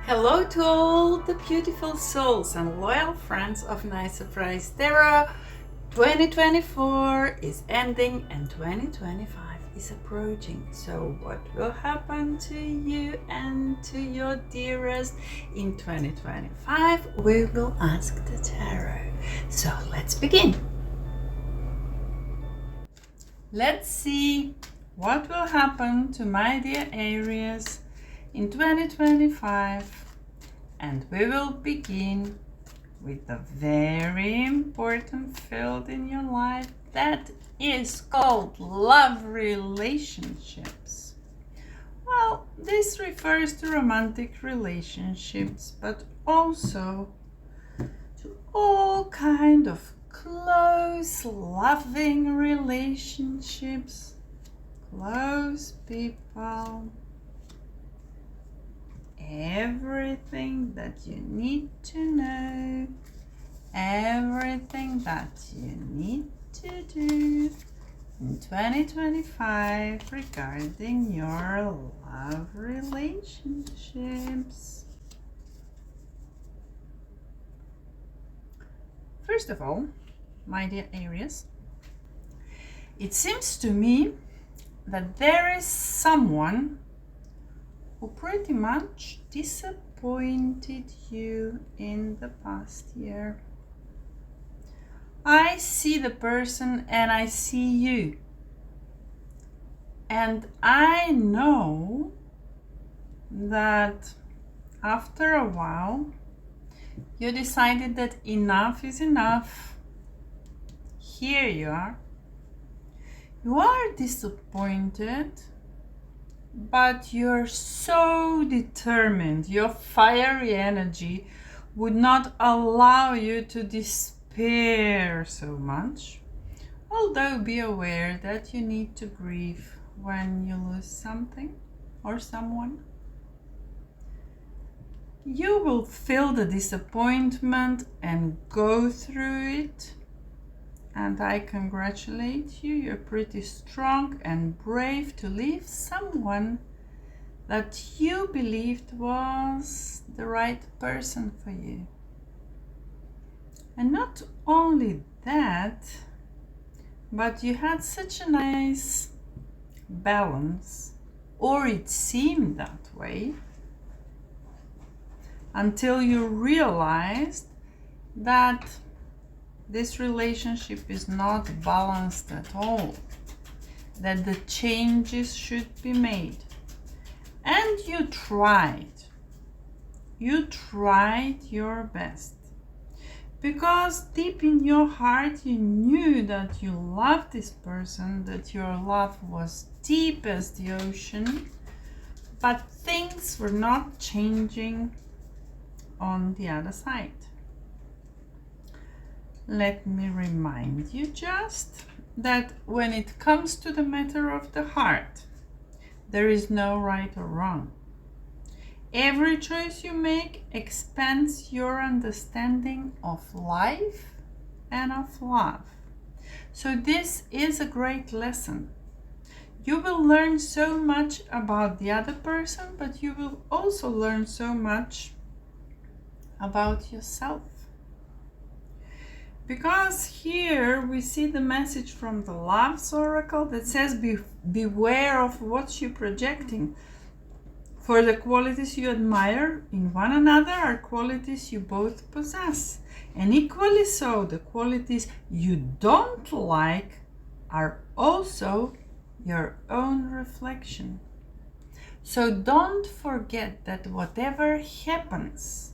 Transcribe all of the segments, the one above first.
Hello to all the beautiful souls and loyal friends of Nice Surprise Tarot. 2024 is ending and 2025 is approaching. So what will happen to you and to your dearest in 2025? We will ask the tarot. So let's begin. Let's see what will happen to my dear Aries in 2025, and we will begin with a very important field in your life that is called love relationships. Well, this refers to romantic relationships, but also to all kind of close loving relationships, close people, everything that you need to know, everything that you need to do in 2025 regarding your love relationships. First of all, my dear Aries, it seems to me that there is someone who pretty much disappointed you in the past year. I see the person and I see you. And I know that after a while, you decided that enough is enough. Here you are. You are disappointed, but you're so determined. Your fiery energy would not allow you to despair so much. Although be aware that you need to grieve when you lose something or someone. You will feel the disappointment and go through it. And I congratulate you. You're pretty strong and brave to leave someone that you believed was the right person for you. And not only that, but you had such a nice balance, or it seemed that way, until you realized that this relationship is not balanced at all, that the changes should be made. And you tried your best, because deep in your heart you knew that you loved this person, that your love was deep as the ocean, but things were not changing on the other side. Let me remind you just that when it comes to the matter of the heart, there is no right or wrong. Every choice you make expands your understanding of life and of love. So this is a great lesson. You will learn so much about the other person, but you will also learn so much about yourself. Because here we see the message from the Love's Oracle that says beware of what you're projecting. For the qualities you admire in one another are qualities you both possess. And equally so, the qualities you don't like are also your own reflection. So don't forget that whatever happens,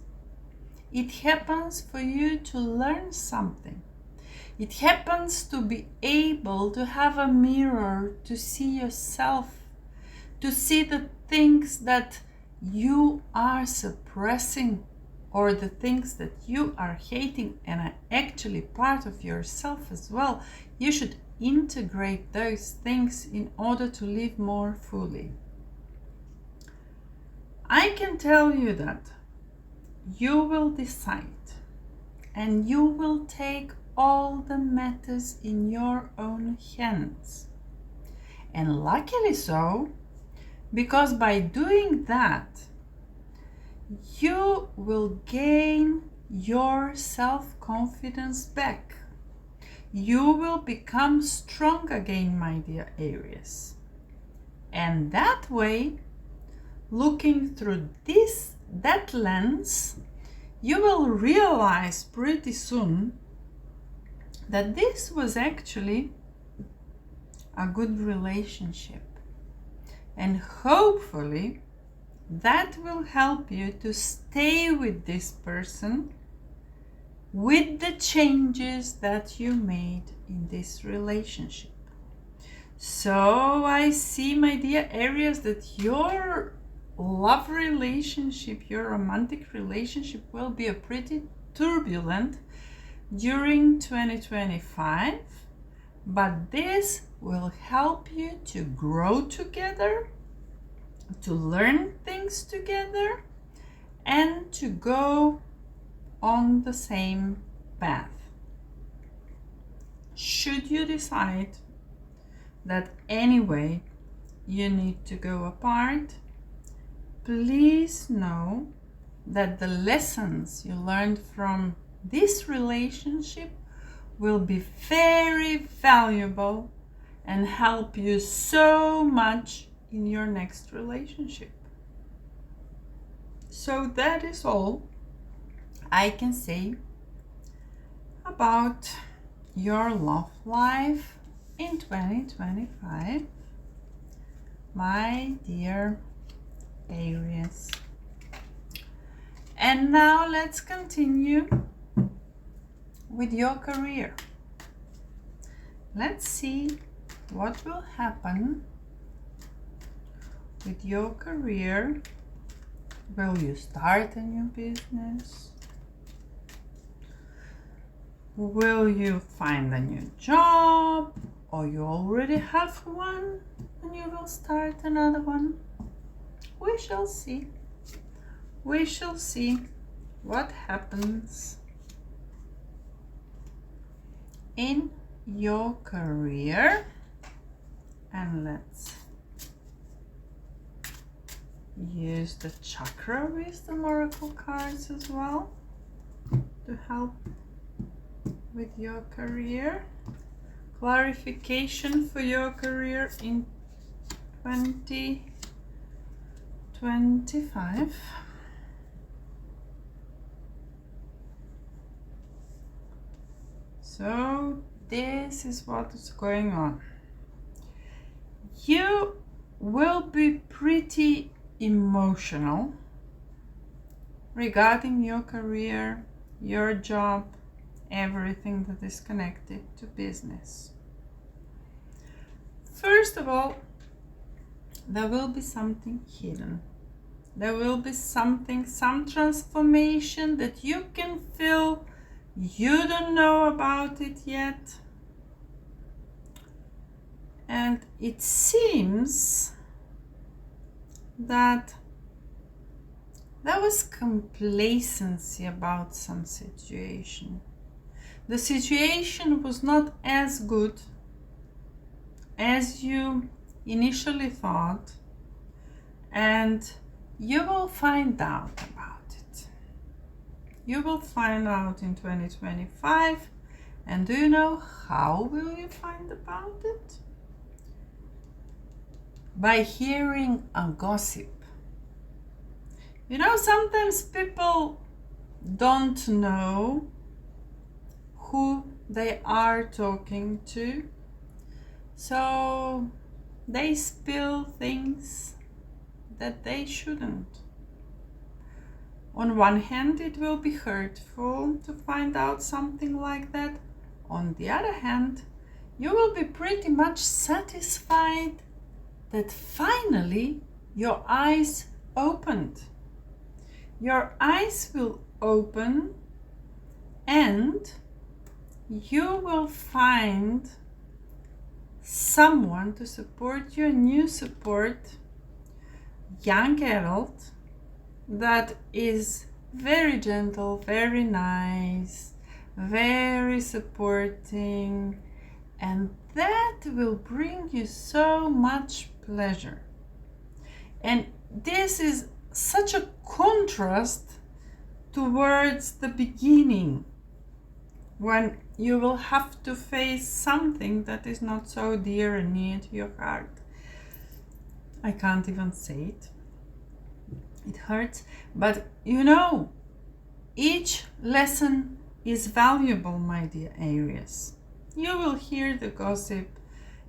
it happens for you to learn something. It happens to be able to have a mirror to see yourself, to see the things that you are suppressing or the things that you are hating and are actually part of yourself as well. You should integrate those things in order to live more fully. I can tell you that you will decide and you will take all the matters in your own hands. And luckily so, because by doing that, you will gain your self-confidence back. You will become strong again, my dear Aries. And that way, looking through that lens, you will realize pretty soon that this was actually a good relationship. And hopefully that will help you to stay with this person with the changes that you made in this relationship. So I see, my dear Aries, that your love relationship, your romantic relationship will be a pretty turbulent during 2025, but this will help you to grow together, to learn things together, and to go on the same path. Should you decide that anyway you need to go apart, please know that the lessons you learned from this relationship will be very valuable and help you so much in your next relationship. So that is all I can say about your love life in 2025, my dear Aries. And now let's continue with your career. Let's see what will happen with your career. Will you start a new business? Will you find a new job? Or you already have one and you will start another one? We shall see. We shall see what happens in your career. And let's use the chakra wisdom oracle cards as well to help with your career. Clarification for your career in 2025. So this is what is going on. You will be pretty emotional regarding your career, your job, everything that is connected to business. First of all, there will be something hidden. There will be something, some transformation that you can feel. You don't know about it yet. And it seems that there was complacency about some situation. The situation was not as good as you initially thought, and you will find out about it. You will find out in 2025. And do you know how will you find about it? By hearing a gossip. You know, sometimes people don't know who they are talking to, so they spill things that they shouldn't. On one hand, it will be hurtful to find out something like that. On the other hand, you will be pretty much satisfied that finally your eyes opened. Your eyes will open and you will find someone to support you, a new support, young adult that is very gentle, very nice, very supporting, and that will bring you so much pleasure. And this is such a contrast towards the beginning, when you will have to face something that is not so dear and near to your heart. I can't even say it. It hurts. But you know, each lesson is valuable, my dear Aries. You will hear the gossip.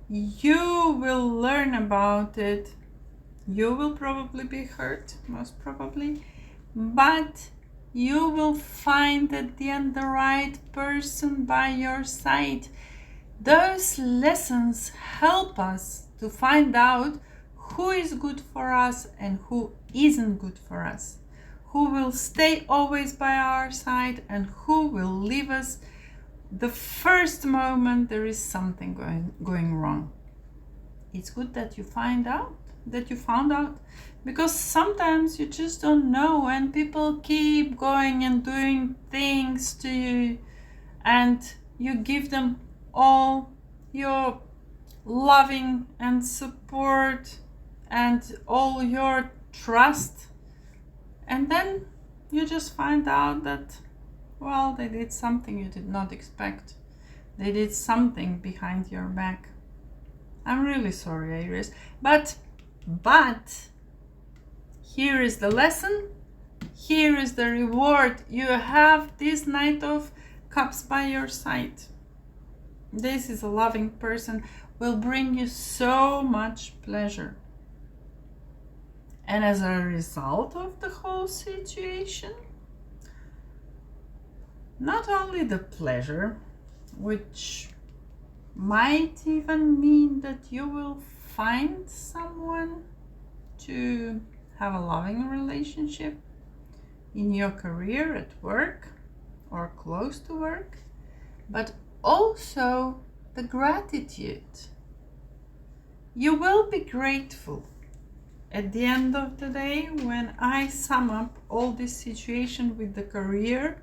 You will learn about it. You will probably be hurt, most probably. But you will find at the end the right person by your side. Those lessons help us to find out who is good for us and who isn't good for us, who will stay always by our side and who will leave us the first moment there is something going wrong. It's good that you found out, because sometimes you just don't know, and people keep going and doing things to you, and you give them all your loving and support and all your trust, and then you just find out that, well, they did something you did not expect. They did something behind your back. I'm really sorry, Aries, but here is the lesson. Here is the reward. You have this Knight of Cups by your side. This is a loving person, will bring you so much pleasure. And as a result of the whole situation, not only the pleasure, which might even mean that you will find someone to have a loving relationship in your career, at work, or close to work, but also the gratitude. You will be grateful at the end of the day. When I sum up all this situation with the career,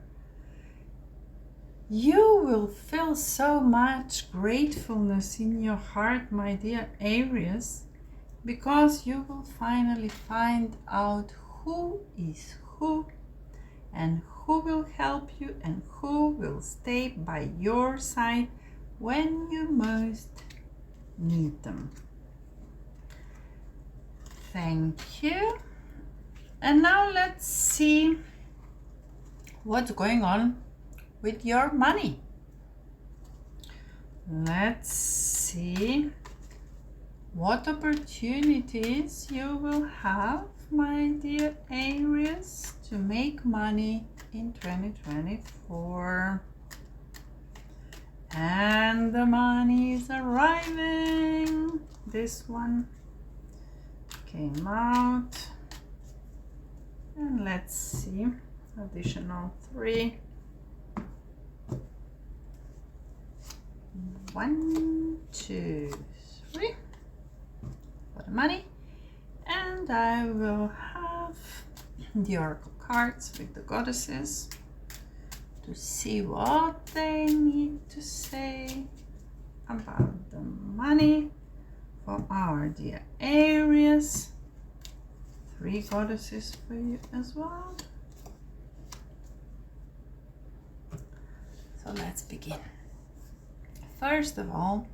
you will feel so much gratefulness in your heart, my dear Aries, because you will finally find out who is who and who will help you and who will stay by your side when you most need them. Thank you. And now let's see what's going on with your money. Let's see what opportunities you will have, my dear Aries, to make money in 2024. And the money is arriving. This one came out. And let's see, additional 3. 1, 2, 3 for the money, and I will have the oracle cards with the goddesses to see what they need to say about the money for our dear Aries. 3 goddesses for you as well. So let's begin. First of all,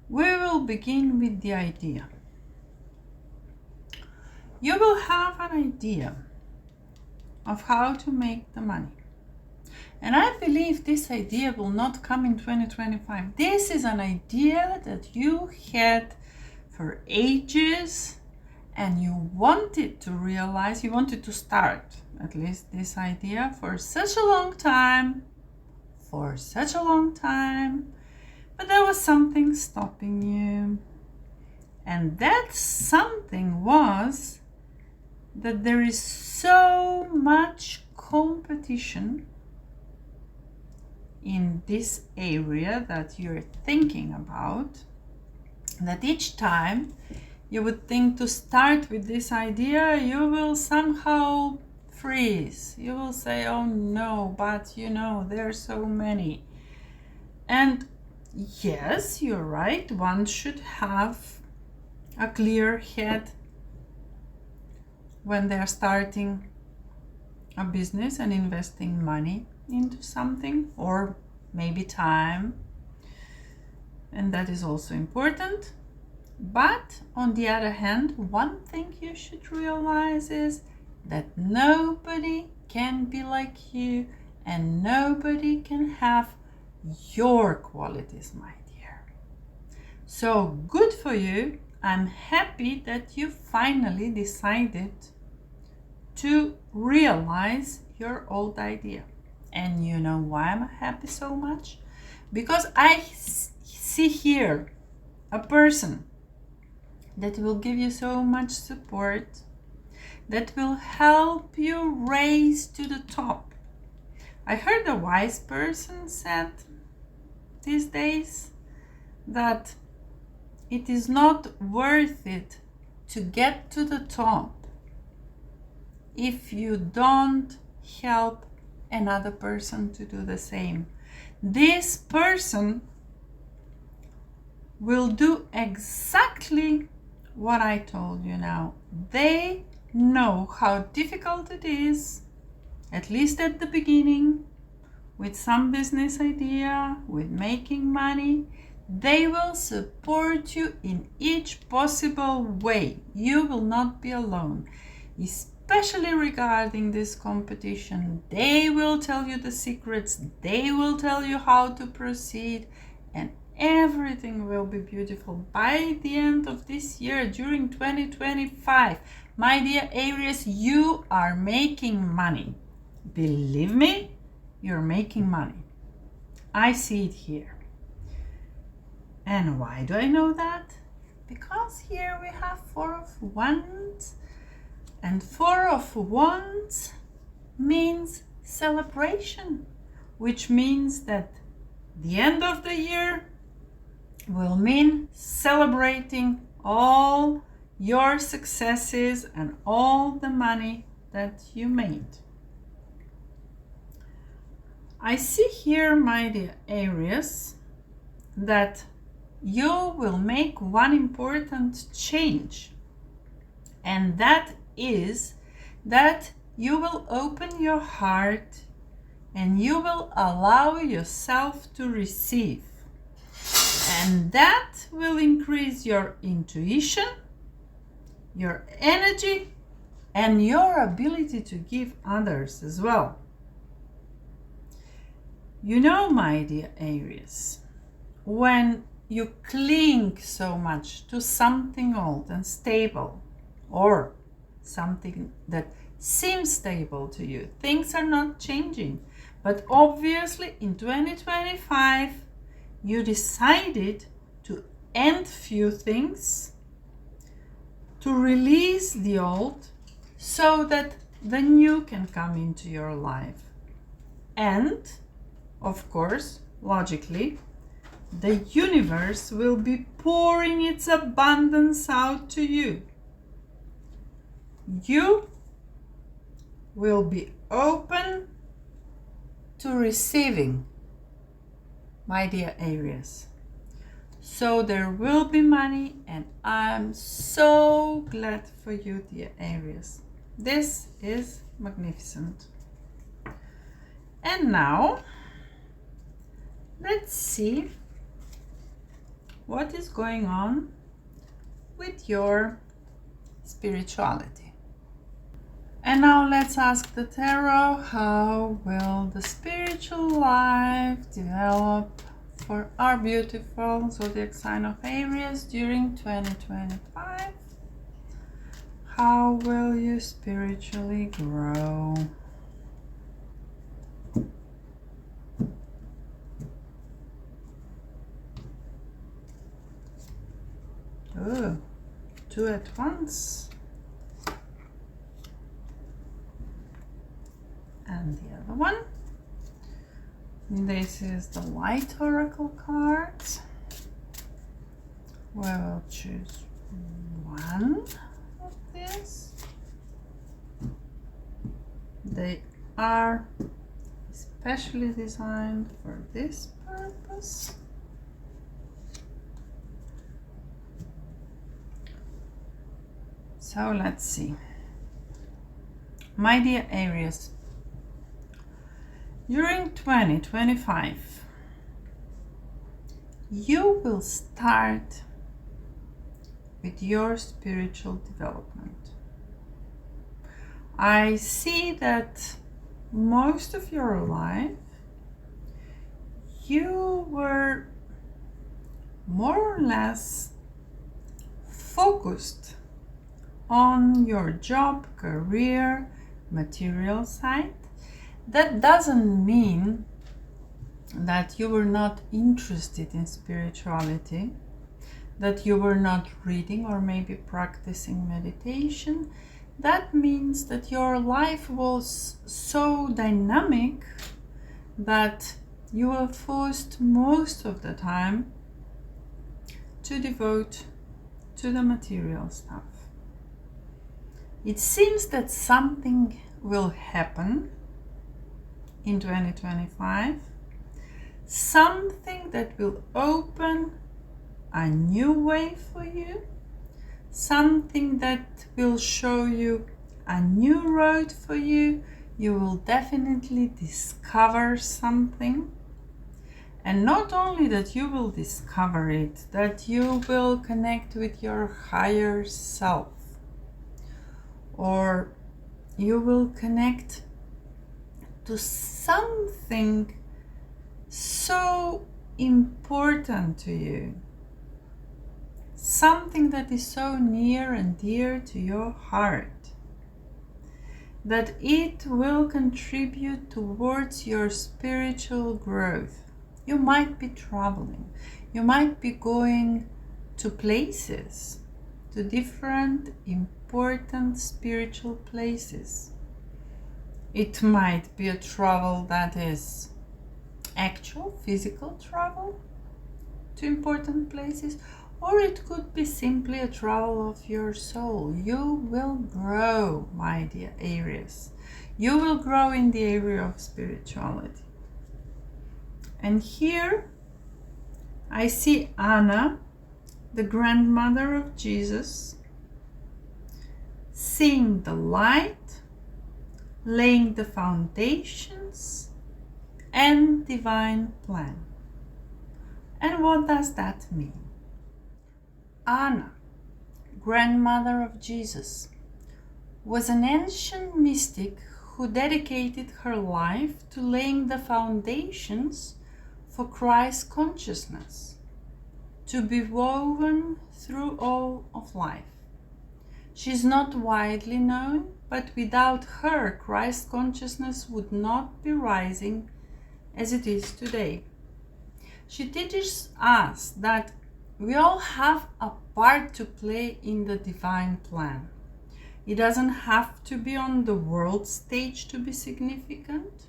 we will begin with the idea. You will have an idea of how to make the money. And I believe this idea will not come in 2025. This is an idea that you had for ages, and you wanted to realize, you wanted to start at least this idea for such a long time, but there was something stopping you. And that something was that there is so much competition in this area that you're thinking about, that each time you would think to start with this idea, you will somehow freeze. You will say, oh no, but you know, there are so many. And yes, you're right, one should have a clear head when they're starting a business and investing money into something, or maybe time, and that is also important. But on the other hand, one thing you should realize is that nobody can be like you and nobody can have your qualities, my dear. So good for you. I'm happy that you finally decided to realize your old idea. And you know why I'm happy so much? Because I see here a person that will give you so much support, that will help you raise to the top. I heard a wise person said these days that it is not worth it to get to the top if you don't help another person to do the same. This person will do exactly what I told you now. They know how difficult it is, at least at the beginning, with some business idea, with making money. They will support you in each possible way. You will not be alone, especially regarding this competition. They will tell you the secrets, they will tell you how to proceed, and everything will be beautiful by the end of this year, during 2025. My dear Aries, you are making money. Believe me, you're making money. I see it here. And why do I know that? Because here we have Four of Wands, and Four of Wands means celebration, which means that the end of the year will mean celebrating all your successes and all the money that you made. I see here, my dear Aries, that you will make one important change, and that is that you will open your heart and you will allow yourself to receive. And that will increase your intuition, your energy, and your ability to give others as well. You know, my dear Aries, when you cling so much to something old and stable, or something that seems stable to you, things are not changing. But obviously in 2025, you decided to end few things, to release the old, so that the new can come into your life. And, of course, logically, the universe will be pouring its abundance out to you. You will be open to receiving, my dear Aries. So there will be money, and I'm so glad for you, dear Aries. This is magnificent. And now, let's see what is going on with your spirituality. And now let's ask the tarot, how will the spiritual life develop for our beautiful zodiac sign of Aries during 2025? How will you spiritually grow? Oh, two at once. And the other one. This is the Light Oracle cards. We will choose one of these. They are specially designed for this purpose. So let's see. My dear Aries, during 2025, you will start with your spiritual development. I see that most of your life you were more or less focused on your job, career, material side. That doesn't mean that you were not interested in spirituality, that you were not reading or maybe practicing meditation. That means that your life was so dynamic that you were forced most of the time to devote to the material stuff. It seems that something will happen in 2025, something that will open a new way for you, something that will show you a new road for you. You will definitely discover something. And not only that you will discover it, that you will connect with your higher self, or you will connect to something so important to you, something that is so near and dear to your heart, that it will contribute towards your spiritual growth. You might be traveling, you might be going to places, to different important spiritual places. It might be a travel that is actual physical travel to important places, or it could be simply a travel of your soul. You will grow, my dear Aries. You will grow in the area of spirituality. And here I see Anna, the grandmother of Jesus, seeing the light, laying the foundations, and divine plan. And what does that mean? Anna, grandmother of Jesus, was an ancient mystic who dedicated her life to laying the foundations for Christ's consciousness, to be woven through all of life. She is not widely known, but without her, Christ's consciousness would not be rising as it is today. She teaches us that we all have a part to play in the divine plan. It doesn't have to be on the world stage to be significant.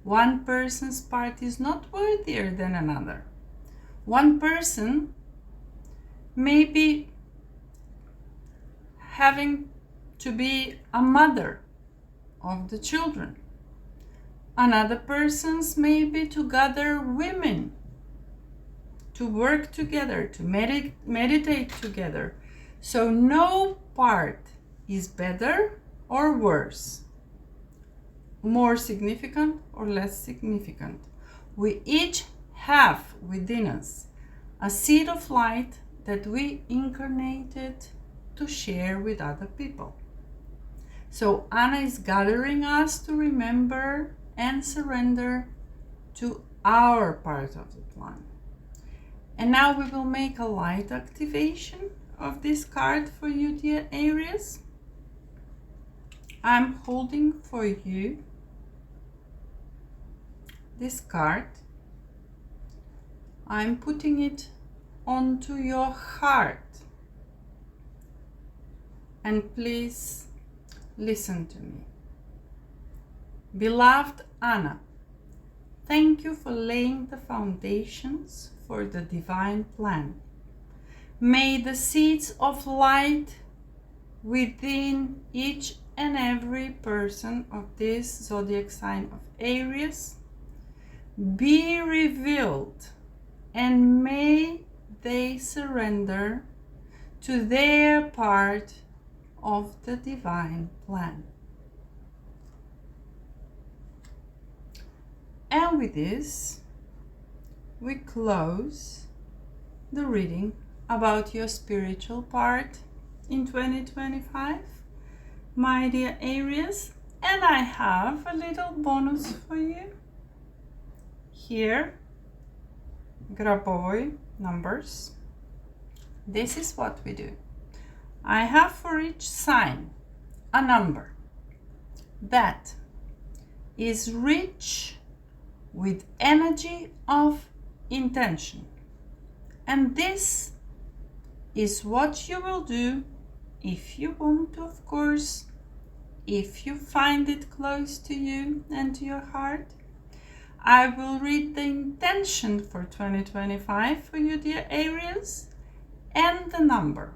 One person's part is not worthier than another. One person may be having to be a mother of the children. Another person's may be to gather women, to work together, to meditate together. So no part is better or worse, more significant or less significant. We each have within us a seed of light that we incarnated to share with other people. So Anna is gathering us to remember and surrender to our part of the plan. And now we will make a light activation of this card for you, dear Aries. I'm holding for you this card. I'm putting it onto your heart. And please listen to me. Beloved Anna, thank you for laying the foundations for the divine plan. May the seeds of light within each and every person of this zodiac sign of Aries be revealed, and may they surrender to their part of the divine plan. And with this, we close the reading about your spiritual part in 2025, my dear Aries. And I have a little bonus for you. Here, Grabovoi numbers. This is what we do. I have for each sign a number that is rich with energy of intention. And this is what you will do if you want to, of course, if you find it close to you and to your heart. I will read the intention for 2025 for you, dear Aries, and the number.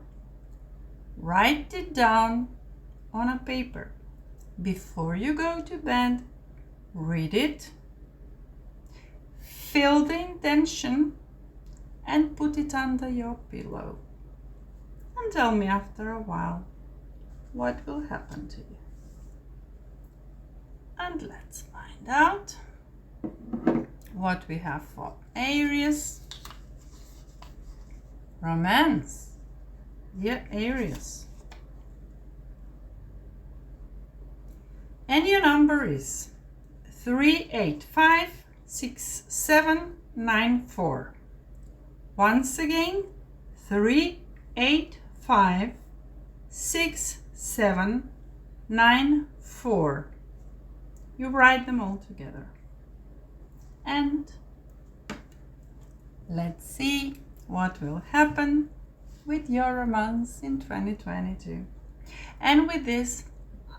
Write it down on a paper. Before you go to bed, read it, feel the intention, and put it under your pillow. And tell me after a while what will happen to you. And let's find out what we have for Aries. Romance, dear Aries. And your number is 3856794. Once again, 3856794. You write them all together. And let's see what will happen with your romance in 2022. And with this,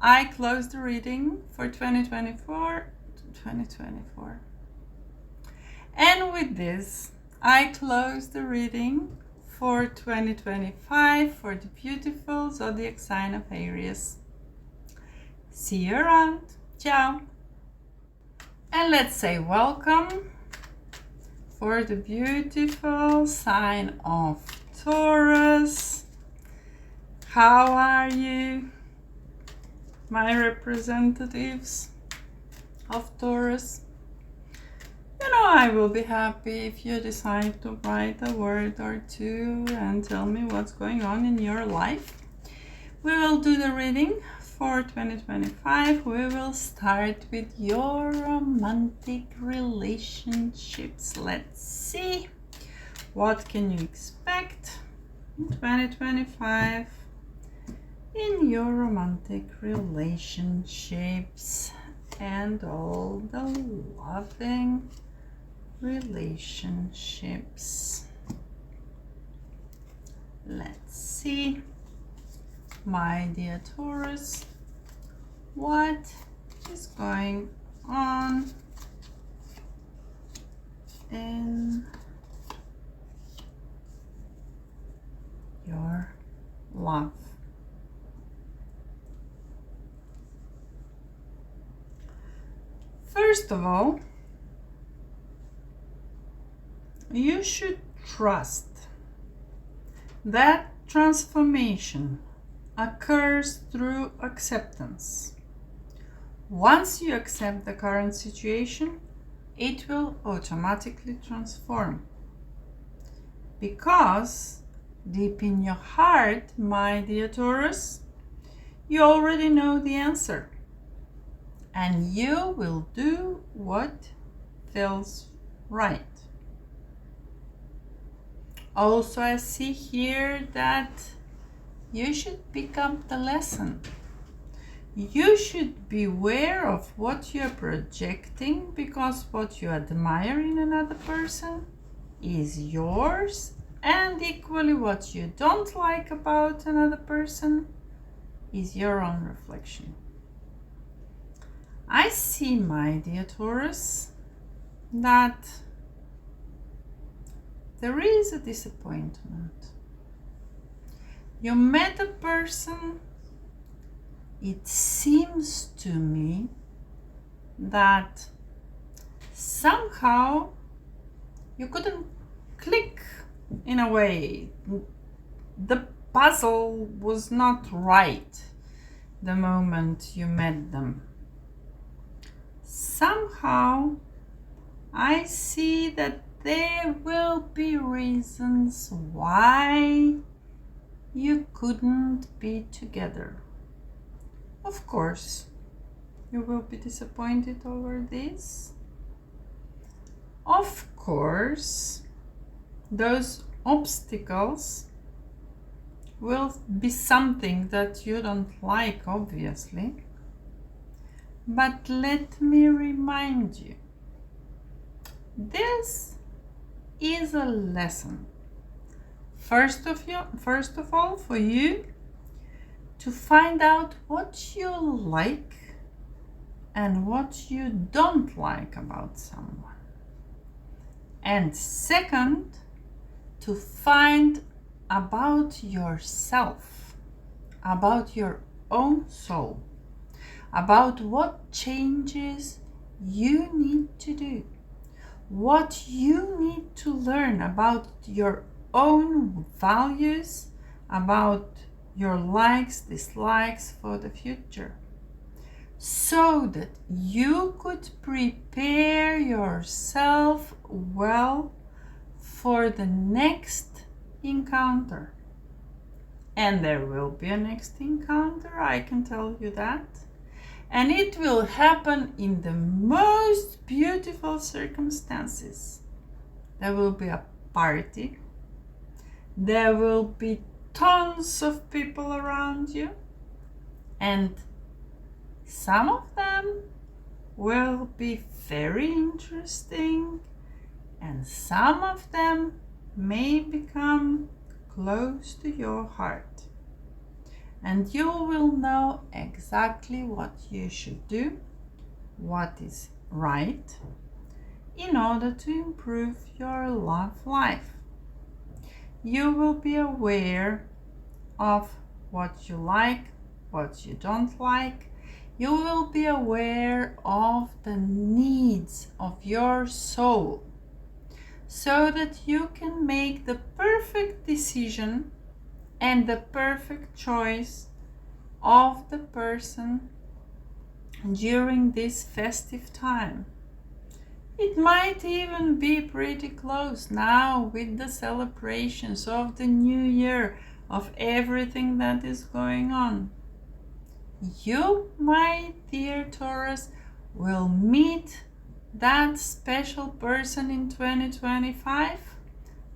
I close the reading for 2024. And with this, I close the reading for 2025 for the beautiful zodiac sign of Aries. See you around. Ciao. And let's say welcome for the beautiful sign of Taurus. How are you, my representatives of Taurus? You know, I will be happy if you decide to write a word or two and tell me what's going on in your life. We will do the reading for 2025. We will start with your romantic relationships. Let's see what can you expect in 2025 in your romantic relationships and all the loving relationships. Let's see, my dear Taurus, what is going on in your love. First of all, you should trust that transformation occurs through acceptance. Once you accept the current situation, it will automatically transform. Because deep in your heart, my dear Taurus, you already know the answer. And you will do what feels right. Also, I see here that you should pick up the lesson. You should beware of what you're projecting, because what you admire in another person is yours, and equally what you don't like about another person is your own reflection. I see, my dear Taurus, that there is a disappointment. You met a person, it seems to me that somehow you couldn't click in a way. The puzzle was not right the moment you met them. Somehow I see that there will be reasons why you couldn't be together. Of course, you will be disappointed over this. Of course, those obstacles will be something that you don't like, obviously. But let me remind you, this is a lesson. First of all, for you to find out what you like and what you don't like about someone. And second, to find about yourself, about your own soul, about what changes you need to do, what you need to learn about your own values, about your likes, dislikes for the future, so that you could prepare yourself well for the next encounter. And there will be a next encounter, I can tell you that. And it will happen in the most beautiful circumstances. There will be a party. There will be tons of people around you. And some of them will be very interesting. And some of them may become close to your heart. And you will know exactly what you should do, what is right, in order to improve your love life. You will be aware of what you like, what you don't like. You will be aware of the needs of your soul, so that you can make the perfect decision and the perfect choice of the person during this festive time. It might even be pretty close now with the celebrations of the new year, of everything that is going on. You, my dear Taurus, will meet that special person in 2025,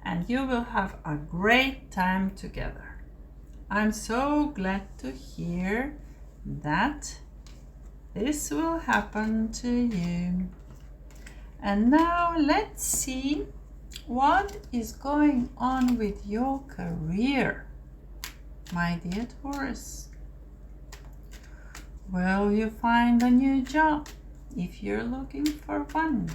and you will have a great time together. I'm so glad to hear that this will happen to you. And now let's see what is going on with your career, my dear Taurus. Will you find a new job if you're looking for one?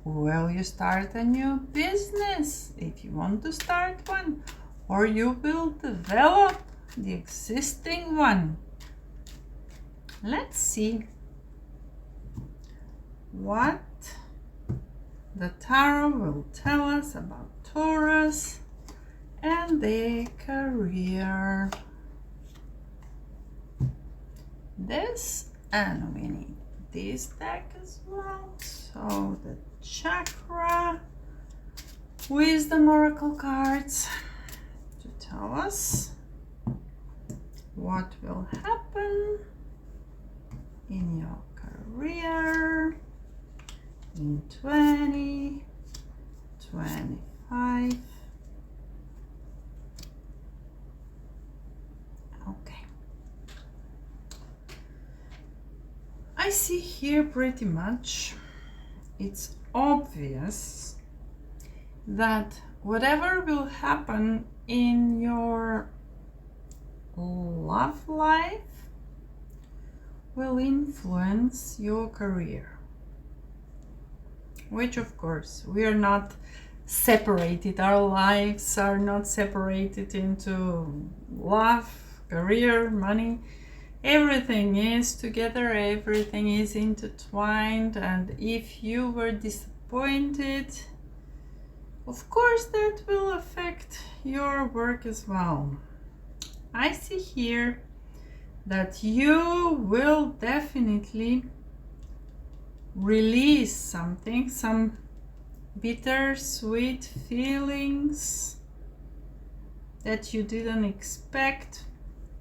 Will you start a new business if you want to start one? Or you will develop the existing one? Let's see what the tarot will tell us about Taurus and their career. This, and we need this deck as well. So the chakra wisdom oracle cards to tell us what will happen in your career in 2025. Okay. I see here pretty much it's obvious that whatever will happen in your love life will influence your career, which of course we are not separated. Our lives are not separated into love, career, money. everything is together, everything is intertwined, and if you were disappointed, of course that will affect your work as well. I see here that you will definitely release something, some bittersweet feelings that you didn't expect,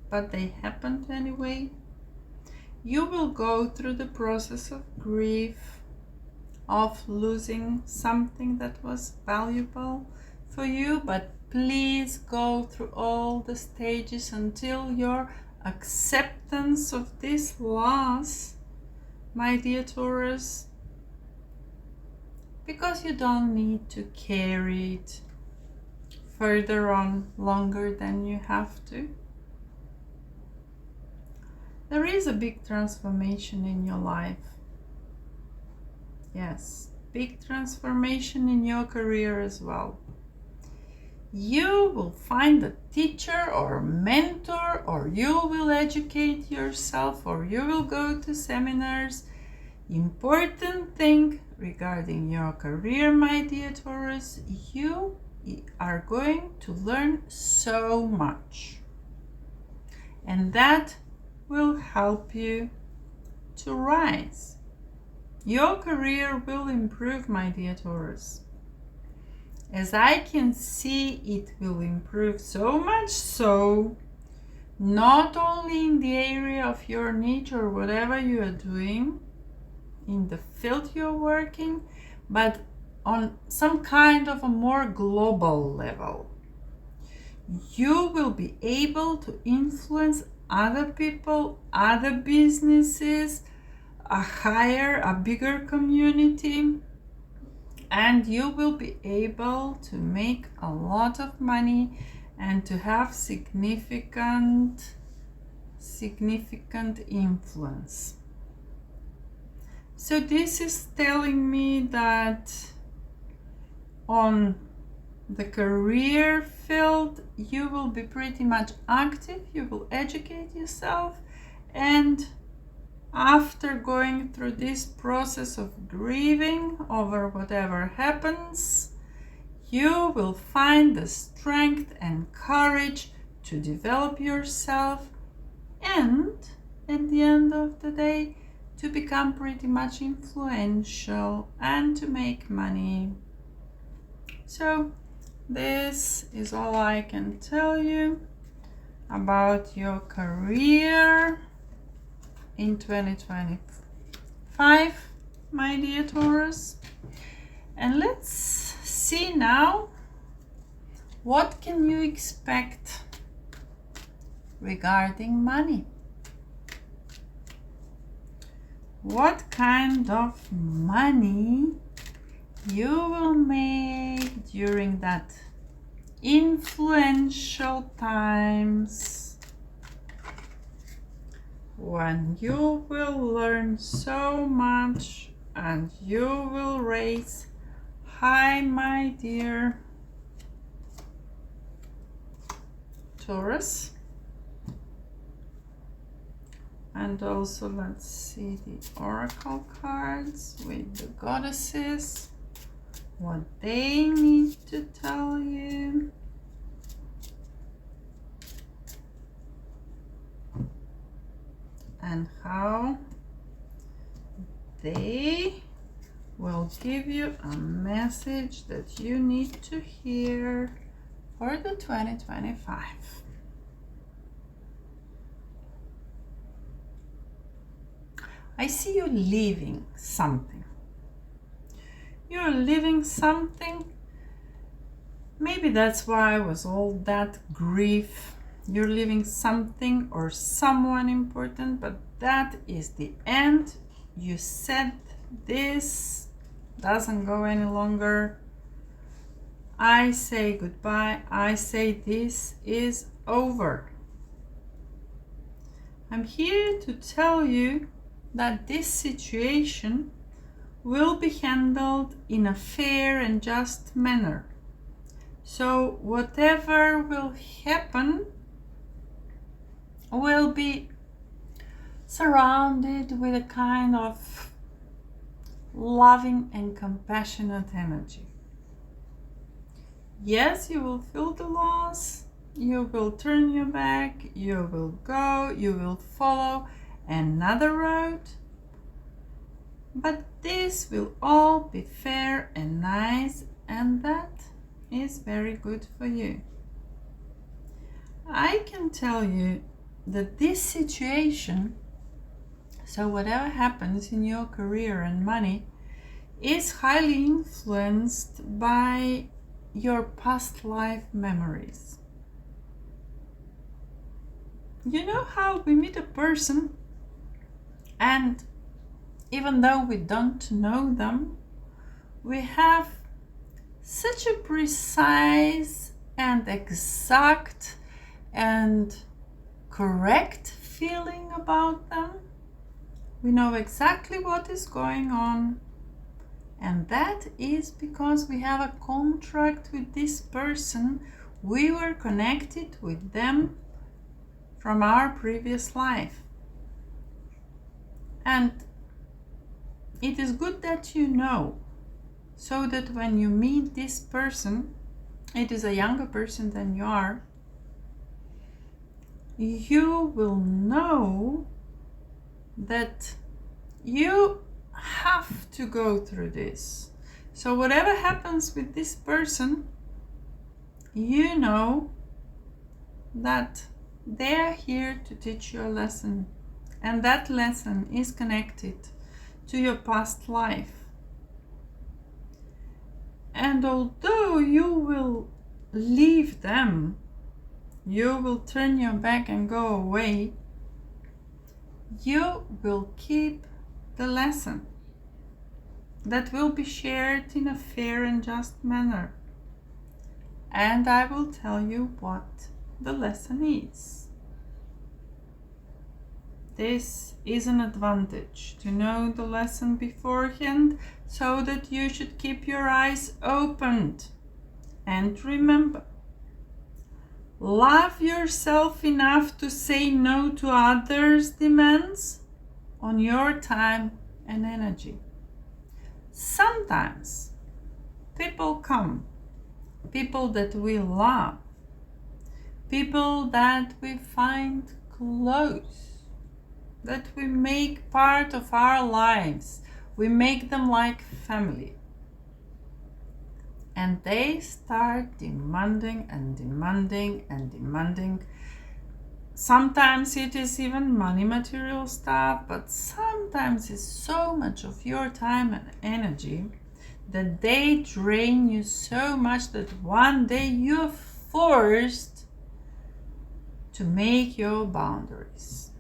but they happened anyway. You will go through the process of grief, of losing something that was valuable for you, but please go through all the stages until your acceptance of this loss, my dear Taurus, because you don't need to carry it further on longer than you have to. There is a big transformation in your life. Yes, big transformation in your career as well. You will find a teacher or mentor, or you will educate yourself, or you will go to seminars. Important thing regarding your career, my dear Taurus, you are going to learn so much, and that will help you to rise. Your career will improve, my dear Taurus. As I can see, it will improve so much so, not only in the area of your niche or whatever you are doing, in the field you're working, but on some kind of a more global level. You will be able to influence other people, other businesses, a bigger community, and you will be able to make a lot of money and to have significant influence. So this is telling me that on the career field, you will be pretty much active, you will educate yourself, and after going through this process of grieving over whatever happens, you will find the strength and courage to develop yourself, and at the end of the day, to become pretty much influential and to make money. So this is all I can tell you about your career in 2025, my dear Taurus. And let's see now, what can you expect regarding money? What kind of money you will make during that influential times when you will learn so much and you will raise high, my dear Taurus. And also let's see the oracle cards with the goddesses, what they need to tell you. And how they will give you a message that you need to hear for the 2025. I see you leaving something. You're leaving something. Maybe that's why was all that grief. You're leaving something or someone important, but that is the end. You said this doesn't go any longer. I say goodbye. I say this is over. I'm here to tell you that this situation will be handled in a fair and just manner. So whatever will happen will be surrounded with a kind of loving and compassionate energy. Yes, you will feel the loss, you will turn your back, you will go, you will follow another road, but this will all be fair and nice, and that is very good for you. I can tell you that this situation, so whatever happens in your career and money, is highly influenced by your past life memories. You know how we meet a person and even though we don't know them, we have such a precise and exact and correct feeling about them. We know exactly what is going on, and that is because we have a contract with this person. We were connected with them from our previous life. And it is good that you know, so that when you meet this person, it is a younger person than you are, you will know that you have to go through this. So whatever happens with this person, you know that they're here to teach you a lesson, and that lesson is connected to your past life. And although you will leave them, you will turn your back and go away, you will keep the lesson that will be shared in a fair and just manner. And I will tell you what the lesson is. This is an advantage to know the lesson beforehand, so that you should keep your eyes opened. And remember, love yourself enough to say no to others' demands on your time and energy. Sometimes people come, people that we love, people that we find close, that we make part of our lives. We make them like family. And they start demanding and demanding and demanding. Sometimes it is even money, material stuff, but sometimes it's so much of your time and energy that they drain you so much that one day you're forced to make your boundaries.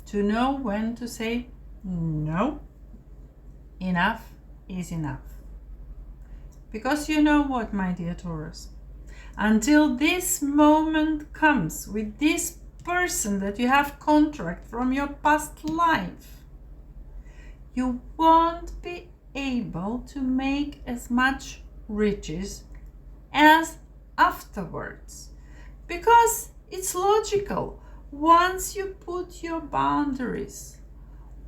To know when to say no, enough is enough. Because you know what, my dear Taurus, until this moment comes with this person that you have contract from your past life, you won't be able to make as much riches as afterwards. Because it's logical. Once you put your boundaries,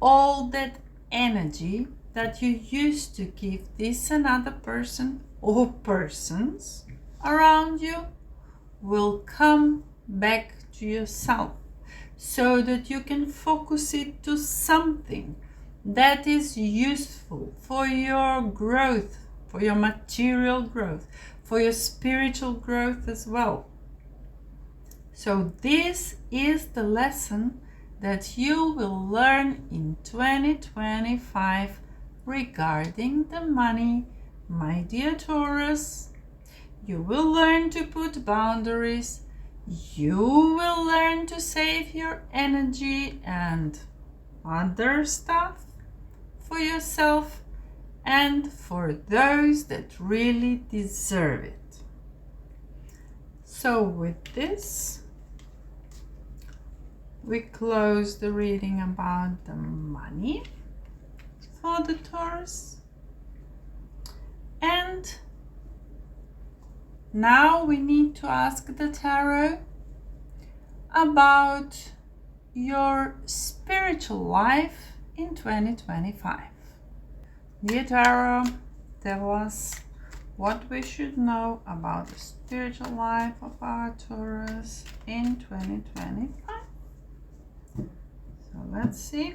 all that energy that you used to give this another person or persons around you will come back to yourself, so that you can focus it to something that is useful for your growth, for your material growth, for your spiritual growth as well. So this is the lesson that you will learn in 2025 regarding the money, my dear Taurus. You will learn to put boundaries. You will learn to save your energy and other stuff for yourself and for those that really deserve it. So with this, we close the reading about the money for the Taurus. And now we need to ask the tarot about your spiritual life in 2025. Dear Tarot, tell us what we should know about the spiritual life of our Taurus in 2025. So let's see.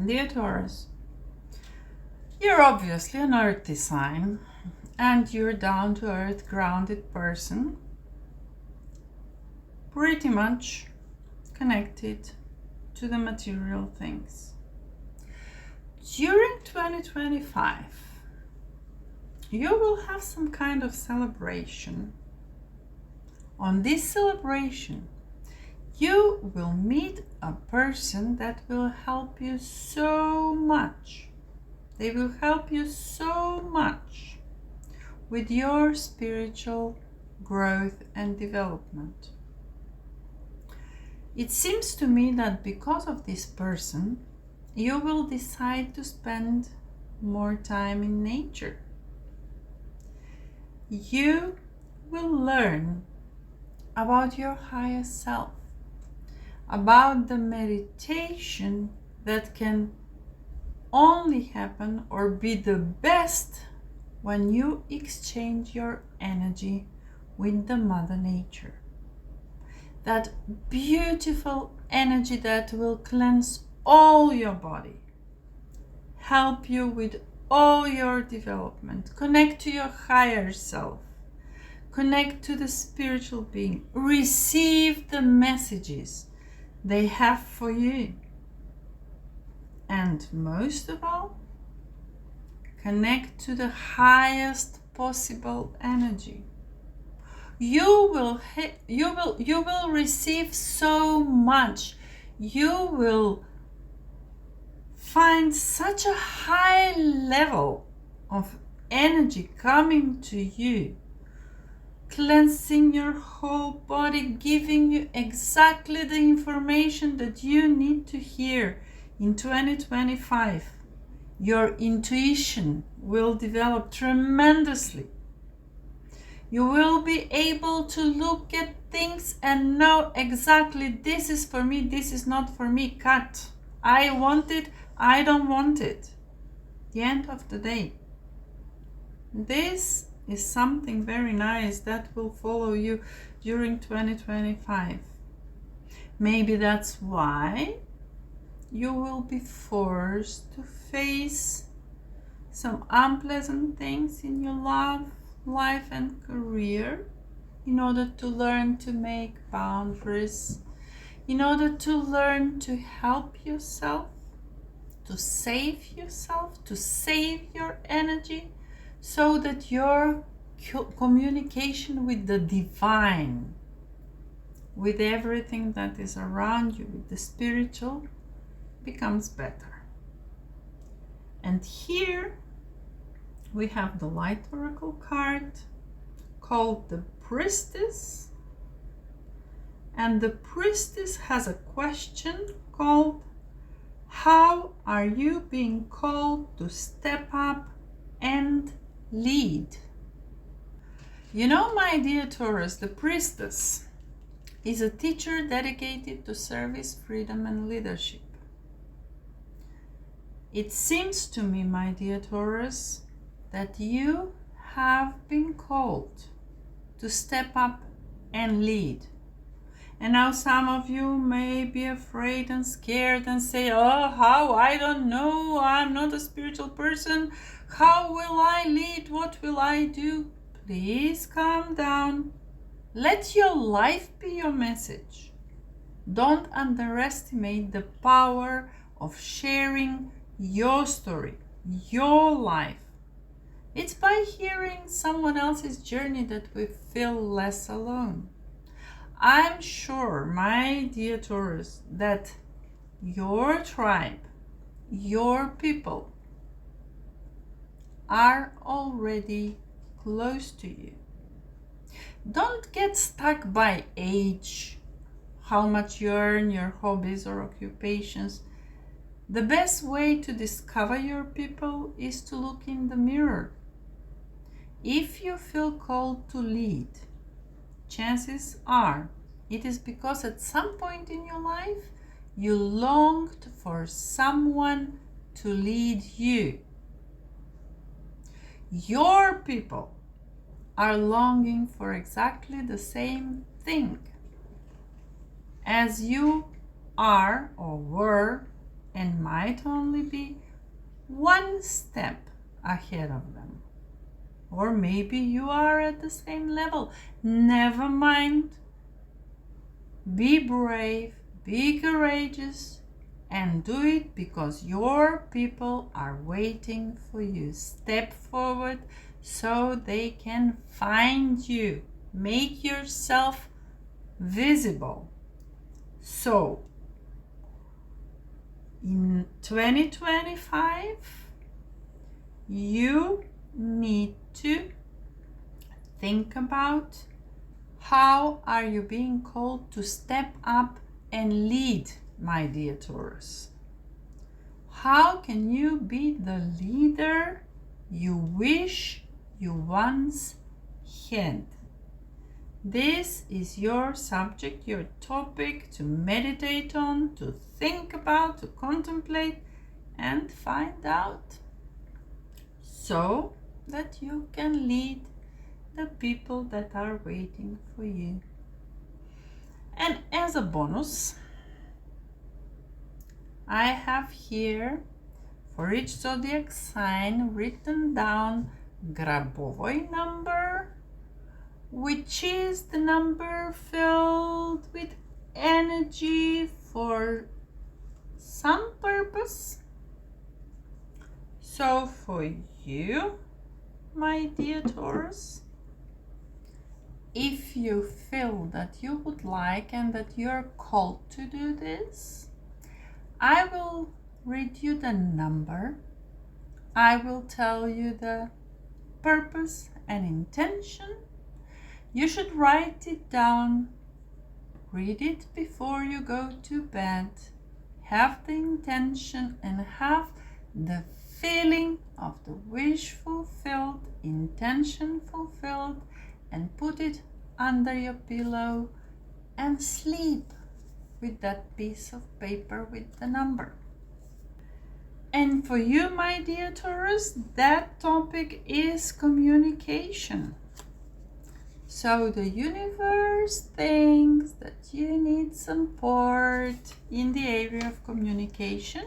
Dear Taurus, you're obviously an earthy sign and you're down-to-earth, grounded person, pretty much connected to the material things. During 2025, you will have some kind of celebration. On this celebration, you will meet a person that will help you so much. They will help you so much with your spiritual growth and development. It seems to me that because of this person, you will decide to spend more time in nature. You will learn about your higher self, about the meditation that can only happen or be the best when you exchange your energy with the Mother Nature. That beautiful energy that will cleanse all your body, help you with all your development, connect to your higher self, connect to the spiritual being, receive the messages they have for you, and most of all, connect to the highest possible energy. You will receive so much. You will find such a high level of energy coming to you, cleansing your whole body, giving you exactly the information that you need to hear in 2025. Your intuition will develop tremendously. You will be able to look at things and know exactly this is for me, this is not for me, cut. I want it, I don't want it. The end of the day. This is something very nice that will follow you during 2025. Maybe that's why you will be forced to face some unpleasant things in your love, life and career in order to learn to make boundaries, in order to learn to help yourself, to save your energy, so that your communication with the divine, with everything that is around you, with the spiritual, becomes better. And here we have the light oracle card called the Priestess, and the Priestess has a question called, how are you being called to step up and lead? You know, my dear Taurus, the Priestess is a teacher dedicated to service, freedom and leadership. It seems to me, my dear Taurus, that you have been called to step up and lead. And now some of you may be afraid and scared and say, oh, how? I don't know. I'm not a spiritual person. How will I lead? What will I do? Please calm down. Let your life be your message. Don't underestimate the power of sharing your story, your life. It's by hearing someone else's journey that we feel less alone. I'm sure, my dear Taurus, that your tribe, your people are already close to you. Don't get stuck by age, how much you earn, your hobbies or occupations. The best way to discover your people is to look in the mirror. If you feel called to lead, chances are it is because at some point in your life you longed for someone to lead you. Your people are longing for exactly the same thing as you are or were, and might only be one step ahead of them. Or maybe you are at the same level. Never mind. Be brave, be courageous, and do it because your people are waiting for you. Step forward so they can find you. Make yourself visible. So, in 2025, you need to think about how are you being called to step up and lead, my dear Taurus. How can you be the leader you wish you once had? This is your subject, your topic to meditate on, to think about, to contemplate and find out, so that you can lead the people that are waiting for you. And as a bonus, I have here for each zodiac sign written down Grabovoi number, which is the number filled with energy for some purpose. So for you, my dear Taurus, if you feel that you would like and that you're called to do this, I will read you the number. I will tell you the purpose and intention. You should write it down, read it before you go to bed, have the intention and have the feeling of the wish fulfilled, intention fulfilled, and put it under your pillow and sleep with that piece of paper with the number. And for you, my dear Taurus, that topic is communication. So the universe thinks that you need support in the area of communication,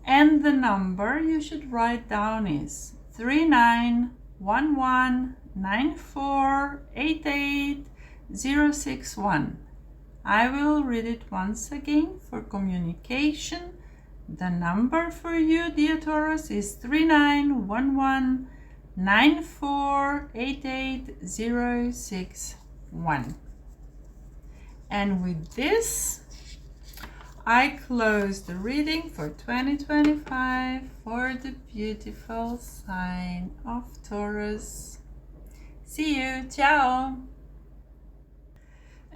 and the number you should write down is 391194888061. I will read it once again for communication. The number for you, dear Taurus, is 391194888061. And with this, I close the reading for 2025 for the beautiful sign of Taurus. See you. Ciao.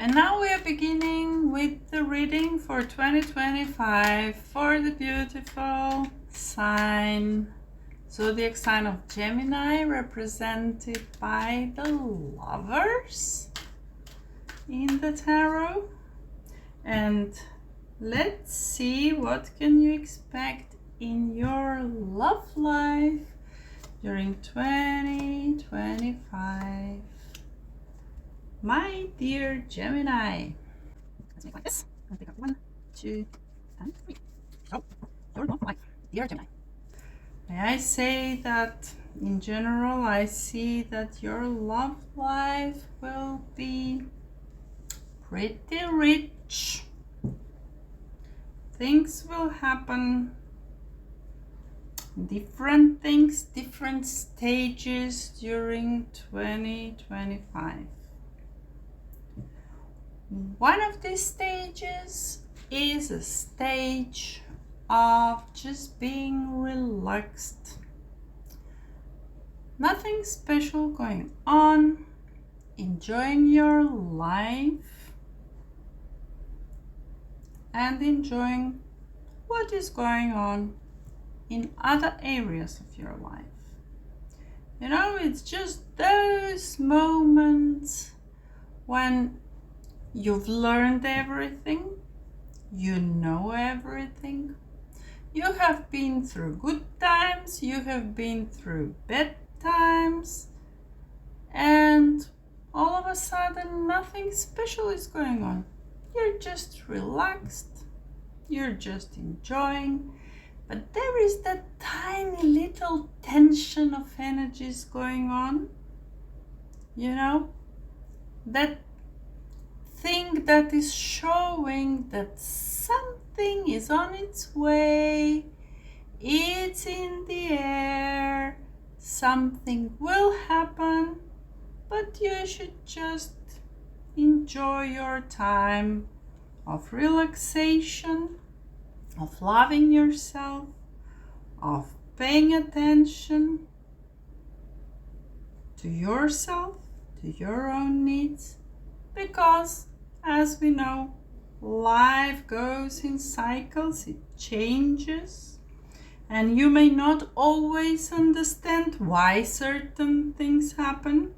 And now we are beginning with the reading for 2025 for the beautiful sign, zodiac sign of Gemini, represented by the Lovers in the tarot. And let's see what can you expect in your love life during 2025. My dear Gemini, let's make like this and pick up 1, 2, and 3. So, your love life, dear Gemini. May I say that in general, I see that your love life will be pretty rich. Things will happen, different things, different stages during 2025. One of these stages is a stage of just being relaxed. Nothing special going on, enjoying your life and enjoying what is going on in other areas of your life. You know, it's just those moments when you've learned everything, you know everything, you have been through good times, you have been through bad times, and all of a sudden nothing special is going on. You're just relaxed, you're just enjoying, but there is that tiny little tension of energies going on, you know, that thing that is showing that something is on its way, it's in the air, something will happen, but you should just enjoy your time of relaxation, of loving yourself, of paying attention to yourself, to your own needs, because as we know, life goes in cycles, it changes, and you may not always understand why certain things happen.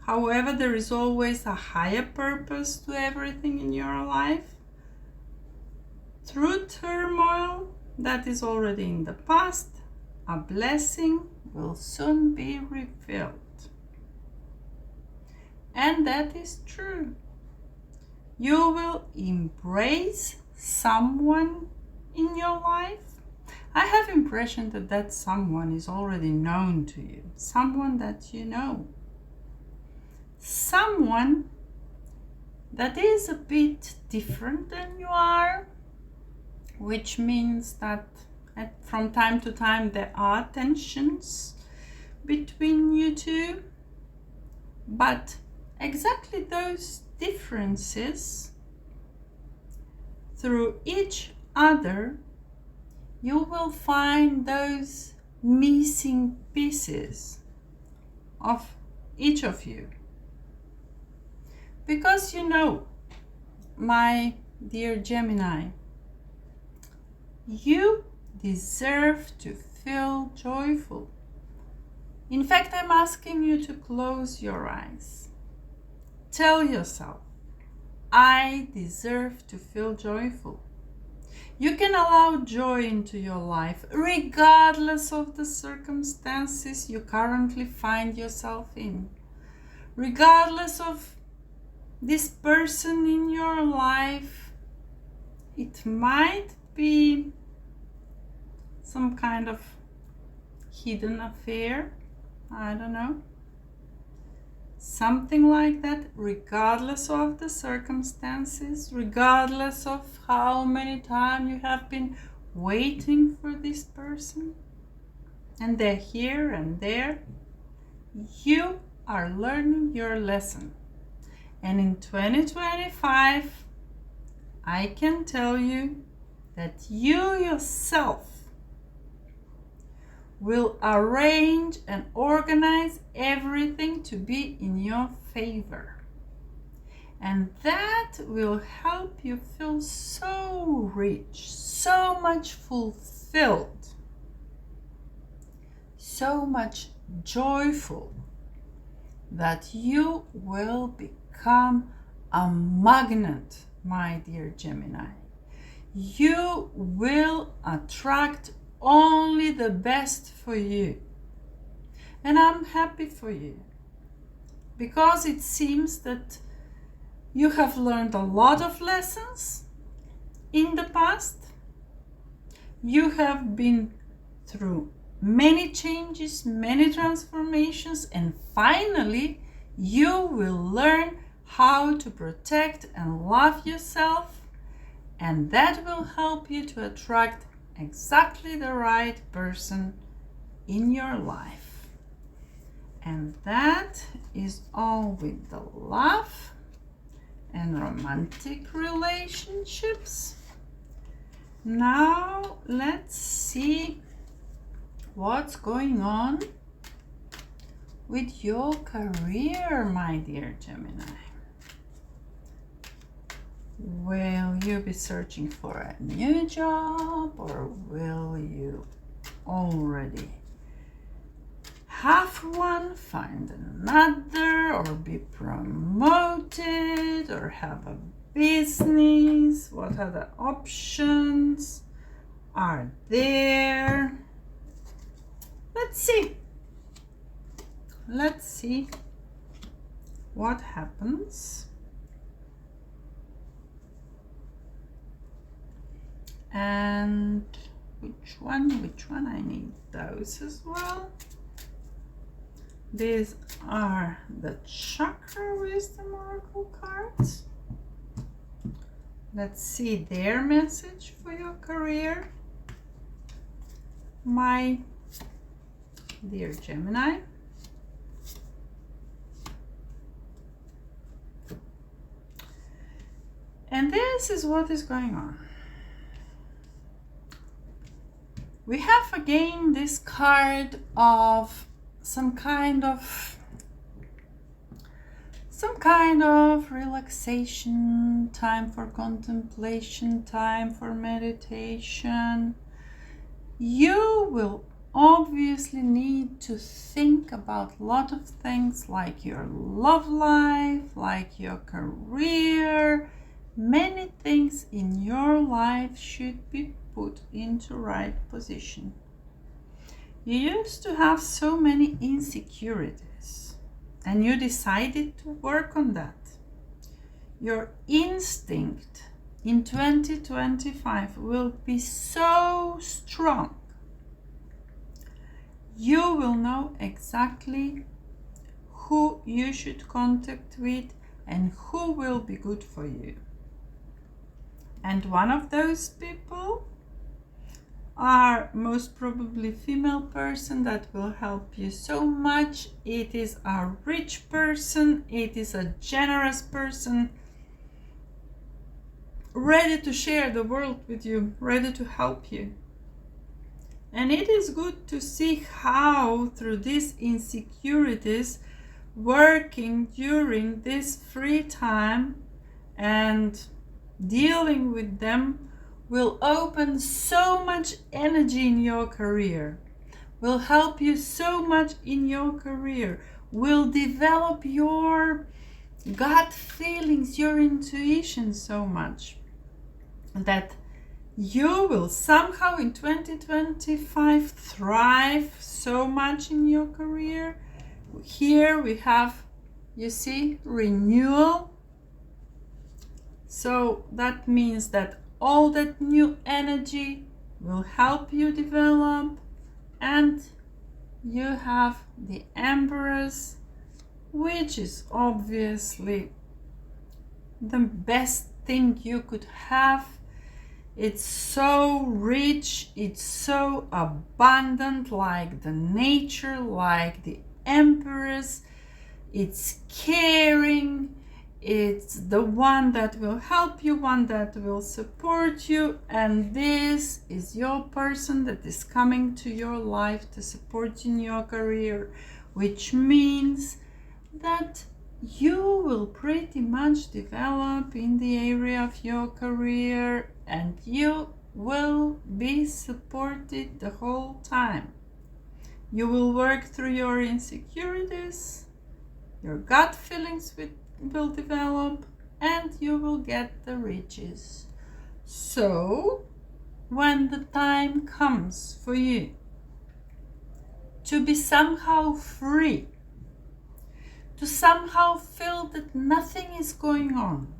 However, there is always a higher purpose to everything in your life. Through turmoil that is already in the past, a blessing will soon be revealed. And that is true. You will embrace someone in your life. I have the impression that that someone is already known to you, someone that you know. Someone that is a bit different than you are, which means that from time to time there are tensions between you two, but exactly those differences, through each other, you will find those missing pieces of each of you. Because you know, my dear Gemini, you deserve to feel joyful. In fact, I'm asking you to close your eyes. Tell yourself, I deserve to feel joyful. You can allow joy into your life regardless of the circumstances you currently find yourself in. Regardless of this person in your life, it might be some kind of hidden affair, I don't know. Something like that, regardless of the circumstances, regardless of how many times you have been waiting for this person, and they're here and there, you are learning your lesson. And in 2025, I can tell you that you yourself will arrange and organize everything to be in your favor. And that will help you feel so rich, so much fulfilled, so much joyful, that you will become a magnet, my dear Gemini. You will attract only the best for you. And I'm happy for you, because it seems that you have learned a lot of lessons in the past. You have been through many changes, many transformations, and finally you will learn how to protect and love yourself, and that will help you to attract exactly the right person in your life. And that is all with the love and romantic relationships. Now let's see what's going on with your career, my dear Gemini. Will you be searching for a new job, or will you already have one, find another, or be promoted, or have a business? What other options are there? Let's see. Let's see what happens. And which one? I need those as well. These are the Chakra Wisdom Oracle cards. Let's see their message for your career, my dear Gemini. And this is what is going on. We have again this card of some kind of relaxation, time for contemplation, time for meditation. You will obviously need to think about a lot of things, like your love life, like your career. Many things in your life should be put into right position. You used to have so many insecurities, and you decided to work on that. Your instinct in 2025 will be so strong. You will know exactly who you should contact with and who will be good for you. And one of those people are most probably female person that will help you so much. It is a rich person, it is a generous person, ready to share the world with you, ready to help you. And it is good to see how through these insecurities, working during this free time and dealing with them will open so much energy in your career, will help you so much in your career, will develop your gut feelings, your intuition so much that you will somehow in 2025 thrive so much in your career. Here we have, you see, renewal. So that means that all that new energy will help you develop. And you have the Empress, which is obviously the best thing you could have. It's so rich, it's so abundant, like the nature, like the Empress. It's caring, it's the one that will help you, one that will support you. And this is your person that is coming to your life to support you in your career, which means that you will pretty much develop in the area of your career, and you will be supported the whole time. You will work through your insecurities, your gut feelings will develop, and you will get the riches. So when the time comes for you to be somehow free, to somehow feel that nothing is going on,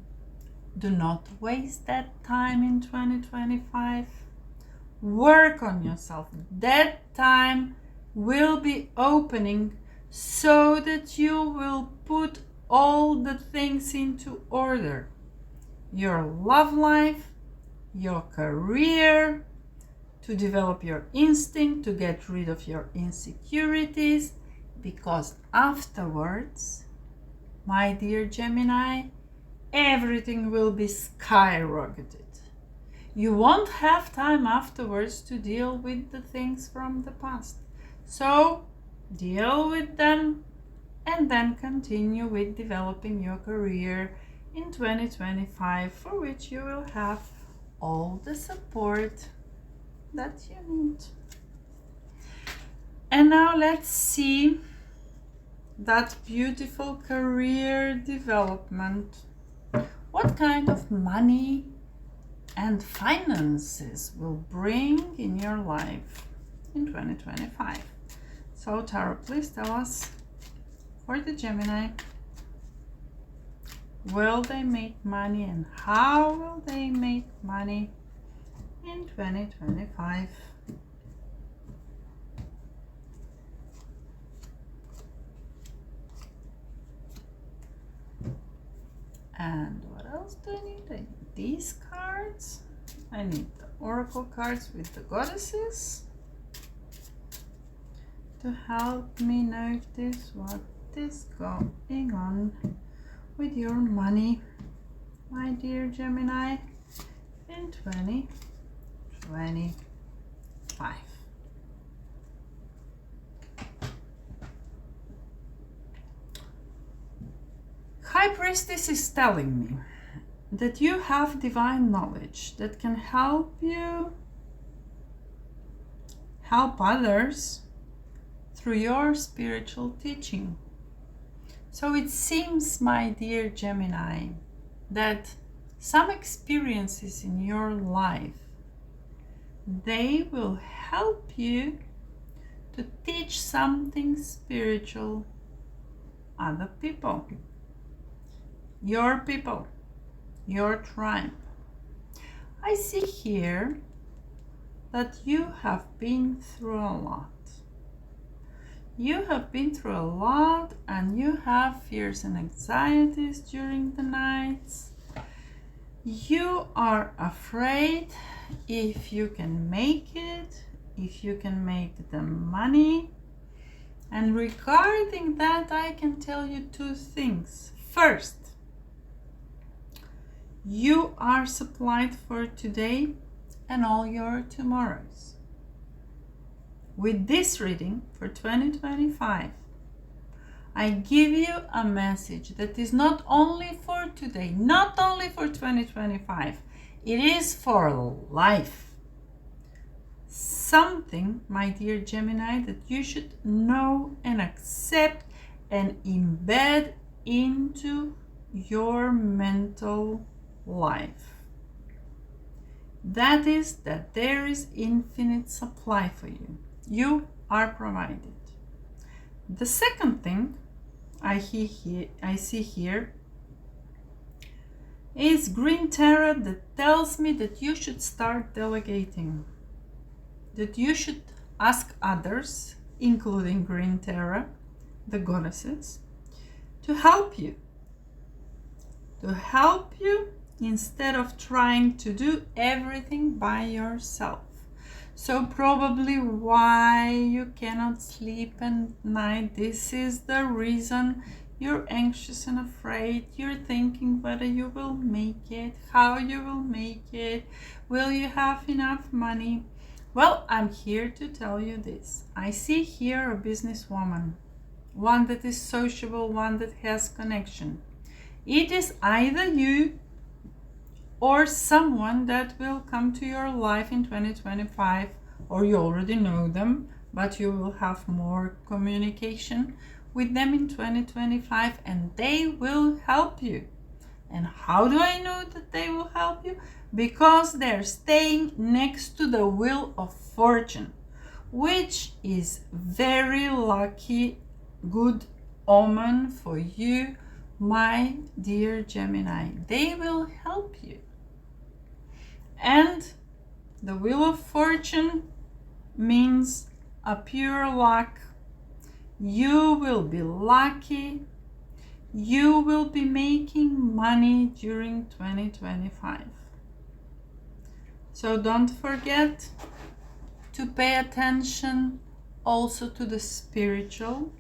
do not waste that time in 2025. Work on yourself. That time will be opening so that you will put all the things into order. Your love life, your career, to develop your instinct, to get rid of your insecurities, because afterwards, my dear Gemini, everything will be skyrocketed. You won't have time afterwards to deal with the things from the past. So deal with them and then continue with developing your career in 2025, for which you will have all the support that you need. And now let's see that beautiful career development. What kind of money and finances will bring in your life in 2025? So Tarot, please tell us for the Gemini, will they make money and how will they make money in 2025? And what else do I need? I need these cards. I need the oracle cards with the goddesses to help me notice what is going on with your money, my dear Gemini, in 2025. High Priestess is telling me that you have divine knowledge that can help you help others through your spiritual teaching. So it seems, my dear Gemini, that some experiences in your life, they will help you to teach something spiritual other people. Your people, your tribe. I see here that you have been through a lot. You have been through a lot and you have fears and anxieties during the nights. You are afraid if you can make it, if you can make the money. And regarding that, I can tell you two things. First, you are supplied for today and all your tomorrows. With this reading for 2025, I give you a message that is not only for today, not only for 2025, it is for life. Something, my dear Gemini, that you should know and accept and embed into your mental life. That is that there is infinite supply for you. You are provided. The second thing I see here is green tarot that tells me that you should start delegating, that you should ask others, including green tarot, the goddesses, to help you instead of trying to do everything by yourself. So probably why you cannot sleep at night, this is the reason you're anxious and afraid. You're thinking whether you will make it, how you will make it, will you have enough money? Well, I'm here to tell you this. I see here a businesswoman, one that is sociable, one that has connection. It is either you or someone that will come to your life in 2025, or you already know them, but you will have more communication with them in 2025 and they will help you. And how do I know that they will help you? Because they're staying next to the Wheel of Fortune, which is very lucky, good omen for you, my dear Gemini. They will help you. And the Wheel of Fortune means a pure luck. You will be lucky. You will be making money during 2025. So don't forget to pay attention also to the spiritual,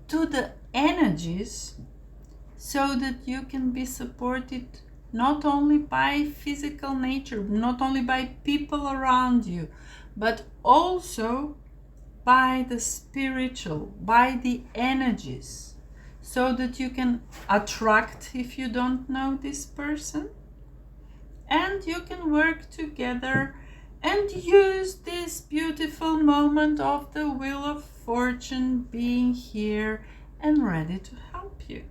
to the energies so that you can be supported not only by physical nature, not only by people around you, but also by the spiritual, by the energies, so that you can attract if you don't know this person, and you can work together and use this beautiful moment of the Wheel of Fortune being here and ready to help you.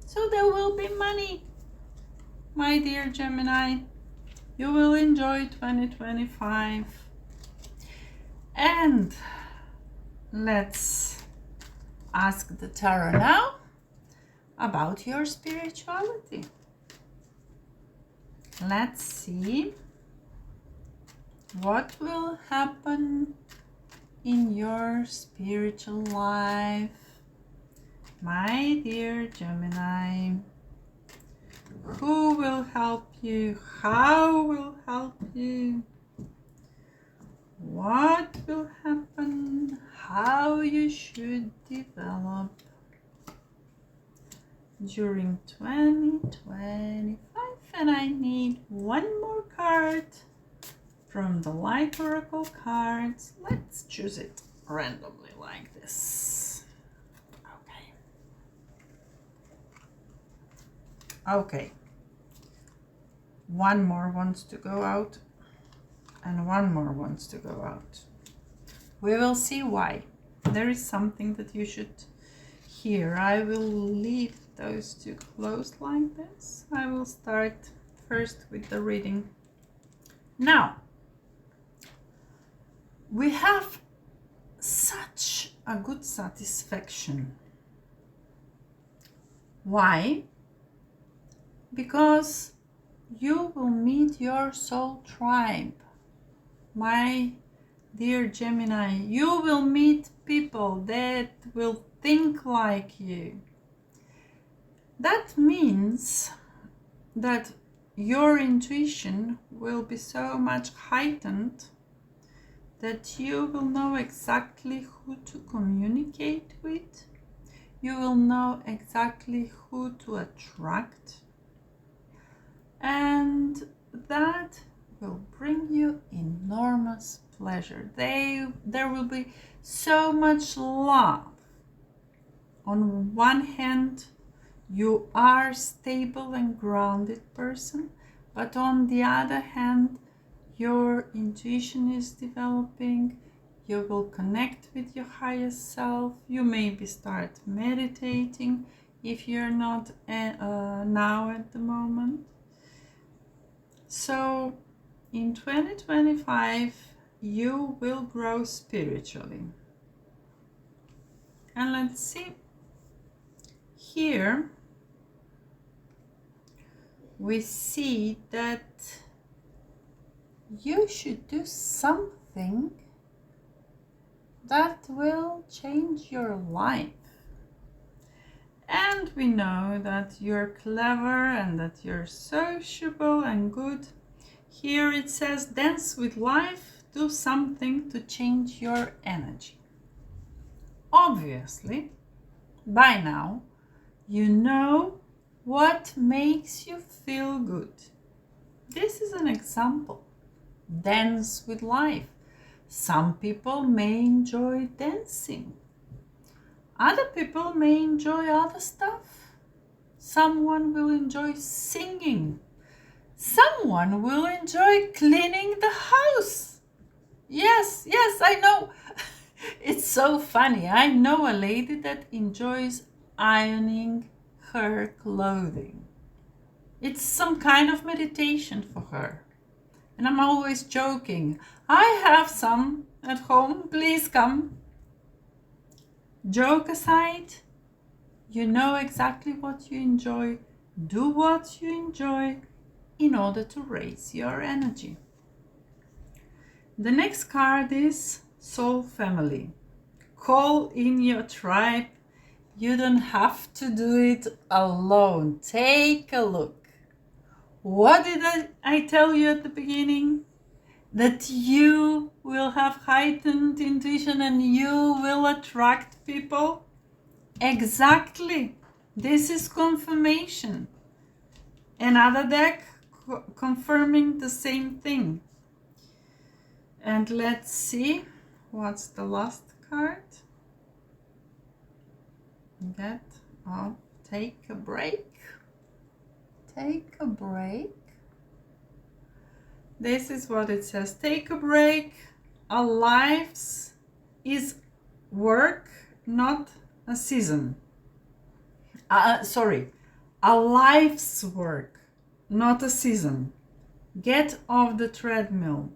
So there will be money, my dear Gemini. You will enjoy 2025. And let's ask the tarot now about your spirituality. Let's see what will happen in your spiritual life, my dear Gemini. Who will help you? How will help you? What will happen? How you should develop during 2025. And I need one more card from the Light Oracle cards. Let's choose it randomly like this. Okay. One more wants to go out, and one more wants to go out. We will see why. There is something that you should hear. I will leave those two closed like this. I will start first with the reading. Now, we have such a good satisfaction. Why? Because you will meet your soul tribe, my dear Gemini. You will meet people that will think like you. That means that your intuition will be so much heightened that you will know exactly who to communicate with. You will know exactly who to attract. And that will bring you enormous pleasure. There will be so much love. On one hand, you are stable and grounded person, but on the other hand, your intuition is developing. You will connect with your highest self. You maybe start meditating if you're not now at the moment. So in 2025, you will grow spiritually. And let's see. Here we see that you should do something that will change your life. And we know that you're clever and that you're sociable and good. Here it says, dance with life, do something to change your energy. Obviously, by now, you know what makes you feel good. This is an example. Dance with life. Some people may enjoy dancing. Other people may enjoy other stuff. Someone will enjoy singing. Someone will enjoy cleaning the house. Yes, I know. It's so funny. I know a lady that enjoys ironing her clothing. It's some kind of meditation for her. And I'm always joking. I have some at home. Please come. Joke aside, you know exactly what you enjoy. Do what you enjoy in order to raise your energy. The next card is Soul Family. Call in your tribe. You don't have to do it alone. Take a look. What did I tell you at the beginning? That you will have heightened intuition and you will attract people? Exactly. This is confirmation. Another deck confirming the same thing. And let's see what's the last card. Take a break. Take a break. This is what it says. Take a break. Our lives is work, not a season. A life's work, not a season. Get off the treadmill.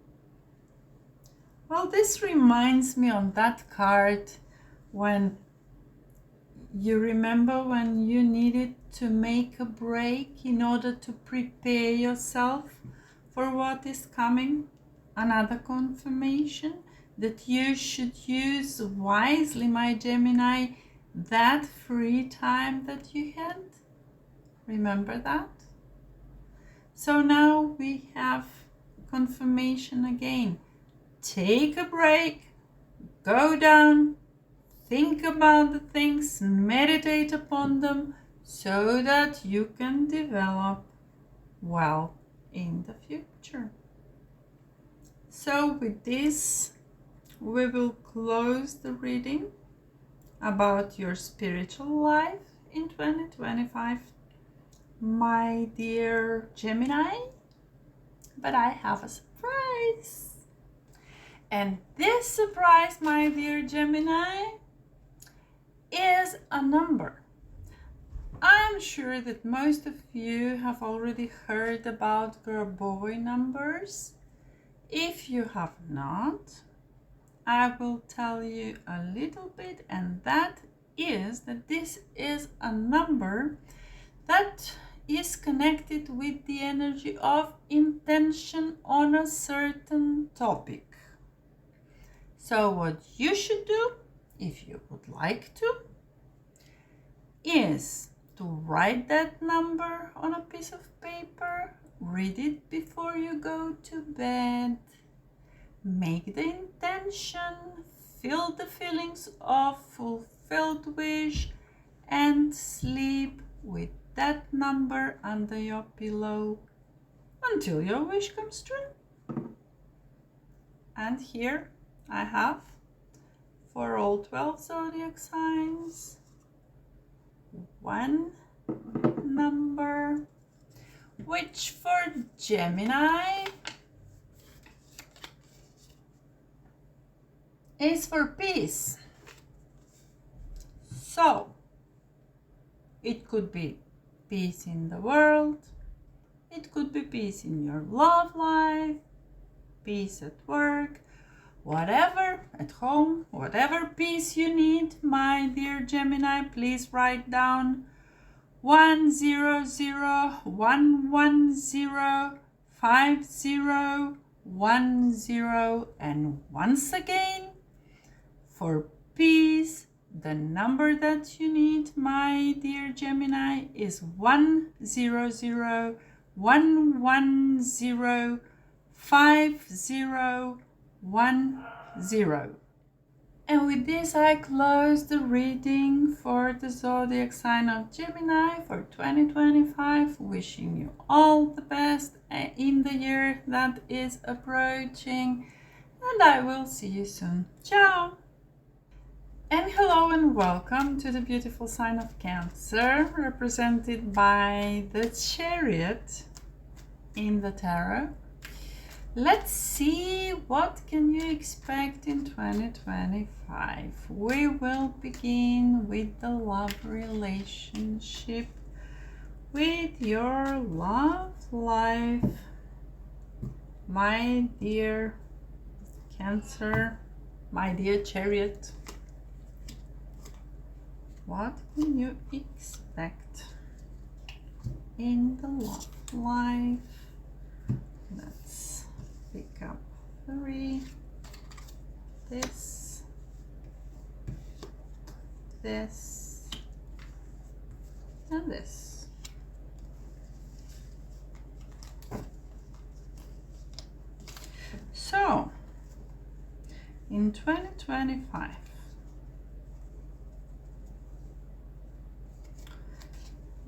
Well, this reminds me on that card when you remember when you needed to make a break in order to prepare yourself for what is coming. Another confirmation that you should use wisely, my Gemini, that free time that you had. Remember that? So now we have confirmation again. Take a break, go down, think about the things, meditate upon them so that you can develop well in the future. So with this, we will close the reading about your spiritual life in 2025, my dear Gemini. But I have a surprise. And this surprise, my dear Gemini, is a number. I'm sure that most of you have already heard about Grabovoi numbers. If you have not, I will tell you a little bit, and that is that this is a number that is connected with the energy of intention on a certain topic. So what you should do, if you would like to, is to write that number on a piece of paper, read it before you go to bed, make the intention, feel the feelings of fulfilled wish, and sleep with that number under your pillow until your wish comes true. And here I have for all 12 zodiac signs one number, which for Gemini is for peace. So it could be peace in the world, it could be peace in your love life, peace at work, whatever, at home, whatever peace you need, my dear Gemini, please write down 100-110-5010, and once again, for peace, the number that you need, my dear Gemini, is 100-110-5010. And with this, I close the reading for the zodiac sign of Gemini for 2025, wishing you all the best in the year that is approaching, and I will see you soon. Ciao! And hello and welcome to the beautiful sign of Cancer, represented by the Chariot in the tarot. Let's see what can you expect in 2025. We will begin with the love relationship, with your love life, my dear Cancer, my dear Chariot. What can you expect in the love life? Let's pick up 3, this, and this. So, in 2025,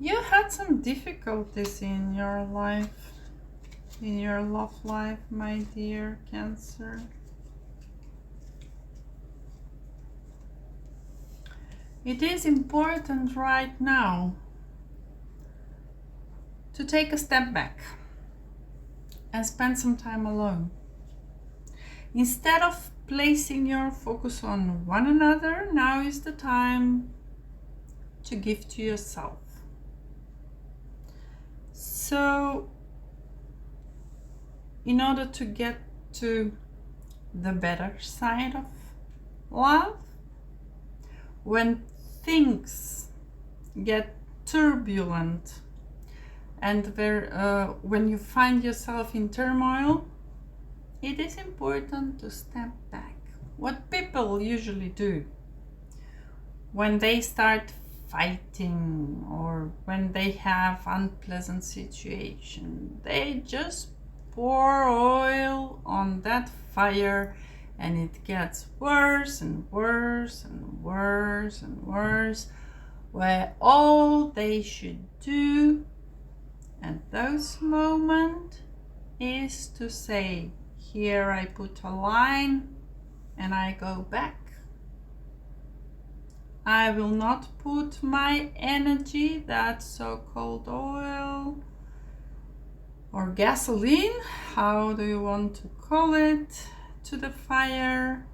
You had some difficulties in your life, in your love life, my dear Cancer. It is important right now to take a step back and spend some time alone. Instead of placing your focus on one another, now is the time to give to yourself. So, in order to get to the better side of love, when things get turbulent and when you find yourself in turmoil, it is important to step back. What people usually do when they start fighting or when they have unpleasant situation, they just pour oil on that fire and it gets worse and worse and worse and worse, where all they should do at those moments is to say, here I put a line and I go back. I will not put my energy, that so-called oil or gasoline, how do you want to call it, to the fire.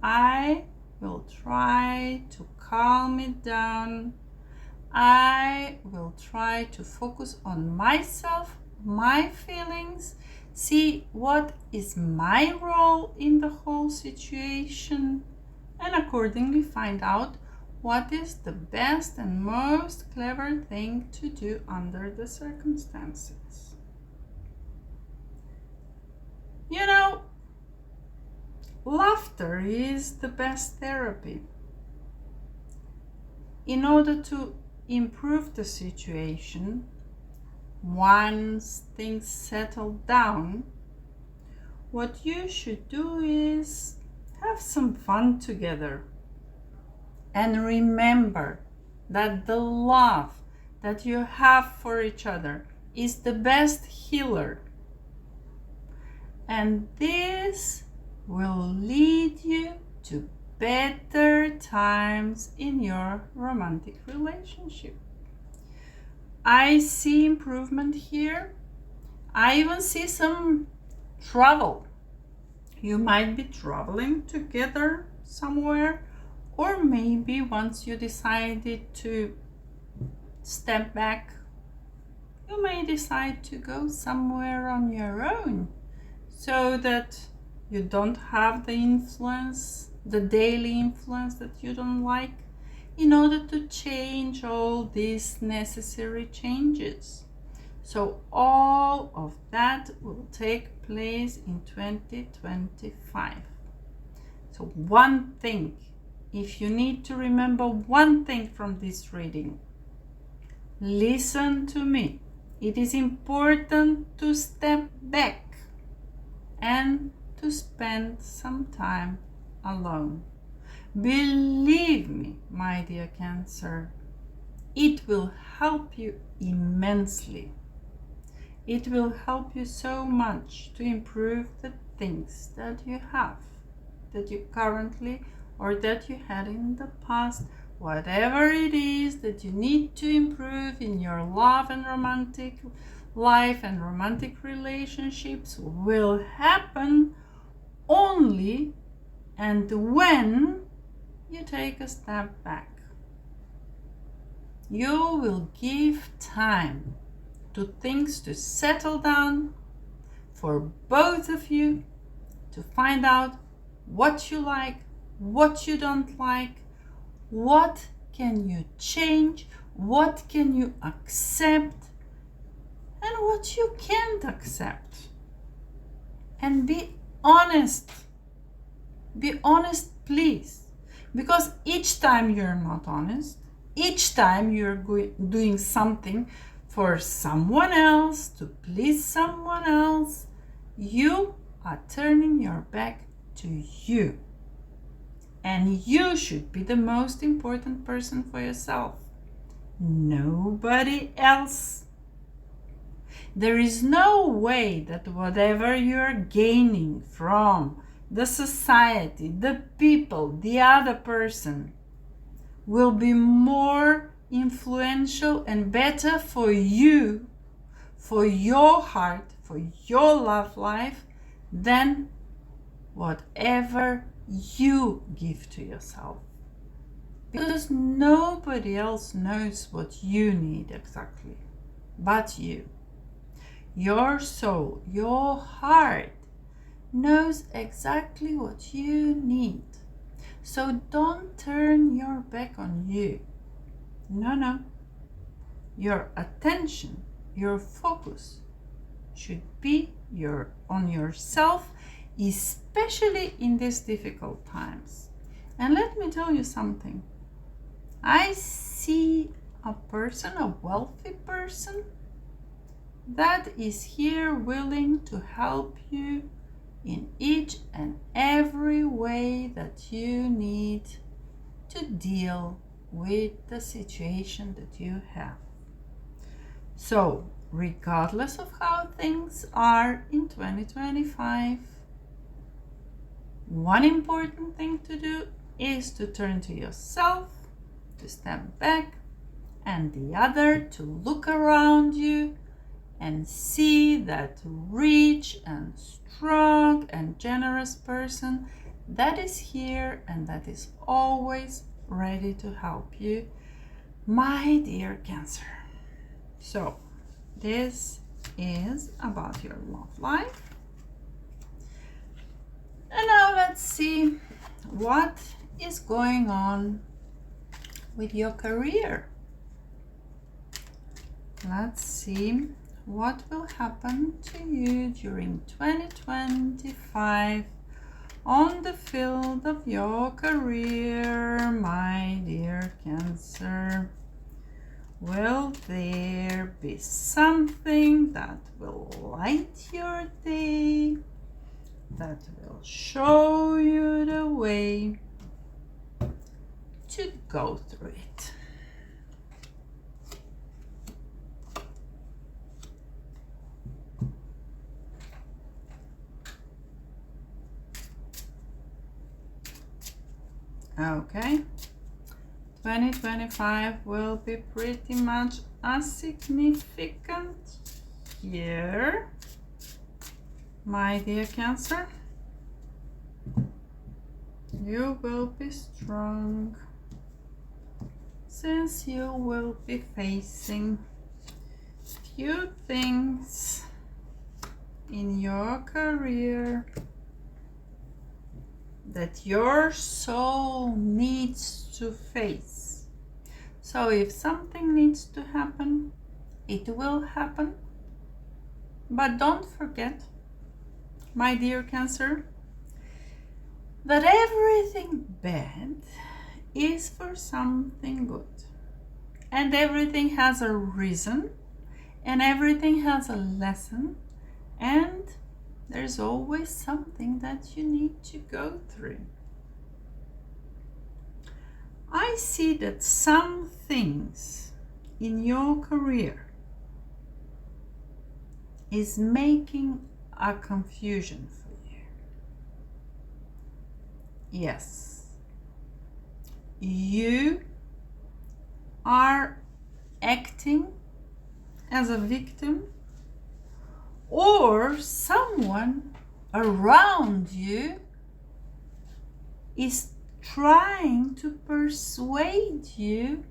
I will try to calm it down. I will try to focus on myself, my feelings, see what is my role in the whole situation, and accordingly find out what is the best and most clever thing to do under the circumstances. You know, laughter is the best therapy. In order to improve the situation, once things settle down, what you should do is have some fun together. And remember that the love that you have for each other is the best healer. And this will lead you to better times in your romantic relationship. I see improvement here. I even see some travel. You might be traveling together somewhere, or maybe once you decided to step back, you may decide to go somewhere on your own so that you don't have the influence, the daily influence that you don't like, in order to change all these necessary changes. So all of that will take place in 2025. So one thing, if you need to remember one thing from this reading, listen to me. It is important to step back and to spend some time alone. Believe me, my dear Cancer, it will help you immensely. It will help you so much to improve the things that you have, that you currently or that you had in the past. Whatever it is that you need to improve in your love and romantic life and romantic relationships will happen only and when you take a step back. You will give time to things to settle down for both of you, to find out what you like, what you don't like, what can you change, what can you accept, and what you can't accept. And be honest. Be honest, please. Because each time you're not honest, each time you're doing something for someone else, to please someone else, you are turning your back to you. And you should be the most important person for yourself. nobody else. There is no way that whatever you're gaining from the society, the people, the other person will be more influential and better for you, for your heart, for your love life, than whatever you give to yourself. Because nobody else knows what you need exactly but you. Your soul, your heart knows exactly what you need. So don't turn your back on you. No. Your attention, your focus should be on yourself, especially in these difficult times. And let me tell you something. I see a person, a wealthy person, that is here willing to help you in each and every way that you need to deal with the situation that you have. So, regardless of how things are in 2025, one important thing to do is to turn to yourself, to step back, and the other to look around you and see that rich and strong and generous person that is here and that is always ready to help you, my dear Cancer. So, this is about your love life. And now let's see what is going on with your career. Let's see what will happen to you during 2025 on the field of your career, my dear Cancer. Will there be something that will light your day, that will show you the way to go through it? Okay, 2025 will be pretty much a significant year, my dear Cancer. You will be strong, since you will be facing few things in your career that your soul needs to face. So if something needs to happen, it will happen. But don't forget, my dear Cancer, that everything bad is for something good. And everything has a reason, and everything has a lesson, and there's always something that you need to go through. I see that some things in your career is making a confusion for you. Yes, you are acting as a victim, or someone around you is trying to persuade you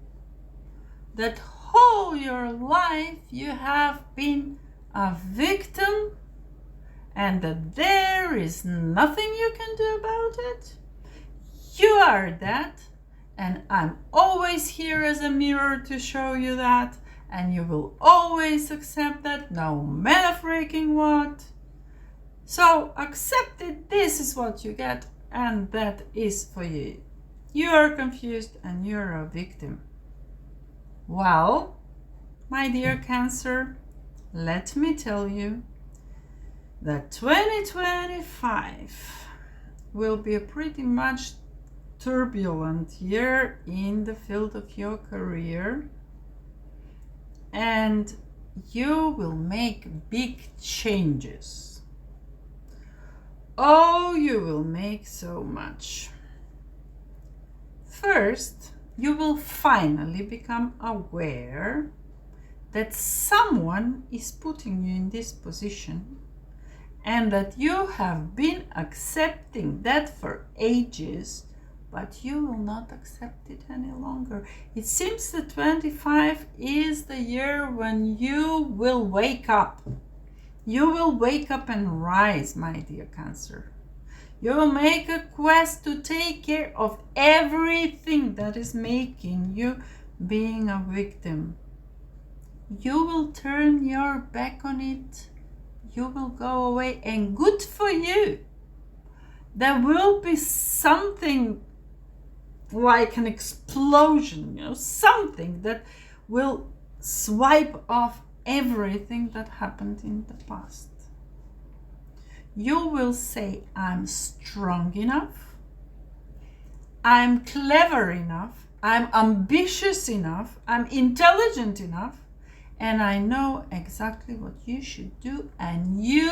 that all your life you have been a victim and that there is nothing you can do about it. You are that, and I'm always here as a mirror to show you that. And you will always accept that, no matter freaking what. So accept it, this is what you get, and that is for you. You are confused and you're a victim. Well, my dear Cancer, let me tell you that 2025 will be a pretty much turbulent year in the field of your career. and you will make big changes. Oh, you will make so much. First, you will finally become aware that someone is putting you in this position and that you have been accepting that for ages, but you will not accept it any longer. It seems that 25 is the year when you will wake up. You will wake up and rise, my dear Cancer. You will make a quest to take care of everything that is making you being a victim. You will turn your back on it. You will go away, and good for you. There will be something like an explosion, something that will swipe off everything that happened in the past. You will say, I'm strong enough, I'm clever enough, I'm ambitious enough, I'm intelligent enough, and I know exactly what you should do, and you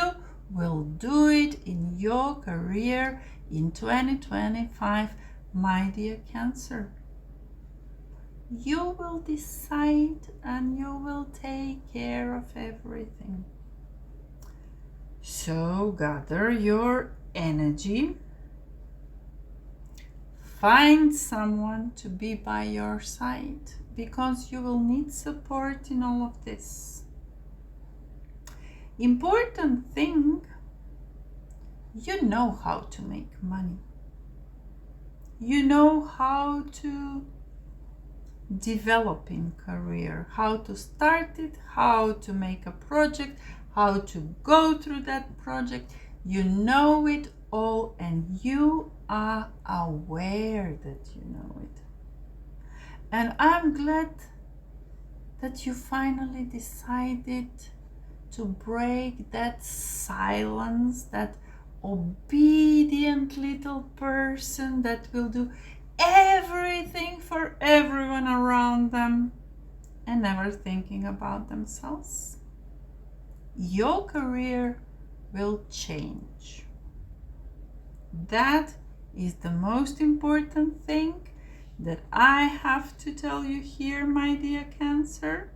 will do it in your career in 2025, my dear Cancer. You will decide and you will take care of everything. So gather your energy. Find someone to be by your side, because you will need support in all of this. Important thing, you know how to make money. You know how to develop in career, how to start it, how to make a project, how to go through that project. You know it all, and you are aware that you know it. And I'm glad that you finally decided to break that silence, that obedient little person that will do everything for everyone around them and never thinking about themselves. Your career will change. That is the most important thing that I have to tell you here, my dear Cancer.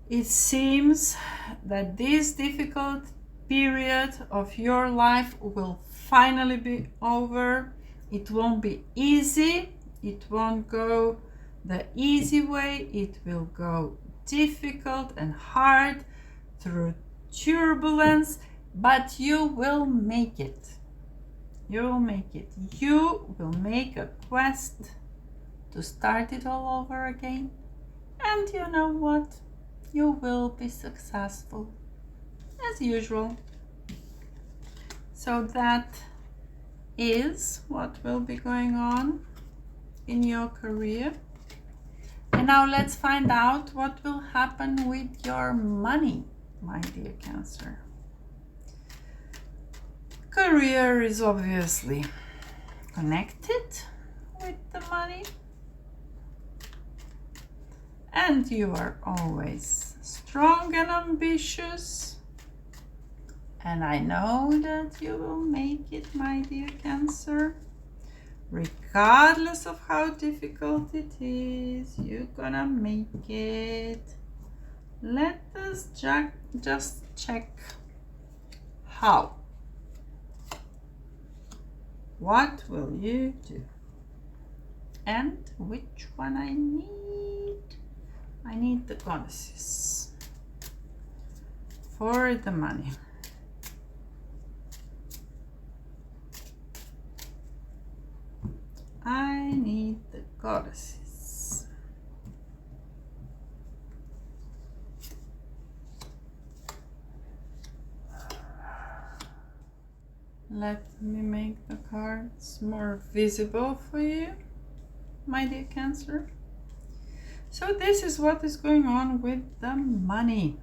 It seems that this difficult period of your life will finally be over. It won't be easy. It won't go the easy way. It will go difficult and hard through turbulence, but you will make it. You will make it. You will make a quest to start it all over again. And you know what? You will be successful as usual. So that is what will be going on in your career. And now let's find out what will happen with your money, my dear Cancer. Career is obviously connected with the money, and you are always strong and ambitious, and I know that you will make it, my dear Cancer. Regardless of how difficult it is, you're gonna make it. Let us just check how. What will you do? And which one I need? I need the goddesses for the money. I need the goddesses. Let me make the cards more visible for you, my dear Cancer. So this is what is going on with the money.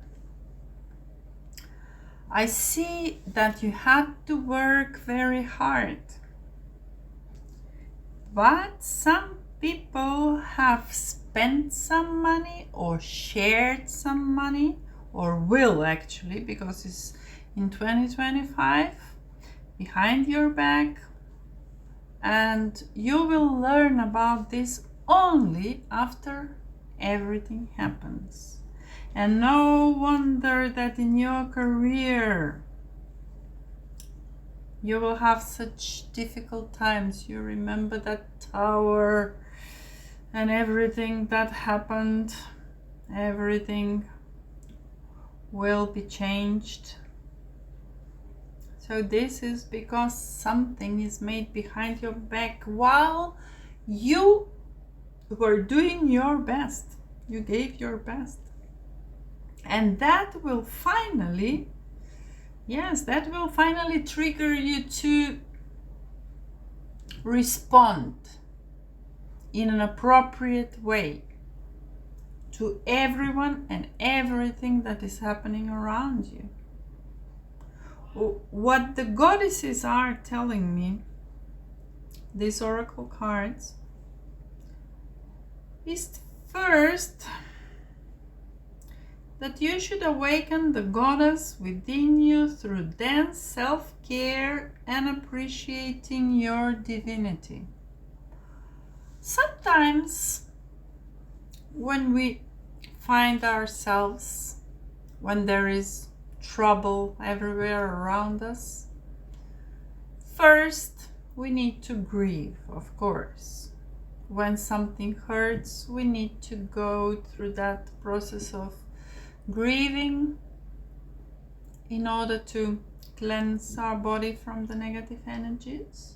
I see that you had to work very hard, but some people have spent some money or shared some money, or will actually, because it's in 2025, behind your back. And you will learn about this only after everything happens. And no wonder that in your career you will have such difficult times. You remember that tower and everything that happened. Everything will be changed. So this is because something is made behind your back while you were doing your best. You gave your best. And that will finally, yes, that will finally trigger you to respond in an appropriate way to everyone and everything that is happening around you. What the goddesses are telling me, these oracle cards, is first that you should awaken the goddess within you through dense self-care and appreciating your divinity. Sometimes when we find ourselves, when there is trouble everywhere around us, first we need to grieve, of course. When something hurts, we need to go through that process of grieving in order to cleanse our body from the negative energies.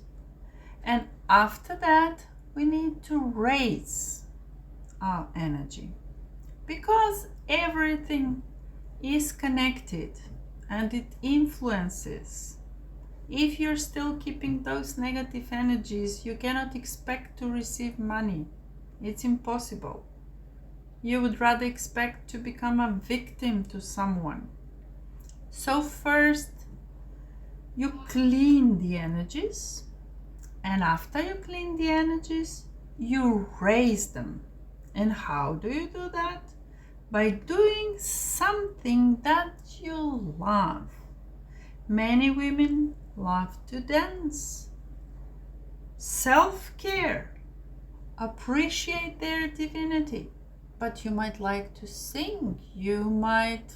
And after that, we need to raise our energy, because everything is connected and it influences. If you're still keeping those negative energies, you cannot expect to receive money. It's impossible. You would rather expect to become a victim to someone. So first, you clean the energies, and after you clean the energies, you raise them. And how do you do that? By doing something that you love. Many women love to dance. Self-care. Appreciate their divinity. But you might like to sing. You might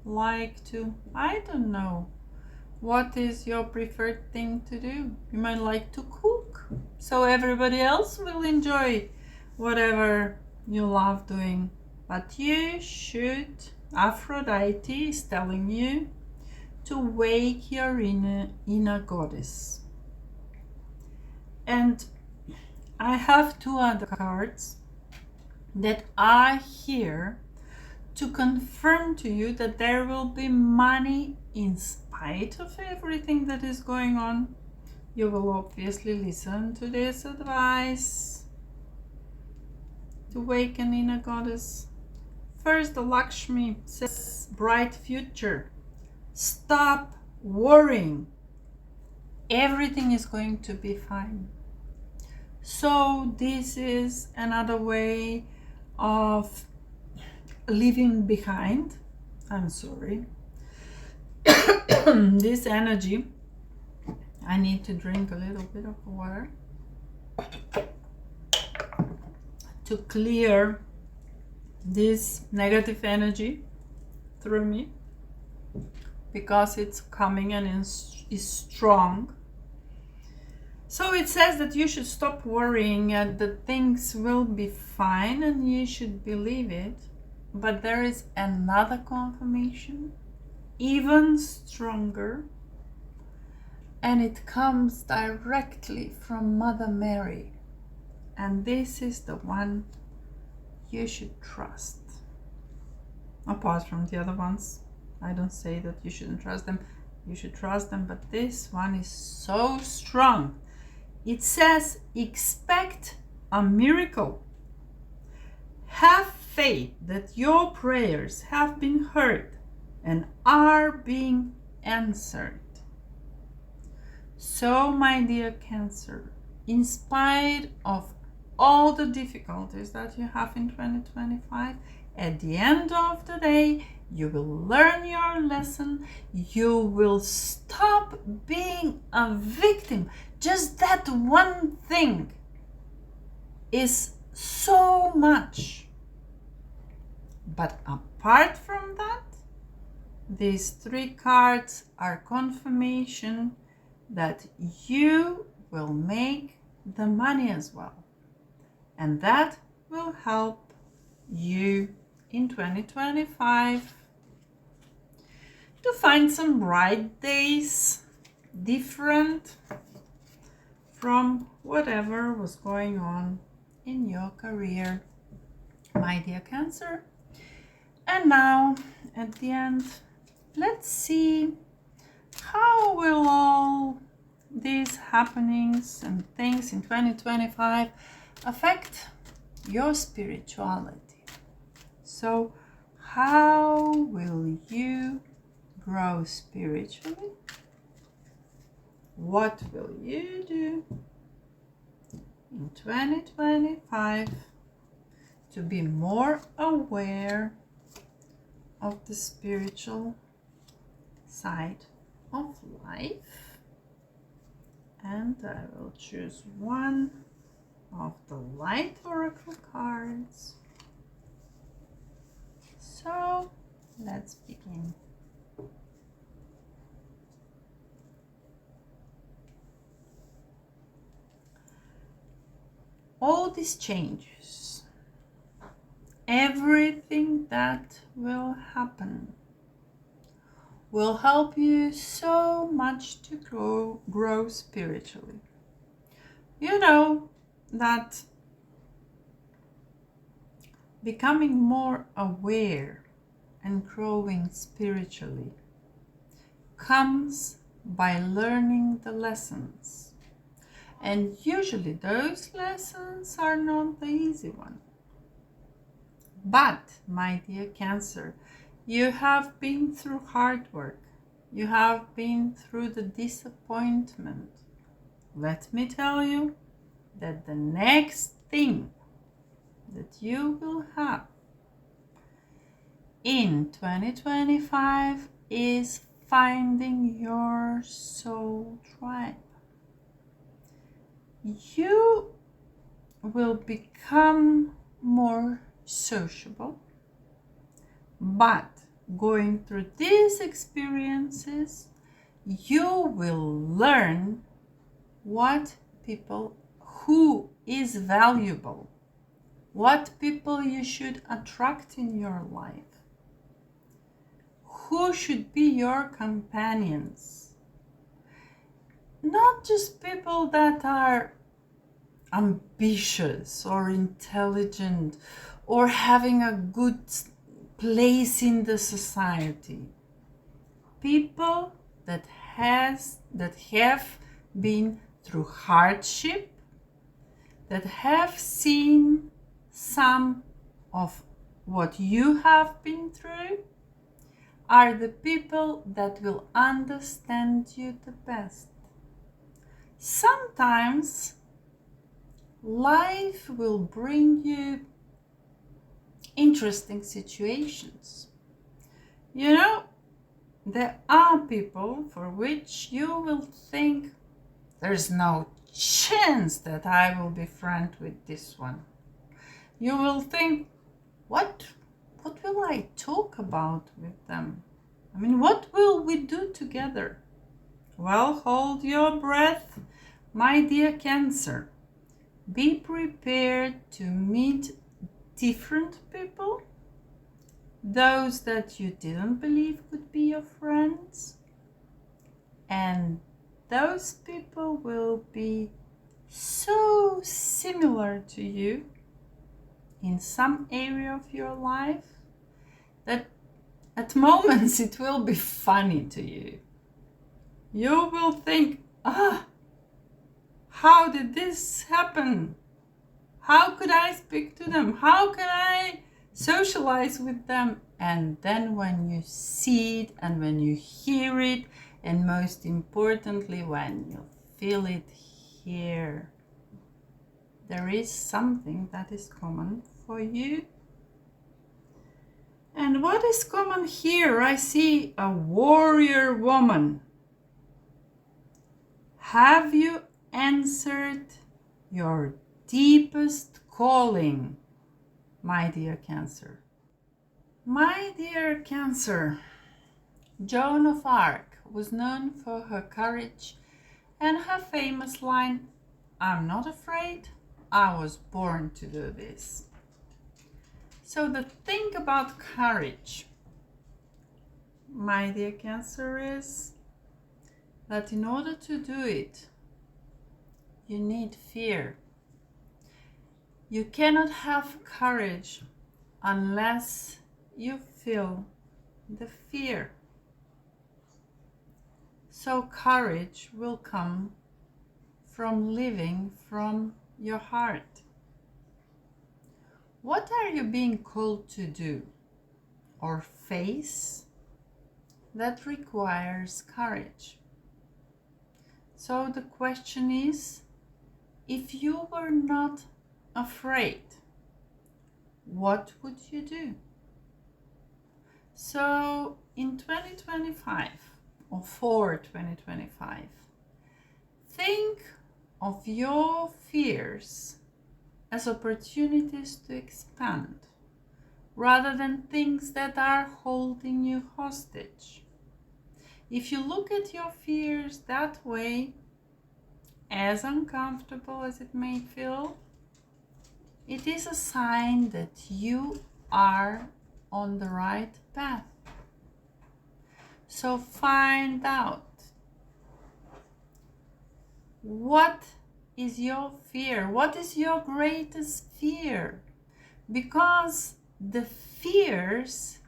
like to, I don't know, what is your preferred thing to do? You might like to cook. So everybody else will enjoy whatever you love doing. But you should, Aphrodite is telling you to wake your inner goddess. And I have two other cards that are here to confirm to you that there will be money in spite of everything that is going on. You will obviously listen to this advice to awaken inner goddess. First, the Lakshmi says, bright future. Stop worrying. Everything is going to be fine. So this is another way of leaving behind, I'm sorry, this energy. I need to drink a little bit of water to clear this negative energy through me, because it's coming and is strong. So it says that you should stop worrying and that things will be fine, and you should believe it. But there is another confirmation, even stronger, and it comes directly from Mother Mary. And this is the one you should trust. Apart from the other ones, I don't say that you shouldn't trust them. You should trust them, but this one is so strong. It says, expect a miracle. Have faith that your prayers have been heard and are being answered. So, my dear Cancer, in spite of all the difficulties that you have in 2025, at the end of the day, you will learn your lesson. You will stop being a victim. Just that one thing is so much. But apart from that, these 3 cards are confirmation that you will make the money as well. And that will help you in 2025 to find some bright days, different from whatever was going on in your career, my dear Cancer. And now, at the end, let's see how will all these happenings and things in 2025 affect your spirituality. So, how will you grow spiritually? What will you do in 2025 to be more aware of the spiritual side of life? And I will choose one of the light oracle cards. So let's begin. All these changes, everything that will happen, will help you so much to grow spiritually. You know that becoming more aware and growing spiritually comes by learning the lessons. And usually those lessons are not the easy one. But, my dear Cancer, you have been through hard work. You have been through the disappointment. Let me tell you that the next thing that you will have in 2025 is finding your soul tribe. You will become more sociable, but going through these experiences, you will learn what people, who is valuable, what people you should attract in your life, who should be your companions. Not just people that are ambitious or intelligent or having a good place in the society. People that have been through hardship, that have seen some of what you have been through, are the people that will understand you the best. Sometimes life will bring you interesting situations. You know, there are people for which you will think there's no chance that I will be friends with this one. You will think, what will I talk about with them? I mean, what will we do together? Well, hold your breath, my dear Cancer. Be prepared to meet different people, those that you didn't believe could be your friends, and those people will be so similar to you in some area of your life that at moments it will be funny to you. You will think, how did this happen? How could I speak to them? How can I socialize with them? And then when you see it and when you hear it, and most importantly, when you feel it here, there is something that is common for you. And what is common here? I see a warrior woman. Have you answered your deepest calling, my dear Cancer? My dear Cancer, Joan of Arc was known for her courage and her famous line, "I'm not afraid, I was born to do this." So the thing about courage, my dear Cancer, is that in order to do it, you need fear. You cannot have courage unless you feel the fear. So courage will come from living from your heart. What are you being called to do or face that requires courage? So the question is, if you were not afraid, what would you do? So in 2025, or for 2025, think of your fears as opportunities to expand, rather than things that are holding you hostage. If you look at your fears that way, as uncomfortable as it may feel, it is a sign that you are on the right path. So find out, what is your fear? What is your greatest fear? Because the fears,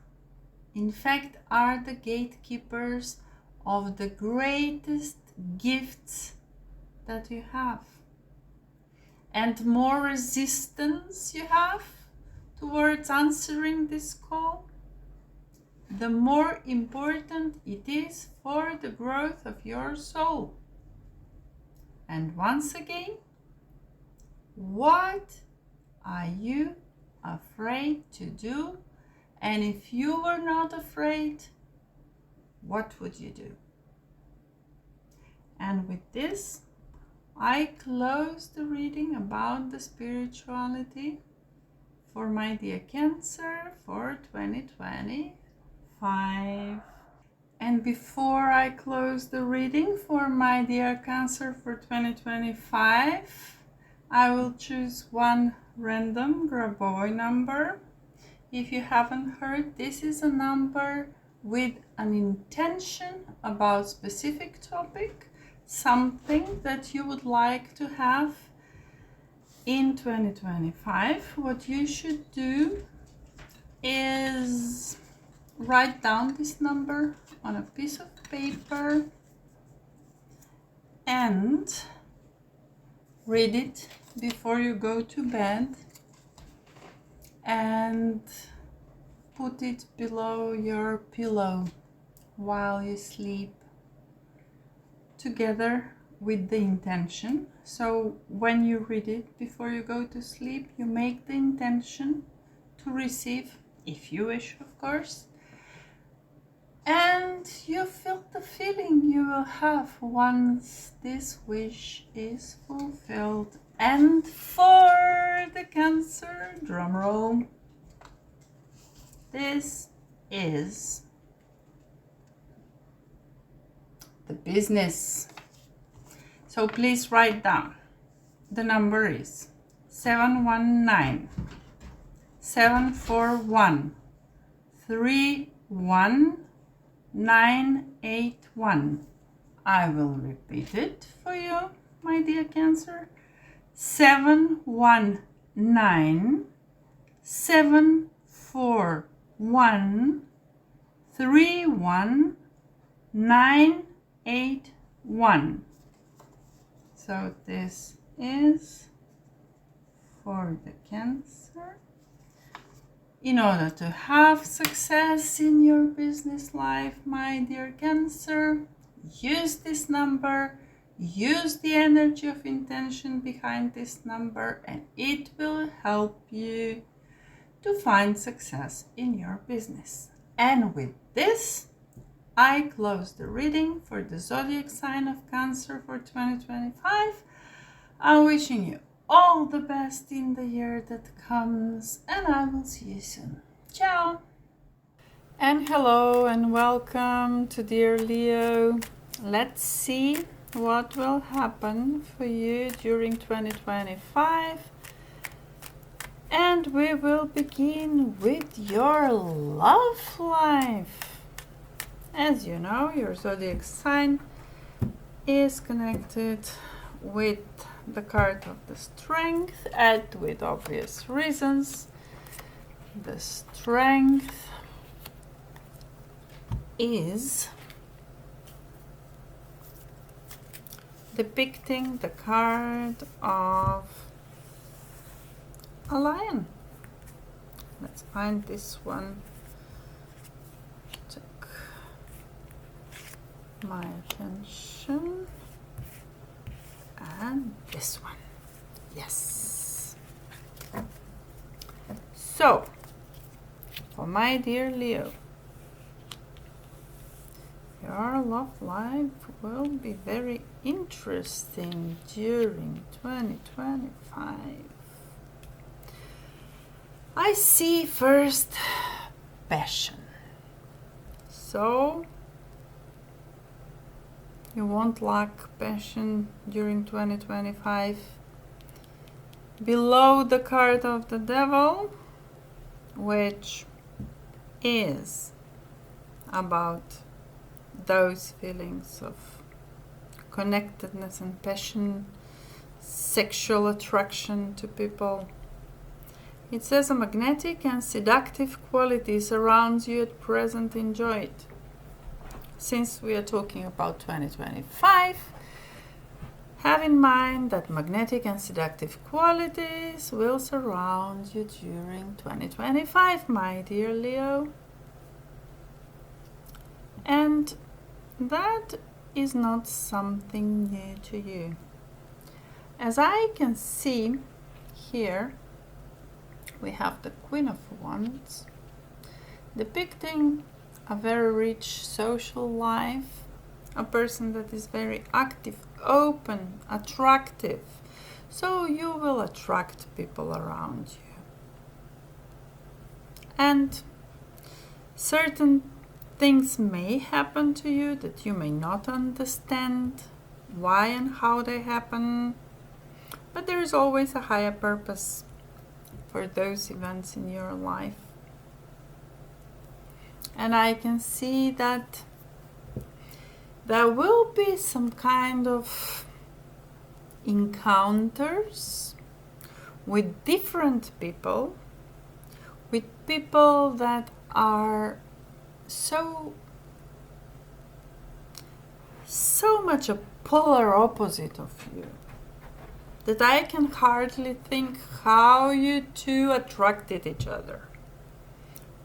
in fact, are the gatekeepers of the greatest gifts that you have. And more resistance you have towards answering this call, the more important it is for the growth of your soul. And once again, what are you afraid to do? And if you were not afraid, what would you do? And with this, I close the reading about the spirituality for my dear Cancer for 2025. And before I close the reading for my dear Cancer for 2025, I will choose one random Grabovoi number. If you haven't heard, this is a number with an intention about specific topic, something that you would like to have in 2025. What you should do is write down this number on a piece of paper and read it before you go to bed, and put it below your pillow while you sleep, together with the intention. So when you read it before you go to sleep, you make the intention to receive, if you wish, of course, and you feel the feeling you will have once this wish is fulfilled. And for the Cancer, drumroll, this is the business. So please write down. The number is 719 741 31981. I will repeat it for you, my dear Cancer. 719 741 31981. So this is for the Cancer. In order to have success in your business life, my dear Cancer, use this number, use the energy of intention behind this number, and it will help you to find success in your business. And with this, I close the reading for the zodiac sign of Cancer for 2025. I'm wishing you all the best in the year that comes, and I will see you soon. Ciao! And hello and welcome to Dear Leo. Let's see what will happen for you during 2025. And we will begin with your love life. As you know, your zodiac sign is connected with the card of the Strength, and with obvious reasons. The Strength is depicting the card of a lion. Let's find this one. Took my attention. And this one. Yes. So, for my dear Leo, your love life will be very interesting during 2025. I see first passion. So, you won't lack passion during 2025. Below the card of the Devil, which is about those feelings of connectedness and passion, sexual attraction to people. It says a magnetic and seductive quality surrounds you at present. Enjoy it. Since we are talking about 2025, have in mind that magnetic and seductive qualities will surround you during 2025, my dear Leo. And that is not something new to you. As I can see here, we have the Queen of Wands, depicting a very rich social life, a person that is very active, open, attractive. So you will attract people around you. And certain things may happen to you that you may not understand why and how they happen, but there is always a higher purpose for those events in your life. And I can see that there will be some kind of encounters with different people, with people that are so much a polar opposite of you that I can hardly think how you two attracted each other.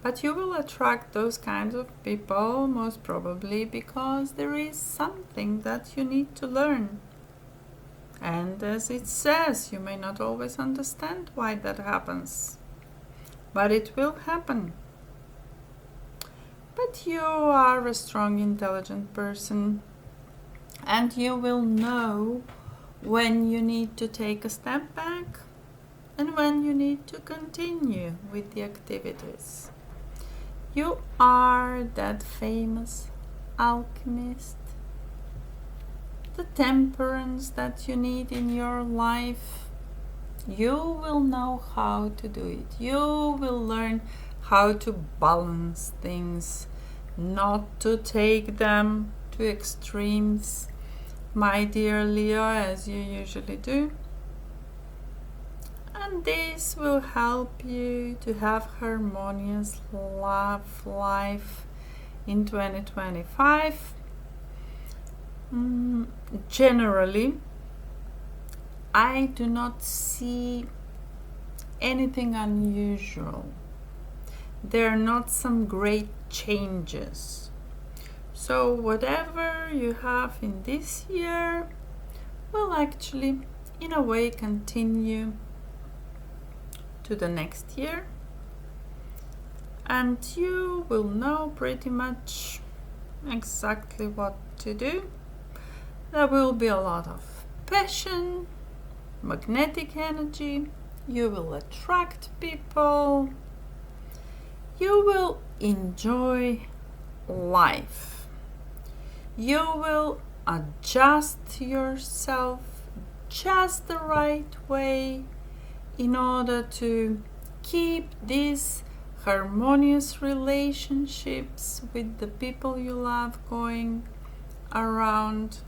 But you will attract those kinds of people most probably because there is something that you need to learn. And as it says, you may not always understand why that happens, but it will happen. But you are a strong, intelligent person, and you will know when you need to take a step back and when you need to continue with the activities. You are that famous alchemist, the temperance that you need in your life. You will know how to do it. You will learn how to balance things, not to take them to extremes, my dear Leo, as you usually do. And this will help you to have harmonious love life in 2025. Generally, I do not see anything unusual. There are not some great changes. So whatever you have in this year will actually, in a way, continue to the next year, and you will know pretty much exactly what to do. There will be a lot of passion, magnetic energy. You will attract people. You will enjoy life. You will adjust yourself just the right way in order to keep these harmonious relationships with the people you love going around.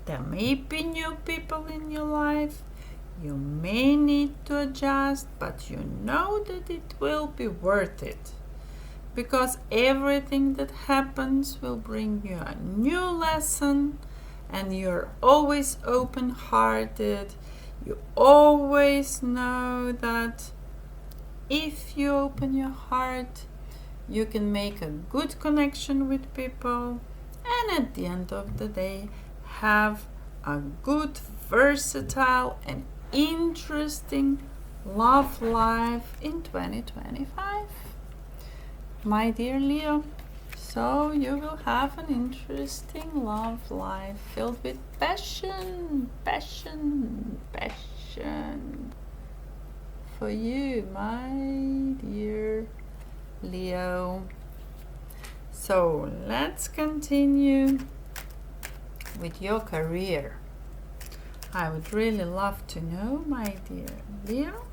There may be new people in your life. You may need to adjust, but you know that it will be worth it, because everything that happens will bring you a new lesson, and you're always open-hearted. You always know that if you open your heart, you can make a good connection with people, and at the end of the day, have a good, versatile, and interesting love life in 2025, my dear Leo. So you will have an interesting love life filled with passion for you, my dear Leo. So let's continue with your career. I would really love to know, my dear Leo,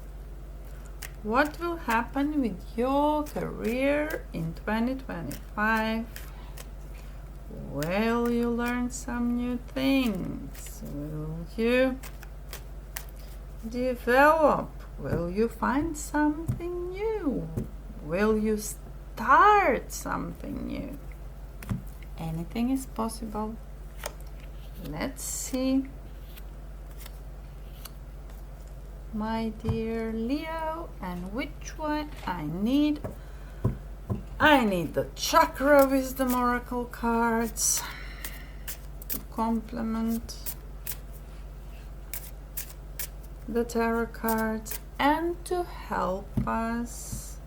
what will happen with your career in 2025? Will you learn some new things? Will you develop? Will you find something new? Will you start something new? Anything is possible. Let's see, my dear Leo, and which one I need. I need the Chakra Wisdom Oracle cards to complement the tarot cards and to help us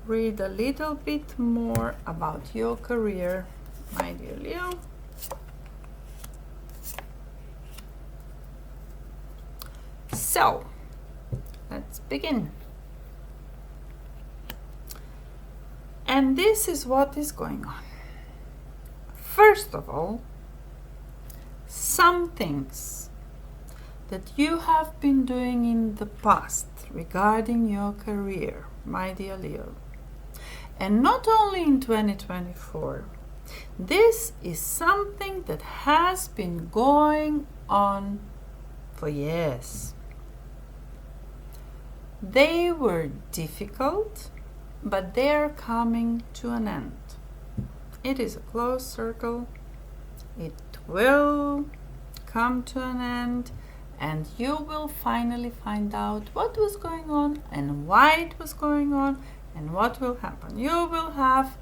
read a little bit more about your career, my dear Leo. So, let's begin. And this is what is going on. First of all, some things that you have been doing in the past regarding your career, my dear Leo, and not only in 2024, this is something that has been going on for years. They were difficult, but they are coming to an end. It is a closed circle. It will come to an end, and you will finally find out what was going on and why it was going on and what will happen. You will have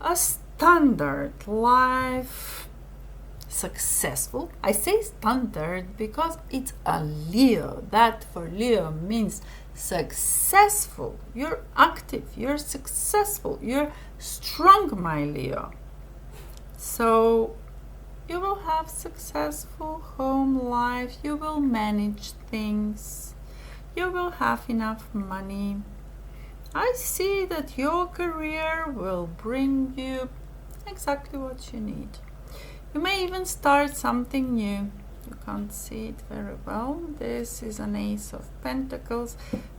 a standard life, successful. I say standard because it's a Leo. That for Leo means successful. You're active, you're successful, you're strong, my Leo. So you will have successful home life, you will manage things, you will have enough money. I see that your career will bring you exactly what you need. You may even start something new. You can't see it very well. This is an Ace of Pentacles.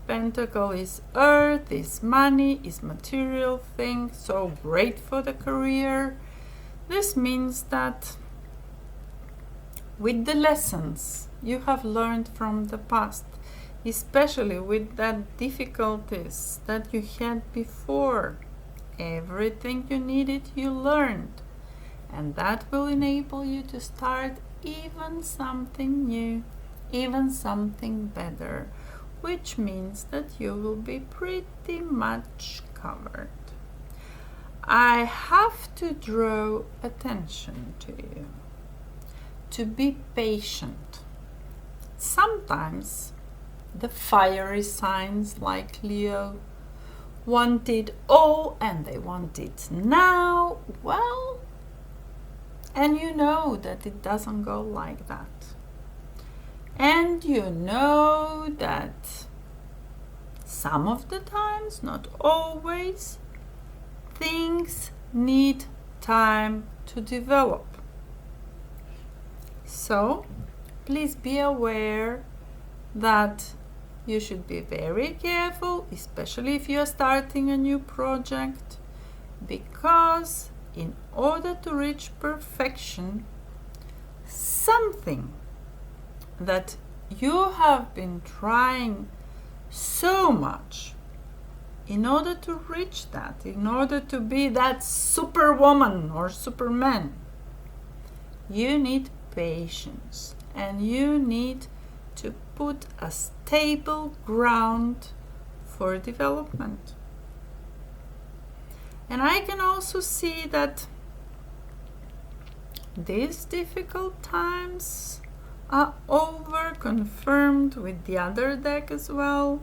Pentacle is earth, is money, is material thing. So great for the career. This means that with the lessons you have learned from the past, especially with that difficulties that you had before, everything you needed you learned. And that will enable you to start even something new, even something better, which means that you will be pretty much covered. I have to draw attention to you, to be patient. Sometimes the fiery signs like Leo want it all and they want it now. Well, and you know that it doesn't go like that. And you know that some of the times, not always, things need time to develop. So, please be aware that you should be very careful, especially if you are starting a new project, because in order to reach perfection, something that you have been trying so much, in order to reach that, in order to be that superwoman or superman, you need patience and you need to put a stable ground for development. And I can also see that these difficult times are over confirmed with the other deck as well,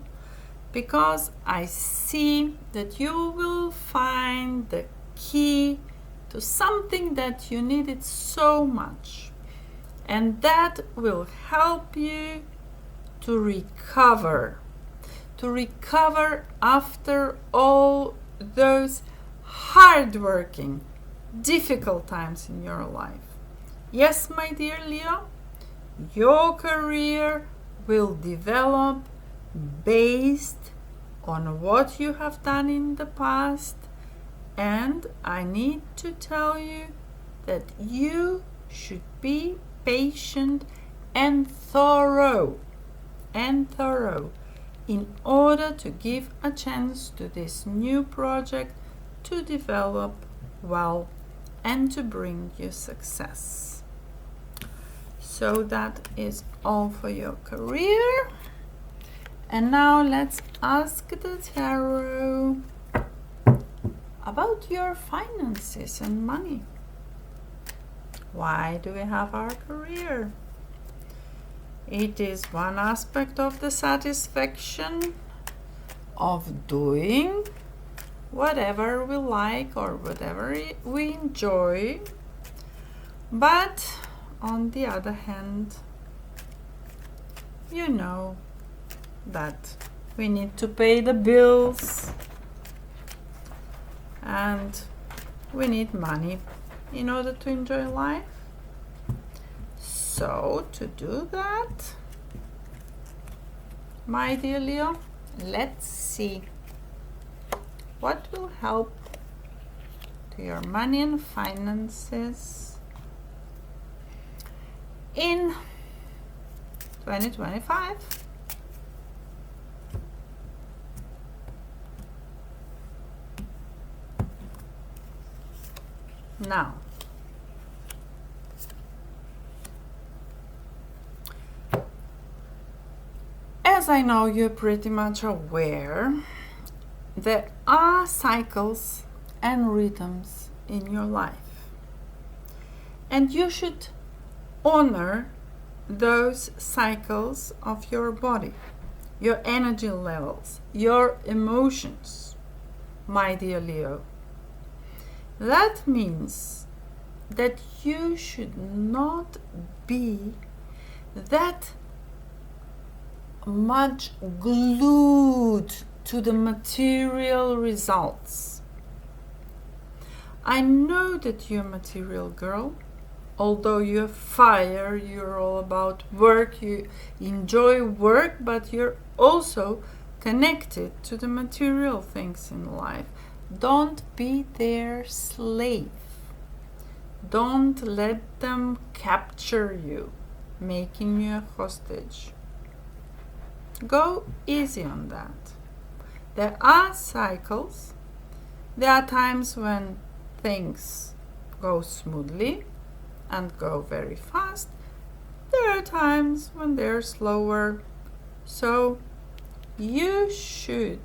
because I see that you will find the key to something that you needed so much, and that will help you to recover after all those hard-working, difficult times in your life. Yes, my dear Leo, your career will develop based on what you have done in the past, and I need to tell you that you should be patient and thorough in order to give a chance to this new project to develop well and to bring you success. So that is all for your career. And now let's ask the tarot about your finances and money. Why do we have our career? It is one aspect of the satisfaction of doing whatever we like or whatever we enjoy. But on the other hand, you know that we need to pay the bills and we need money in order to enjoy life. So to do that, my dear Leo, let's see what will help to your money and finances in 2025. Now, as I know you're pretty much aware, there are cycles and rhythms in your life, and you should honor those cycles of your body, your energy levels, your emotions, my dear Leo. That means that you should not be that much glued to the material results. I know that you're a material girl, although you're fire, you're all about work, you enjoy work, but you're also connected to the material things in life. Don't be their slave. Don't let them capture you, making you a hostage. Go easy on that. There are cycles. There are times when things go smoothly and go very fast. There are times when they're slower. So you should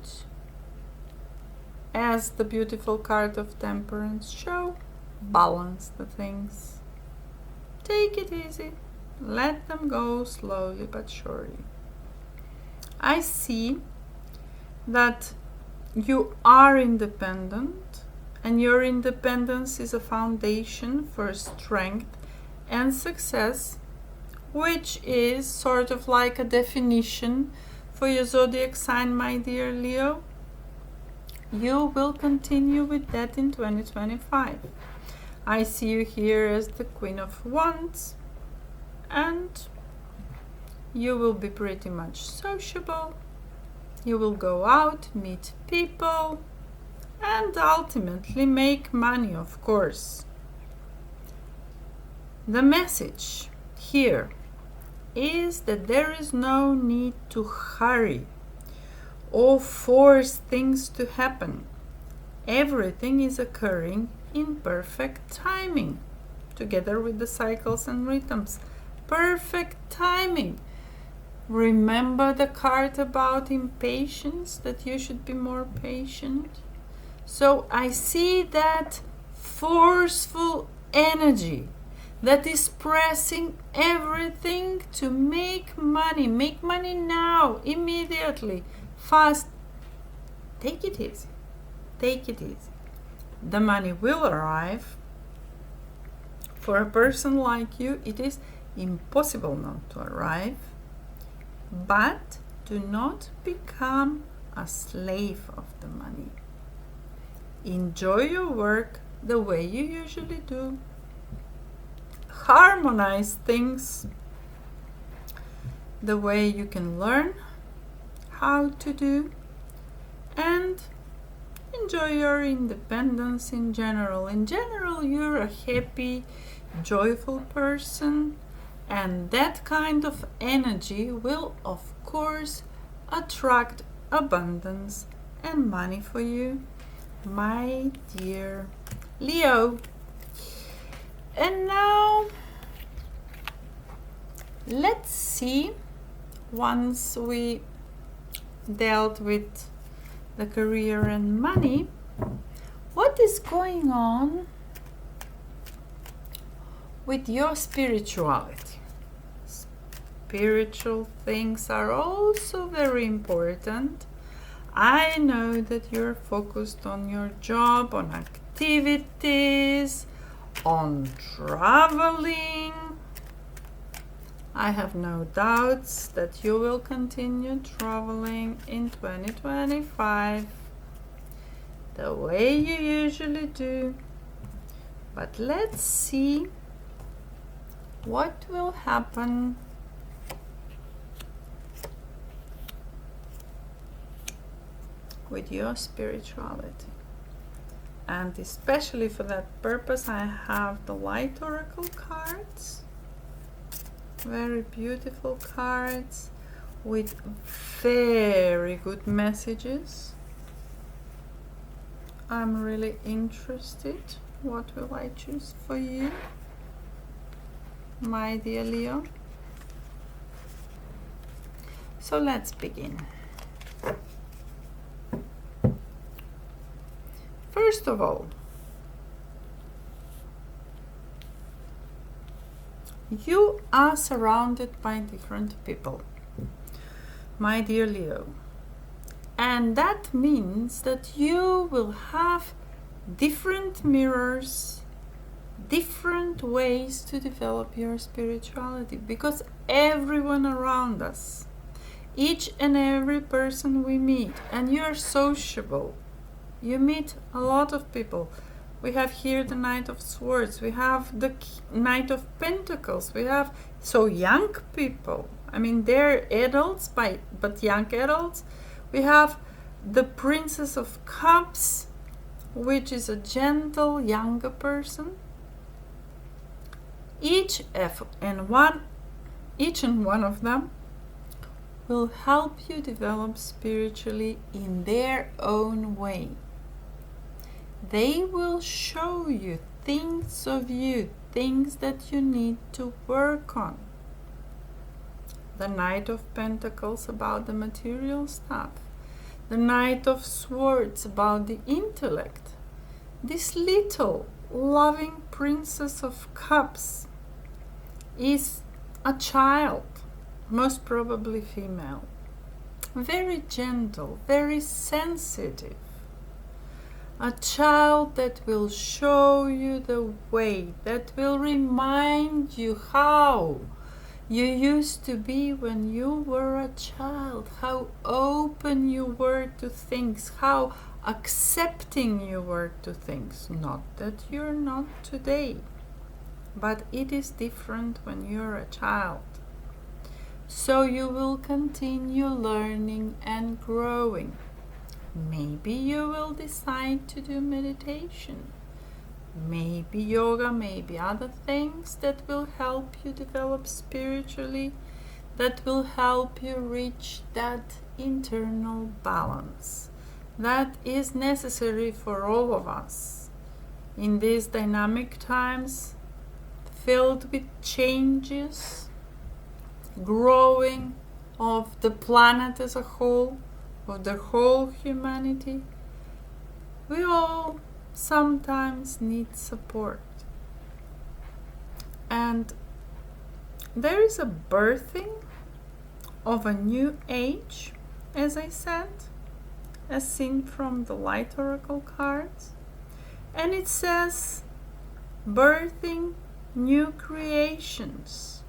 as the beautiful card of Temperance show, balance the things. Take it easy. Let them go slowly but surely. I see that you are independent, and your independence is a foundation for strength and success, which is sort of like a definition for your zodiac sign, my dear Leo. You will continue with that in 2025. I see you here as the Queen of Wands, and you will be pretty much sociable. You will go out, meet people, and ultimately make money, of course. The message here is that there is no need to hurry or force things to happen. Everything is occurring in perfect timing, together with the cycles and rhythms. Perfect timing. Remember the card about impatience, that you should be more patient? So I see that forceful energy that is pressing everything to make money. Make money now, immediately, fast. Take it easy. Take it easy. The money will arrive. For a person like you, it is impossible not to arrive. But do not become a slave of the money. Enjoy your work the way you usually do. Harmonize things the way you can learn how to do, and enjoy your independence in general. In general, you're a happy, joyful person, and that kind of energy will, of course, attract abundance and money for you, my dear Leo. And now, let's see, once we dealt with the career and money, what is going on with your spirituality. Spiritual things are also very important. I know that you're focused on your job, on activities, on traveling. I have no doubts that you will continue traveling in 2025 the way you usually do. But let's see what will happen with your spirituality. And especially for that purpose, I have the Light Oracle cards. Very beautiful cards with very good messages. I'm really interested. What will I choose for you, my dear Leo? So let's begin. First of all, you are surrounded by different people, my dear Leo. And that means that you will have different mirrors, different ways to develop your spirituality, because everyone around us, each and every person we meet, and you're sociable. You meet a lot of people. We have here the Knight of Swords. We have the Knight of Pentacles. We have so young people. I mean, they're adults, but young adults. We have the Princess of Cups, which is a gentle younger person. Each and one of them will help you develop spiritually in their own way. They will show you things of you, things that you need to work on. The Knight of Pentacles about the material stuff. the Knight of Swords, about the intellect. This little loving Princess of Cups is a child, most probably female, very gentle, very sensitive, a child that will show you the way, that will remind you how you used to be when you were a child, how open you were to things, how accepting you were to things. Not that you're not today, but it is different when you're a child. So you will continue learning and growing. Maybe you will decide to do meditation, maybe yoga, maybe other things that will help you develop spiritually, that will help you reach that internal balance that is necessary for all of us in these dynamic times filled with changes, growing of the planet as a whole, of the whole humanity. We all sometimes need support. And there is a birthing of a new age, as I said, as seen from the light oracle cards. And it says, birthing new creations,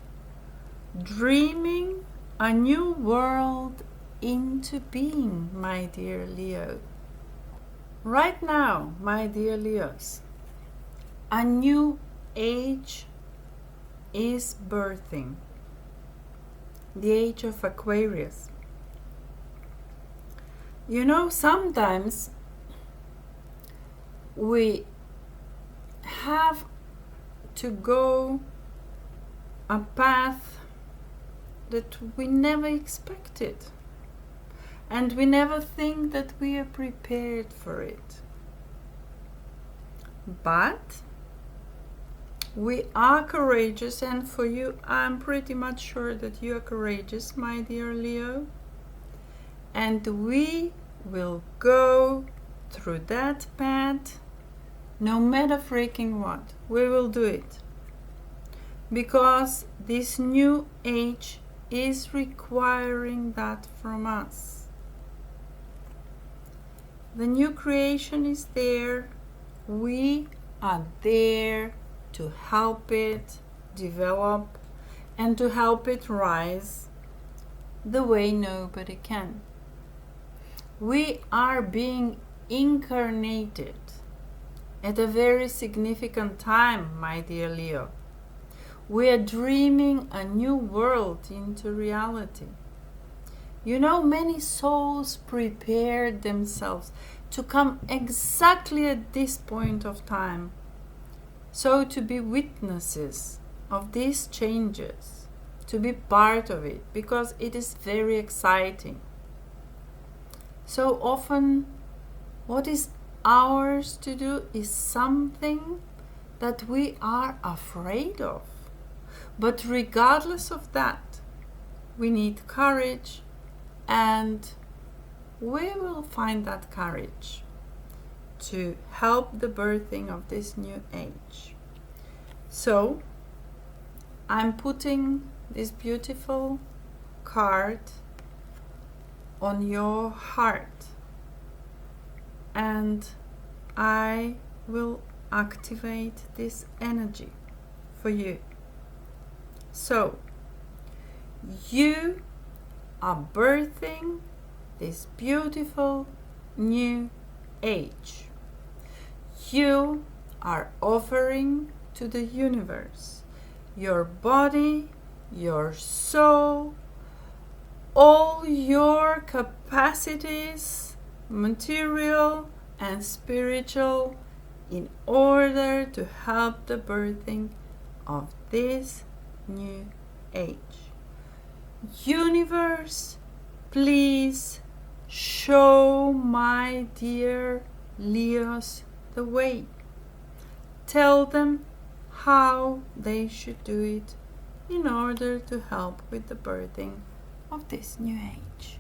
dreaming a new world into being, my dear Leo. Right now, my dear Leos, a new age is birthing, the age of Aquarius. You know, sometimes we have to go a path that we never expected, and we never think that we are prepared for it. But we are courageous, and for you, I'm pretty much sure that you are courageous, my dear Leo. And we will go through that path, no matter freaking what. We will do it. Because this new age is requiring that from us. The new creation is there. We are there to help it develop and to help it rise the way nobody can. We are being incarnated at a very significant time, my dear Leo. We are dreaming a new world into reality. You know, many souls prepared themselves to come exactly at this point of time, so to be witnesses of these changes, to be part of it, because it is very exciting. So often, what is ours to do is something that we are afraid of. But regardless of that, we need courage, and we will find that courage to help the birthing of this new age. So, I'm putting this beautiful card on your heart, and I will activate this energy for you. So, you are birthing this beautiful new age. You are offering to the universe your body, your soul, all your capacities, material and spiritual, in order to help the birthing of this new age. Universe, please show my dear Leos the way. Tell them how they should do it in order to help with the birthing of this new age.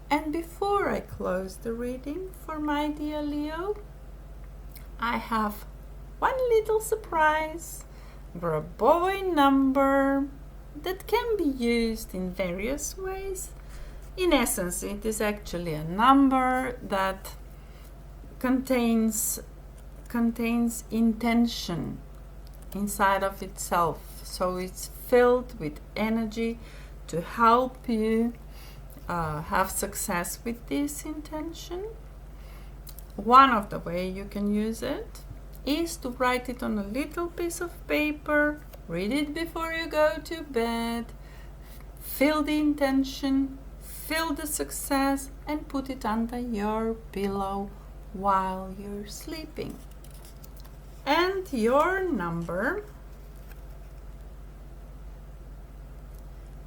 And before I close the reading for my dear Leo, I have one little surprise, Grabovoi number that can be used in various ways. In essence, it is actually a number that contains intention inside of itself. So it's filled with energy to help you have success with this intention. One of the way you can use it is to write it on a little piece of paper, read it before you go to bed, feel the intention, feel the success, and put it under your pillow while you're sleeping. And your number,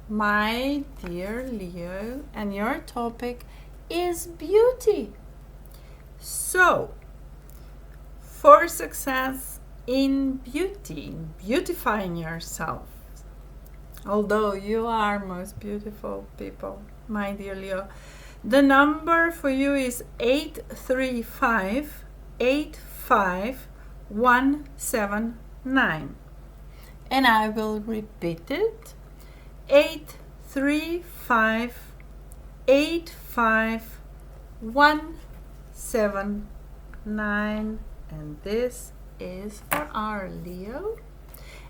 my dear Leo, and your topic is beauty. So, for success in beauty, beautifying yourself, although you are most beautiful people, my dear Leo, the number for you is 835-85179. And I will repeat it. 835-85179. And this is for our Leo.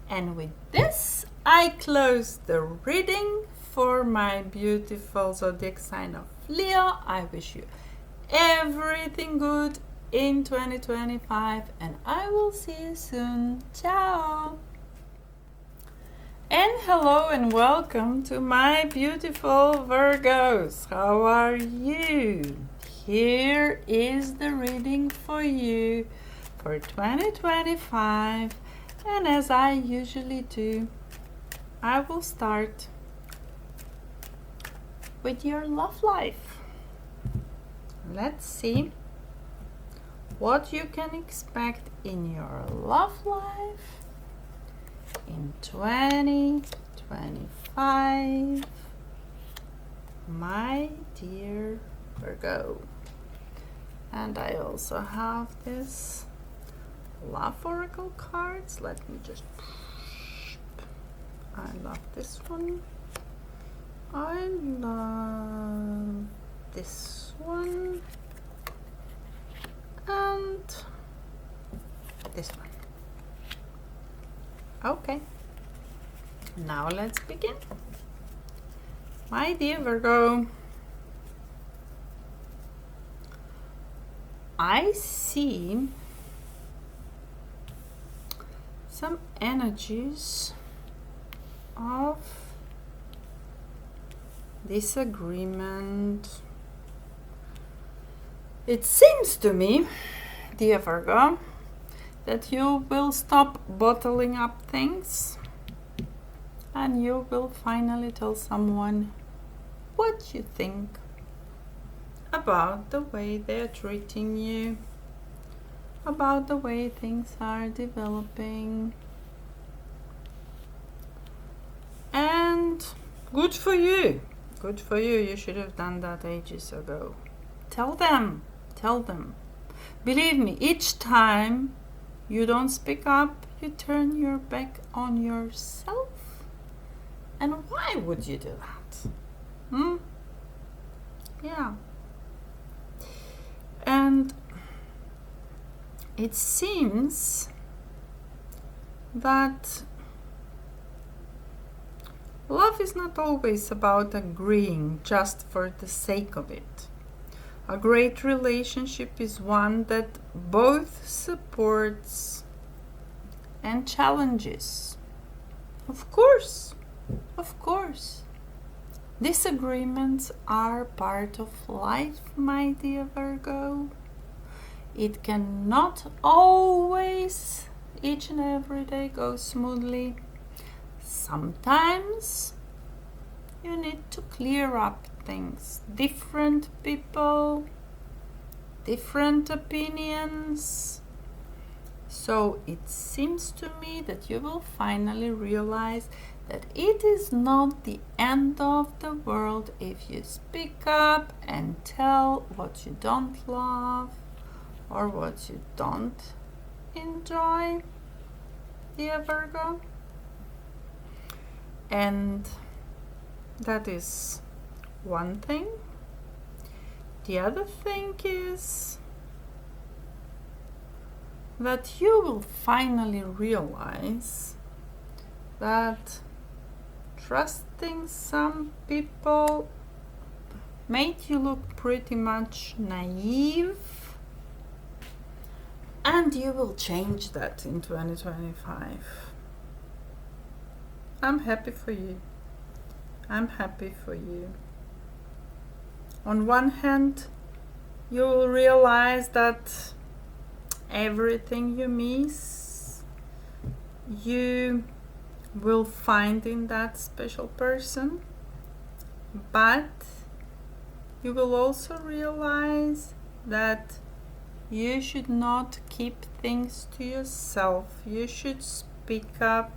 And with this, I close the reading for my beautiful zodiac sign of Leo. I wish you everything good in 2025, and I will see you soon. Ciao! And hello and welcome to my beautiful Virgos. How are you? Here is the reading for you for 2025, and as I usually do, I will start with your love life. Let's see what you can expect in your love life in 2025, my dear Virgo. And I also have this love oracle cards. Let me just, I love this one. I love this one and this one. Okay, now let's begin. My dear Virgo, I see some energies of disagreement. It seems to me, dear Virgo, that you will stop bottling up things and you will finally tell someone what you think about the way they're treating you, about the way things are developing. And good for you. Good for you. You should have done that ages ago. Tell them. Tell them. Believe me, each time you don't speak up, you turn your back on yourself. And why would you do that? Yeah. And it seems that love is not always about agreeing just for the sake of it. A great relationship is one that both supports and challenges. Of course. Disagreements are part of life, my dear Virgo. It cannot always, each and every day, go smoothly. Sometimes you need to clear up things. Different people, different opinions. So it seems to me that you will finally realize that it is not the end of the world if you speak up and tell what you don't love or what you don't enjoy, dear Virgo. And that is one thing. The other thing is that you will finally realize that trusting some people made you look pretty much naive, and you will change that in 2025. I'm happy for you. I'm happy for you. On one hand, you will realize that everything you miss, you will find in that special person, but you will also realize that you should not keep things to yourself. You should speak up,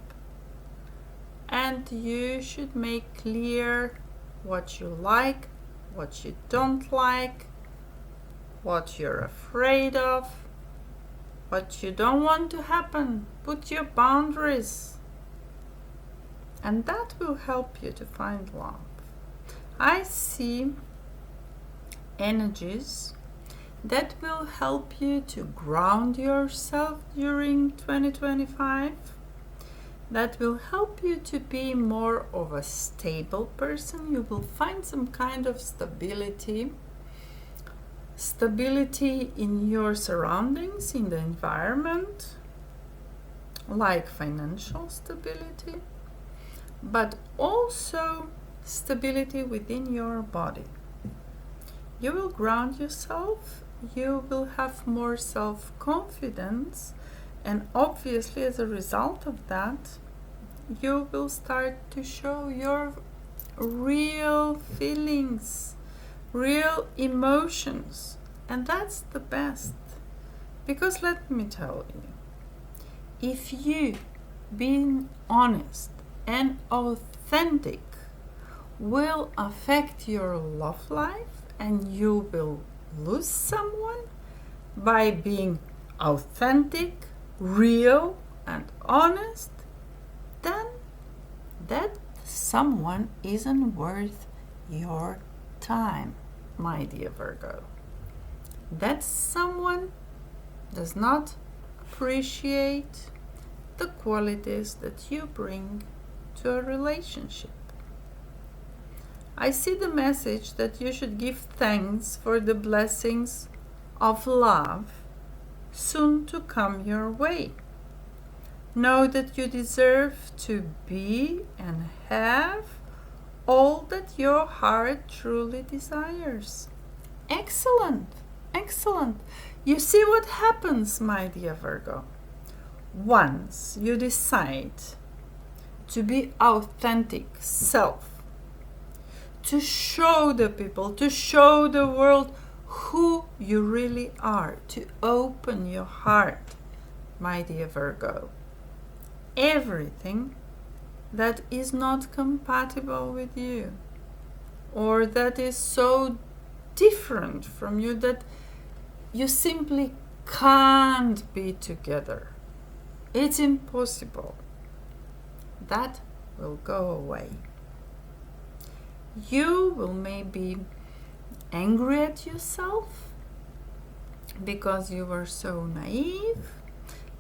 and you should make clear what you like, what you don't like, what you're afraid of, what you don't want to happen. Put your boundaries. And that will help you to find love. I see energies that will help you to ground yourself during 2025. That will help you to be more of a stable person. You will find some kind of stability in your surroundings, in the environment, like financial stability, but also stability within your body. You will ground yourself, you will have more self-confidence, and obviously as a result of that, you will start to show your real feelings, real emotions, and that's the best. Because let me tell you, if you being honest and authentic will affect your love life, and you will lose someone by being authentic, real, and honest, then that someone isn't worth your time, my dear Virgo. That someone does not appreciate the qualities that you bring to a relationship. I see the message that you should give thanks for the blessings of love soon to come your way. Know that you deserve to be and have all that your heart truly desires. Excellent, excellent. You see what happens, my dear Virgo. Once you decide to be authentic self, to show the people, to show the world who you really are, to open your heart, my dear Virgo, everything that is not compatible with you, or that is so different from you that you simply can't be together, it's impossible, that will go away. You will maybe angry at yourself because you were so naive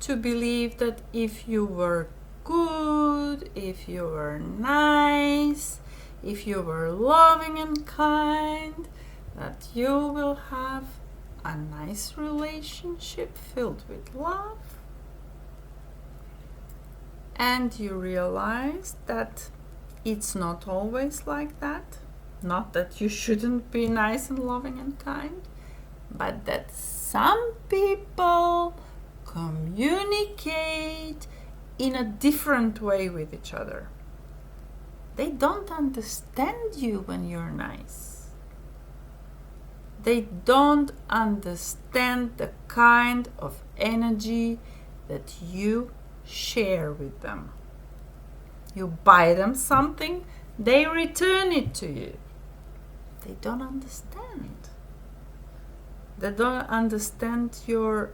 to believe that if you were good, if you were nice, if you were loving and kind, that you will have a nice relationship filled with love. And you realize that it's not always like that. Not that you shouldn't be nice and loving and kind, but that some people communicate in a different way with each other. They don't understand you when you're nice. They don't understand the kind of energy that you share with them. You buy them something, they return it to you. They don't understand. They don't understand your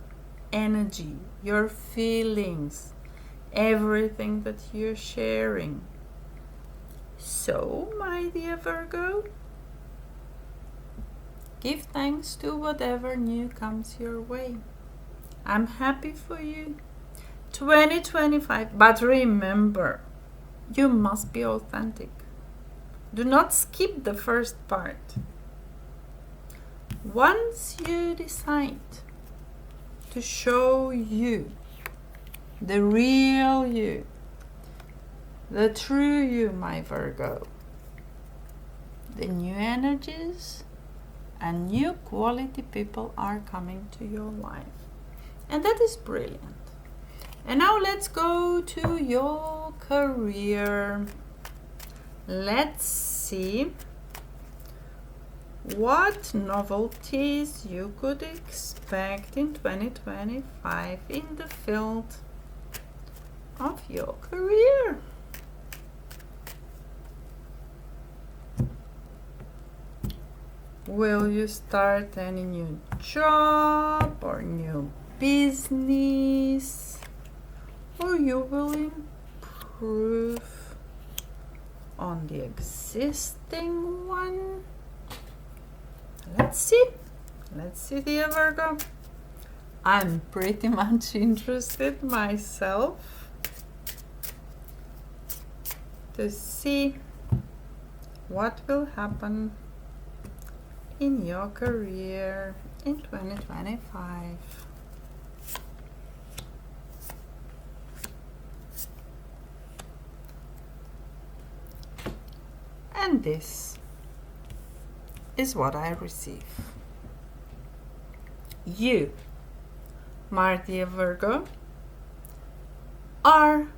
energy, your feelings, everything that you're sharing. So, my dear Virgo, give thanks to whatever new comes your way. I'm happy for you. 2025. But remember, you must be authentic. Do not skip the first part. Once you decide to show you, the real you, the true you, my Virgo, the new energies and new quality people are coming to your life. And that is brilliant. And now let's go to your career. Let's see what novelties you could expect in 2025 in the field of your career. Will you start any new job or new business, or you will improve on the existing one? Let's see, dear Virgo. I'm pretty much interested myself to see what will happen in your career in 2025. And this is what I receive. You, my dear Virgo, are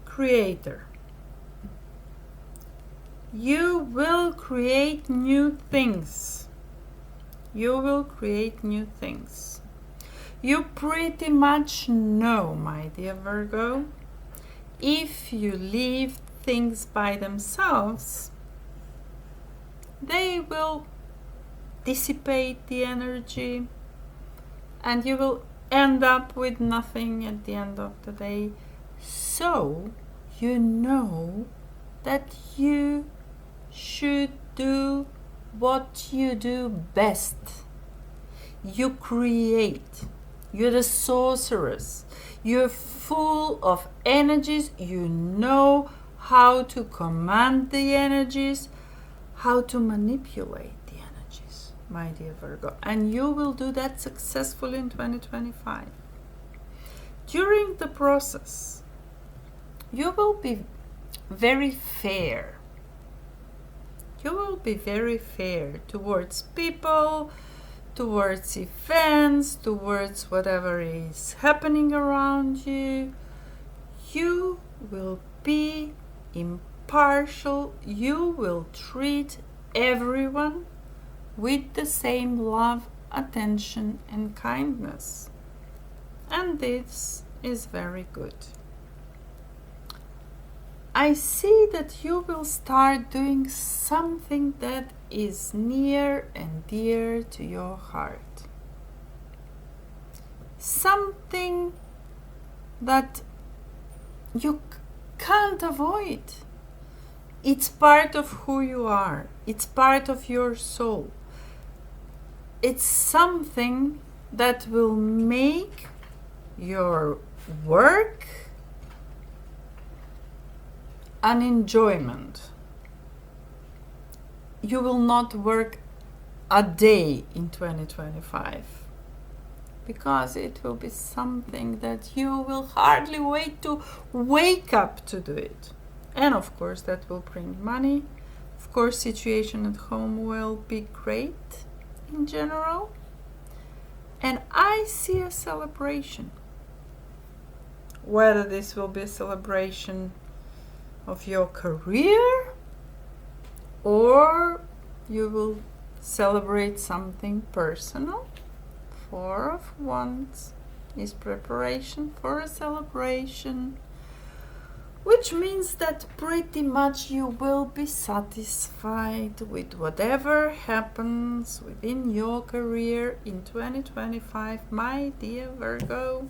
creator. You will create new things. You will create new things. You pretty much know, my dear Virgo, if you leave things by themselves, they will dissipate the energy and you will end up with nothing at the end of the day. So you know that you should do what you do best. You create. You're the sorceress. You're full of energies. You know how to command the energies, how to manipulate the energies, my dear Virgo. And you will do that successfully in 2025. During the process, you will be very fair. You will be very fair towards people, towards events, towards whatever is happening around you. You will be impartial. You will treat everyone with the same love, attention, and kindness. And this is very good. I see that you will start doing something that is near and dear to your heart. Something that you can't avoid. It's part of who you are. It's part of your soul. It's something that will make your work an enjoyment. You will not work a day in 2025 because it will be something that you will hardly wait to wake up to do it. And of course that will bring money. Of course, situation at home will be great in general. And I see a celebration. Whether this will be a celebration of your career or you will celebrate something personal. Four of Wands is preparation for a celebration. which means that pretty much you will be satisfied with whatever happens within your career in 2025, my dear Virgo.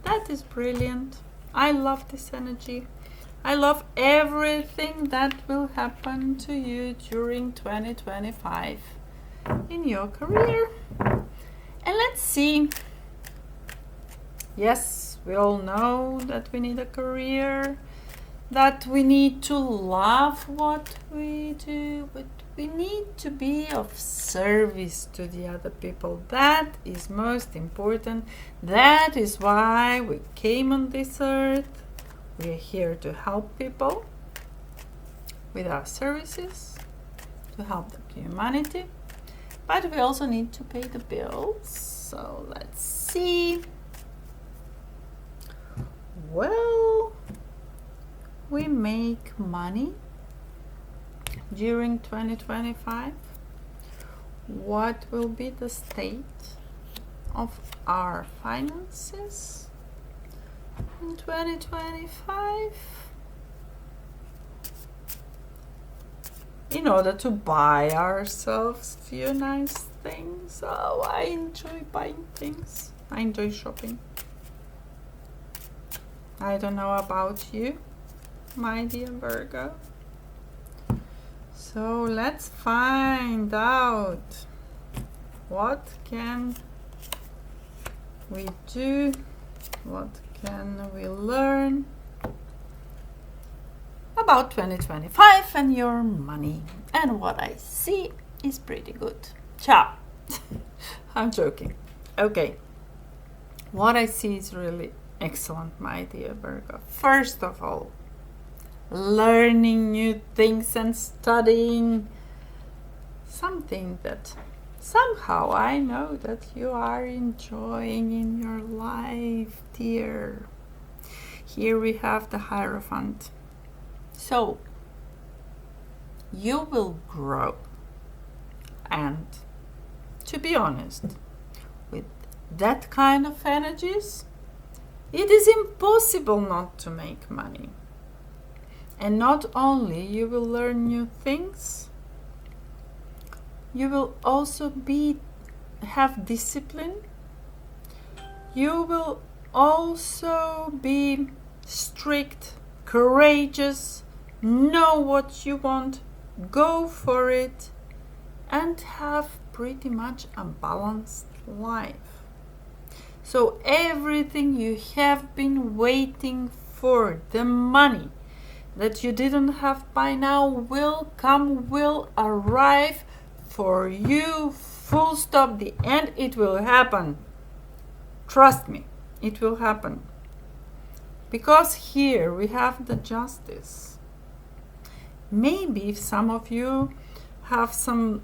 That is brilliant. I love this energy. I love everything that will happen to you during 2025 in your career. And let's see. Yes, we all know that we need a career, that we need to love what we do, but we need to be of service to the other people. That is most important. That is why we came on this earth. We are here to help people with our services, to help the humanity, but we also need to pay the bills. So let's see. Well, we make money during 2025. What will be the state of our finances in 2025? In order to buy ourselves a few nice things. Oh, I enjoy buying things. I enjoy shopping. I don't know about you, my dear Virgo. So let's find out what can we do, what can we learn about 2025 and your money. And what I see is pretty good. Ciao. I'm joking. Okay. What I see is really excellent, my dear Virgo. First of all, learning new things and studying something that somehow I know that you are enjoying in your life, dear. Here we have the Hierophant. So, you will grow. And to be honest, with that kind of energies, it is impossible not to make money. And not only you will learn new things, you will also have discipline. You will also be strict, courageous, know what you want, go for it, and have pretty much a balanced life. So everything you have been waiting for, the money that you didn't have by now, will come, will arrive for you, full stop, the end. It will happen. Trust me, it will happen. Because here we have the Justice. Maybe if some of you have some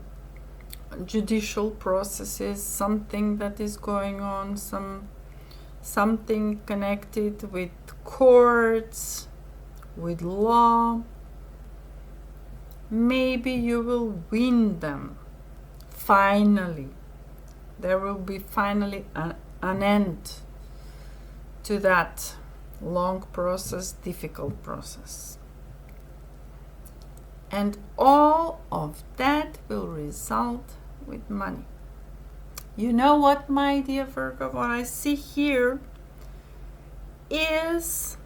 judicial processes, something that is going on, something connected with courts, with law, maybe you will win them. Finally, there will be finally an end to that long process, difficult process. And all of that will result with money. You know what, my dear Virgo, what I see here is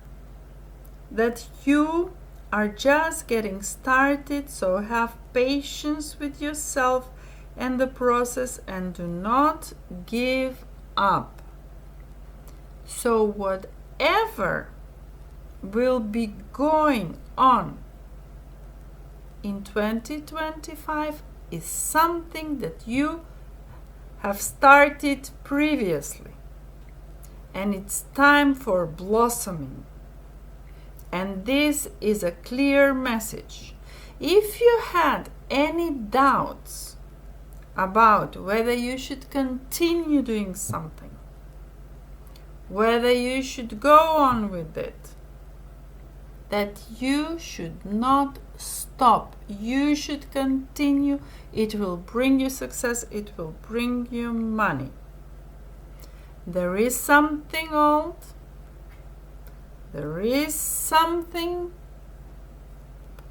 that you are just getting started, so have patience with yourself and the process and do not give up. So whatever will be going on in 2025 is something that you have started previously, and it's time for blossoming. And this is a clear message. If you had any doubts about whether you should continue doing something, whether you should go on with it, that you should not stop. You should continue. It will bring you success. It will bring you money. There is something old There is something,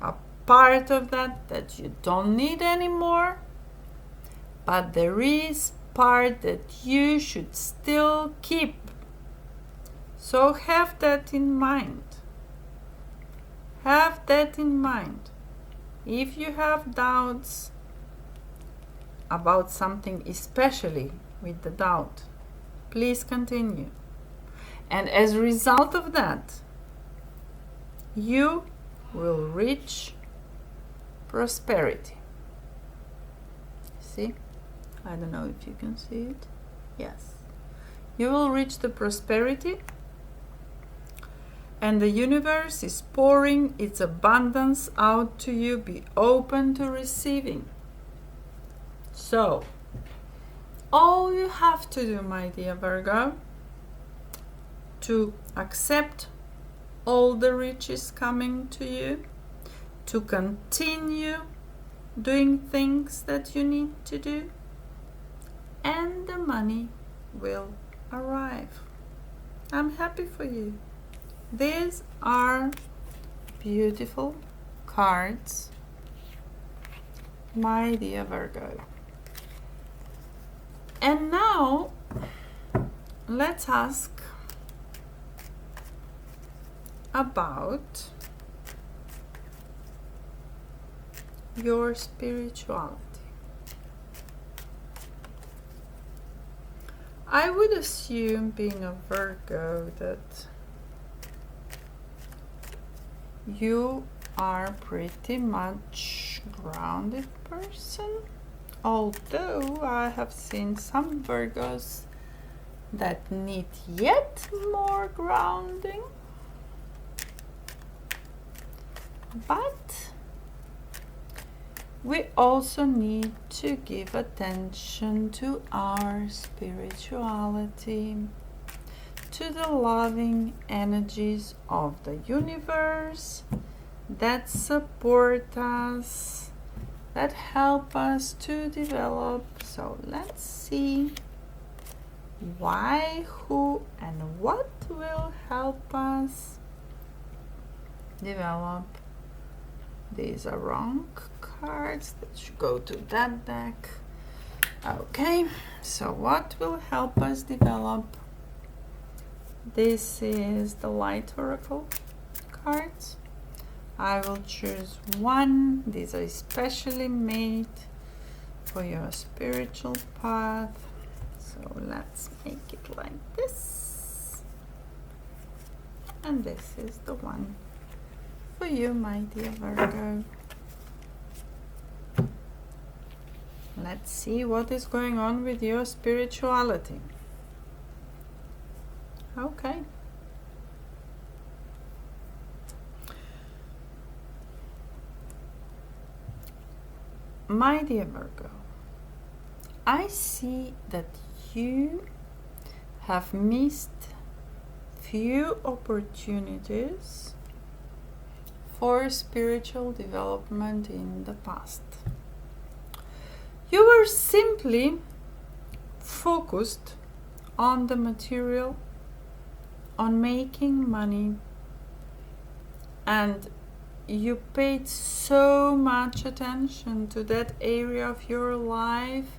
a part of that you don't need anymore, but there is part that you should still keep. So have that in mind. Have that in mind. If you have doubts about something, especially with the doubt, please continue. And as a result of that, you will reach prosperity. See? I don't know if you can see it. Yes. You will reach the prosperity, and the universe is pouring its abundance out to you. Be open to receiving. So, all you have to do, my dear Virgo, to accept all the riches coming to you, to continue doing things that you need to do, and the money will arrive. I'm happy for you. These are beautiful cards, my dear Virgo. And now let's ask about your spirituality. I would assume, being a Virgo, that you are pretty much grounded person, although I have seen some Virgos that need yet more grounding. But we also need to give attention to our spirituality, to the loving energies of the universe that support us, that help us to develop. So let's see why, who, and what will help us develop. These are wrong cards. That should go to that deck. Okay, so what will help us develop? This is the Light Oracle cards. I will choose one. These are especially made for your spiritual path. So let's make it like this. And this is the one for you, my dear Virgo. Let's see what is going on with your spirituality. Okay. My dear Virgo, I see that you have missed few opportunities for spiritual development in the past. You were simply focused on the material, on making money, and you paid so much attention to that area of your life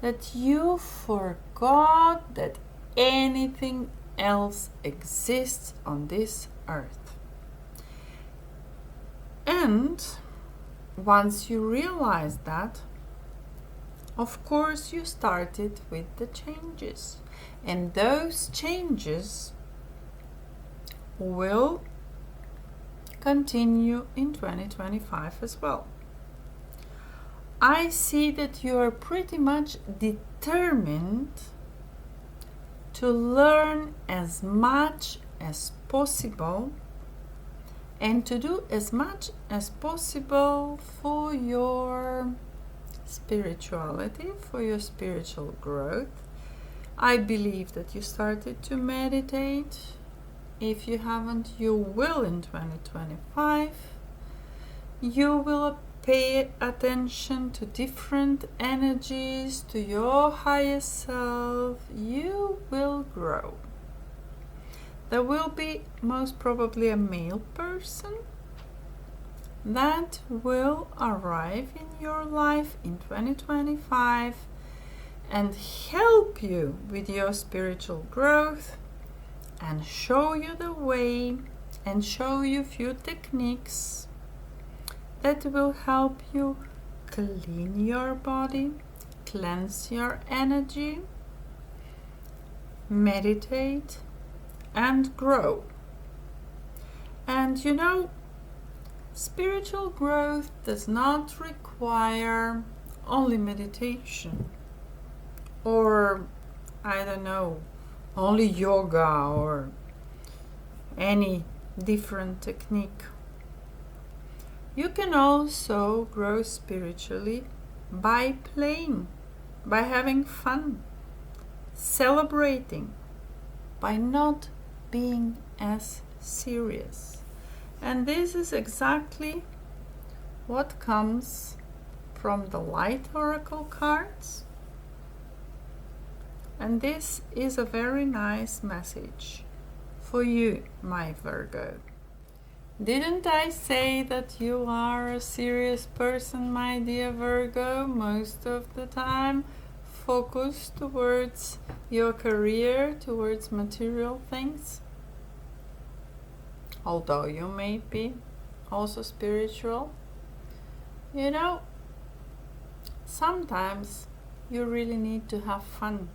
that you forgot that anything else exists on this earth. And once you realized that, of course, you started with the changes, and those changes will continue in 2025 as well. I see that you are pretty much determined to learn as much as possible and to do as much as possible for your spirituality, for your spiritual growth. I believe that you started to meditate. If you haven't, you will in 2025. You will pay attention to different energies, to your higher self. You will grow. there will be most probably a male person that will arrive in your life in 2025 and help you with your spiritual growth and show you the way and show you few techniques that will help you clean your body, cleanse your energy, meditate and grow. And you know, spiritual growth does not require only meditation or, I don't know, only yoga or any different technique. You can also grow spiritually by playing, by having fun, celebrating, by not being as serious. And this is exactly what comes from the light oracle cards. And this is a very nice message for you, my Virgo. Didn't I say that you are a serious person, my dear Virgo? Most of the time, focus towards your career, towards material things. Although you may be also spiritual. You know, sometimes you really need to have fun.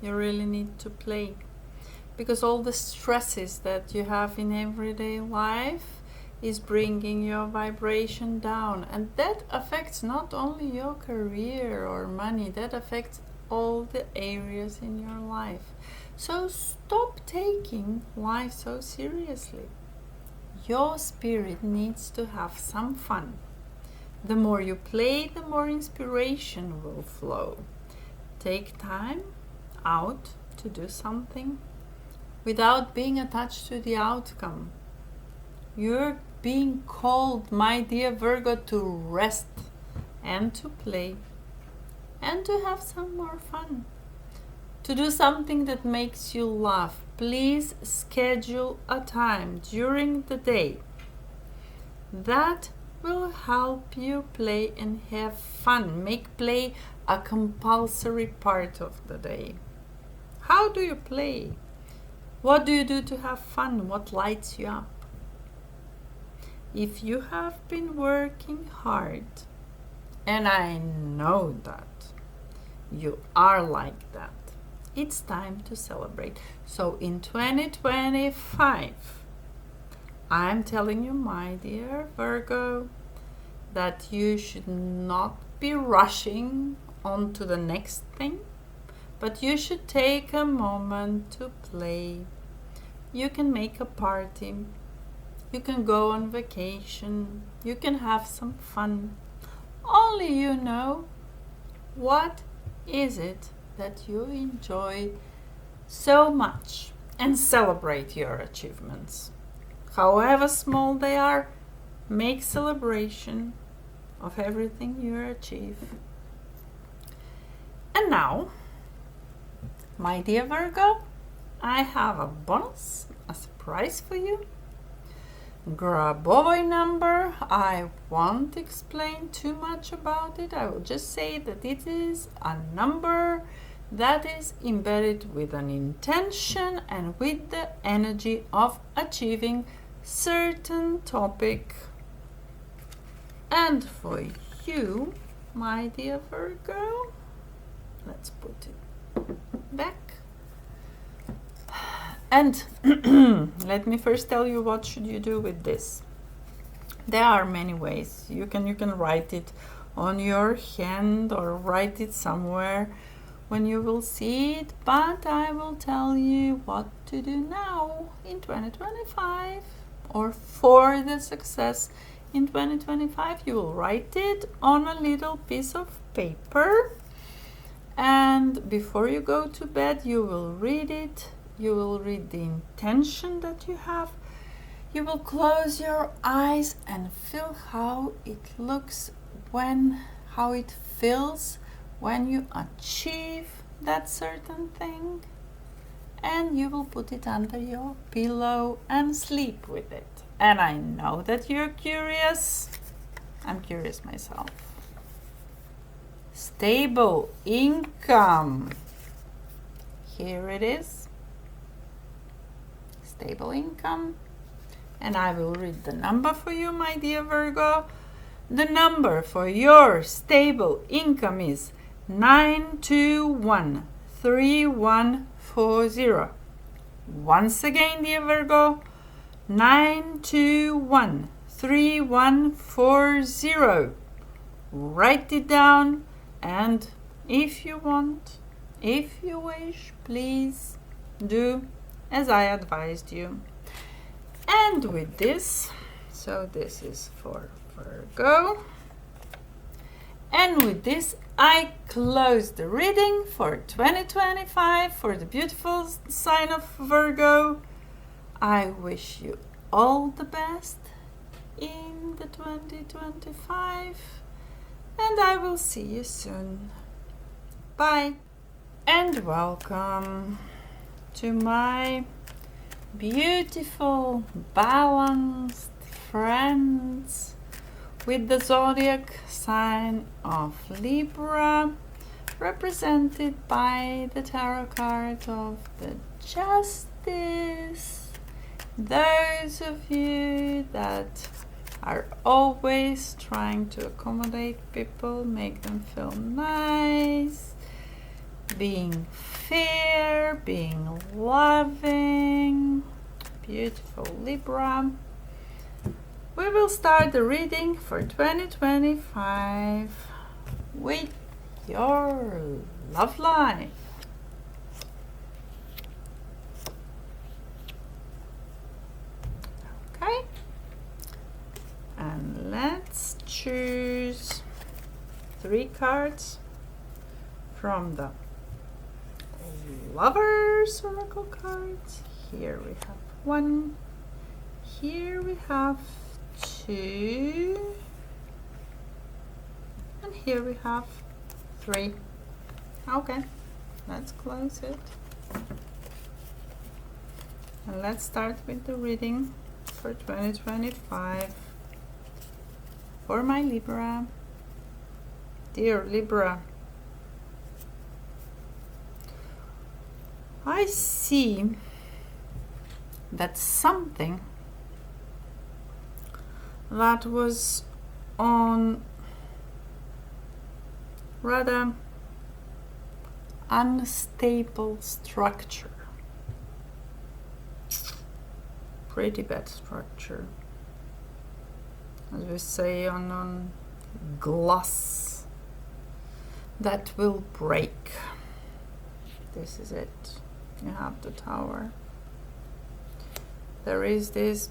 You really need to play. Because all the stresses that you have in everyday life is bringing your vibration down, and that affects not only your career or money, that affects all the areas in your life. So stop taking life so seriously. Your spirit needs to have some fun. The more you play, the more inspiration will flow. Take time out to do something without being attached to the outcome. You're being called, my dear Virgo, to rest and to play and to have some more fun, to do something that makes you laugh. Please schedule a time during the day that will help you play and have fun. Make play a compulsory part of the day. How do you play? What do you do to have fun? What lights you up? If you have been working hard, and I know that you are like that, it's time to celebrate. So in 2025, I'm telling you, my dear Virgo, that you should not be rushing on to the next thing, but you should take a moment to play. You can make a party. You can go on vacation. You can have some fun. Only you know what is it that you enjoy so much, and celebrate your achievements. However small they are, make celebration of everything you achieve. And now, my dear Virgo, I have a bonus, a surprise for you. Grabovoi number. I won't explain too much about it. I will just say that it is a number that is embedded with an intention and with the energy of achieving certain topic. And for you, my dear Virgo, let's put it back. And let me first tell you what should you do with this. There are many ways. You can write it on your hand or write it somewhere when you will see it, but I will tell you what to do now in 2025, or for the success in 2025. You will write it on a little piece of paper, and before you go to bed you will read it. You will read the intention that you have. You will close your eyes and feel how it looks how it feels when you achieve that certain thing. and you will put it under your pillow and sleep with it. And I know that you're curious. I'm curious myself. Stable income. Here it is. Stable income. And I will read the number for you, my dear Virgo. The number for your stable income is 9213140. Once again, dear Virgo, 9213140. Write it down, and if you want, if you wish, please do as I advised you. And with this, so this is for Virgo. And with this, I close the reading for 2025 for the beautiful sign of Virgo. I wish you all the best in the 2025, and I will see you soon. Bye, and welcome to my beautiful, balanced friends with the zodiac sign of Libra, represented by the tarot card of the Justice. Those of you that are always trying to accommodate people, make them feel nice, being fair, being loving, beautiful Libra. We will start the reading for 2025 with your love life. Okay, and let's choose 3 cards from the Lovers Oracle cards. Here we have 1, here we have 2, and here we have 3. Okay, let's close it. And let's start with the reading for 2025 for my Libra. Dear Libra, I see that something that was on rather unstable structure, pretty bad structure, as we say on glass, that will break. This is it. You have the Tower. There is this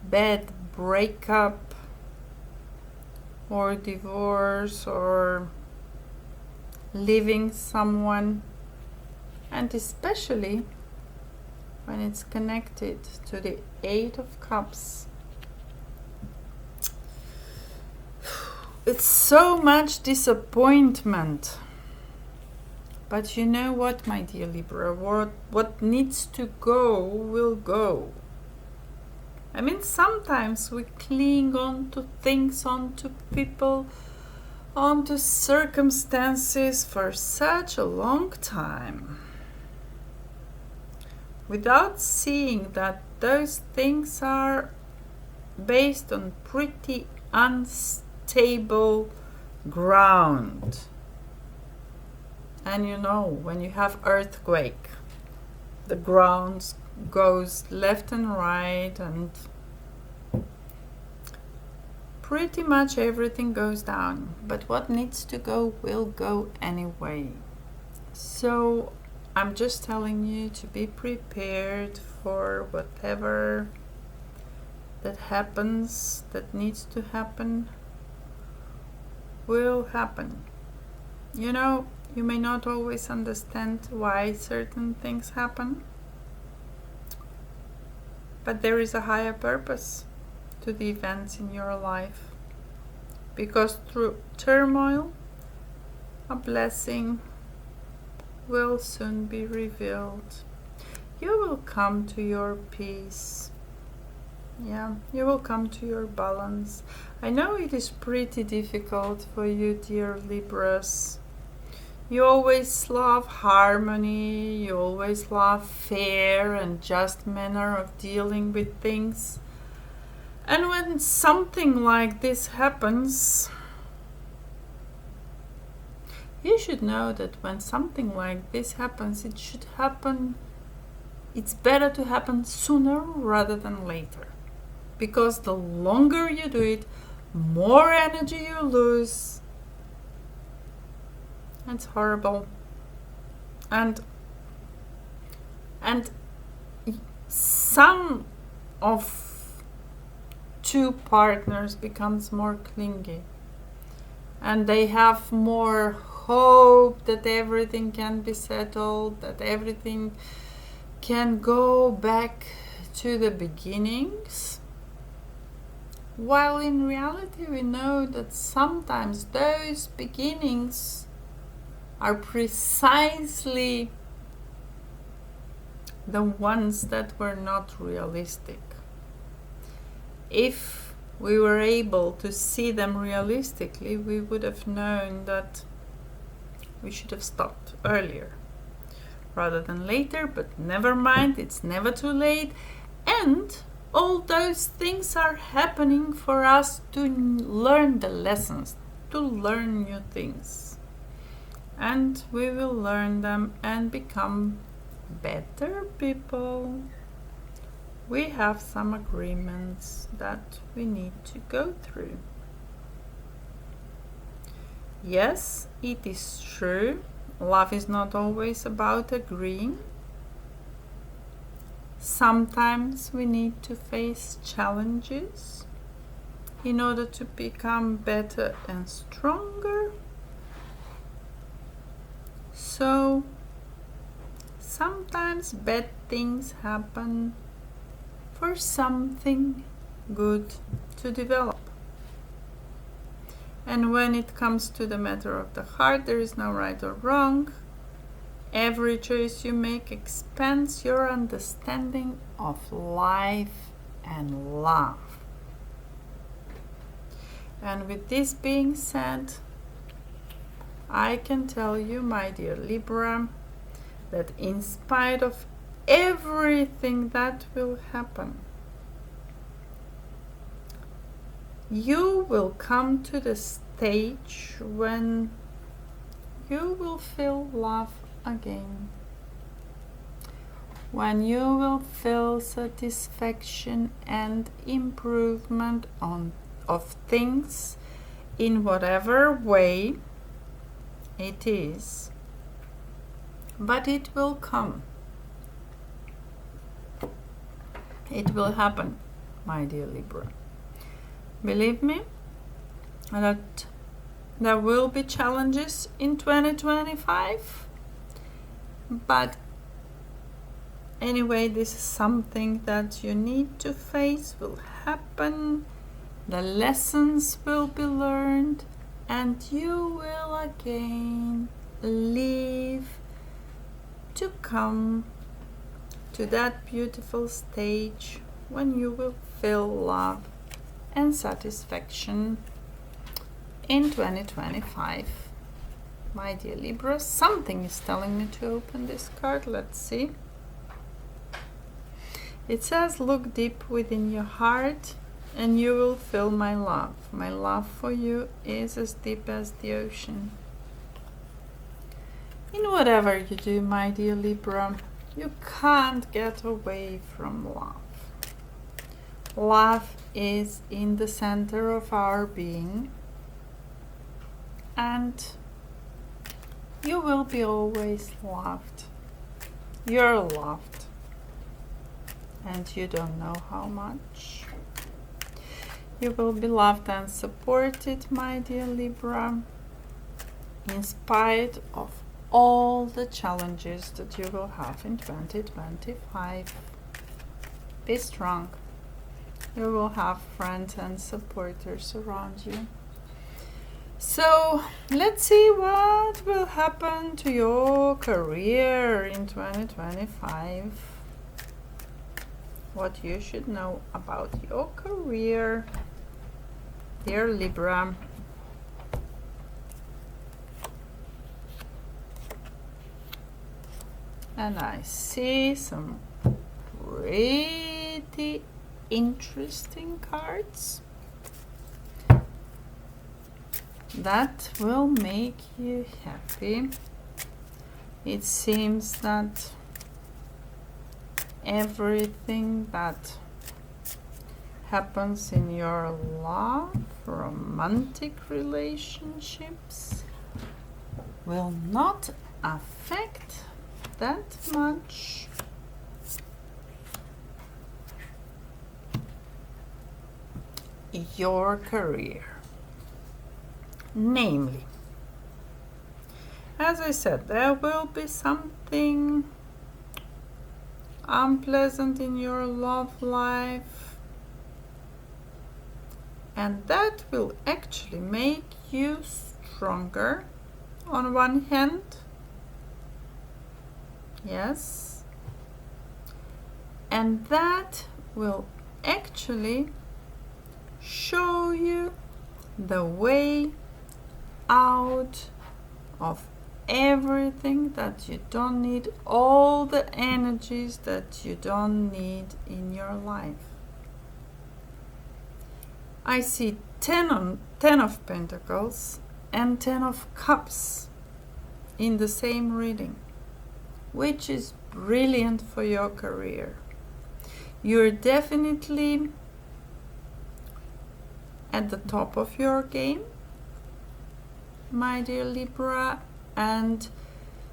bad breakup or divorce or leaving someone, and especially when it's connected to the 8 of Cups. It's so much disappointment. But you know what, my dear Libra, what needs to go will go. I mean, sometimes we cling on to things, on to people, on to circumstances for such a long time, without seeing that those things are based on pretty unstable ground. And you know, when you have earthquake, the ground goes left and right, and pretty much everything goes down. But what needs to go will go anyway. So I'm just telling you to be prepared for whatever that happens, that needs to happen, will happen. You know, you may not always understand why certain things happen, but there is a higher purpose to the events in your life, because through turmoil, a blessing will soon be revealed. you will come to your peace. Yeah, you will come to your balance. I know it is pretty difficult for you, dear Libras. You always love harmony, you always love fair and just manner of dealing with things. And when something like this happens, you should know that when something like this happens, it should happen, it's better to happen sooner rather than later. Because the longer you do it, more energy you lose. It's horrible. And some of two partners becomes more clingy. And they have more hope that everything can be settled, that everything can go back to the beginnings. While in reality we know that sometimes those beginnings are precisely the ones that were not realistic. If we were able to see them realistically, we would have known that we should have stopped earlier rather than later, but never mind, it's never too late. And all those things are happening for us to learn the lessons, to learn new things. And we will learn them and become better people. We have some agreements that we need to go through. Yes, it is true. Love is not always about agreeing. Sometimes we need to face challenges in order to become better and stronger. So, sometimes bad things happen for something good to develop. And when it comes to the matter of the heart, there is no right or wrong. Every choice you make expands your understanding of life and love. And with this being said, I can tell you, my dear Libra, that in spite of everything that will happen, you will come to the stage when you will feel love again, when you will feel satisfaction and improvement of things in whatever way it is, but it will come. It will happen, my dear Libra. Believe me that there will be challenges in 2025, but anyway, this is something that you need to face, will happen, the lessons will be learned, and you will again live to come to that beautiful stage when you will feel love and satisfaction in 2025. My dear Libra, something is telling me to open this card. Let's see. It says, look deep within your heart and you will feel my love. My love for you is as deep as the ocean. In whatever you do, my dear Libra, you can't get away from love. Love is in the center of our being, and you will be always loved. You're loved, and you don't know how much. You will be loved and supported, my dear Libra, in spite of all the challenges that you will have in 2025. Be strong. You will have friends and supporters around you. So let's see what will happen to your career in 2025. what you should know about your career, dear Libra. And I see some pretty interesting cards that will make you happy. It seems that everything that happens in your love, romantic relationships, will not affect that much your career. Namely, as I said, there will be something unpleasant in your love life, and that will actually make you stronger on one hand. Yes, and that will actually show you the way out of everything that you don't need, all the energies that you don't need in your life. I see 10 of Pentacles and 10 of Cups in the same reading, which is brilliant for your career. You're definitely at the top of your game, my dear Libra, and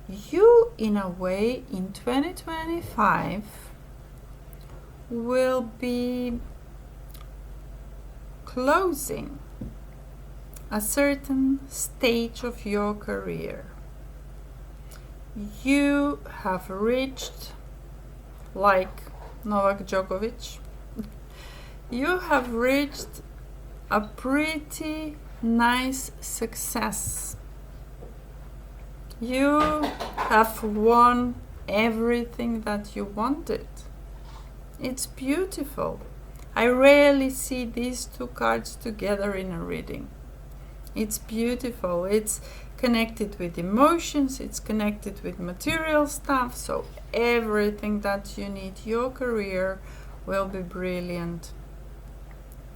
you, in a way, in 2025 will be closing a certain stage of your career. You have reached, like Novak Djokovic, you have reached a pretty nice success. You have won everything that you wanted. It's beautiful. I rarely see these two cards together in a reading. It's beautiful. It's connected with emotions, it's connected with material stuff, so everything that you need, your career will be brilliant.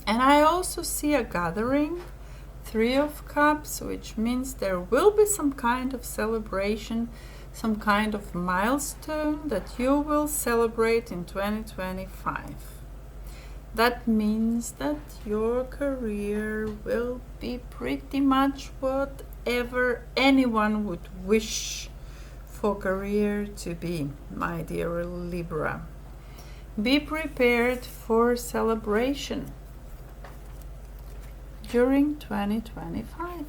And I also see a gathering, 3 of Cups, which means there will be some kind of celebration, some kind of milestone that you will celebrate in 2025. That means that your career will be pretty much whatever anyone would wish for career to be, my dear Libra. Be prepared for celebration during 2025.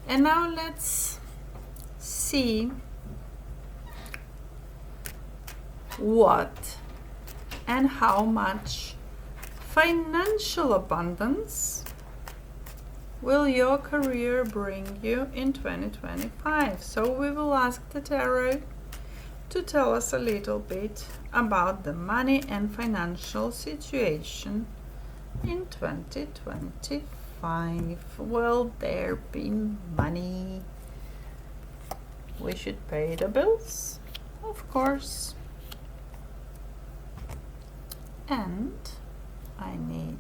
And now let's see what and how much financial abundance will your career bring you in 2025. So we will ask the tarot to tell us a little bit about the money and financial situation in 2025. Will there be money? We should pay the bills, of course. And I need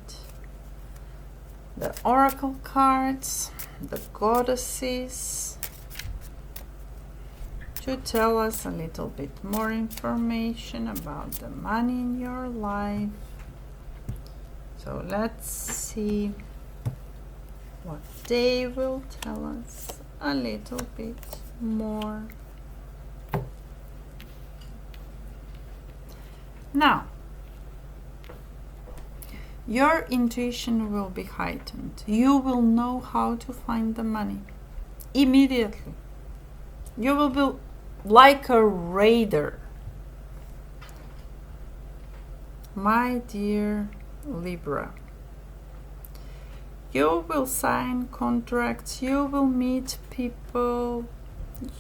the oracle cards, the goddesses, to tell us a little bit more information about the money in your life. So let's see what they will tell us a little bit more. Now, your intuition will be heightened. You will know how to find the money immediately. You will be like a raider. My dear Libra, you will sign contracts, you will meet people,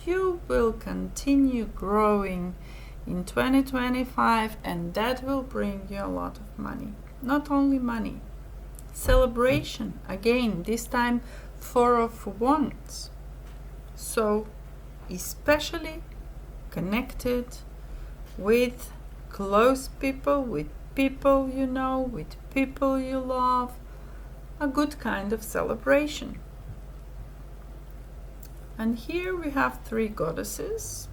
you will continue growing in 2025, and that will bring you a lot of money. Not only money, celebration. Again, this time 4 of Wands. So, especially connected with close people, with people you know, with people you love. A good kind of celebration. And here we have 3 goddesses.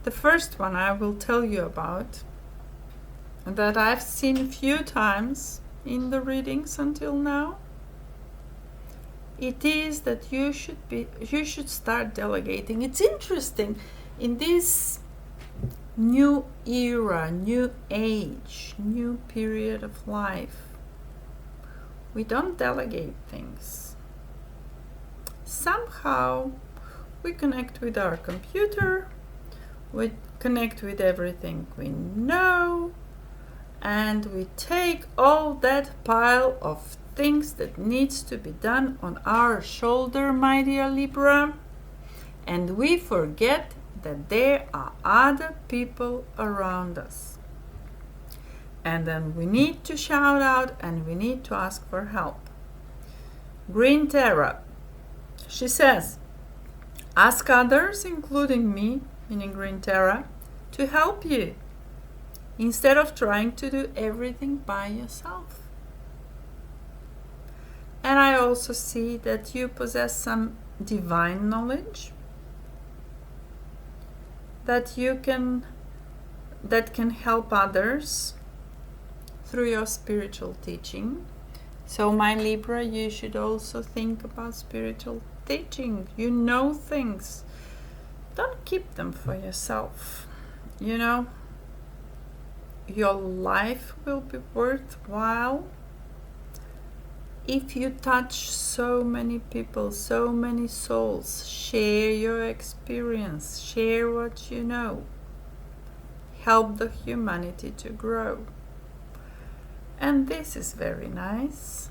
The first one I will tell you about, that I've seen a few times in the readings until now. It is that you should start delegating. It's interesting in this new era, new age, new period of life. We don't delegate things. Somehow we connect with our computer, we connect with everything we know, and we take all that pile of things that needs to be done on our shoulder, my dear Libra, and we forget that there are other people around us. And then we need to shout out and we need to ask for help. Green Terra, she says, ask others, including me, meaning Green Terra, to help you instead of trying to do everything by yourself. And I also see that you possess some divine knowledge that can help others through your spiritual teaching. So my Libra, you should also think about spiritual teaching. You know things. Don't keep them for yourself. You know, your life will be worthwhile if you touch so many people, so many souls. Share your experience, share what you know. Help the humanity to grow. And this is very nice.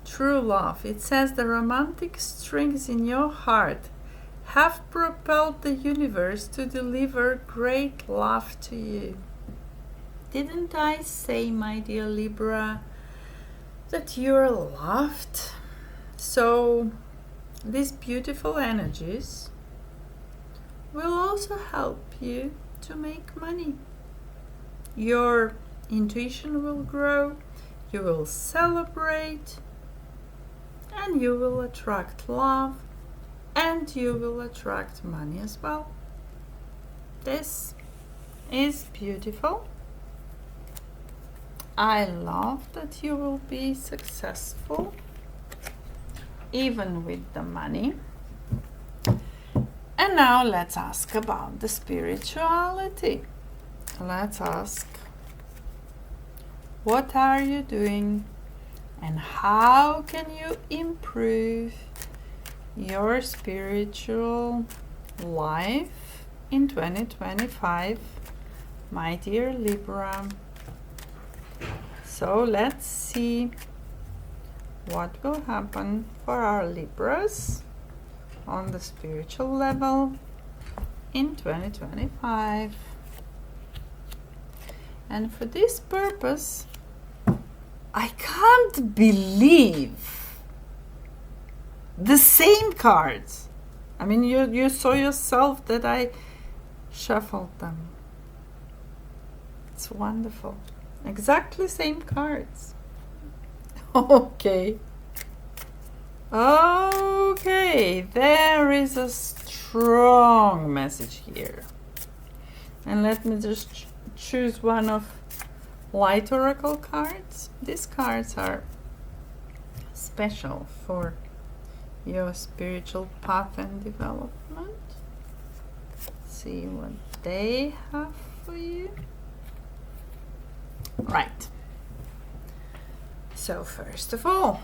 True love. It says the romantic strings in your heart have propelled the universe to deliver great love to you. Didn't I say, my dear Libra, that you're loved? So these beautiful energies will also help you to make money. Your intuition will grow, you will celebrate, and you will attract love, and you will attract money as well. This is beautiful. I love that you will be successful, even with the money. And now let's ask about the spirituality. Let's ask, what are you doing and how can you improve your spiritual life in 2025, my dear Libra? So let's see what will happen for our Libras on the spiritual level in 2025. And for this purpose, I can't believe the same cards. I mean, you saw yourself that I shuffled them. It's wonderful. Exactly same cards. Okay. Okay, there is a strong message here. And let me just choose one of light oracle cards. These cards are special for your spiritual path and development. Let's see what they have for you. Right. So first of all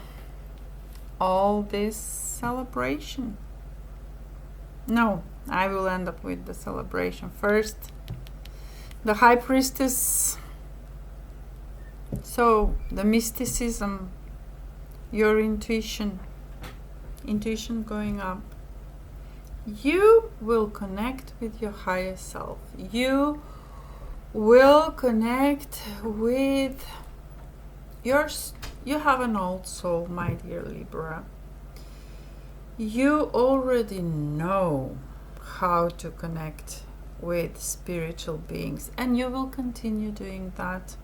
this celebration. No, I will end up with the celebration first. The High Priestess. So the mysticism, your intuition going up, you will connect with your higher self. You will connect with you have an old soul, my dear Libra. You already know how to connect with spiritual beings, and you will continue doing that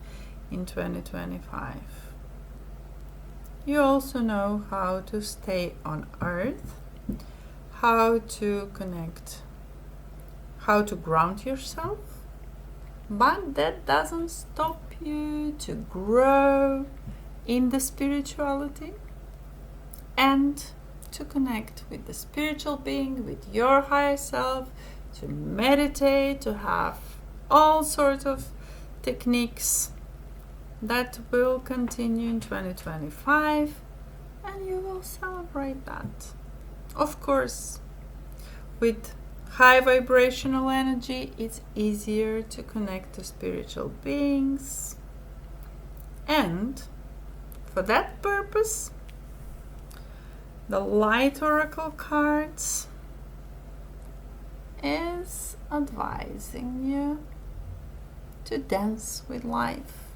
in 2025. You also know how to stay on earth, how to connect, how to ground yourself, but that doesn't stop you to grow in the spirituality and to connect with the spiritual being, with your higher self, to meditate, to have all sorts of techniques that will continue in 2025, and you will celebrate that. Of course, with high vibrational energy, it's easier to connect to spiritual beings, and for that purpose, the light oracle cards is advising you to dance with life,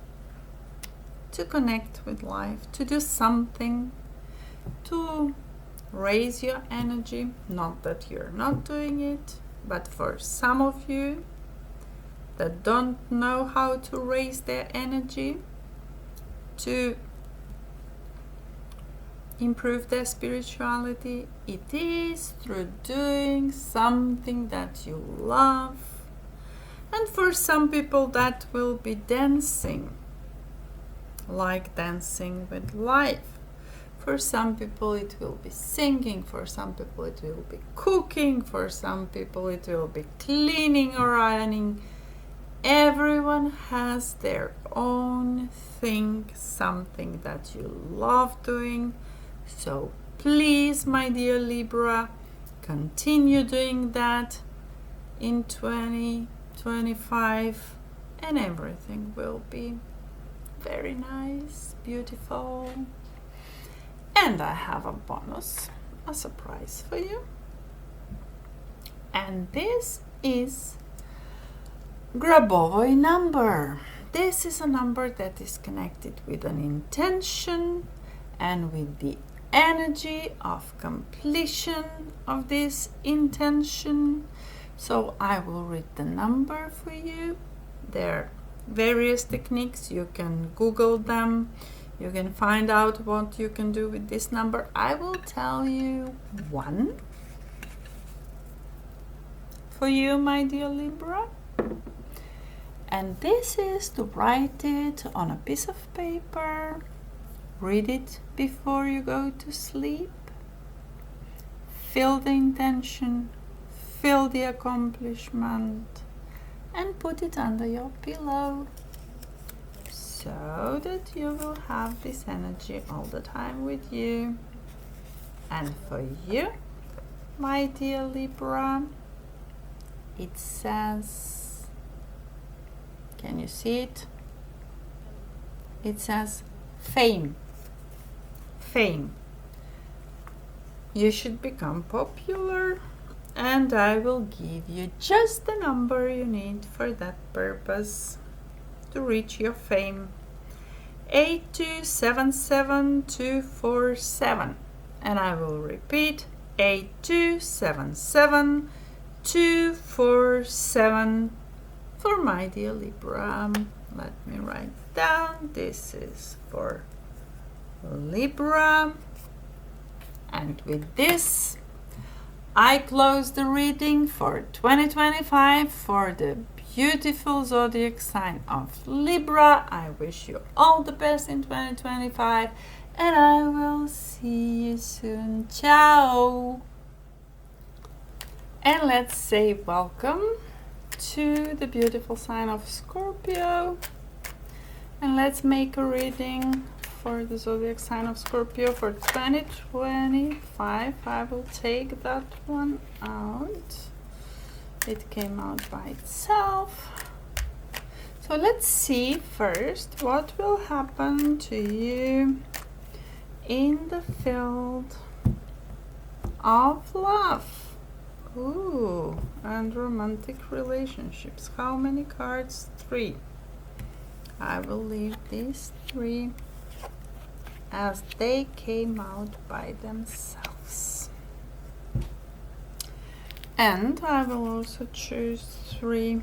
to connect with life, to do something to raise your energy. Not that you're not doing it, but for some of you that don't know how to raise their energy, to improve their spirituality, it is through doing something that you love. And for some people that will be dancing, like dancing with life. For some people it will be singing, for some people it will be cooking, for some people it will be cleaning or ironing. Everyone has their own thing, something that you love doing. So please, my dear Libra, continue doing that in 2025, and everything will be very nice, beautiful. And I have a bonus, a surprise for you. And this is Grabovoi number. This is a number that is connected with an intention and with the energy of completion of this intention. So I will read the number for you. There are various techniques. You can Google them. You can find out what you can do with this number. I will tell you one for you, my dear Libra. And this is to write it on a piece of paper. Read it before you go to sleep. Feel the intention, feel the accomplishment, and put it under your pillow so that you will have this energy all the time with you. And for you, my dear Libra, it says, can you see it? It says fame. Fame. You should become popular, and I will give you just the number you need for that purpose to reach your fame. 8277247, and I will repeat 8277247 for my dear Libra. Let me write down. This is for Libra. And with this, I close the reading for 2025 for the beautiful zodiac sign of Libra. I wish you all the best in 2025, and I will see you soon. Ciao! And let's say welcome to the beautiful sign of Scorpio. And let's make a reading for the zodiac sign of Scorpio for 2025. I will take that one out. It came out by itself. So let's see first what will happen to you in the field of love. Ooh, and romantic relationships. How many cards? 3. I will leave these 3 as they came out by themselves. And I will also choose 3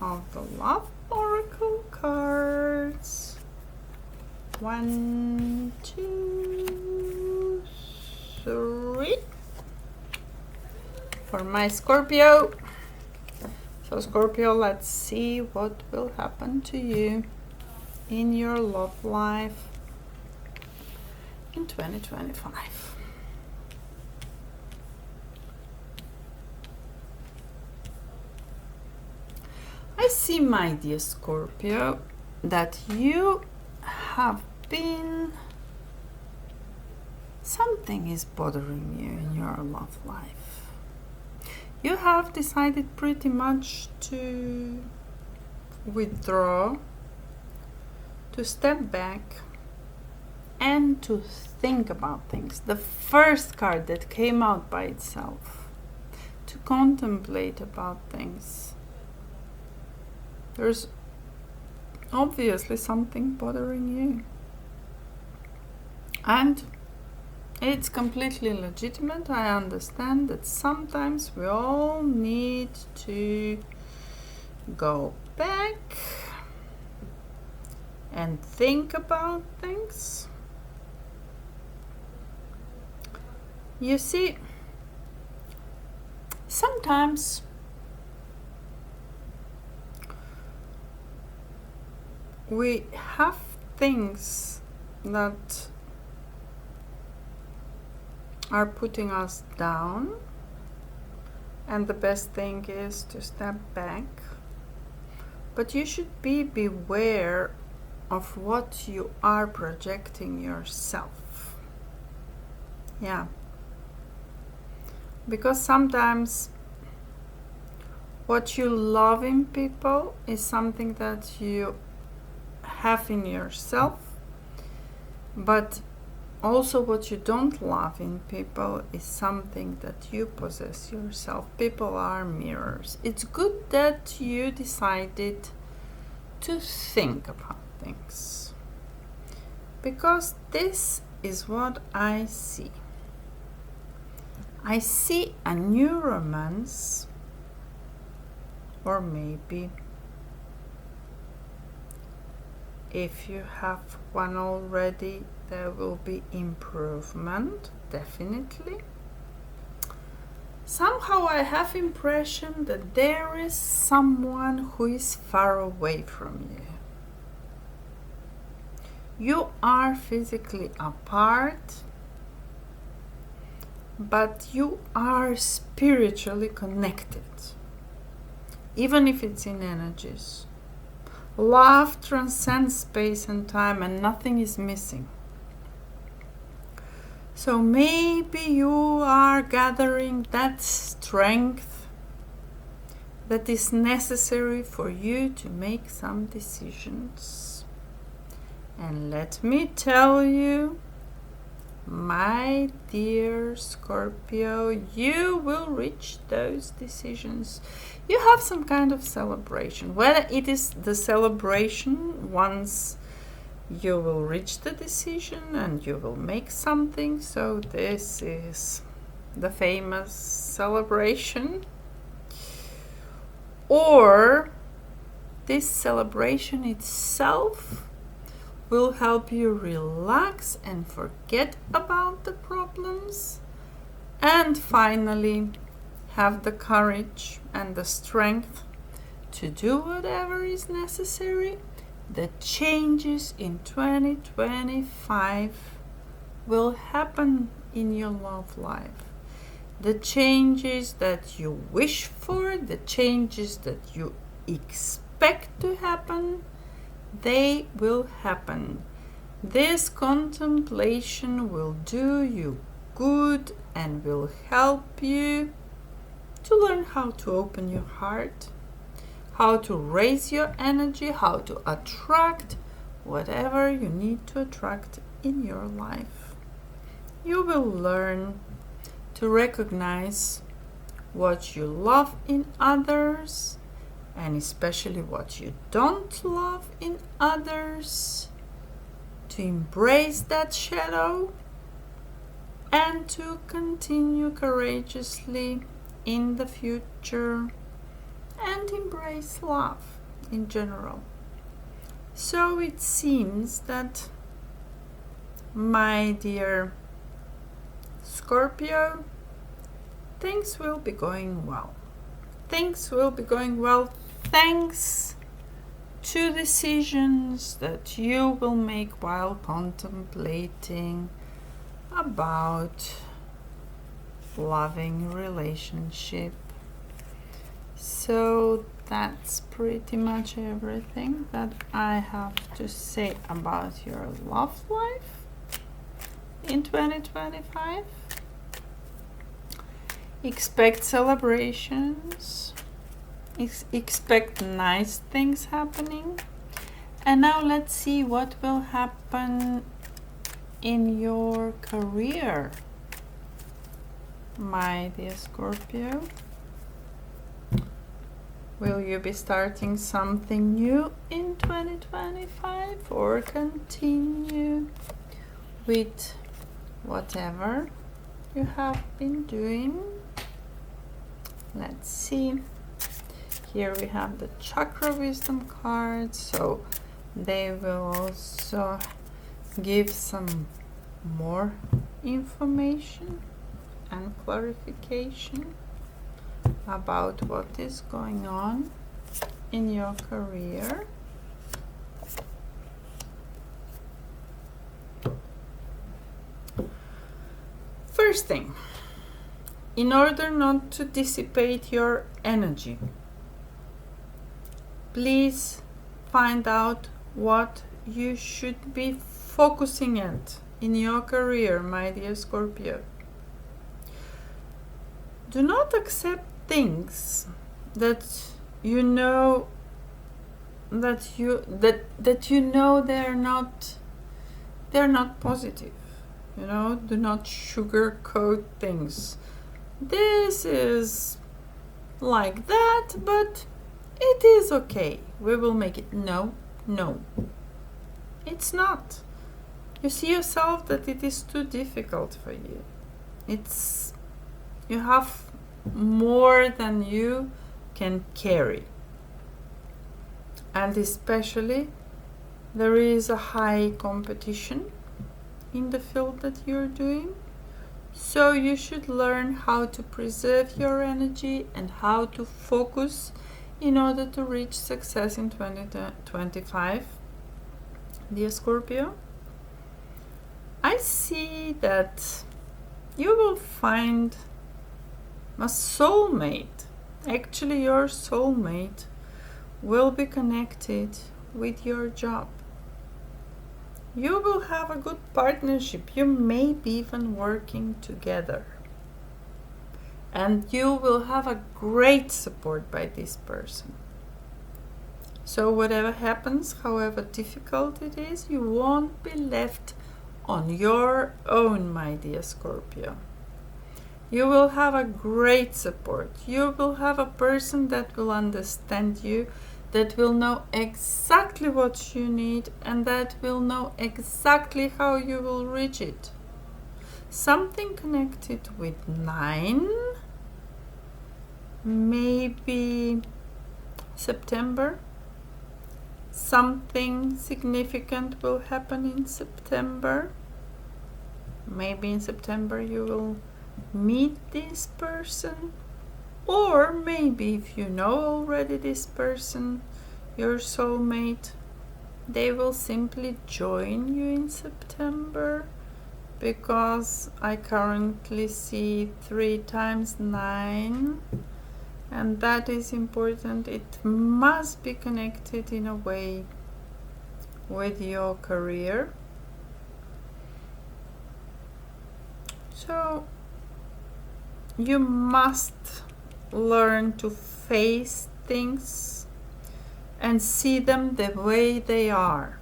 of the love oracle cards. 1, 2, 3 for my Scorpio. So Scorpio, let's see what will happen to you in your love life in 2025. I see, my dear Scorpio, that you have been, something is bothering you in your love life. You have decided pretty much to withdraw, to step back, and to think about things. The first card that came out by itself, to contemplate about things. There's obviously something bothering you. And it's completely legitimate. I understand that sometimes we all need to go back and think about things. You see, sometimes we have things that are putting us down, and the best thing is to step back. But you should be beware of what you are projecting yourself. Yeah. Because sometimes what you love in people is something that you have in yourself, but also what you don't love in people is something that you possess yourself. People are mirrors. It's good that you decided to think about things, because this is what I see. I see a new romance, or maybe if you have one already, there will be improvement, definitely. Somehow I have impression that there is someone who is far away from you. You are physically apart, but you are spiritually connected, even if it's in energies. Love transcends space and time, and nothing is missing. So maybe you are gathering that strength that is necessary for you to make some decisions. And let me tell you, my dear Scorpio, you will reach those decisions. You have some kind of celebration. Whether it is the celebration once you will reach the decision and you will make something. So this is the famous celebration. Or this celebration itself will help you relax and forget about the problems, and finally have the courage and the strength to do whatever is necessary. The changes in 2025 will happen in your love life. The changes that you wish for, the changes that you expect to happen, they will happen. This contemplation will do you good and will help you to learn how to open your heart, how to raise your energy, how to attract whatever you need to attract in your life. You will learn to recognize what you love in others, and especially what you don't love in others, to embrace that shadow and to continue courageously in the future and embrace love in general. So it seems that, my dear Scorpio, things will be going well. Things will be going well thanks to decisions that you will make while contemplating about loving relationship. So that's pretty much everything that I have to say about your love life in 2025. Expect celebrations, expect nice things happening. And now let's see what will happen in your career, my dear Scorpio. Will you be starting something new in 2025 or continue with whatever you have been doing? Let's see. Here we have the chakra wisdom cards, so they will also give some more information and clarification about what is going on in your career. First thing, in order not to dissipate your energy, please find out what you should be focusing at in your career, my dear Scorpio. Do not accept things that you know they're not positive. You know, do not sugarcoat things. This is like that, but it is okay. We will make it. No, it's not. You see yourself that it is too difficult for you. You have more than you can carry. And especially, there is a high competition in the field that you're doing. So you should learn how to preserve your energy and how to focus in order to reach success in 2025. Dear Scorpio, I see that you will find a soulmate. Actually, your soulmate will be connected with your job. You will have a good partnership. You may be even working together. And you will have a great support by this person. So whatever happens, however difficult it is, you won't be left on your own, my dear Scorpio. You will have a great support. You will have a person that will understand you, that will know exactly what you need, and that will know exactly how you will reach it. Something connected with 9, maybe September. Something significant will happen in September. Maybe in September you will meet this person, or maybe if you know already this person, your soulmate, they will simply join you in September, because I currently see 3 times 9, and that is important. It must be connected in a way with your career. So you must learn to face things and see them the way they are.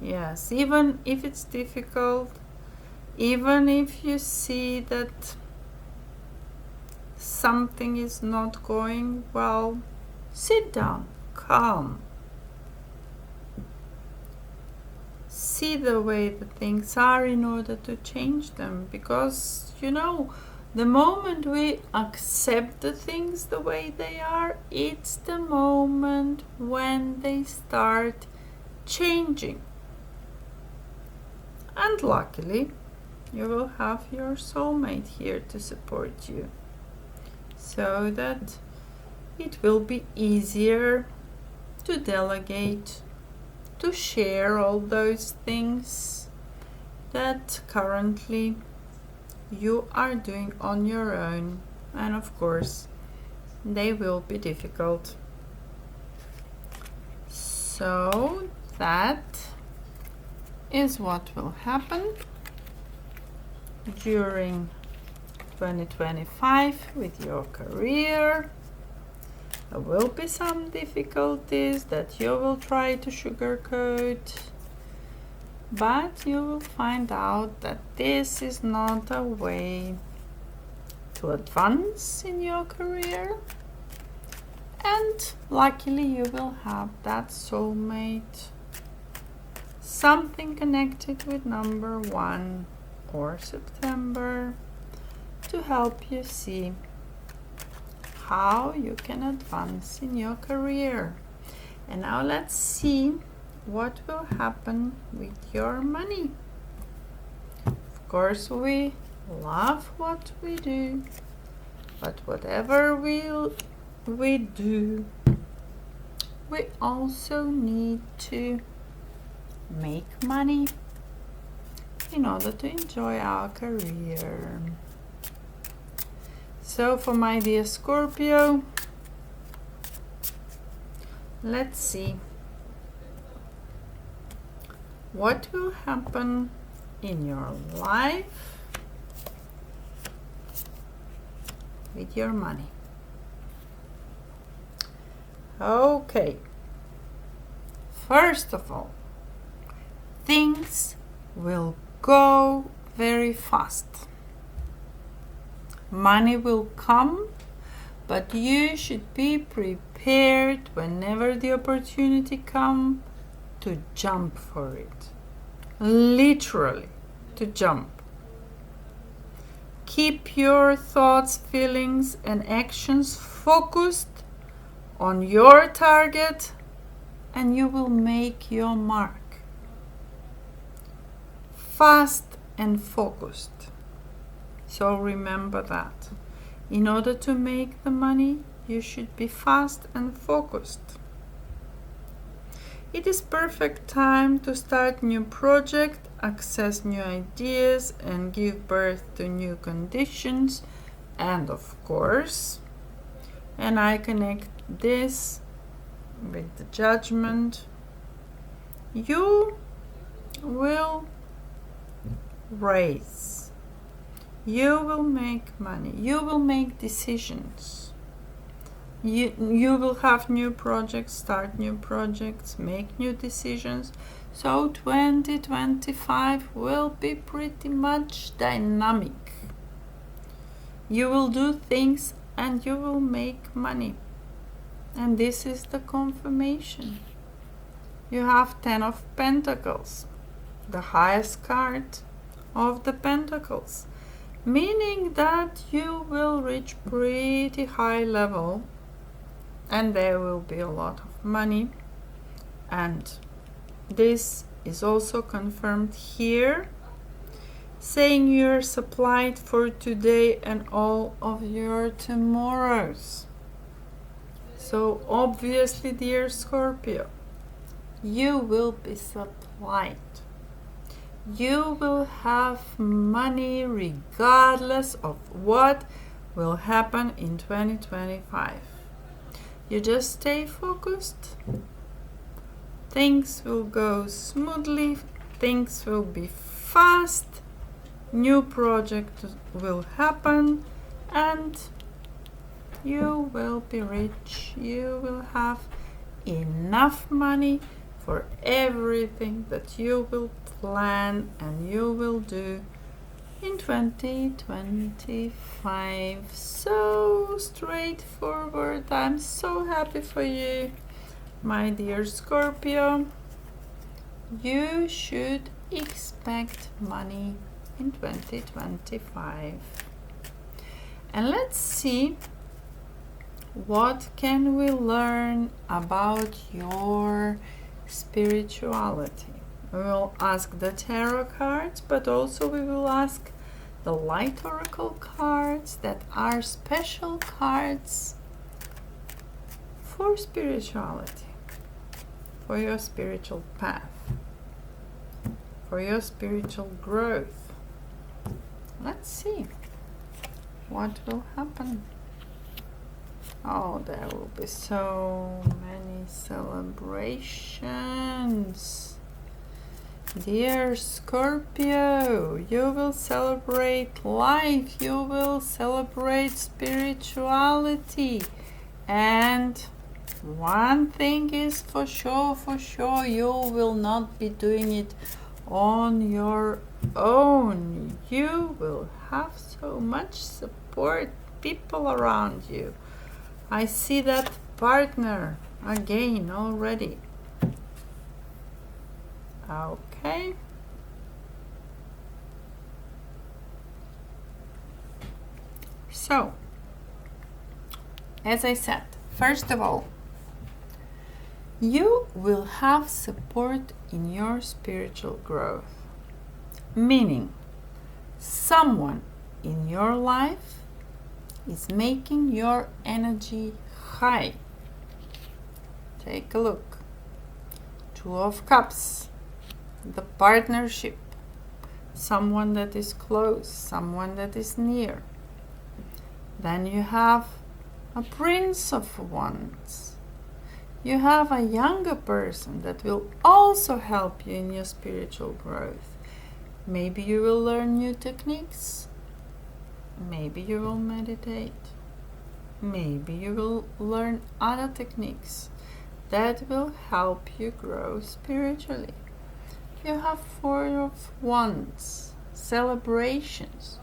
Yes, even if it's difficult, even if you see that something is not going well, sit down, calm. See the way the things are in order to change them, because the moment we accept the things the way they are, it's the moment when they start changing. And luckily, you will have your soulmate here to support you, so that it will be easier to delegate, to share all those things that currently you are doing on your own. And of course, they will be difficult. So that is what will happen during 2025 with your career. There will be some difficulties that you will try to sugarcoat, but you will find out that this is not a way to advance in your career. And luckily you will have that soulmate, something connected with number 1 or September, to help you see how you can advance in your career. And now let's see what will happen with your money. Of course, we love what we do, but whatever we do, we also need to make money in order to enjoy our career. So for my dear Scorpio, let's see what will happen in your life with your money. Okay, first of all, things will go very fast. Money will come, but you should be prepared whenever the opportunity comes to jump for it. Literally, to jump. Keep your thoughts, feelings, and actions focused on your target, and you will make your mark. Fast and focused. So remember that. In order to make the money, you should be fast and focused. It is perfect time to start new project, access new ideas, and give birth to new conditions. And of course, and I connect this with the Judgment, you will raise. You will make money. You will make decisions. You will have new projects, start new projects, make new decisions. So 2025 will be pretty much dynamic. You will do things and you will make money. And this is the confirmation. You have 10 of Pentacles, the highest card of the Pentacles, meaning that you will reach pretty high level and there will be a lot of money. And this is also confirmed here, saying you're supplied for today and all of your tomorrows. So obviously, dear Scorpio, you will be supplied. You will have money regardless of what will happen in 2025. You just stay focused. Things will go smoothly. Things will be fast. New projects will happen and you will be rich. You will have enough money for everything that you will plan and you will do in 2025. So straightforward. I'm so happy for you, my dear Scorpio. You should expect money in 2025. And let's see what can we learn about your spirituality. We will ask the tarot cards, but also we will ask the light oracle cards that are special cards for spirituality, for your spiritual path, for your spiritual growth. Let's see what will happen. Oh, there will be so many celebrations. Dear Scorpio, you will celebrate life, you will celebrate spirituality. And one thing is for sure, you will not be doing it on your own. You will have so much support, people around you. I see that partner again already. Okay. So, as I said, first of all, you will have support in your spiritual growth. Meaning, someone in your life is making your energy high. Take a look. Two of Cups. The partnership. Someone that is close, someone that is near. Then you have a Prince of Wands. You have a younger person that will also help you in your spiritual growth. Maybe you will learn new techniques. Maybe you will meditate. Maybe you will learn other techniques that will help you grow spiritually. You have Four of Wands, celebrations.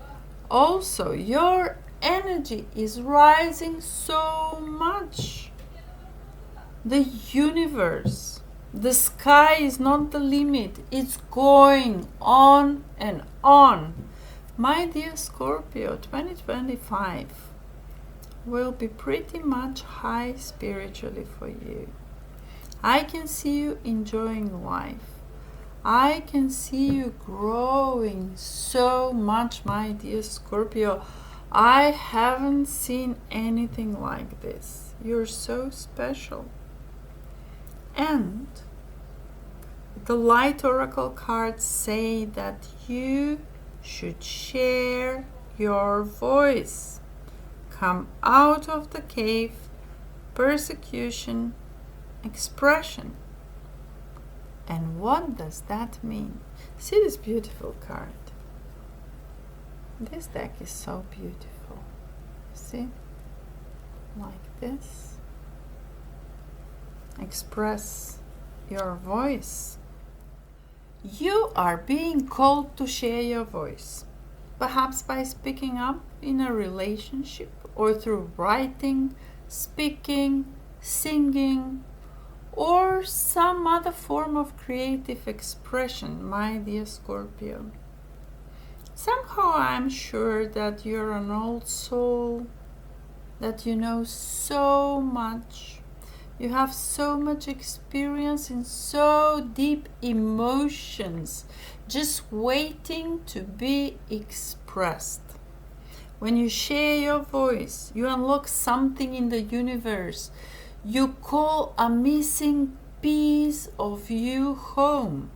Also, your energy is rising so much. The universe, the sky is not the limit. It's going on and on. My dear Scorpio, 2025 will be pretty much high spiritually for you. I can see you enjoying life. I can see you growing so much, my dear Scorpio. I haven't seen anything like this. You're so special. And the light oracle cards say that you should share your voice. Come out of the cave, persecution, expression. And what does that mean? See this beautiful card. This deck is so beautiful. See? Like this. Express your voice. You are being called to share your voice. Perhaps by speaking up in a relationship or through writing, speaking, singing, or some other form of creative expression, my dear Scorpio. Somehow I'm sure that you're an old soul, that you know so much. You have so much experience in so deep emotions, just waiting to be expressed. When you share your voice, you unlock something in the universe. You call a missing piece of you home.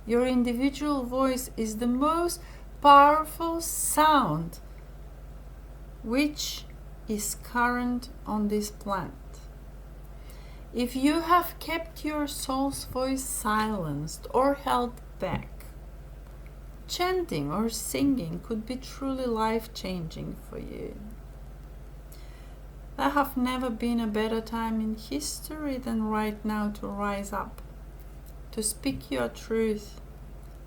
Your individual voice is the most powerful sound which is current on this planet. If you have kept your soul's voice silenced or held back, chanting or singing could be truly life-changing for you. There have never been a better time in history than right now to rise up, to speak your truth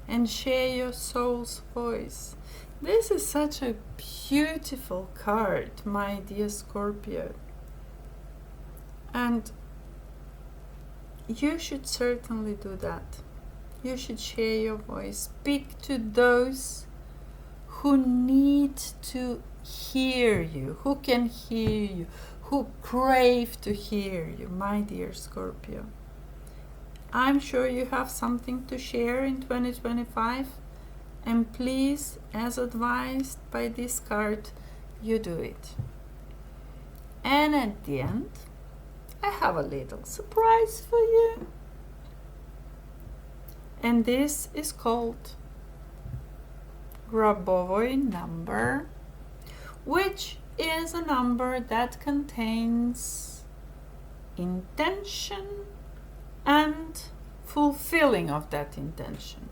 and share your soul's voice. This is such a beautiful card, my dear Scorpio. And you should certainly do that. You should share your voice. Speak to those who need to hear you, who can hear you, who crave to hear you, my dear Scorpio. I'm sure you have something to share in 2025, and please, as advised by this card, you do it. And at the end, I have a little surprise for you. And this is called Grabovoi number, which is a number that contains intention and fulfilling of that intention.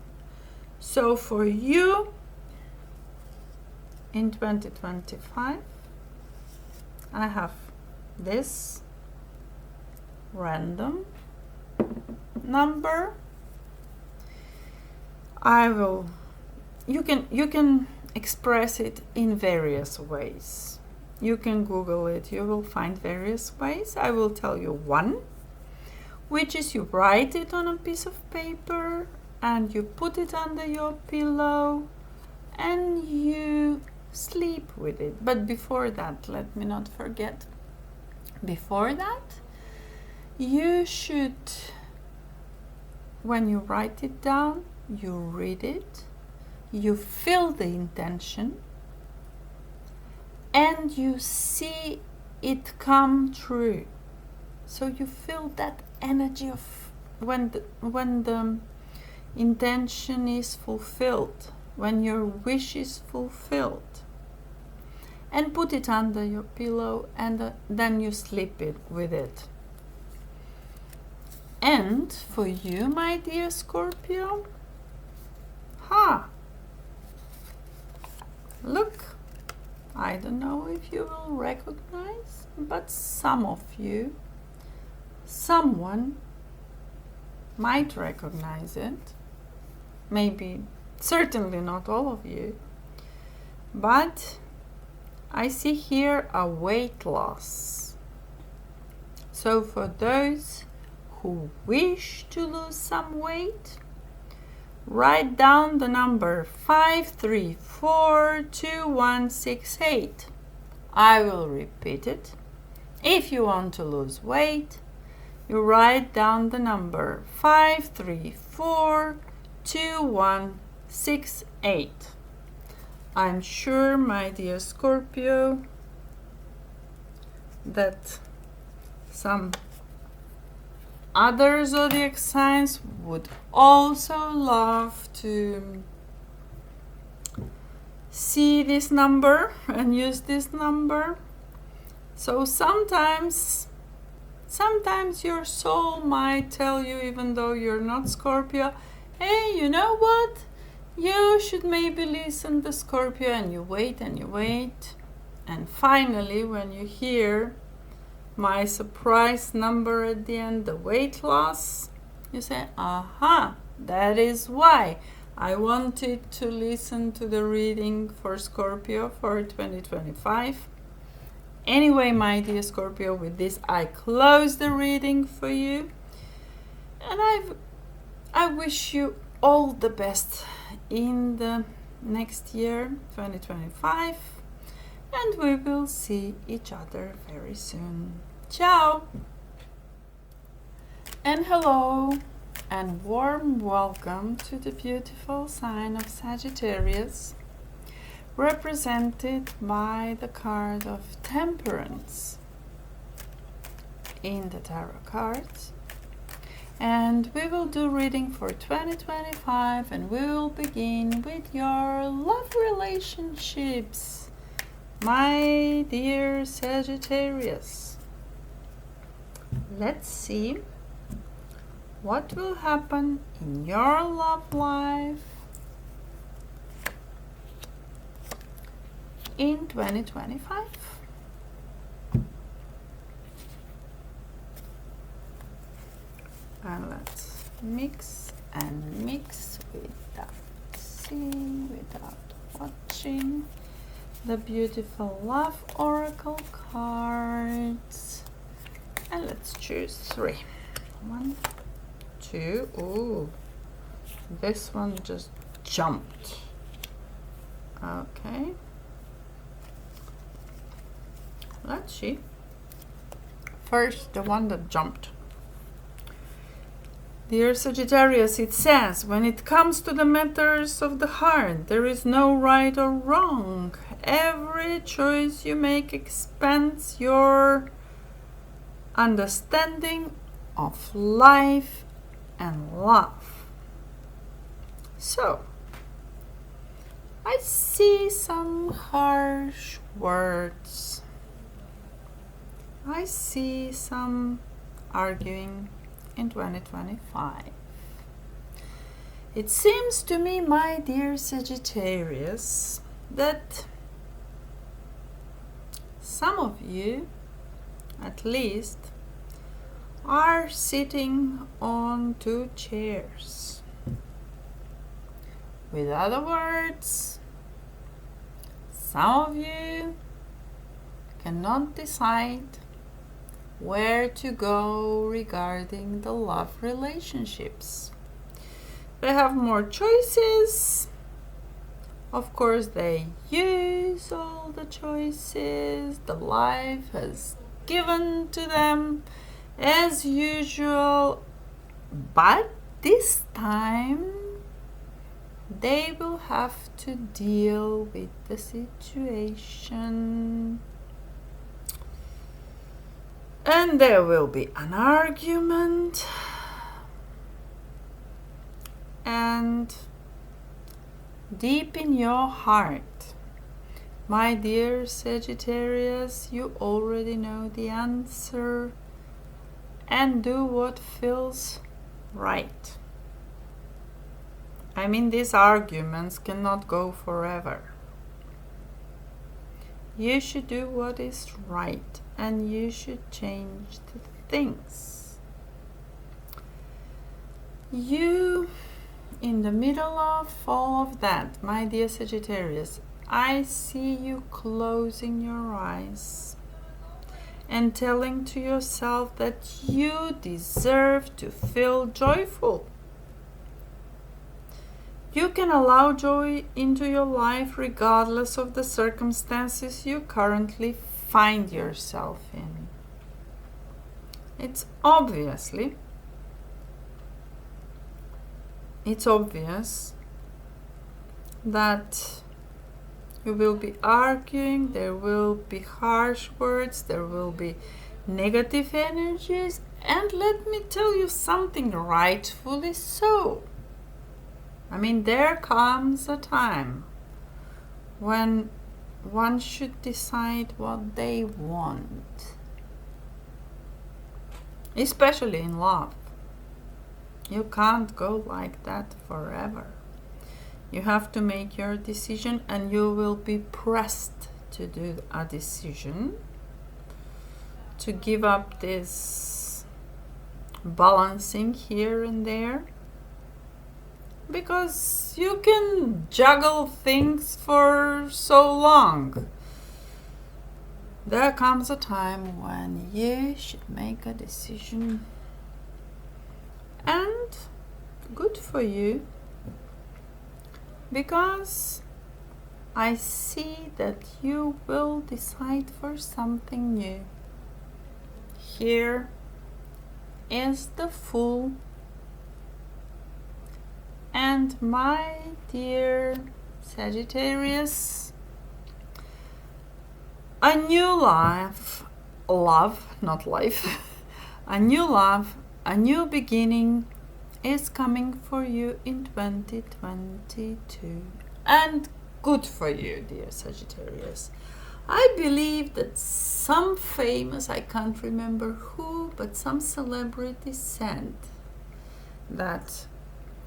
So for you in 2025, I have this random number. You can express it in various ways. You can Google it, you will find various ways. I will tell you one, which is you write it on a piece of paper and you put it under your pillow and you sleep with it. But before that, let me not forget, before that, you should, when you write it down, you read it, you feel the intention, and you see it come true. So you feel that energy of when the intention is fulfilled, when your wish is fulfilled, and put it under your pillow, and then you sleep with it. And for you, my dear Scorpio, look, I don't know if you will recognize, but some of you, someone might recognize it. Maybe, certainly not all of you, but I see here a weight loss. So for those who wish to lose some weight, write down the number 5342168. I will repeat it. If you want to lose weight, you write down the number 5342168. I'm sure, my dear Scorpio, that some other zodiac signs would also love to see this number and use this number. So sometimes your soul might tell you, even though you're not Scorpio, hey, you know what? You should maybe listen to Scorpio, and you wait and you wait. And finally, when you hear my surprise number at the end, the weight loss, you say, aha, that is why I wanted to listen to the reading for Scorpio for 2025. Anyway, my dear Scorpio, with this I close the reading for you, and I wish you all the best in the next year, 2025, and we will see each other very soon. Ciao! And hello, and warm welcome to the beautiful sign of Sagittarius, represented by the card of Temperance in the tarot cards. And we will do reading for 2025, and we will begin with your love relationships, my dear Sagittarius. Let's see what will happen in your love life in 2025. And let's mix and mix without seeing, without watching. refreshing the beautiful love oracle cards. And let's choose 3. 1, 2. Ooh, this one just jumped. Okay. Let's see. First, the one that jumped. Dear Sagittarius, it says, when it comes to the matters of the heart, there is no right or wrong. Every choice you make expands your understanding of life and love. So, I see some harsh words. I see some arguing in 2025. It seems to me, my dear Sagittarius, that some of you, at least, are sitting on 2 chairs. With other words, some of you cannot decide where to go regarding the love relationships. They have more choices. Of course, they use all the choices the life has given to them as usual, but this time they will have to deal with the situation. And there will be an argument, and deep in your heart, my dear Sagittarius, you already know the answer, and do what feels right. I mean, these arguments cannot go forever. You should do what is right, and you should change the things. You, in the middle of all of that, my dear Sagittarius, I see you closing your eyes and telling to yourself that you deserve to feel joyful. You can allow joy into your life regardless of the circumstances you currently find yourself in. It's obvious that you will be arguing, there will be harsh words, there will be negative energies, and let me tell you something, rightfully so. I mean, there comes a time when one should decide what they want, especially in love. You can't go like that forever. You have to make your decision, and you will be pressed to do a decision, to give up this balancing here and there, because you can juggle things for so long. There comes a time when you should make a decision, and good for you, because I see that you will decide for something new. Here is the Fool. And my dear Sagittarius, a new love, not life, a new love, a new beginning is coming for you in 2022. And good for you, dear Sagittarius. I believe that some famous, I can't remember who, but some celebrity said that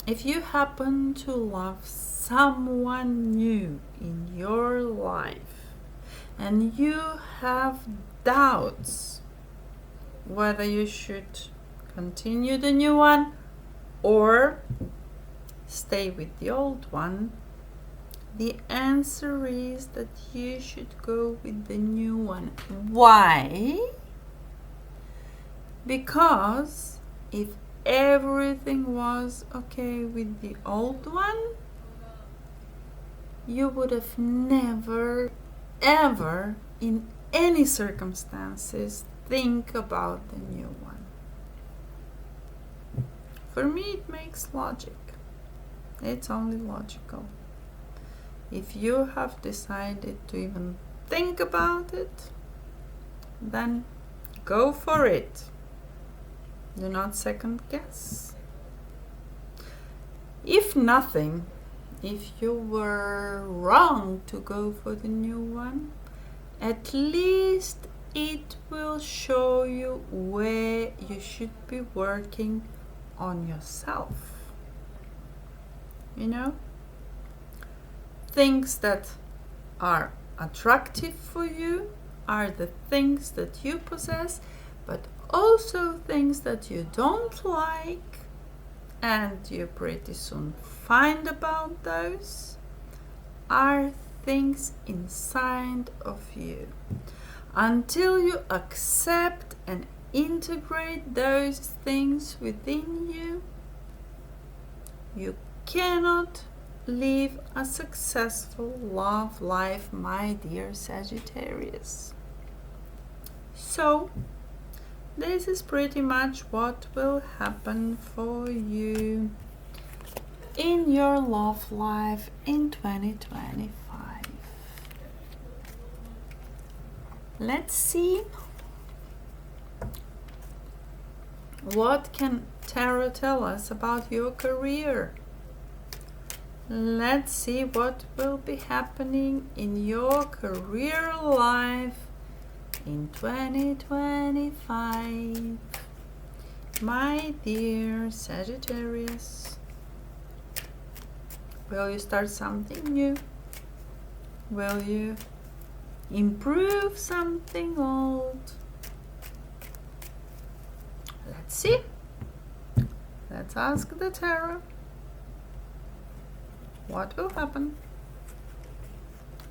if you happen to love someone new in your life and you have doubts whether you should continue the new one or stay with the old one, The answer is that you should go with the new one. Why? Because if everything was okay with the old one, you would have never, ever, in any circumstances, think about the new one. For me, it makes logic. It's only logical. If you have decided to even think about it, then go for it. Do not second guess. If nothing, if you were wrong to go for the new one, at least it will show you where you should be working on yourself. You know? Things that are attractive for you are the things that you possess, but also things that you don't like, and you pretty soon find about those, are things inside of you. Until you accept and integrate those things within you, you cannot live a successful love life, my dear Sagittarius. So, this is pretty much what will happen for you in your love life in 2025. Let's see what can Tarot tell us about your career. Let's see what will be happening in your career life in 2025. My dear Sagittarius, will you start something new? Will you improve something old? Let's see. Let's ask the tarot. What will happen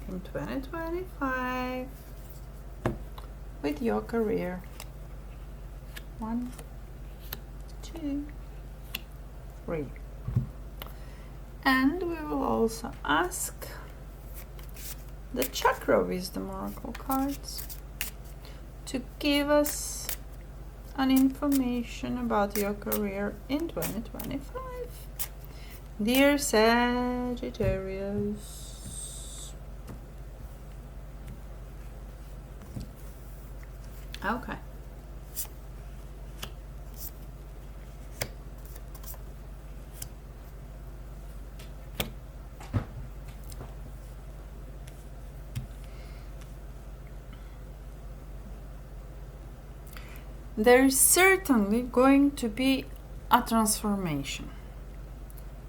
in 2025 with your career? 1, 2, 3. And we will also ask the chakra wisdom oracle cards to give us an information about your career in 2025. Dear Sagittarius. Okay. There is certainly going to be a transformation.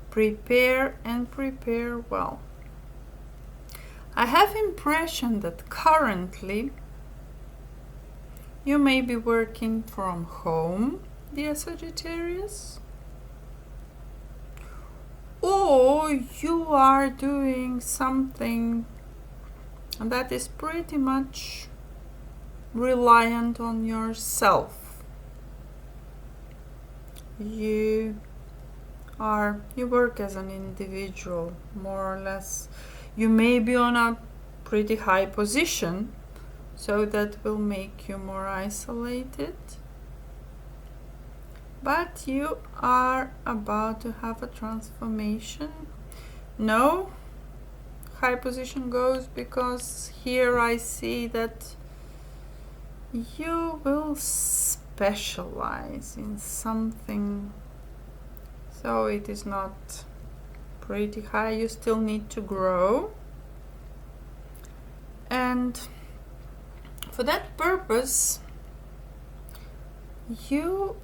Prepare and prepare well. I have impression that currently you may be working from home, dear Sagittarius, or you are doing something that is pretty much reliant on yourself. You work as an individual, more or less. You may be on a pretty high position, so that will make you more isolated. But you are about to have a transformation. No, high position goes because here I see that you will specialize in something. So it is not pretty high, you still need to grow. And for that purpose, you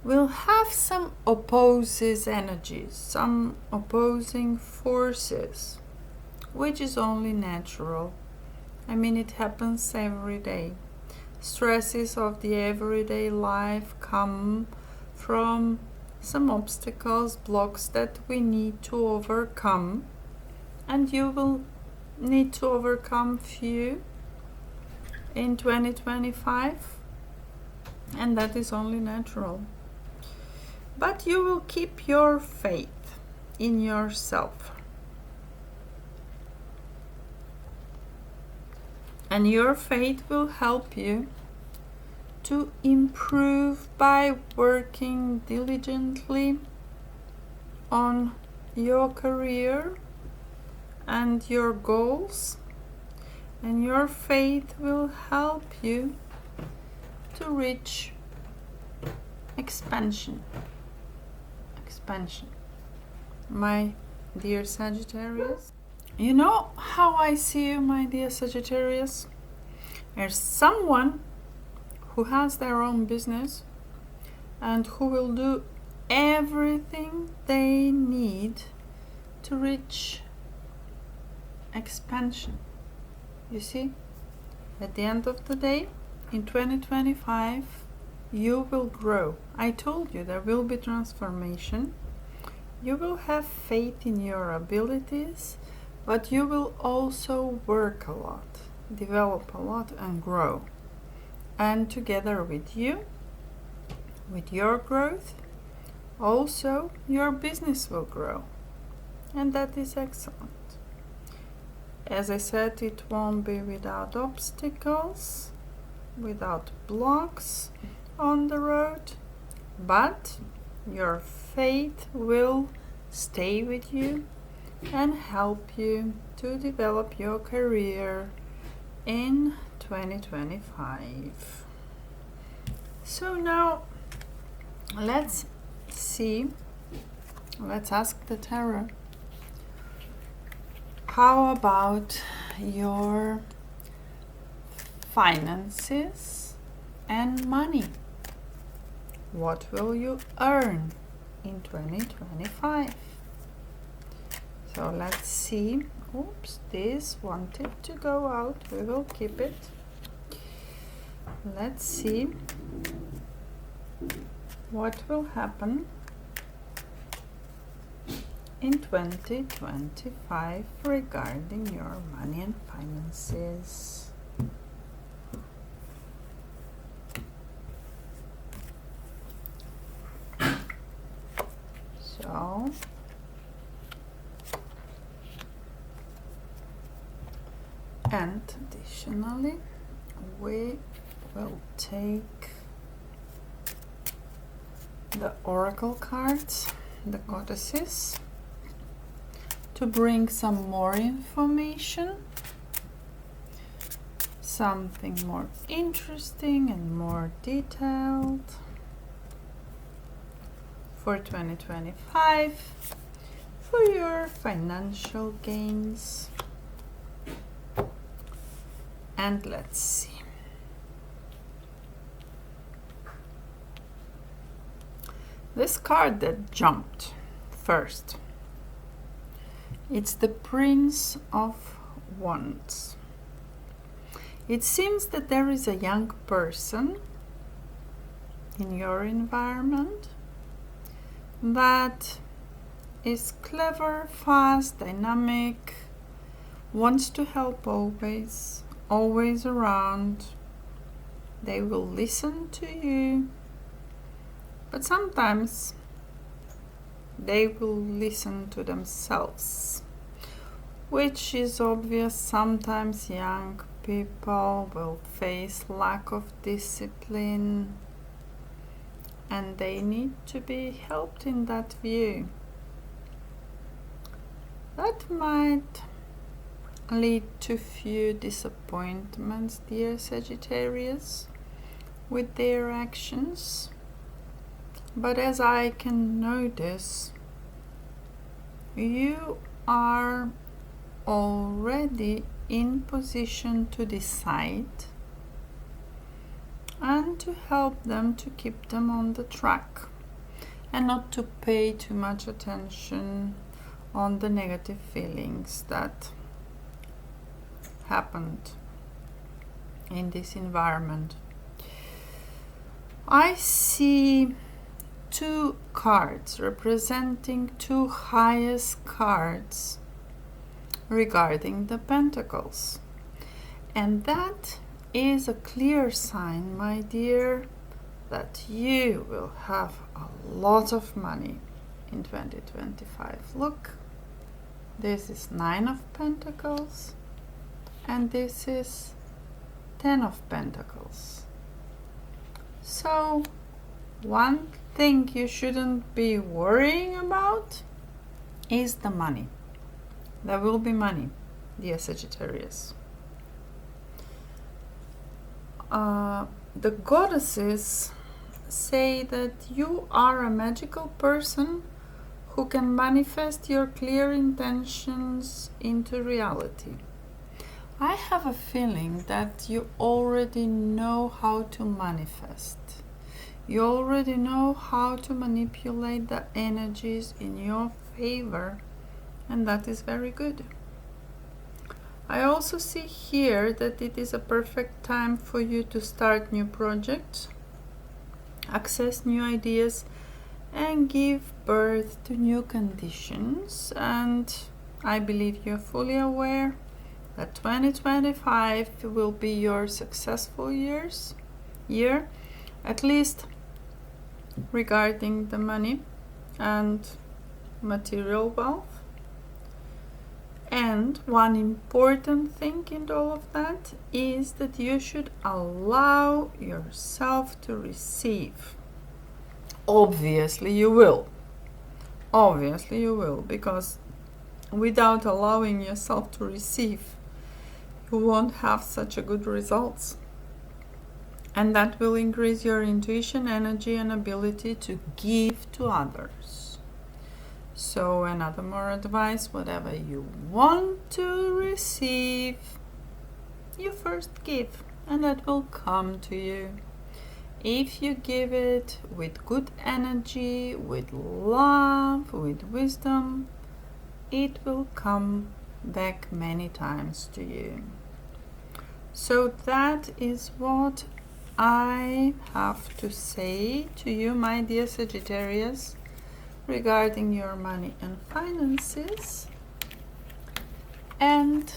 will have some opposing energies, some opposing forces, which is only natural. I mean, it happens every day. Stresses of the everyday life come from some obstacles, blocks that we need to overcome, and you will need to overcome few in 2025, and that is only natural. But you will keep your faith in yourself, and your faith will help you to improve by working diligently on your career and your goals, and your faith will help you to reach expansion. My dear Sagittarius, you know how I see you, my dear Sagittarius? There's someone who has their own business and who will do everything they need to reach expansion. You see, at the end of the day, in 2025, you will grow. I told you there will be transformation. You will have faith in your abilities, but you will also work a lot, develop a lot, and grow. And together with you, with your growth, also your business will grow. And that is excellent. As I said, it won't be without obstacles, without blocks on the road, but your faith will stay with you and help you to develop your career in 2025. So now let's ask the tarot, how about your finances and money? What will you earn in 2025? So let's see. Oops, this wanted to go out. We will keep it. Let's see what will happen in 2025 regarding your money and finances. So and additionally we will take the oracle cards, the goddesses, to bring some more information, something more interesting and more detailed for 2025 for your financial gains. And let's see. This card that jumped first, it's the Prince of Wands. It seems that there is a young person in your environment that is clever, fast, dynamic, wants to help always around. They will listen to you, but sometimes they will listen to themselves, which is obvious. Sometimes young people will face lack of discipline, and they need to be helped in that view. That might lead to few disappointments, dear Sagittarius, with their actions. But as I can notice, you are already in position to decide and to help them, to keep them on the track and not to pay too much attention on the negative feelings that happened in this environment. I see two cards representing two highest cards regarding the Pentacles. And that is a clear sign, my dear, that you will have a lot of money in 2025. Look, this is 9 of Pentacles and this is 10 of Pentacles. So one thing you shouldn't be worrying about is the money. There will be money, dear Sagittarius. The goddesses say that you are a magical person who can manifest your clear intentions into reality. I have a feeling that you already know how to manifest. You already know how to manipulate the energies in your favor, and that is very good. I also see here that it is a perfect time for you to start new projects, access new ideas, and give birth to new conditions. And I believe you're fully aware that 2025 will be your successful year, at least regarding the money and material wealth. And one important thing in all of that is that you should allow yourself to receive. Obviously you will. Obviously you will, because without allowing yourself to receive, you won't have such a good results. And that will increase your intuition, energy, and ability to give to others. So another more advice, whatever you want to receive, you first give, and that will come to you. If you give it with good energy, with love, with wisdom, it will come back many times to you. So that is what I have to say to you, my dear Sagittarius, regarding your money and finances. And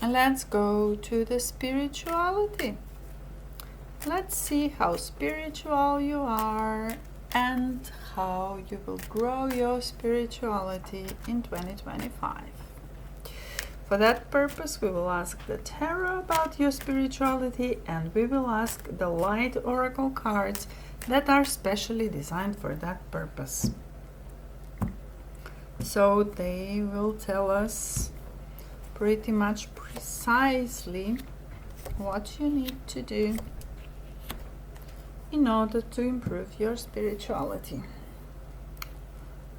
let's go to the spirituality. Let's see how spiritual you are and how you will grow your spirituality in 2025. For that purpose, we will ask the tarot about your spirituality, and we will ask the light oracle cards that are specially designed for that purpose. So they will tell us pretty much precisely what you need to do in order to improve your spirituality.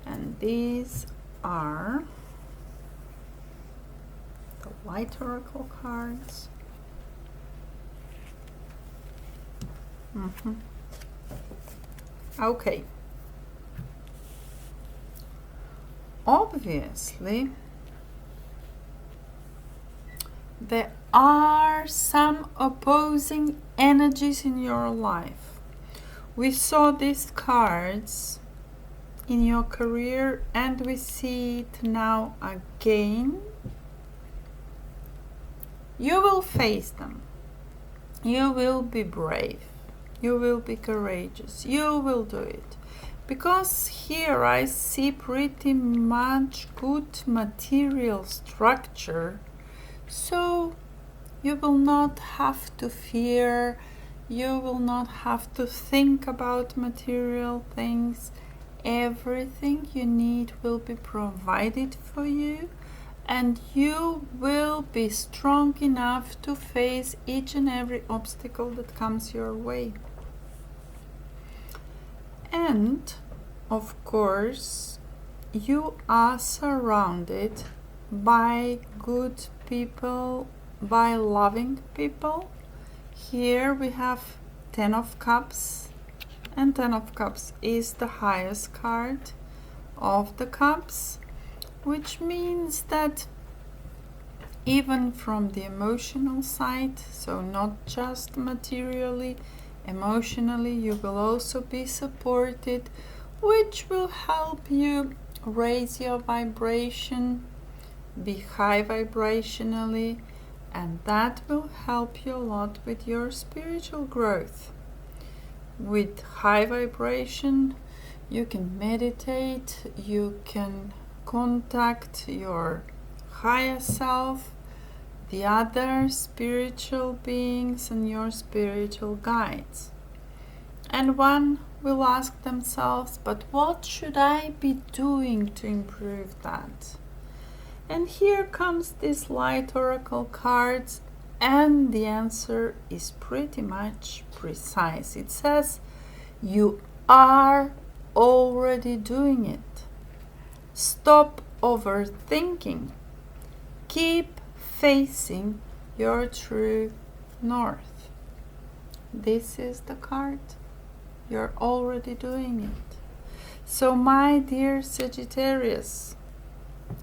And these are the light oracle cards. Okay. Obviously, there are some opposing energies in your life. We saw these cards in your career, and we see it now again. You will face them. You will be brave. You will be courageous. You will do it. Because here I see pretty much good material structure, so you will not have to fear, you will not have to think about material things. Everything you need will be provided for you, and you will be strong enough to face each and every obstacle that comes your way. And of course, you are surrounded by good people, by loving people. Here we have 10 of Cups, and 10 of Cups is the highest card of the Cups, which means that even from the emotional side, so not just materially, Emotionally, you will also be supported, which will help you raise your vibration, be high vibrationally, and that will help you a lot with your spiritual growth. With high vibration, you can meditate, you can contact your higher self, the other spiritual beings, and your spiritual guides. And one will ask themselves, but what should I be doing to improve that? And here comes this light oracle cards, and the answer is pretty much precise. It says, you are already doing it. Stop overthinking. Keep facing your true north. This is the card. You're already doing it. So my dear Sagittarius,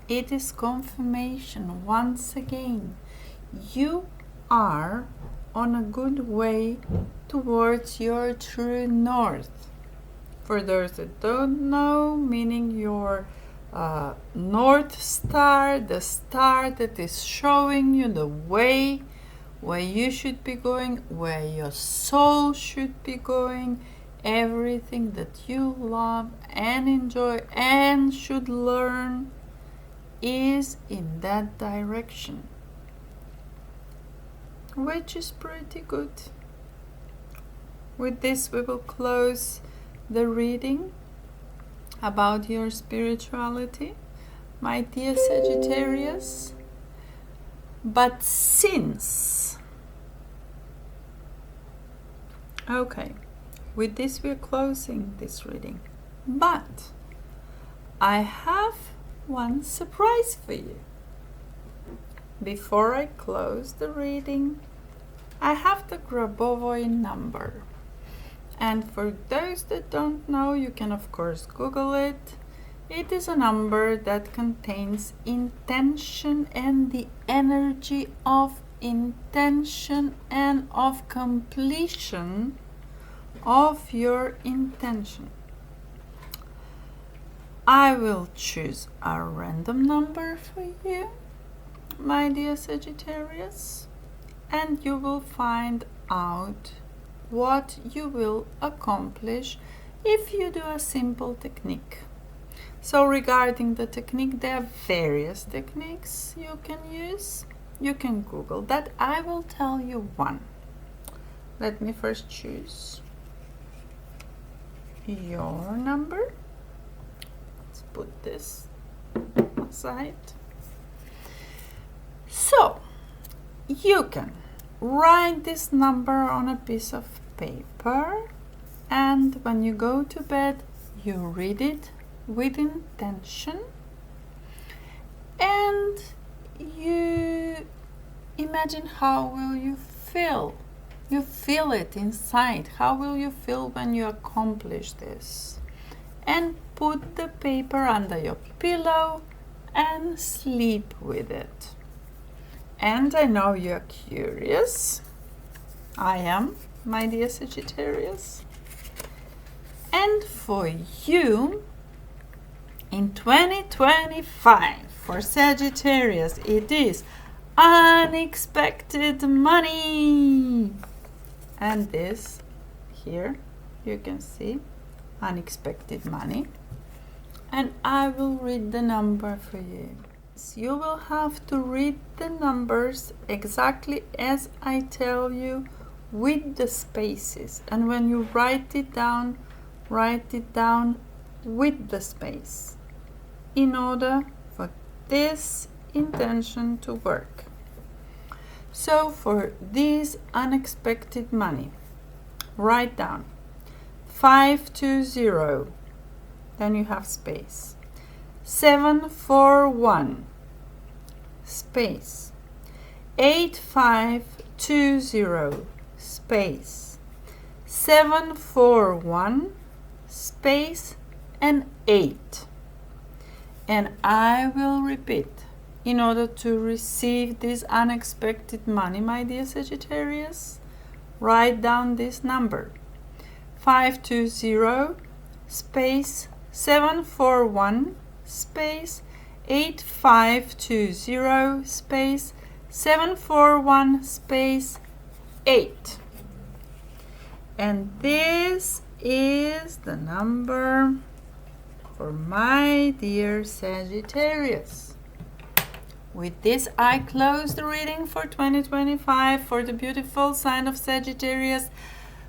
it is confirmation once again. You are on a good way towards your true north. For those that don't know, meaning your North Star, the star that is showing you the way where you should be going, where your soul should be going, everything that you love and enjoy and should learn is in that direction, which is pretty good. With this, we will close the reading about your spirituality, my dear Sagittarius. But since, okay, with this we're closing this reading, but I have one surprise for you. Before I close the reading, I have the Grabovoi number. And for those that don't know, you can of course Google it. It is a number that contains intention and the energy of intention and of completion of your intention. I will choose a random number for you, my dear Sagittarius, and you will find out what you will accomplish if you do a simple technique. So regarding the technique, there are various techniques you can use. You can Google that. I will tell you one. Let me first choose your number. Let's put this aside. So you can write this number on a piece of paper, and when you go to bed, you read it with intention, and you imagine how will you feel. You feel it inside. How will you feel when you accomplish this? And put the paper under your pillow and sleep with it. And I know you're curious. I am, my dear Sagittarius. And for you, in 2025, for Sagittarius, it is unexpected money. And this here, you can see unexpected money. And I will read the number for you. You will have to read the numbers exactly as I tell you, with the spaces. And when you write it down with the space, in order for this intention to work. So for this unexpected money, write down 520, then you have space. 741, space. 8520, space. 741, space, and 8. And I will repeat, in order to receive this unexpected money, my dear Sagittarius, write down this number: 520 space 741 space 8520 space 741 space 8. And this is the number for my dear Sagittarius. With this, I close the reading for 2025 for the beautiful sign of Sagittarius.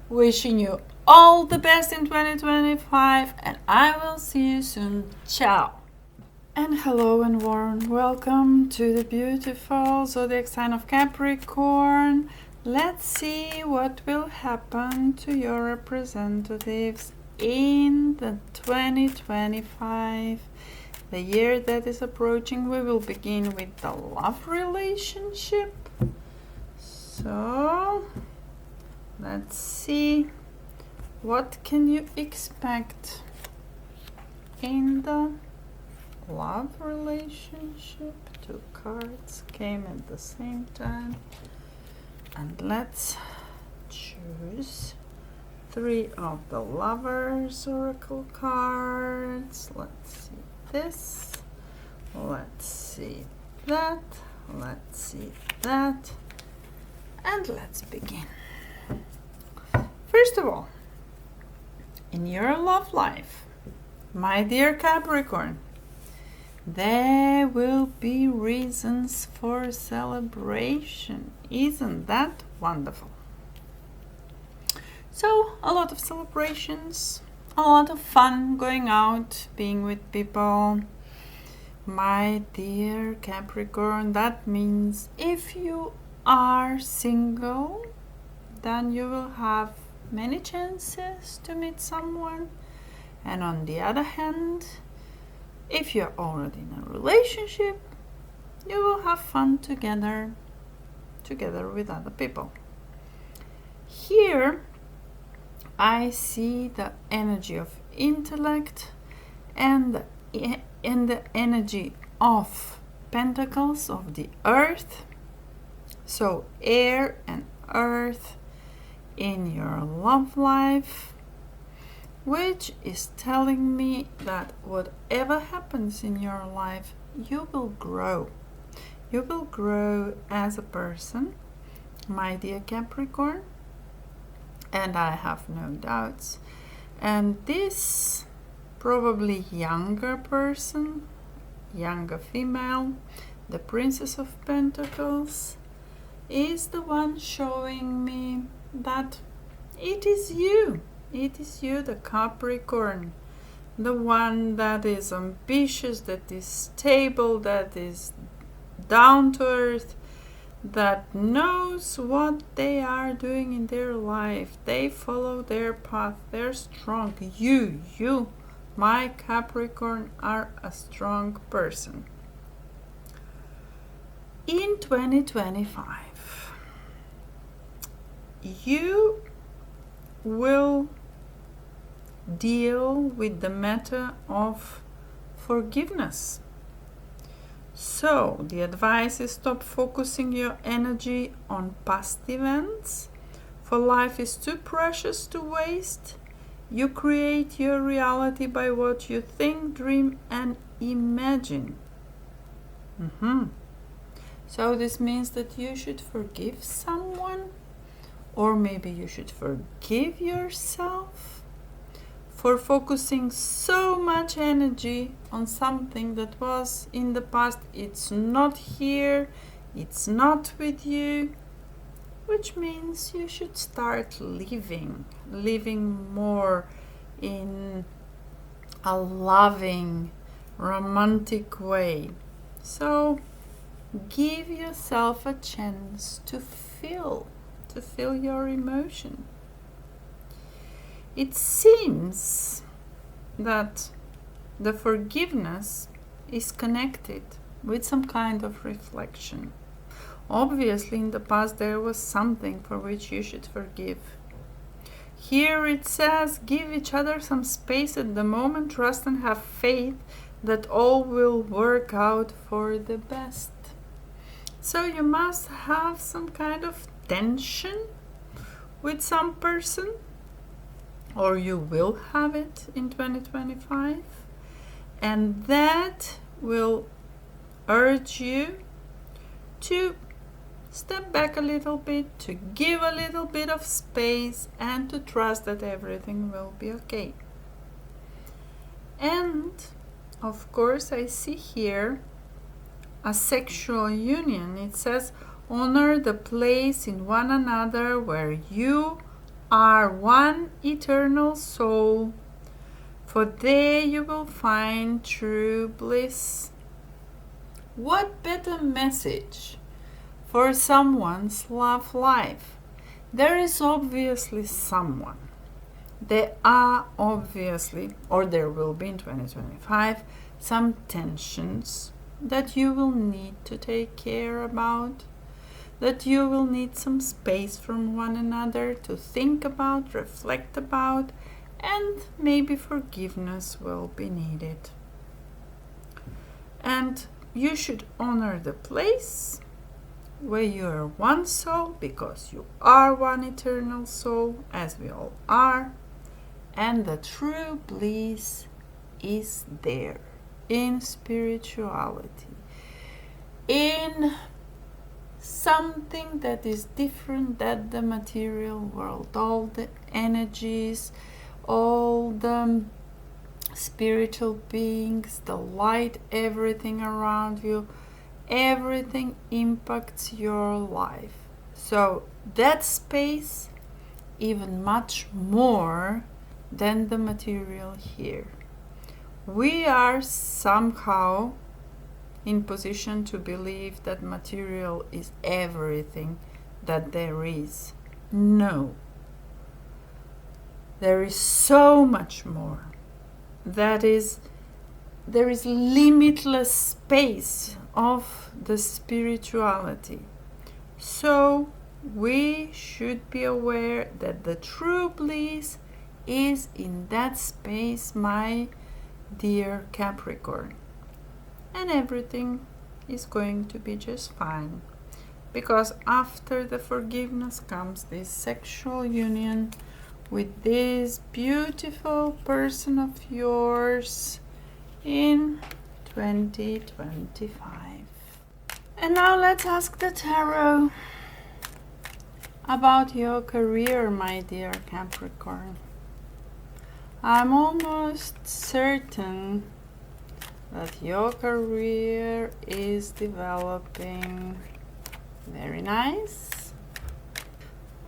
Wishing you all the best in 2025, and I will see you soon. Ciao! And hello and warm welcome to the beautiful zodiac sign of Capricorn. Let's see what will happen to your representatives in the 2025, the year that is approaching. We will begin with the love relationship. So let's see, what can you expect in the love relationship? Two cards came at the same time, and let's choose 3 of the Lovers Oracle cards. Let's see this, let's see that, let's see that, and let's begin. First of all, in your love life, my dear Capricorn, there will be reasons for celebration. Isn't that wonderful? So, a lot of celebrations, a lot of fun going out, being with people. My dear Capricorn, that means if you are single, then you will have many chances to meet someone. And on the other hand, if you're already in a relationship, you will have fun together with other people. Here I see the energy of intellect and the energy of Pentacles, of the earth. So air and earth in your love life, which is telling me that whatever happens in your life, you will grow. You will grow as a person, my dear Capricorn, and I have no doubts. And this probably younger person, younger female, the Princess of Pentacles, is the one showing me that it is you. It is you, the Capricorn, the one that is ambitious, that is stable, that is down to earth, that knows what they are doing in their life. They follow their path. They're strong. You, my Capricorn, are a strong person. In 2025, you will deal with the matter of forgiveness. So the advice is stop focusing your energy on past events, for life is too precious to waste. You create your reality by what you think, dream, and imagine. So this means that you should forgive someone, or maybe you should forgive yourself for focusing so much energy on something that was in the past. It's not here, it's not with you, which means you should start living more in a loving, romantic way. So give yourself a chance to feel your emotion. It seems that the forgiveness is connected with some kind of reflection. Obviously, in the past there was something for which you should forgive. Here it says, give each other some space at the moment, trust and have faith that all will work out for the best. So you must have some kind of tension with some person, or you will have it in 2025, and that will urge you to step back a little bit, to give a little bit of space, and to trust that everything will be okay. And of course, I see here a sexual union. It says, honor the place in one another where you are one eternal soul, for there you will find true bliss. What better message for someone's love life? There is obviously someone. There are obviously, or there will be in 2025, some tensions that you will need to take care about, that you will need some space from one another to think about, reflect about, and maybe forgiveness will be needed. And you should honor the place where you are one soul, because you are one eternal soul, as we all are, and the true bliss is there in spirituality, in something that is different than the material world. All the energies, all the spiritual beings, the light, everything around you, everything impacts your life. So that space, even much more than the material here. We are somehow in position to believe that material is everything that there is. No. There is so much more. There is limitless space of the spirituality. So we should be aware that the true bliss is in that space, my dear Capricorn. And everything is going to be just fine. Because after the forgiveness comes this sexual union with this beautiful person of yours in 2025. And now let's ask the tarot about your career, my dear Capricorn. I'm almost certain that your career is developing very nice.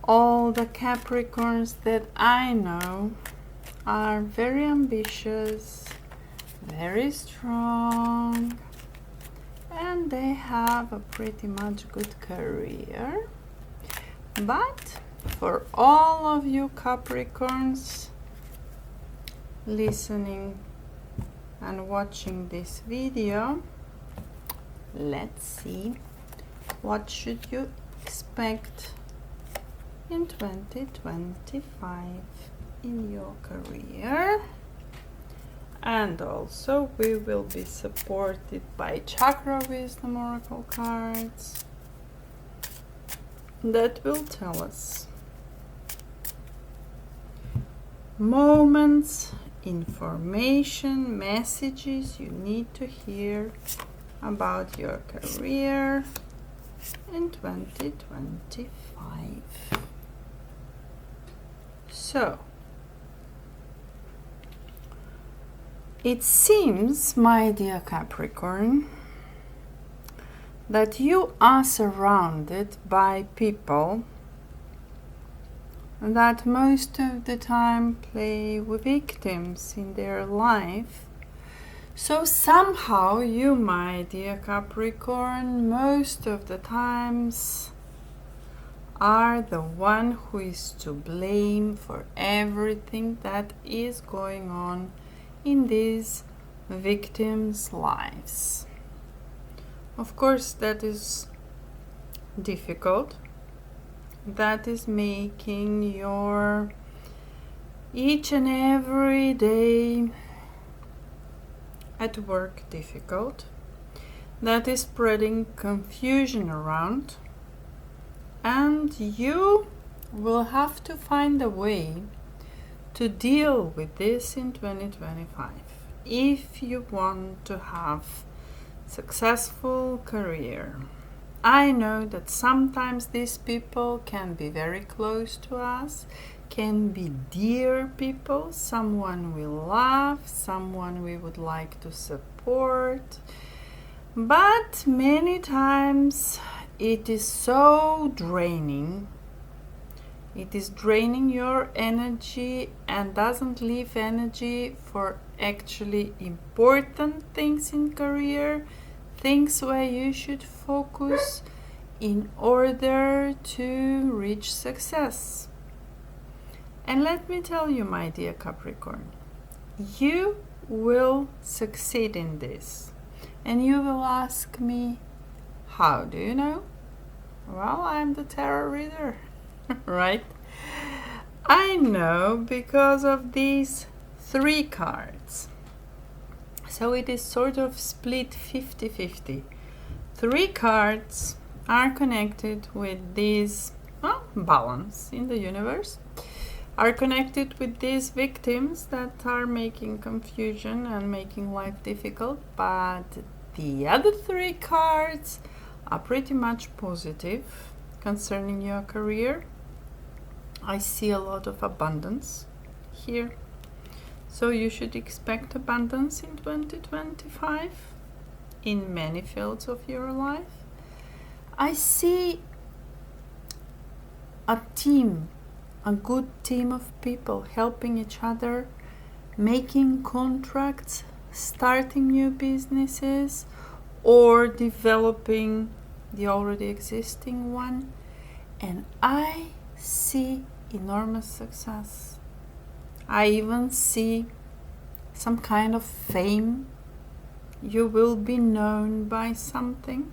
All the Capricorns that I know are very ambitious, very strong, and they have a pretty much good career. But for all of you Capricorns listening and watching this video, let's see what should you expect in 2025 in your career. And also we will be supported by Chakra Wisdom Oracle cards that will tell us moments, information, messages you need to hear about your career in 2025. So, it seems, my dear Capricorn, that you are surrounded by people that most of the time play victims in their life. So somehow you, my dear Capricorn, most of the times are the one who is to blame for everything that is going on in these victims' lives. Of course, that is difficult. That is making your each and every day at work difficult. That is spreading confusion around. And you will have to find a way to deal with this in 2025 if you want to have successful career. I know that sometimes these people can be very close to us, can be dear people, someone we love, someone we would like to support, but many times it is so draining. It is draining your energy and doesn't leave energy for actually important things in career, things where you should focus in order to reach success. And let me tell you, my dear Capricorn, you will succeed in this. And you will ask me, how do you know? Well, I'm the tarot reader, right? I know because of these 3 cards. So it is sort of split 50-50. 3 cards are connected with this balance in the universe, are connected with these victims that are making confusion and making life difficult, but the other 3 cards are pretty much positive concerning your career. I see a lot of abundance here. So you should expect abundance in 2025 in many fields of your life. I see a team, a good team of people helping each other, making contracts, starting new businesses, or developing the already existing one. And I see enormous success. I even see some kind of fame. You will be known by something.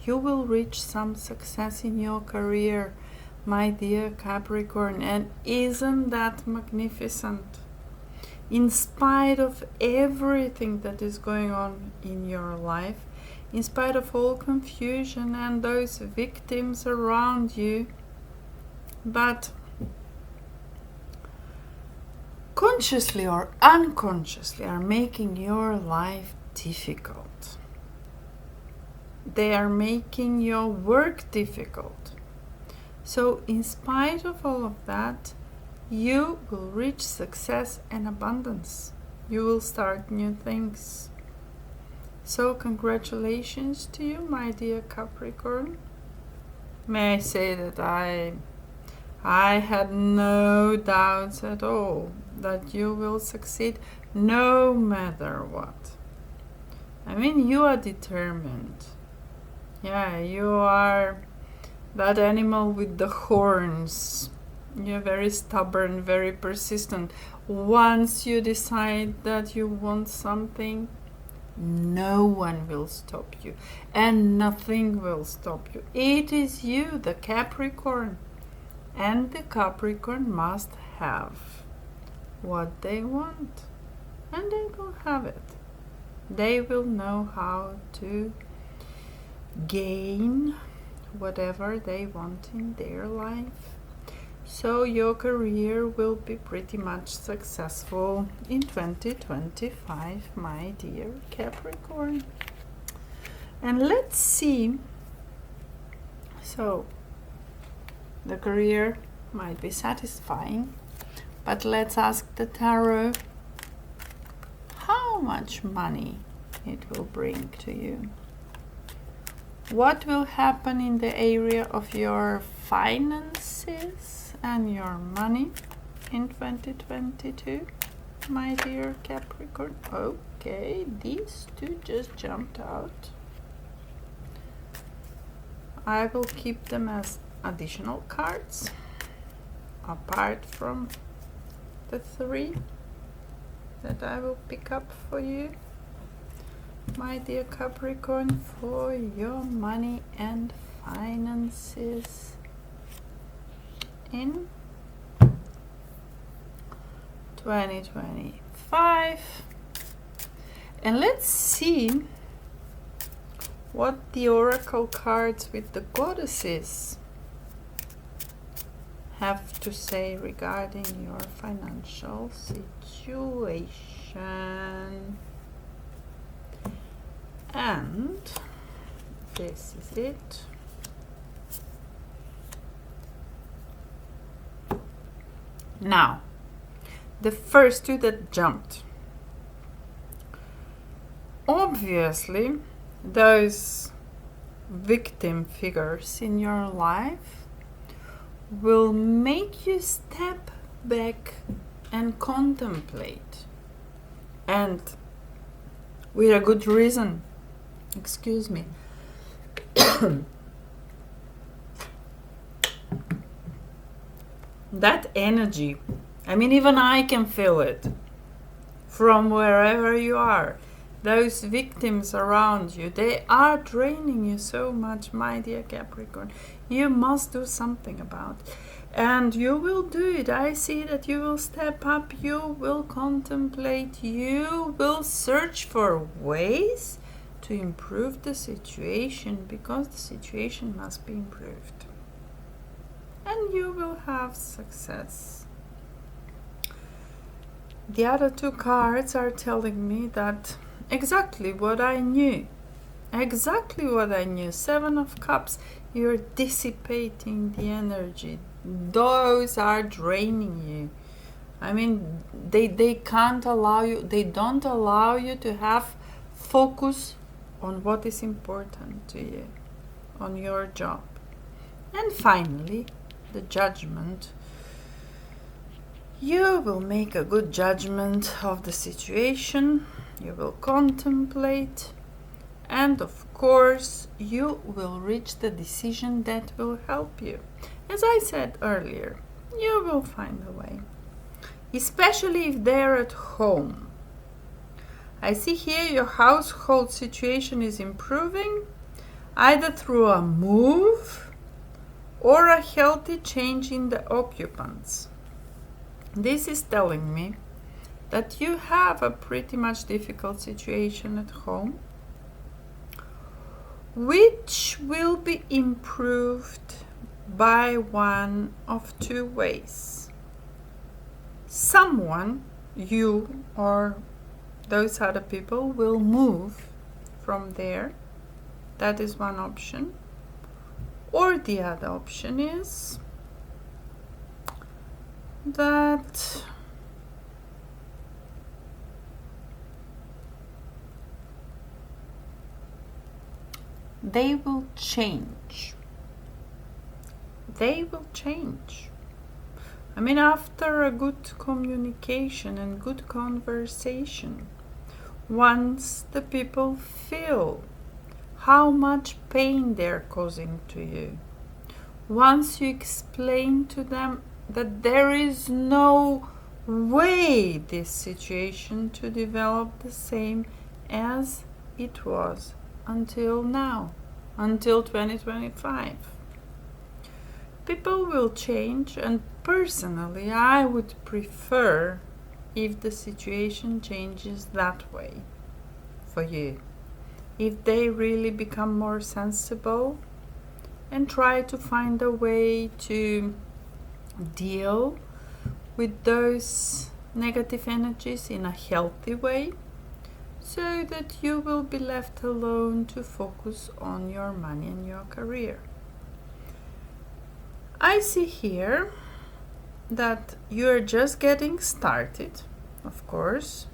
You will reach some success in your career, my dear Capricorn. And isn't that magnificent? In spite of everything that is going on in your life, in spite of all confusion and those victims around you, but consciously or unconsciously are making your life difficult. They are making your work difficult. So in spite of all of that, you will reach success and abundance. You will start new things. So congratulations to you, my dear Capricorn. May I say that I had no doubts at all that you will succeed no matter what. I mean, you are determined. Yeah, you are that animal with the horns. You're very stubborn, very persistent. Once you decide that you want something, no one will stop you, and nothing will stop you. It is you, the Capricorn. And the Capricorn must have what they want, and they will have it. They will know how to gain whatever they want in their life. So your career will be pretty much successful in 2025, my dear Capricorn. And let's see. So the career might be satisfying, but let's ask the tarot how much money it will bring to you. What will happen in the area of your finances and your money in 2022, my dear Capricorn? Okay, these 2 just jumped out. I will keep them as additional cards apart from the 3 that I will pick up for you, my dear Capricorn, for your money and finances in 2025. And let's see what the oracle cards with the goddesses have to say regarding your financial situation. And this is it. Now, the first two that jumped. Obviously, those victim figures in your life will make you step back and contemplate. And with a good reason. Excuse me. That energy, I mean, even I can feel it from wherever you are. Those victims around you, they are draining you so much, my dear Capricorn. You must do something about it. And you will do it. I see that you will step up, you will contemplate, you will search for ways to improve the situation, because the situation must be improved. And you will have success. The other two cards are telling me that exactly what I knew. Exactly what I knew. Seven of Cups. You're dissipating the energy. Those are draining you. I mean, they can't allow you, they don't allow you to have focus on what is important to you, on your job. And finally, the Judgment. You will make a good judgment of the situation. You will contemplate. And of course, you will reach the decision that will help you. As I said earlier, you will find a way. Especially if they're at home. I see here your household situation is improving, either through a move or a healthy change in the occupants. This is telling me that you have a pretty much difficult situation at home, which will be improved by one of two ways. Someone, you or those other people, will move from there. That is one option. Or the other option is that they will change. They will change. I mean, after a good communication and good conversation, once the people feel how much pain they're causing to you, once you explain to them that there is no way this situation to develop the same as it was until now, until 2025. People will change, and personally I would prefer if the situation changes that way for you. If they really become more sensible and try to find a way to deal with those negative energies in a healthy way, so that you will be left alone to focus on your money and your career. I see here that you're just getting started, of course,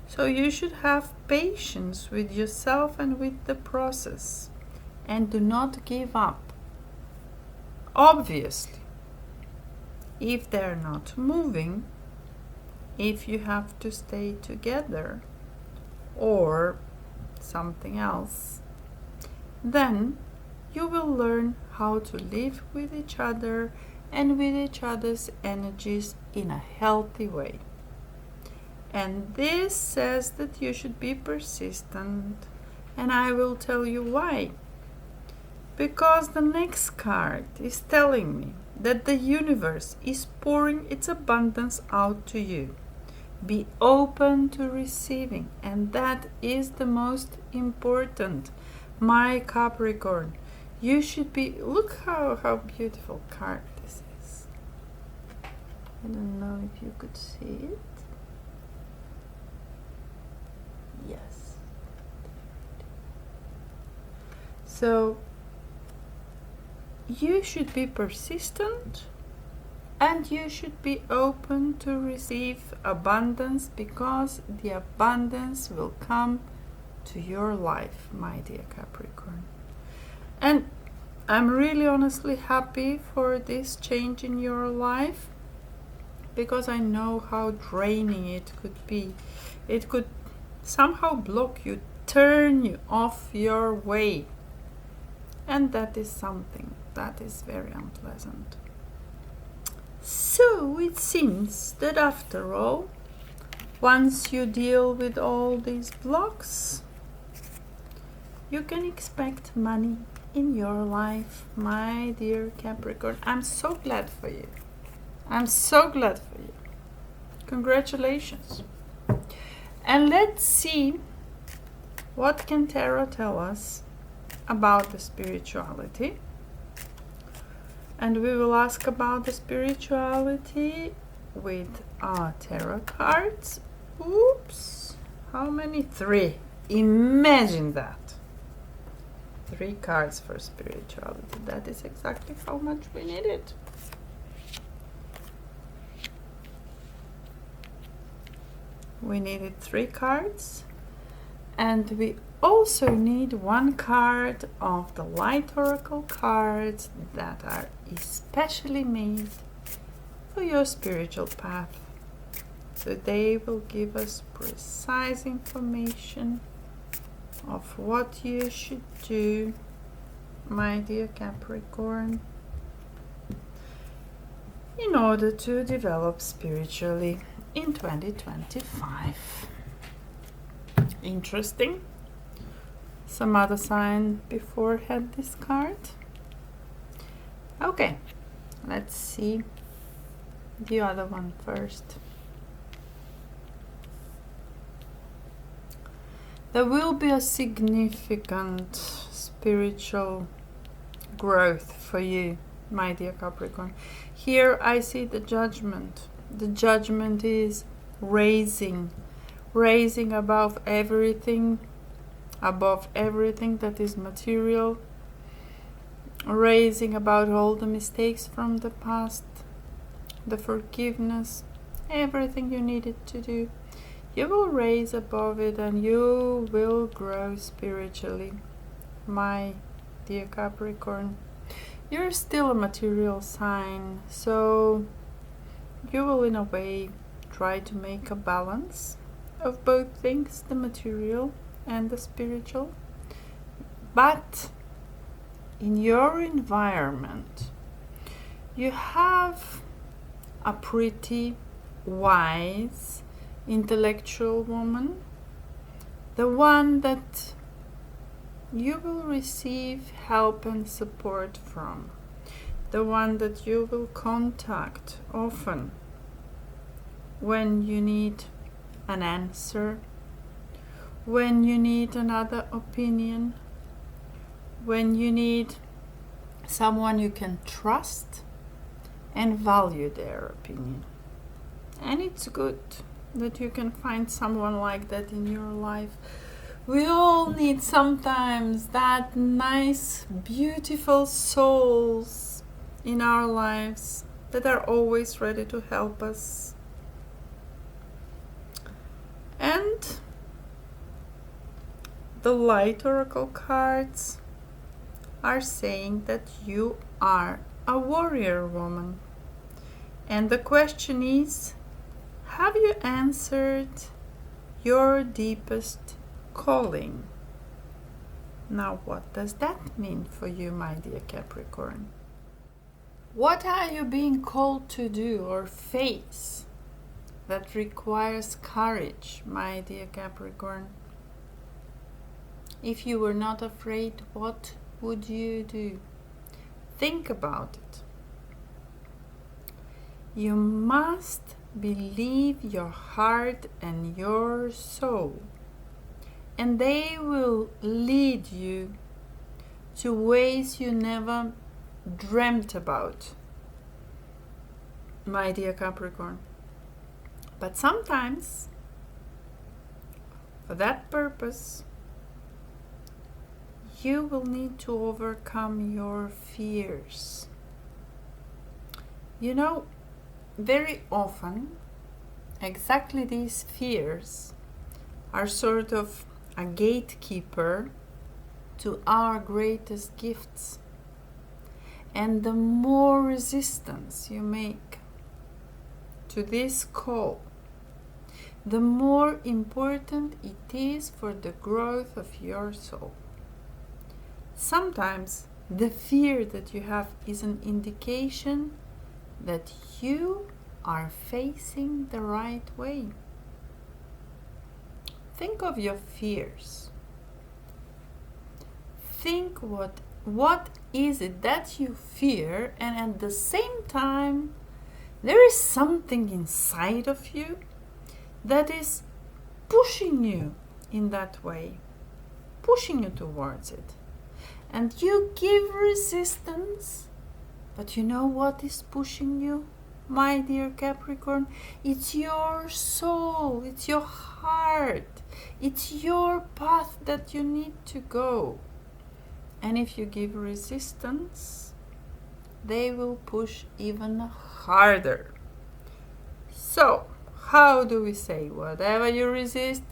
so you should have patience with yourself and with the process, and do not give up. Obviously, if they're not moving, if you have to stay together or something else, then you will learn how to live with each other and with each other's energies in a healthy way. And this says that you should be persistent, and I will tell you why. Because the next card is telling me that the universe is pouring its abundance out to you. Be open to receiving, and that is the most important. My Capricorn, you should be, look how beautiful card this is. I don't know if you could see it. Yes. So you should be persistent and you should be open to receive abundance, because the abundance will come to your life, my dear Capricorn. And I'm really honestly happy for this change in your life, because I know how draining it could be. It could somehow block you, turn you off your way. And that is something that is very unpleasant. So it seems that after all, once you deal with all these blocks, you can expect money in your life, my dear Capricorn. I'm so glad for you. I'm so glad for you. Congratulations. And let's see what can Tarot tell us about the spirituality. And we will ask about the spirituality with our tarot cards. Oops. How many? 3. Imagine that. 3 cards for spirituality. That is exactly how much we needed. We needed 3 cards. And we also need 1 card of the light oracle cards that are especially made for your spiritual path. So they will give us precise information of what you should do, my dear Capricorn, in order to develop spiritually in 2025. Interesting. Some other sign before had this card. Okay, let's see the other one first. There will be a significant spiritual growth for you, my dear Capricorn. Here I see the Judgment. The Judgment is raising above everything that is material, raising about all the mistakes from the past, the forgiveness, everything you needed to do. You will raise above it and you will grow spiritually, my dear Capricorn. You're still a material sign, so you will in a way try to make a balance of both things, the material and the spiritual. But in your environment, you have a pretty wise, intellectual woman, the one that you will receive help and support from, the one that you will contact often when you need an answer, when you need another opinion, when you need someone you can trust and value their opinion. And it's good that you can find someone like that in your life. We all need sometimes that nice, beautiful souls in our lives that are always ready to help us. And the light oracle cards are saying that you are a warrior woman. And the question is, have you answered your deepest calling? Now, what does that mean for you, my dear Capricorn? What are you being called to do or face that requires courage, my dear Capricorn? If you were not afraid, what would you do? Think about it. You must believe your heart and your soul, and they will lead you to ways you never dreamt about. my dear Capricorn. But sometimes, for that purpose, you will need to overcome your fears. You know, very often, exactly these fears are sort of a gatekeeper to our greatest gifts. And the more resistance you make to this call, the more important it is for the growth of your soul. Sometimes the fear that you have is an indication that you are facing the right way. Think of your fears. Think what is it that you fear, and at the same time there is something inside of you that is pushing you in that way, pushing you towards it. And you give resistance, but you know what is pushing you, my dear Capricorn? It's your soul, it's your heart, it's your path that you need to go. And if you give resistance, they will push even harder. So, how do we say whatever you resist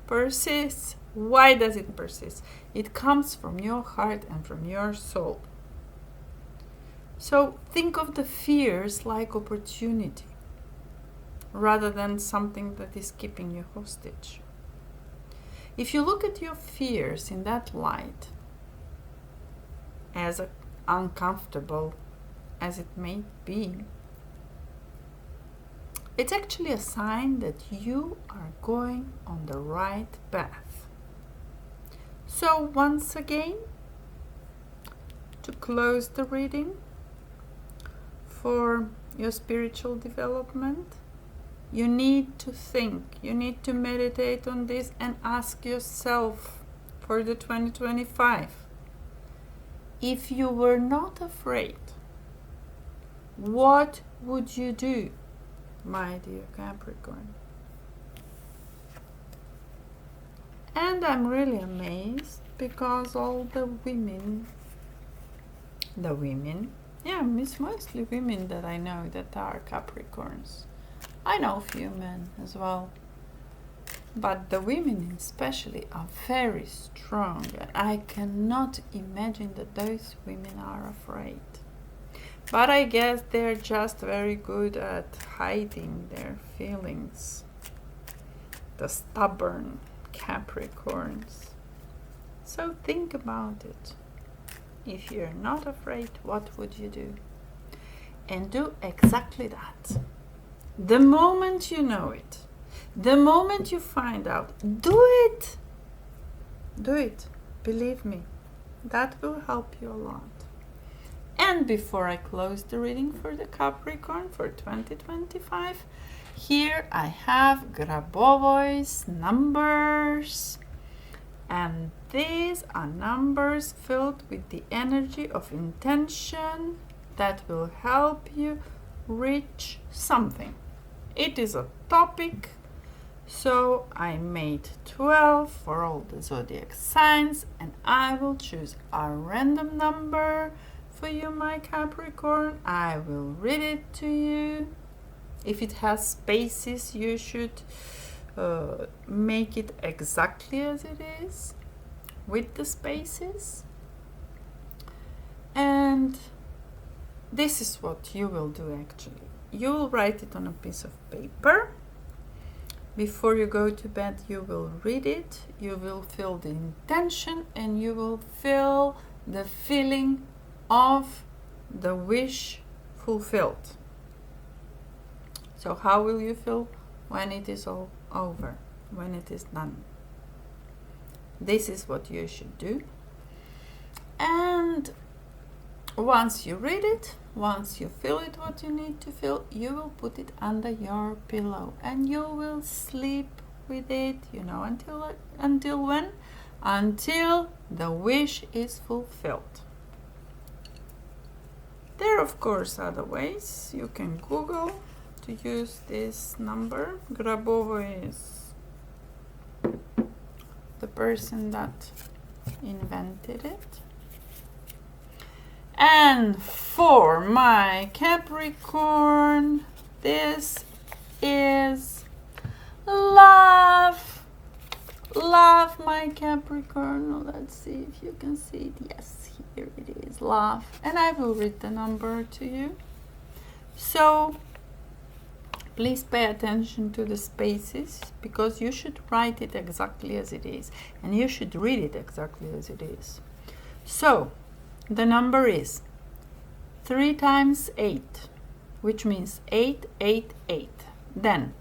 persists? Why does it persist? It comes from your heart and from your soul. So think of the fears like opportunity rather than something that is keeping you hostage. If you look at your fears in that light, as uncomfortable as it may be, it's actually a sign that you are going on the right path. So once again, to close the reading for your spiritual development, you need to think, you need to meditate on this and ask yourself for the 2025. If you were not afraid, what would you do, my dear Capricorn? And I'm really amazed because all the women, it's mostly women that I know that are Capricorns. I know a few men as well. But the women especially are very strong. I cannot imagine that those women are afraid. But I guess they're just very good at hiding their feelings. The stubborn Capricorns. So think about it. If you're not afraid, what would you do? And do exactly that. The moment you know it, the moment you find out, do it. Do it. Believe me, that will help you a lot. And before I close the reading for the Capricorn for 2025, here I have Grabovoi numbers. And these are numbers filled with the energy of intention that will help you reach something. It is a topic, so I made 12 for all the zodiac signs, and I will choose a random number for you, my Capricorn. I will read it to you. If it has spaces, you should make it exactly as it is with the spaces. And this is what you will do actually. You will write it on a piece of paper. Before you go to bed, you will read it. You will feel the intention and you will feel the feeling of the wish fulfilled. So how will you feel when it is all over, when it is done? This is what you should do. And once you read it, once you feel it what you need to feel, you will put it under your pillow and you will sleep with it, until when? Until the wish is fulfilled. There are of course other ways. You can Google to use this number. Grabovo is the person that invented it. And for my Capricorn, this is love. Love, my Capricorn. Let's see if you can see it. Yes, here it is, love. And I will read the number to you. So please pay attention to the spaces, because you should write it exactly as it is, and you should read it exactly as it is. So the number is 3 times 8, which means 888. Then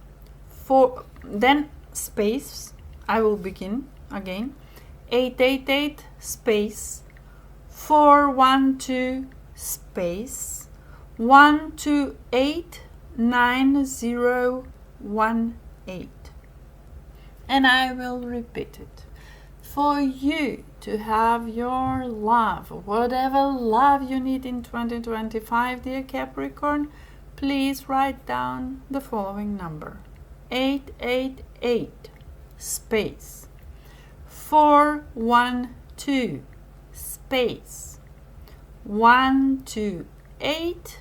space, I will begin again. 888 space 412 space 128 9018. And I will repeat it. For you to have your love, whatever love you need in 2025, dear Capricorn, please write down the following number: 888 space 412 space 128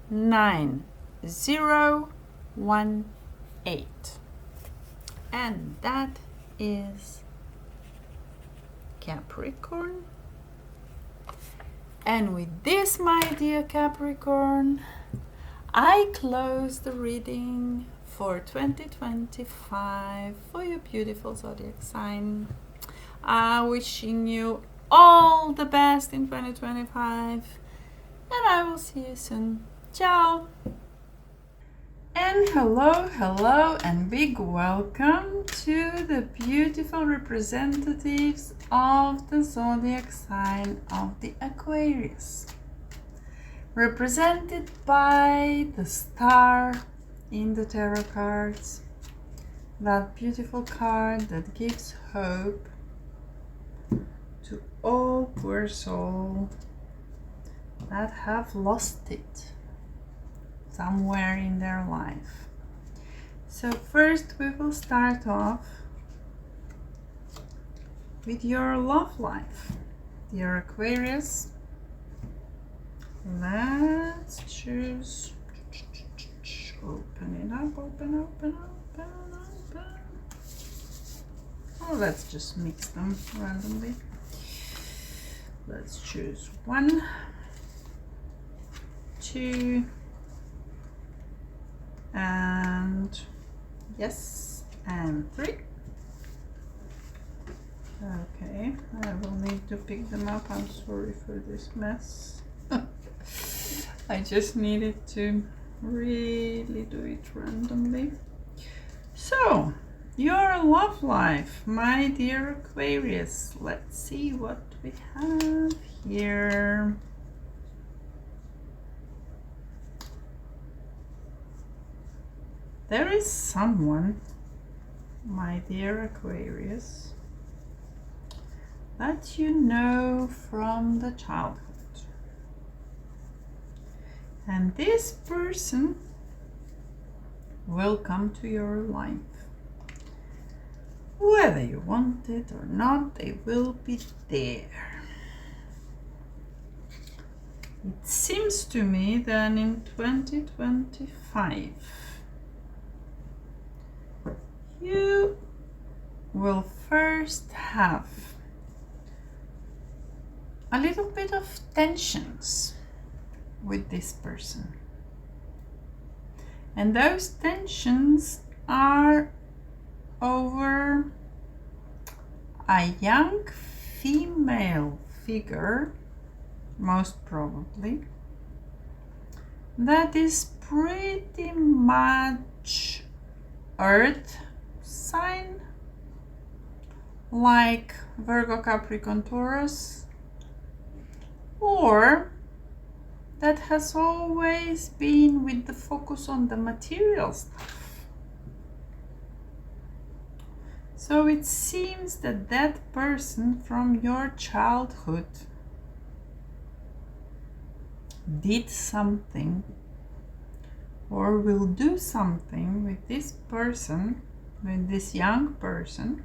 9018. And that is Capricorn. And with this, my dear Capricorn, I close the reading for 2025 for your beautiful zodiac sign. Wishing you all the best in 2025, and I will see you soon. Ciao! And hello, and big welcome to the beautiful representatives of the zodiac sign of the Aquarius, represented by the star in the tarot cards, that beautiful card that gives hope to all poor souls that have lost it somewhere in their life. So first we will start off with your love life, dear Aquarius. Let's choose. Open it up, open. Oh, let's just mix them randomly. Let's choose 1, 2, and yes, and 3. Okay, I will need to pick them up. I'm sorry for this mess. I just needed to really do it randomly. So, your love life, my dear Aquarius. Let's see what we have here. There is someone, my dear Aquarius, that you know from the childhood. And this person will come to your life. Whether you want it or not, they will be there. It seems to me that in 2025, you will first have a little bit of tensions with this person. And those tensions are over a young female figure, most probably, that is pretty much earth sign, like Virgo, Capricorn, Taurus, or that has always been with the focus on the material stuff. So it seems that that person from your childhood did something or will do something with this person, with this young person,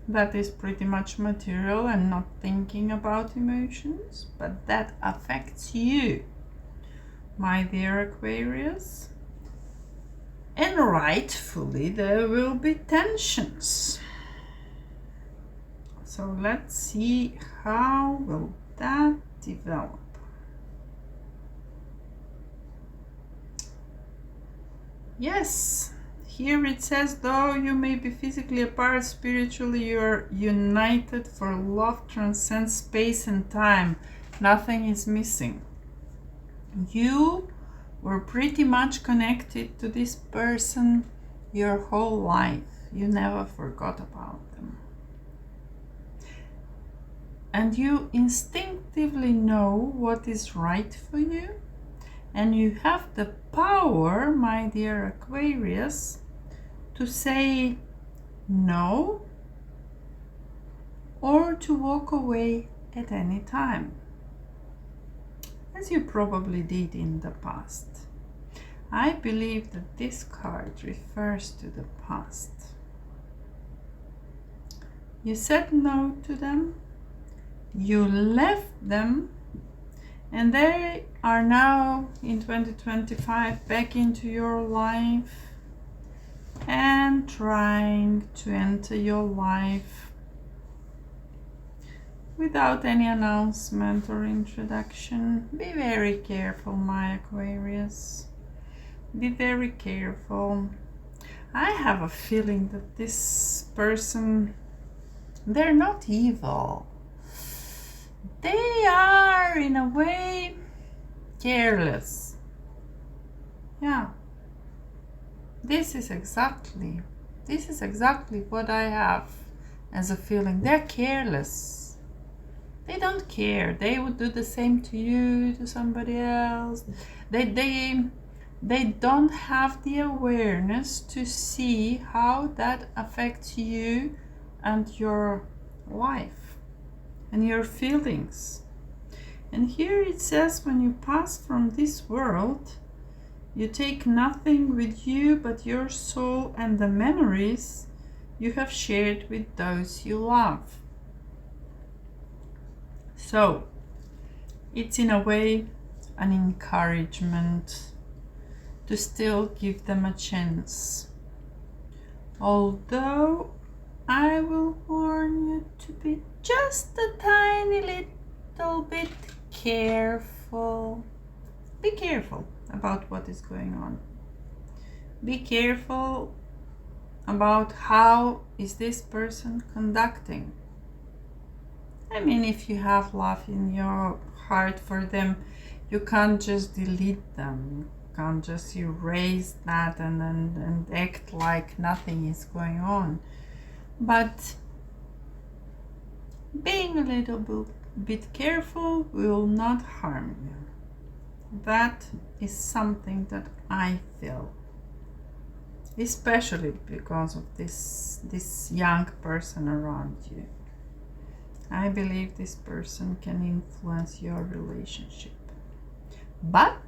that is pretty much material and not thinking about emotions, but that affects you, my dear Aquarius. And rightfully there will be tensions. So let's see how will that develop. Yes, here it says, though you may be physically apart, spiritually you are united, for love transcends space and time. Nothing is missing. You were pretty much connected to this person your whole life. You never forgot about them. And you instinctively know what is right for you. And you have the power, my dear Aquarius, to say no or to walk away at any time, as you probably did in the past. I believe that this card refers to the past. You said no to them, you left them, and they are now in 2025 back into your life and trying to enter your life without any announcement or introduction. Be very careful, my Aquarius. Be very careful. I have a feeling that this person, they're not evil. They are, in a way, careless. Yeah. This is exactly what I have as a feeling. They're careless. They don't care. They would do the same to you, to somebody else. They don't have the awareness to see how that affects you and your life and your feelings. And here it says, when you pass from this world, you take nothing with you but your soul and the memories you have shared with those you love. So, it's in a way an encouragement to still give them a chance. Although I will warn you to be just a tiny little bit careful. Be careful about what is going on. Be careful about how is this person conducting. I mean, if you have love in your heart for them, you can't just delete them. You can't just erase that and act like nothing is going on. But being a little bit careful will not harm you. That is something that I feel, especially because of this young person around you. I believe this person can influence your relationship. But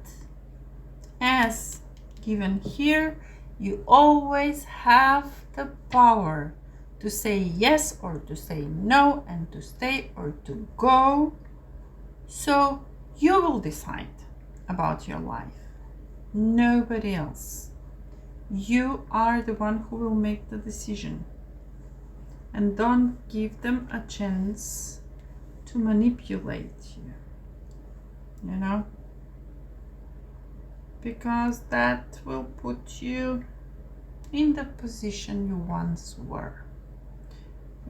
as given here, you always have the power to say yes or to say no, and to stay or to go. So you will decide about your life. Nobody else. You are the one who will make the decision. And don't give them a chance to manipulate you. You know? Because that will put you in the position you once were.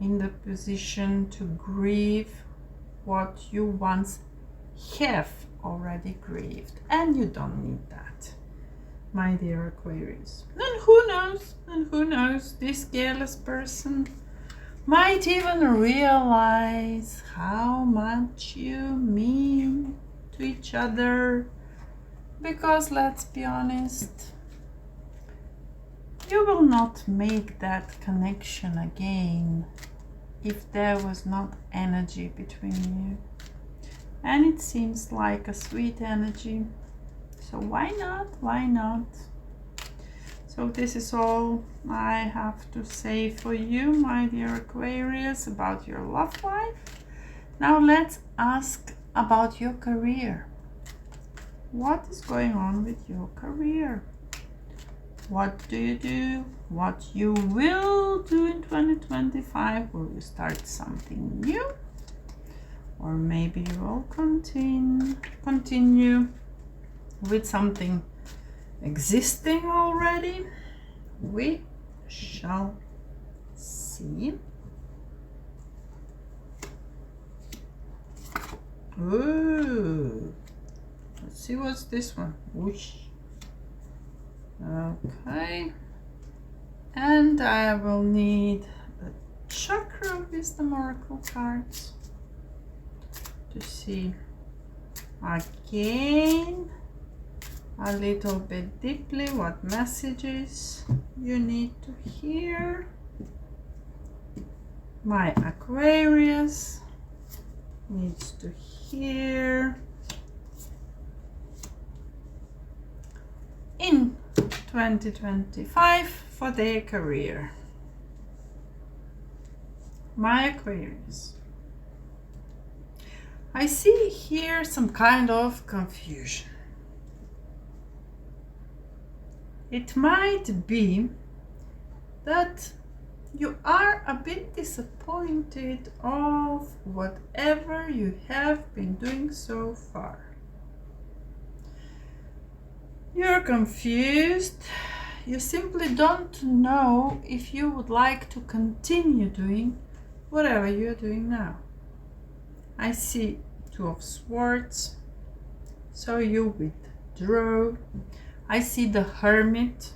In the position to grieve what you once have already grieved. And you don't need that, my dear Aquarius. And who knows, this careless person might even realize how much you mean to each other. Because let's be honest, you will not make that connection again if there was not energy between you. and it seems like a sweet energy. So why not? Why not? So this is all I have to say for you, my dear Aquarius, about your love life. Now let's ask about your career. What is going on with your career? What do you do? What you will do in 2025? Will you start something new? Or maybe you will continue with something existing already? We shall see. Ooh. Let's see what's this one. Whoosh. Okay. And I will need a chakra wisdom oracle cards to see again a little bit deeply what messages you need to hear. My Aquarius needs to hear in 2025 for their career. My Aquarius, I see here some kind of confusion. It might be that you are a bit disappointed of whatever you have been doing so far. You're confused. You simply don't know if you would like to continue doing whatever you're doing now. I see Two of Swords, so you withdraw. I see the Hermit.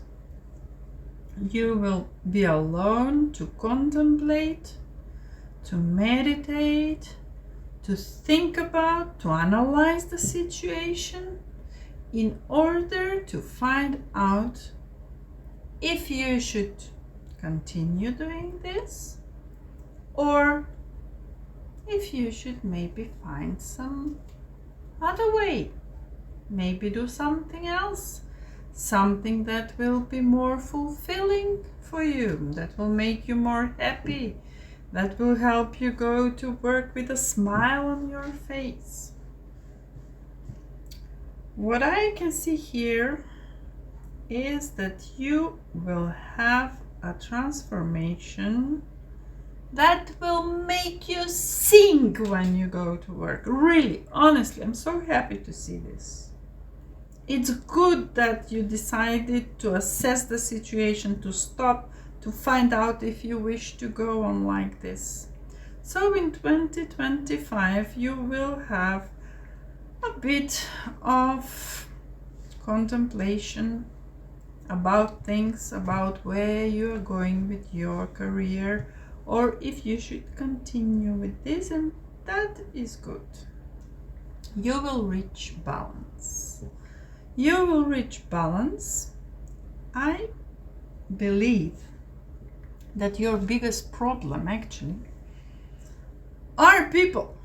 You will be alone to contemplate, to meditate, to think about, to analyze the situation in order to find out if you should continue doing this or if you should maybe find some other way, maybe do something else, something that will be more fulfilling for you, that will make you more happy, that will help you go to work with a smile on your face. What I can see here is that you will have a transformation that will make you sing when you go to work. Really, honestly, I'm so happy to see this. It's good that you decided to assess the situation, to stop, to find out if you wish to go on like this. So in 2025, you will have a bit of contemplation about things, about where you are going with your career, or if you should continue with this, and that is good. You will reach balance. You will reach balance. I believe that your biggest problem actually are people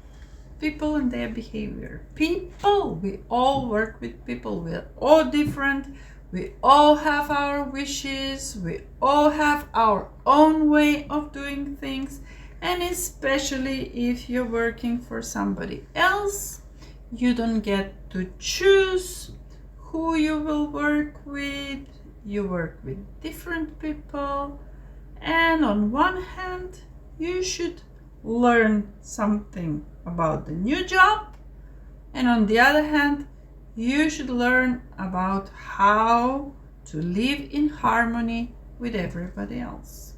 and their behavior. People, we all work with people, we're all different, we all have our wishes, we all have our own way of doing things, and especially if you're working for somebody else, you don't get to choose who you will work with. You work with different people, and on one hand you should learn something about the new job, and on the other hand you should learn about how to live in harmony with everybody else.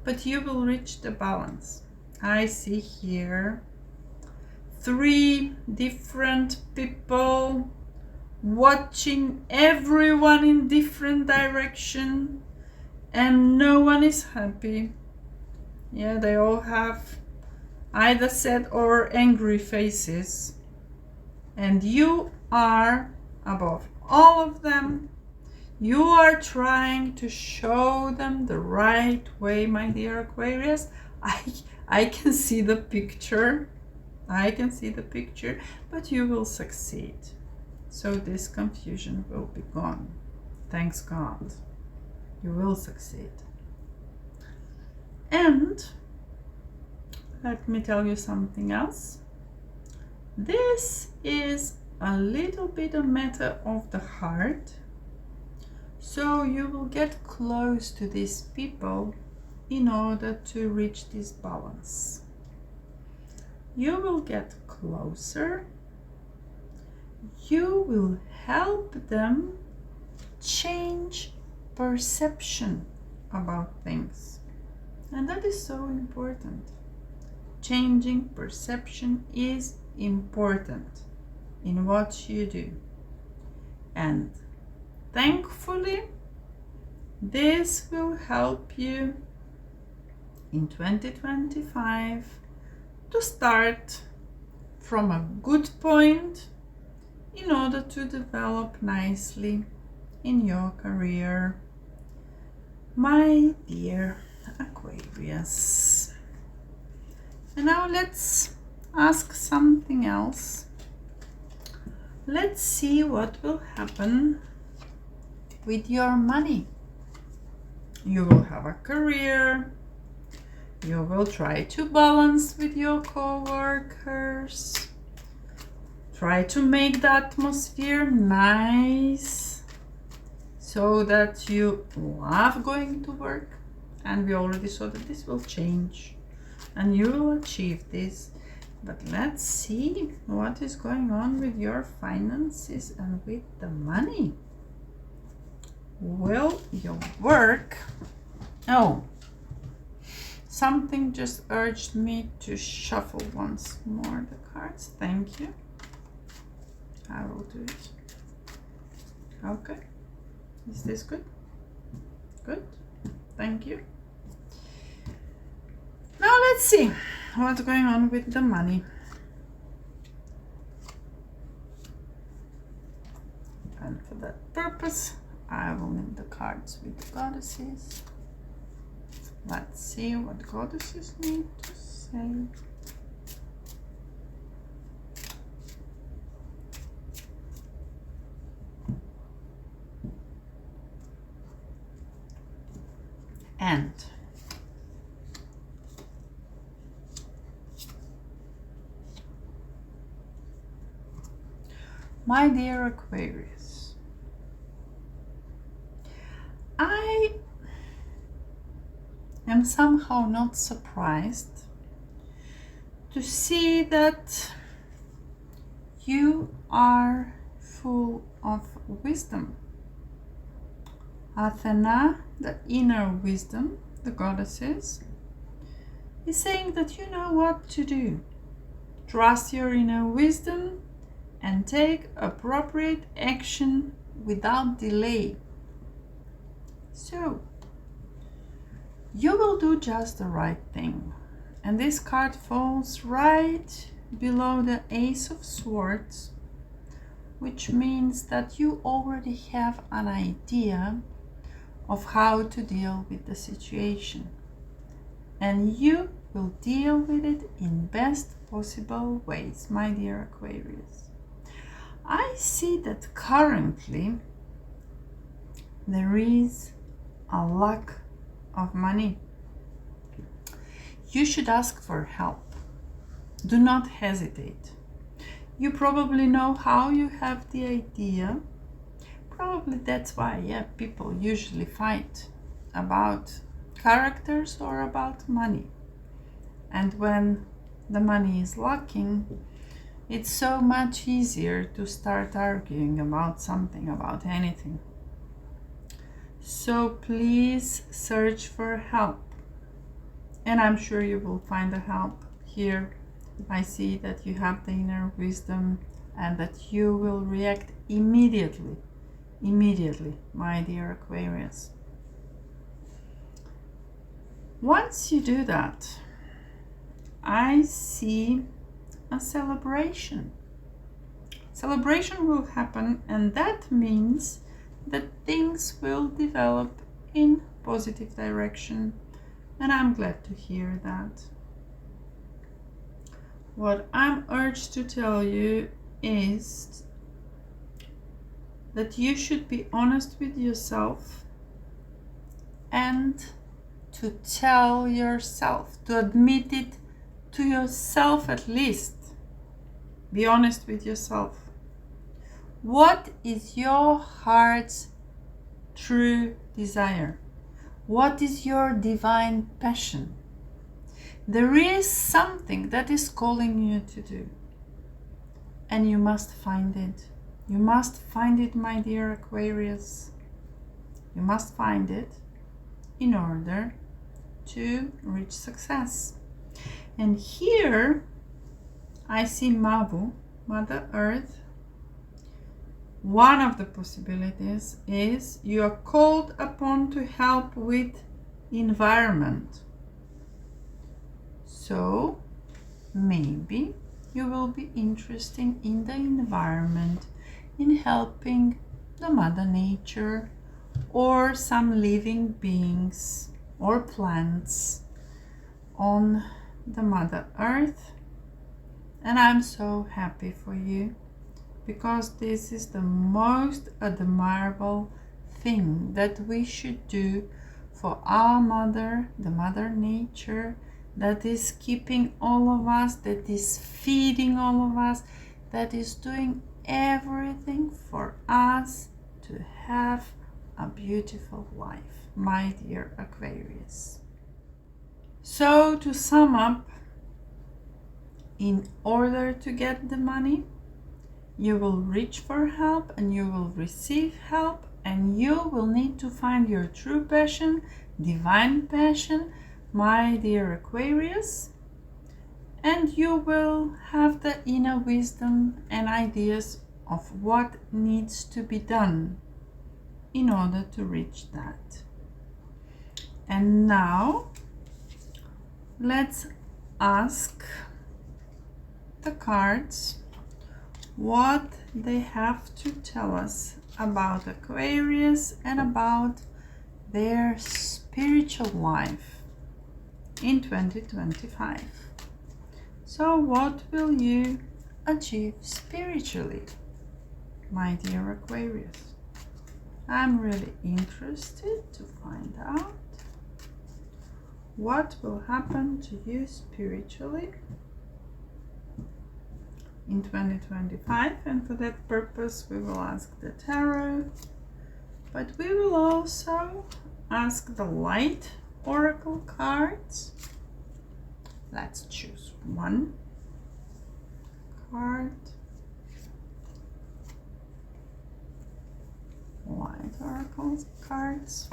But you will reach the balance. I see here 3 different people watching everyone in different direction, and no one is happy. Yeah, they all have either sad or angry faces, and you are above all of them. You are trying to show them the right way, my dear Aquarius. I can see the picture I can see the picture, but you will succeed. So this confusion will be gone. Thanks God. You will succeed. And let me tell you something else. This is a little bit a matter of the heart. So you will get close to these people in order to reach this balance. You will get closer. You will help them change perception about things. And that is so important. Changing perception is important in what you do. And thankfully, this will help you in 2025 to start from a good point in order to develop nicely in your career, my dear Aquarius. And now let's ask something else. Let's see what will happen with your money. You will have a career. You will try to balance with your co-workers. Try to make the atmosphere nice so that you love going to work. And we already saw that this will change and you will achieve this. But let's see what is going on with your finances and with the money. Will your work... Oh, something just urged me to shuffle once more the cards. Thank you. I will do it. Okay. Is this good? Good. Thank you. Now let's see what's going on with the money. And for that purpose, I will need the cards with the goddesses. Let's see what goddesses need to say. And my dear Aquarius, I am somehow not surprised to see that you are full of wisdom. Athena, the inner wisdom, the goddesses, is saying that you know what to do. Trust your inner wisdom and take appropriate action without delay. So, you will do just the right thing. And this card falls right below the Ace of Swords, which means that you already have an idea of how to deal with the situation. And you will deal with it in best possible ways, my dear Aquarius. I see that currently there is a lack of money. You should ask for help. Do not hesitate. You probably know how you have the idea. Probably that's why, people usually fight about characters or about money. And when the money is lacking, it's so much easier to start arguing about something, about anything. So please search for help. And I'm sure you will find the help here. I see that you have the inner wisdom and that you will react immediately, my dear Aquarius. Once you do that, I see a celebration. Celebration will happen, and that means that things will develop in positive direction, and I'm glad to hear that. What I'm urged to tell you is that you should be honest with yourself and to tell yourself, to admit it to yourself at least. Be honest with yourself. What is your heart's true desire? What is your divine passion? There is something that is calling you to do, and you must find it. You must find it, my dear Aquarius. You must find it in order to reach success. And here I see Mabu, Mother Earth. One of the possibilities is you are called upon to help with environment. So maybe you will be interested in the environment, in helping the Mother Nature or some living beings or plants on the Mother Earth. And I'm so happy for you, because this is the most admirable thing that we should do for our mother, the Mother Nature, that is keeping all of us, that is feeding all of us, that is doing everything for us to have a beautiful life, my dear Aquarius. So to sum up, in order to get the money, you will reach for help and you will receive help, and you will need to find your true passion, divine passion, my dear Aquarius, and you will have the inner wisdom and ideas of what needs to be done in order to reach that. And now let's ask the cards what they have to tell us about Aquarius and about their spiritual life in 2025. So what will you achieve spiritually, my dear Aquarius? I'm really interested to find out what will happen to you spiritually in 2025, and for that purpose we will ask the tarot, but we will also ask the light oracle cards. Let's choose one card. Light oracle cards.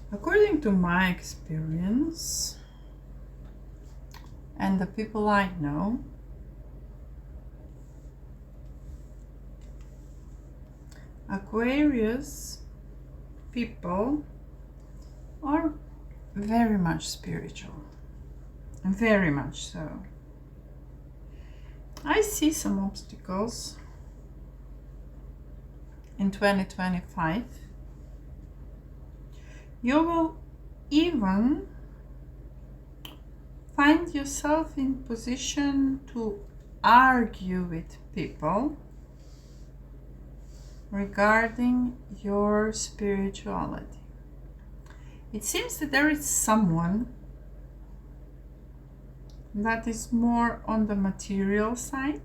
According to my experience and the people I know, Aquarius people are very much spiritual, very much so. I see some obstacles in 2025. You will even find yourself in position to argue with people regarding your spirituality. It seems that there is someone that is more on the material side,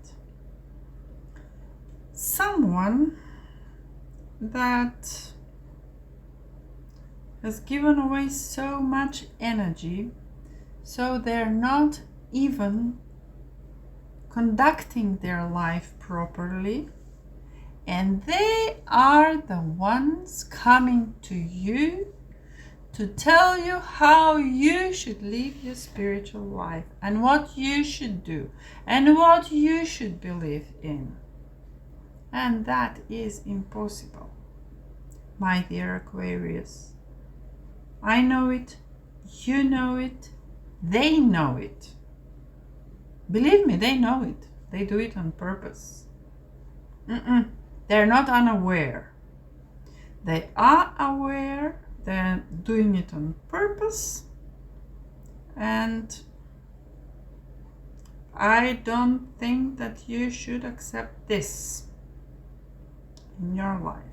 someone that has given away so much energy, so they're not even conducting their life properly, and they are the ones coming to you to tell you how you should live your spiritual life and what you should do and what you should believe in. And that is impossible, my dear Aquarius. I know it, you know it, they know it. Believe me, they know it. They do it on purpose. They're not unaware. They are aware, they're doing it on purpose, and I don't think that you should accept this in your life.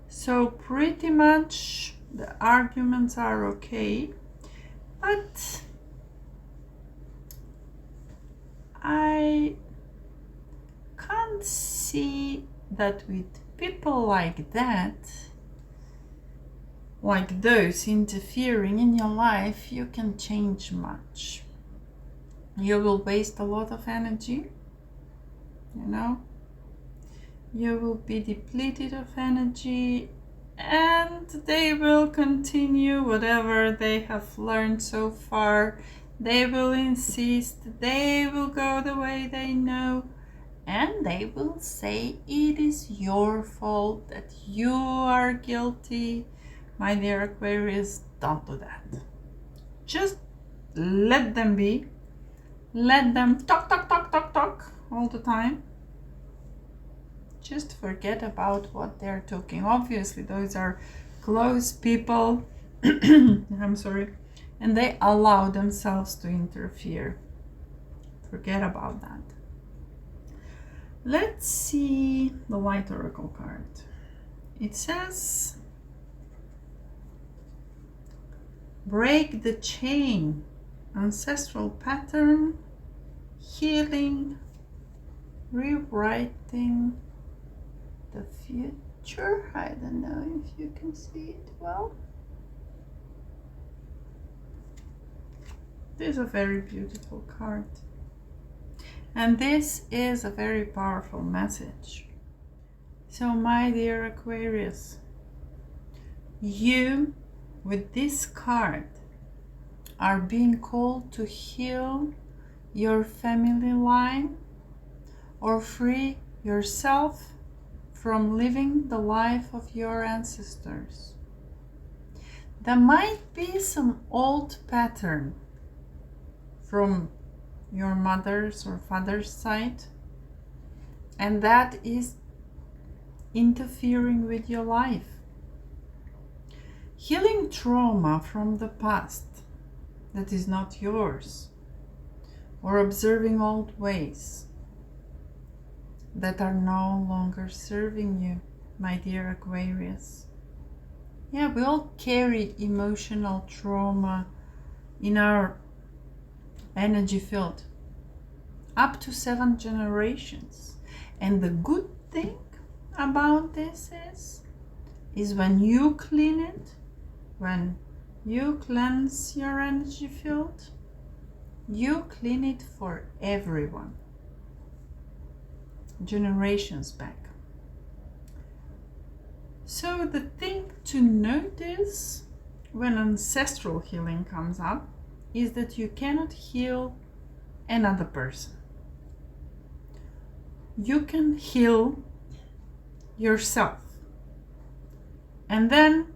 So pretty much the arguments are okay, but I can't see that with people like that, like those interfering in your life, you can change much. You will waste a lot of energy, you know. You will be depleted of energy, and they will continue whatever they have learned so far. They will insist, they will go the way they know, and they will say it is your fault, that you are guilty. My dear Aquarius, don't do that. Just let them be. Let them talk all the time. Just forget about what they're talking. Obviously, those are close people. I'm sorry. And they allow themselves to interfere. Forget about that. Let's see the Light Oracle card. It says, break the chain, ancestral pattern, healing, rewriting the future. I don't know if you can see it well. This is a very beautiful card. And this is a very powerful message. So my dear Aquarius, you with this card are being called to heal your family line or free yourself from living the life of your ancestors. There might be some old pattern from your mother's or father's side, and that is interfering with your life. Healing trauma from the past that is not yours, or observing old ways that are no longer serving you, my dear Aquarius. Yeah, we all carry emotional trauma in our energy field up to 7 generations. And the good thing about this is when you clean it, when you cleanse your energy field, you clean it for everyone, generations back. So the thing to notice when ancestral healing comes up is that you cannot heal another person. You can heal yourself. And then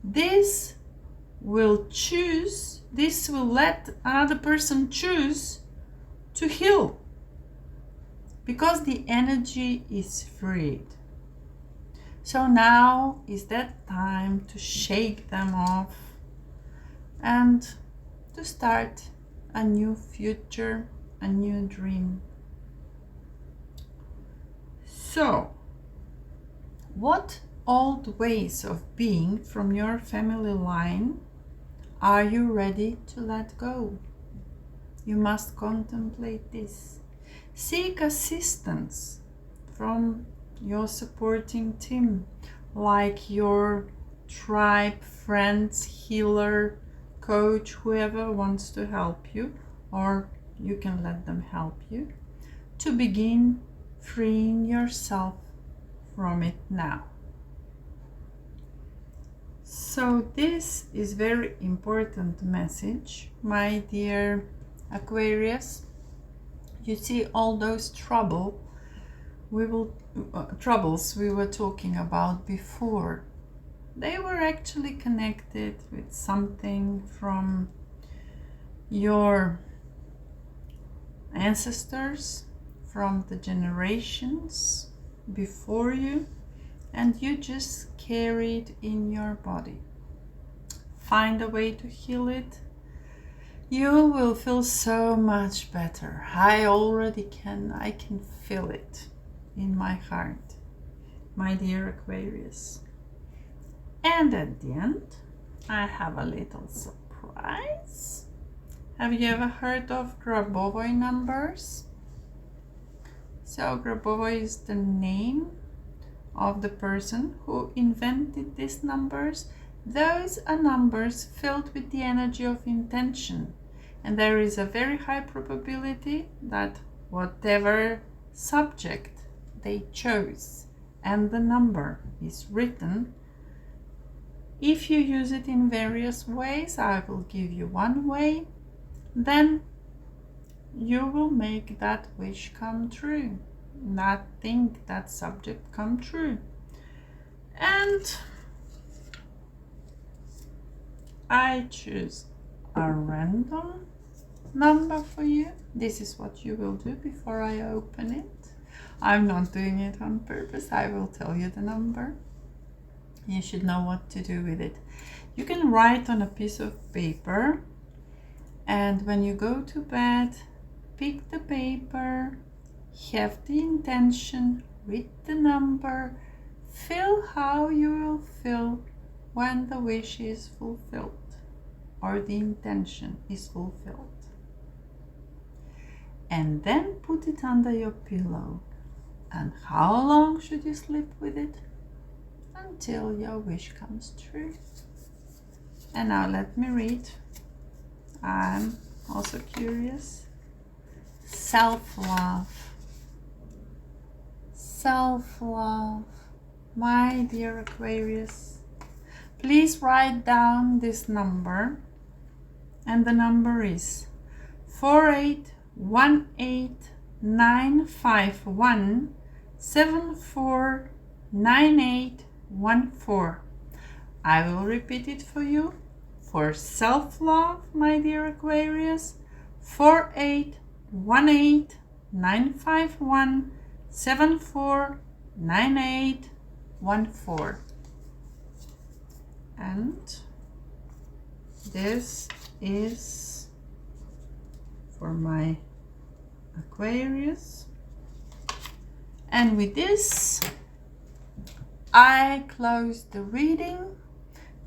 this will let another person choose to heal, because the energy is freed. So now is that time to shake them off and to start a new future, a new dream. So, what old ways of being from your family line are you ready to let go? You must contemplate this. Seek assistance from your supporting team, like your tribe, friends, healer, coach, whoever wants to help you, or you can let them help you to begin freeing yourself from it now. So this is very important message, my dear Aquarius. You see, all those troubles we were talking about before, they were actually connected with something from your ancestors, from the generations before you, and you just carry it in your body. Find a way to heal it. You will feel so much better. I can feel it in my heart, my dear Aquarius. And at the end, I have a little surprise. Have you ever heard of Grabovoi numbers? So Grabovoi is the name of the person who invented these numbers. Those are numbers filled with the energy of intention, and there is a very high probability that whatever subject they chose and the number is written, if you use it in various ways, I will give you one way, then you will make that wish come true, that thing, that subject come true. And I choose a random number for you. This is what you will do before I open it. I'm not doing it on purpose. I will tell you the number. You should know what to do with it. You can write on a piece of paper, and when you go to bed, pick the paper, have the intention, read the number, feel how you will feel when the wish is fulfilled or the intention is fulfilled. And then put it under your pillow. And how long should you sleep with it? Until your wish comes true. And now let me read. I'm also curious. Self-love. Self-love. My dear Aquarius, please write down this number. And the number is 4818951749814. I will repeat it for you. For self-love, my dear Aquarius, 4818951749814. And this is for my Aquarius. And with this, I close the reading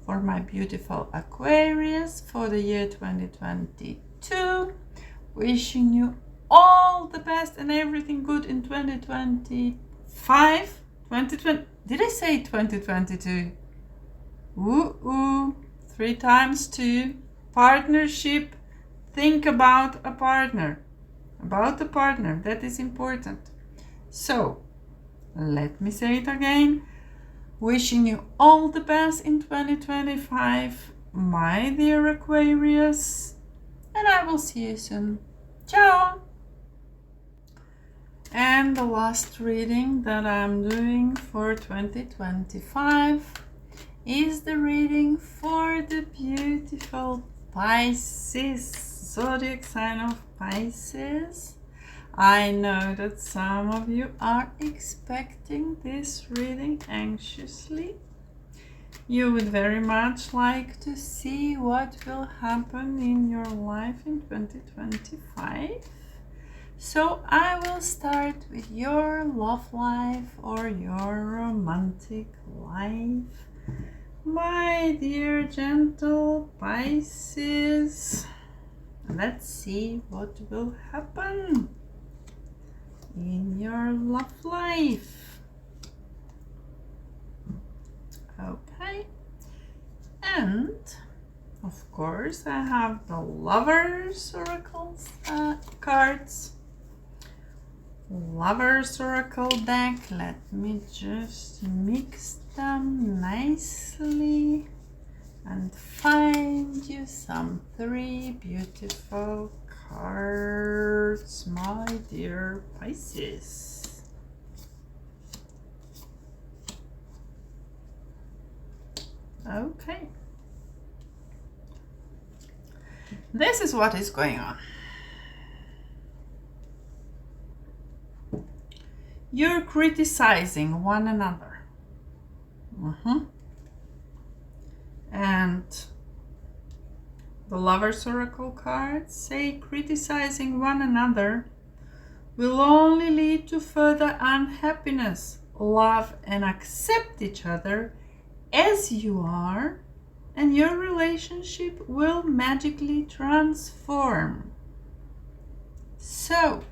for my beautiful Aquarius for the year 2022. Wishing you all the best and everything good in 2025. 2020. Did I say 2022? Ooh, 3 times 2. Partnership. Think about a partner. About a partner. That is important. So, let me say it again. Wishing you all the best in 2025, my dear Aquarius. And I will see you soon. Ciao! And the last reading that I'm doing for 2025 is the reading for the beautiful Pisces, zodiac sign of Pisces. I know that some of you are expecting this reading anxiously. You would very much like to see what will happen in your life in 2025. So I will start with your love life or your romantic life. My dear gentle Pisces, let's see what will happen in your love life. Okay, and of course I have the Lovers Oracles cards. Lovers Oracle deck. Let me just mix them nicely and find you some 3 beautiful cards, my dear Pisces. Okay. This is what is going on. You're criticizing one another. And the Lover's Oracle cards say criticizing one another will only lead to further unhappiness. Love and accept each other as you are, and your relationship will magically transform. So,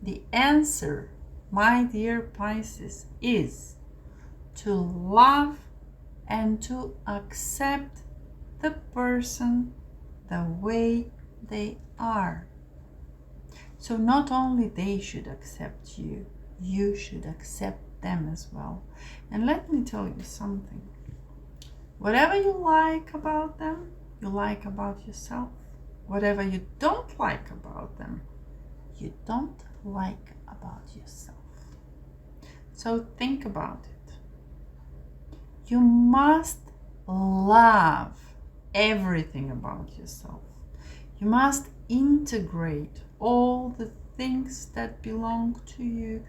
the answer, my dear Pisces, is to love and to accept the person the way they are. So not only they should accept you, you should accept them as well. And let me tell you something. Whatever you like about them, you like about yourself. Whatever you don't like about them, you don't like about yourself. So think about it. You must love everything about yourself. You must integrate all the things that belong to you,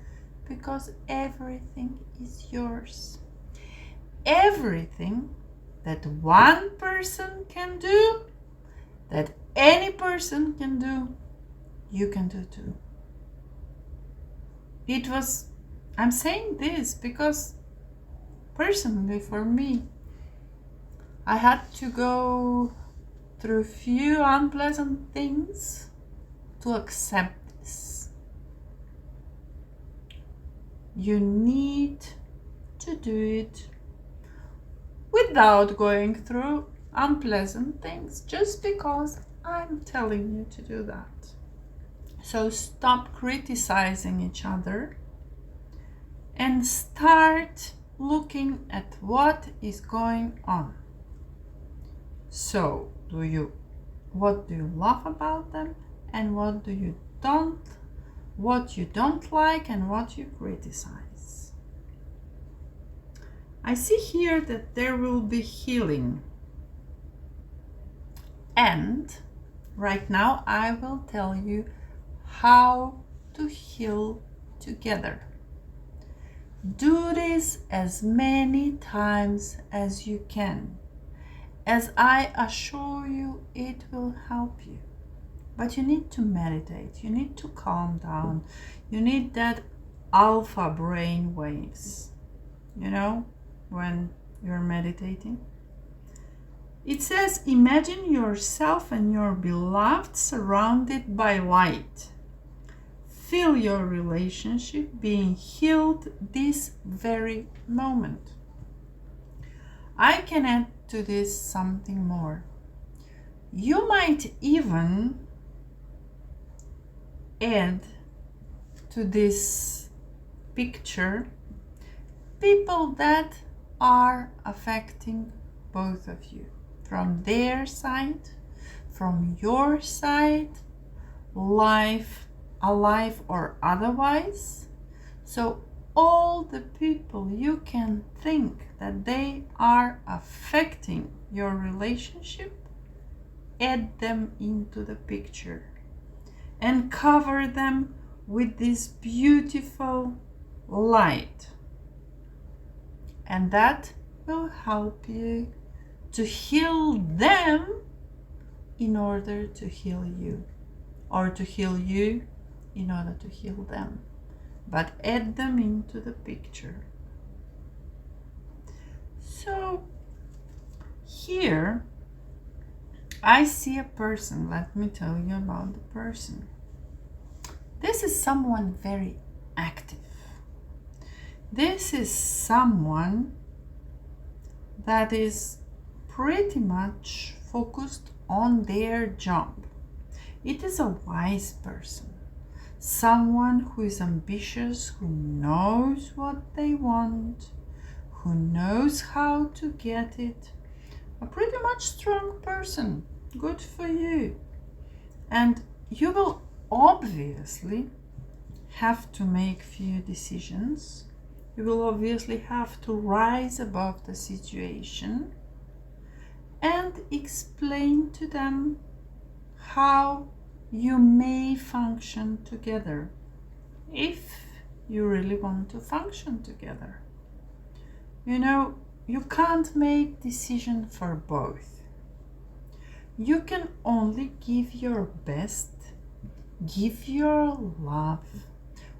because everything is yours. Everything that one person can do, that any person can do, you can do too. I'm saying this because personally for me, I had to go through few unpleasant things to accept this. You need to do it without going through unpleasant things, just because I'm telling you to do that. So stop criticizing each other and start looking at what is going on. So, what do you love about them, and what you don't like, and what you criticize? I see here that there will be healing. And right now I will tell you how to heal together. Do this as many times as you can. As I assure you, it will help you. But you need to meditate. You need to calm down. You need that alpha brain waves. You know, when you're meditating. It says, imagine yourself and your beloved surrounded by light. Feel your relationship being healed this very moment. I can add to this something more. You might even add to this picture people that are affecting both of you, from their side, from your side, alive or otherwise. So all the people you can think that they are affecting your relationship, add them into the picture and cover them with this beautiful light. And that will help you to heal them in order to heal you, or to heal you in order to heal them. But add them into the picture. So here I see a person. Let me tell you about the person. This is someone very active. This is someone that is pretty much focused on their job. It is a wise person. Someone who is ambitious, who knows what they want, who knows how to get it. A pretty much strong person. Good for you. And you will obviously have to make few decisions. You will obviously have to rise above the situation and explain to them how you may function together, if you really want to function together. You know, you can't make decision for both. You can only give your best, give your love,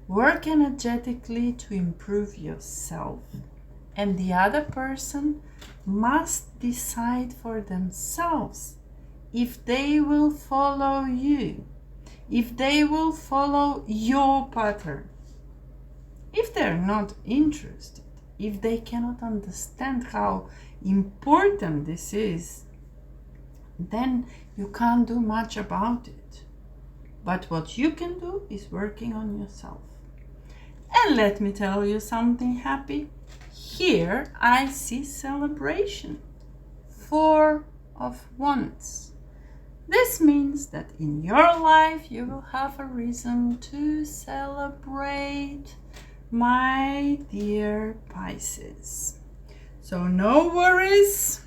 work energetically to improve yourself, and the other person must decide for themselves if they will follow you, if they will follow your pattern. If they're not interested, if they cannot understand how important this is, then you can't do much about it. But what you can do is working on yourself. And let me tell you something happy. Here I see celebration. 4 of Wands. This means that in your life you will have a reason to celebrate, my dear Pisces. So no worries.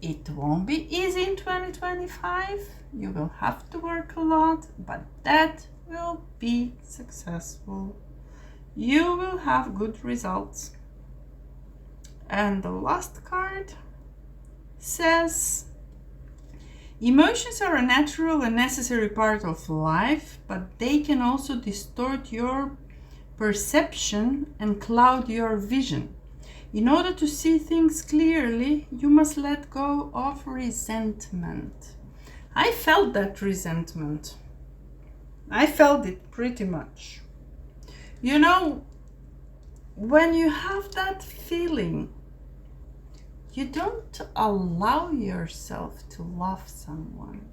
It won't be easy in 2025. You will have to work a lot, but that will be successful. You will have good results. And the last card says, emotions are a natural and necessary part of life, but they can also distort your perception and cloud your vision. In order to see things clearly, you must let go of resentment. I felt that resentment. I felt it pretty much. You know, when you have that feeling, you don't allow yourself to love someone.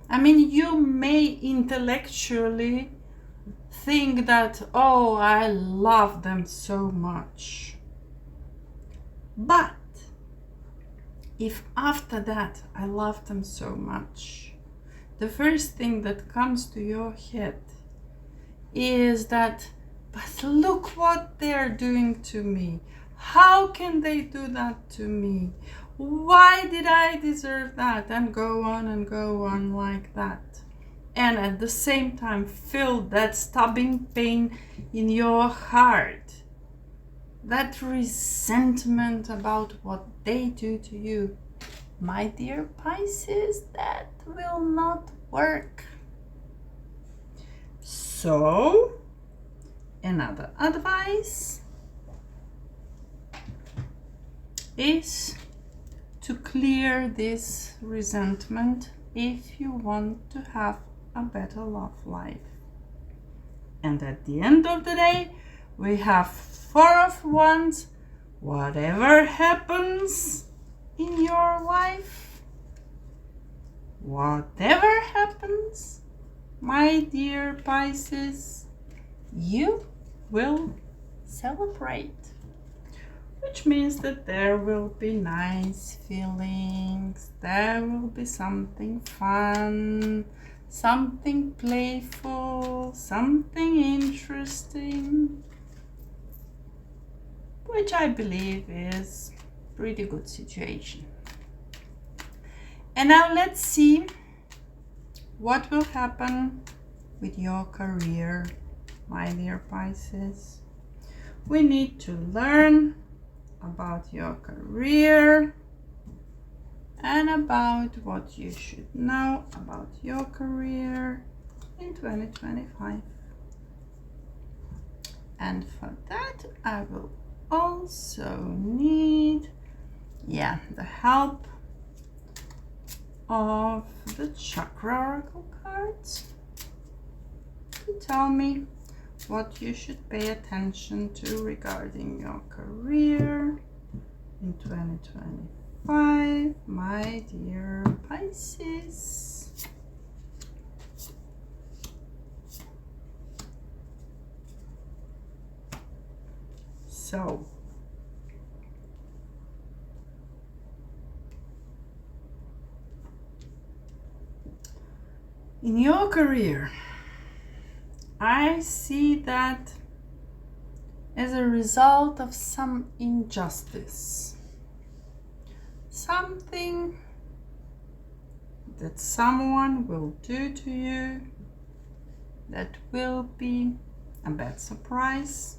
I mean, you may intellectually think that, oh, I love them so much. But if after that I love them so much, the first thing that comes to your head is that, but look what they're doing to me. How can they do that to me? Why did I deserve that? And go on like that. And at the same time feel that stabbing pain in your heart. That resentment about what they do to you. My dear Pisces, that will not work. So, another advice is to clear this resentment if you want to have a better love life. And at the end of the day, we have 4 of Wands. Whatever happens in your life, whatever happens, my dear Pisces, you will celebrate. Which means that there will be nice feelings, there will be something fun, something playful, something interesting, which I believe is pretty good situation. And now let's see what will happen with your career, my dear Pisces. We need to learn about your career and about what you should know about your career in 2025. And for that I will also need the help of the chakra oracle cards to tell me what you should pay attention to regarding your career in 2025, my dear Pisces. So, in your career, I see that as a result of some injustice, something that someone will do to you that will be a bad surprise.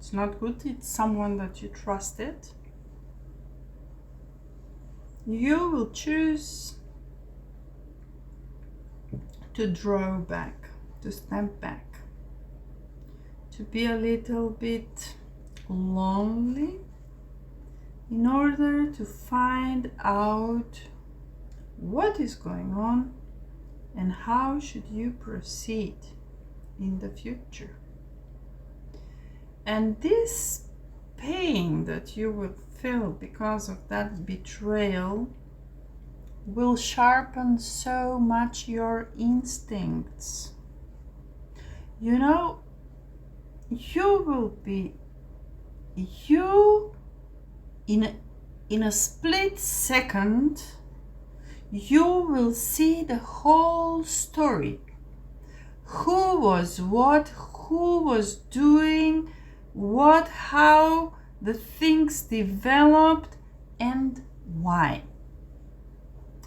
It's not good. It's someone that you trusted. You will choose to draw back, to step back, to be a little bit lonely in order to find out what is going on and how should you proceed in the future. And this pain that you will feel because of that betrayal will sharpen so much your instincts. You know, you will be in a split second, you will see the whole story. Who was what, who was doing what, how the things developed, and why.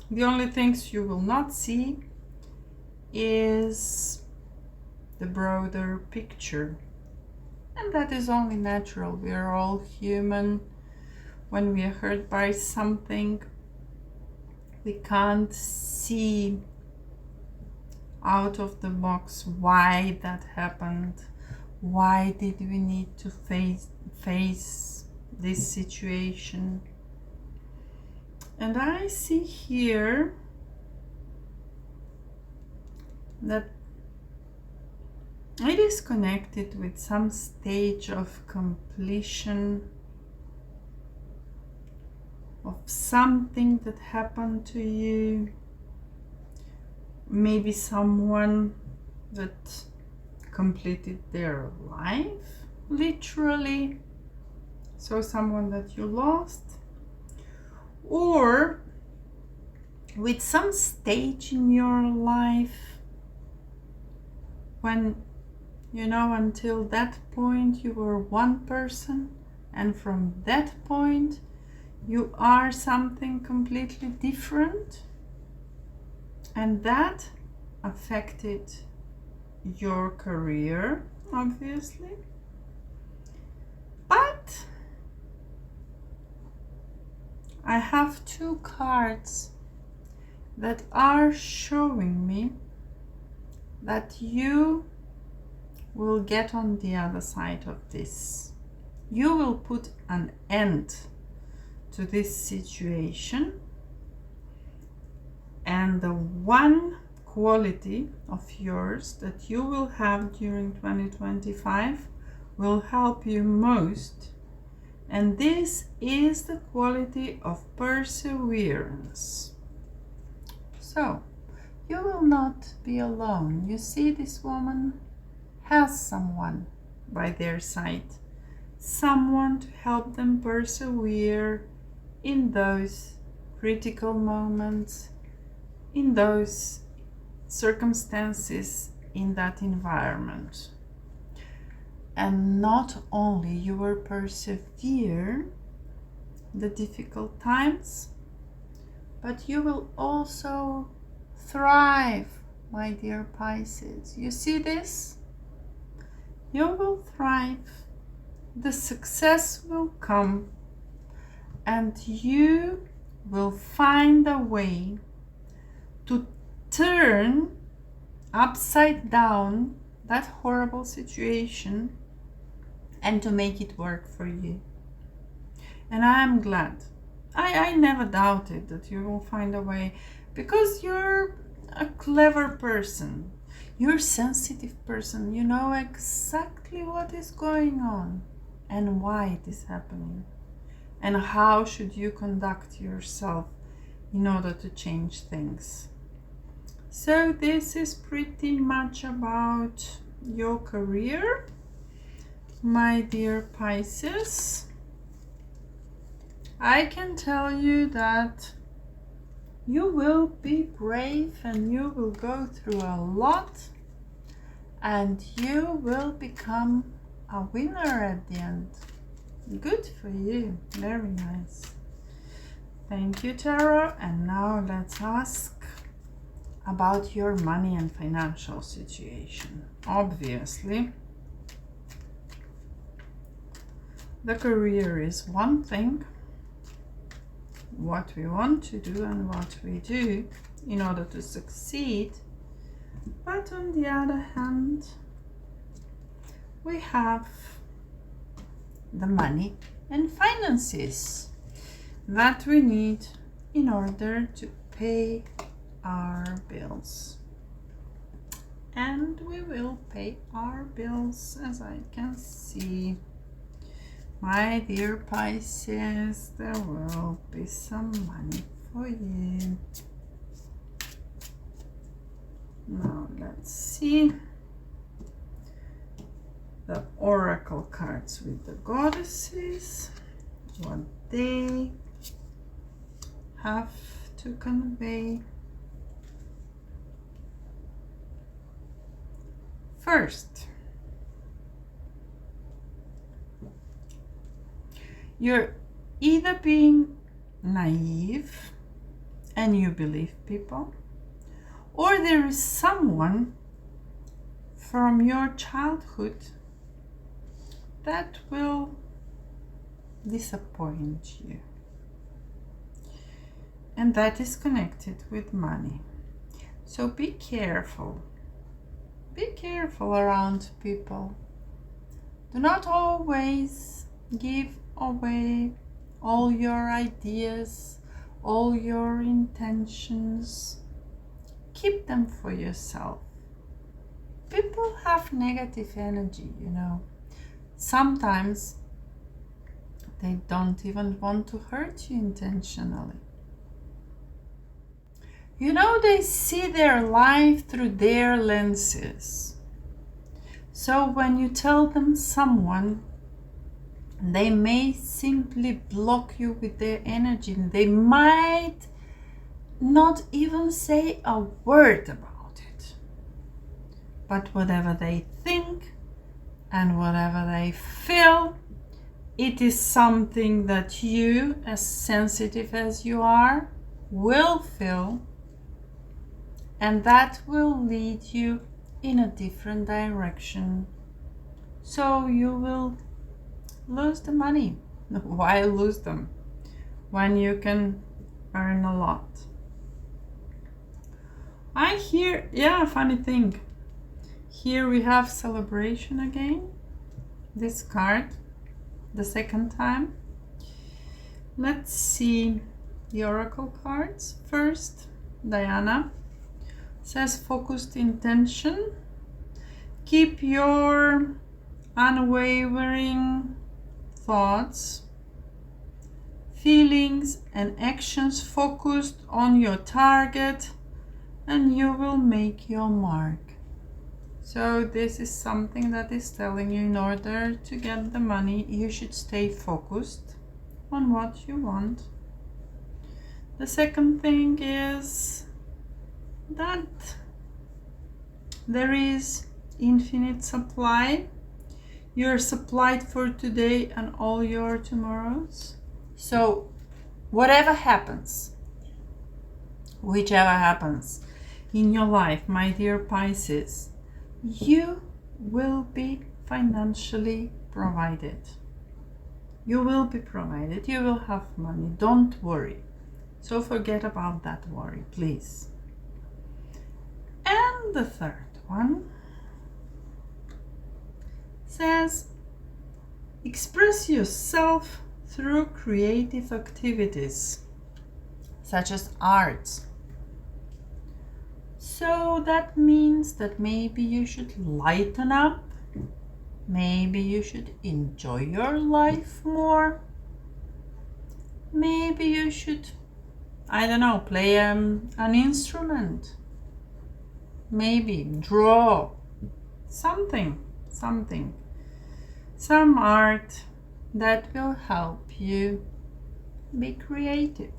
The only things you will not see is the broader picture. And that is only natural. We are all human. When we are hurt by something, we can't see out of the box why that happened. Why did we need to face this situation? And I see here that it is connected with some stage of completion of something that happened to you. Maybe someone that completed their life, literally. So someone that you lost. Or with some stage in your life when, you know, until that point you were one person, and from that point you are something completely different, and that affected your career, obviously. But I have two cards that are showing me that you will get on the other side of this. You will put an end to this situation, and the one quality of yours that you will have during 2025 will help you most, and this is the quality of perseverance. So you will not be alone. You see, this woman has someone by their side, someone to help them persevere in those critical moments, in those circumstances, in that environment. And not only you will persevere the difficult times, but you will also thrive, my dear Pisces. You see this? You will thrive. The success will come, and you will find a way to turn upside down that horrible situation and to make it work for you. And I am glad. I never doubted that you will find a way, because you're a clever person. You're a sensitive person. You know exactly what is going on and why it is happening, and how should you conduct yourself in order to change things. So this is pretty much about your career, my dear Pisces. I can tell you that you will be brave and you will go through a lot, and you will become a winner at the end. Good for you. Very nice. Thank you, Tarot. And now let's ask about your money and financial situation. Obviously, The career is one thing, what we want to do and what we do in order to succeed. But on the other hand, we have the money and finances that we need in order to pay our bills. And we will pay our bills, as I can see. My dear Pisces, there will be some money for you. Now let's see the oracle cards with the goddesses, what they have to convey. First, you're either being naive and you believe people, or there is someone from your childhood that will disappoint you. And that is connected with money. So be careful. Be careful around people. Do not always give away all your ideas, all your intentions. Keep them for yourself. People have negative energy, you know. Sometimes they don't even want to hurt you intentionally. You know, they see their life through their lenses. So when you tell them someone, they may simply block you with their energy. They might not even say a word about it. But whatever they think and whatever they feel, it is something that you, as sensitive as you are, will feel. And that will lead you in a different direction. So you will lose the money. Why lose them when you can earn a lot? I hear, funny thing. Here we have celebration again. This card, the second time. Let's see the oracle cards. First, Diana says focused intention. Keep your unwavering thoughts, feelings and actions focused on your target, and you will make your mark. So this is something that is telling you in order to get the money, you should stay focused on what you want. The second thing is that there is infinite supply. You're supplied for today and all your tomorrows. So whatever happens, whichever happens in your life, my dear Pisces, you will be financially provided. You will be provided. You will have money. Don't worry. So forget about that worry, please. And the third one says, express yourself through creative activities, such as arts. So that means that maybe you should lighten up. Maybe you should enjoy your life more. Maybe you should, I don't know, play an instrument. Maybe draw something. Some art that will help you be creative.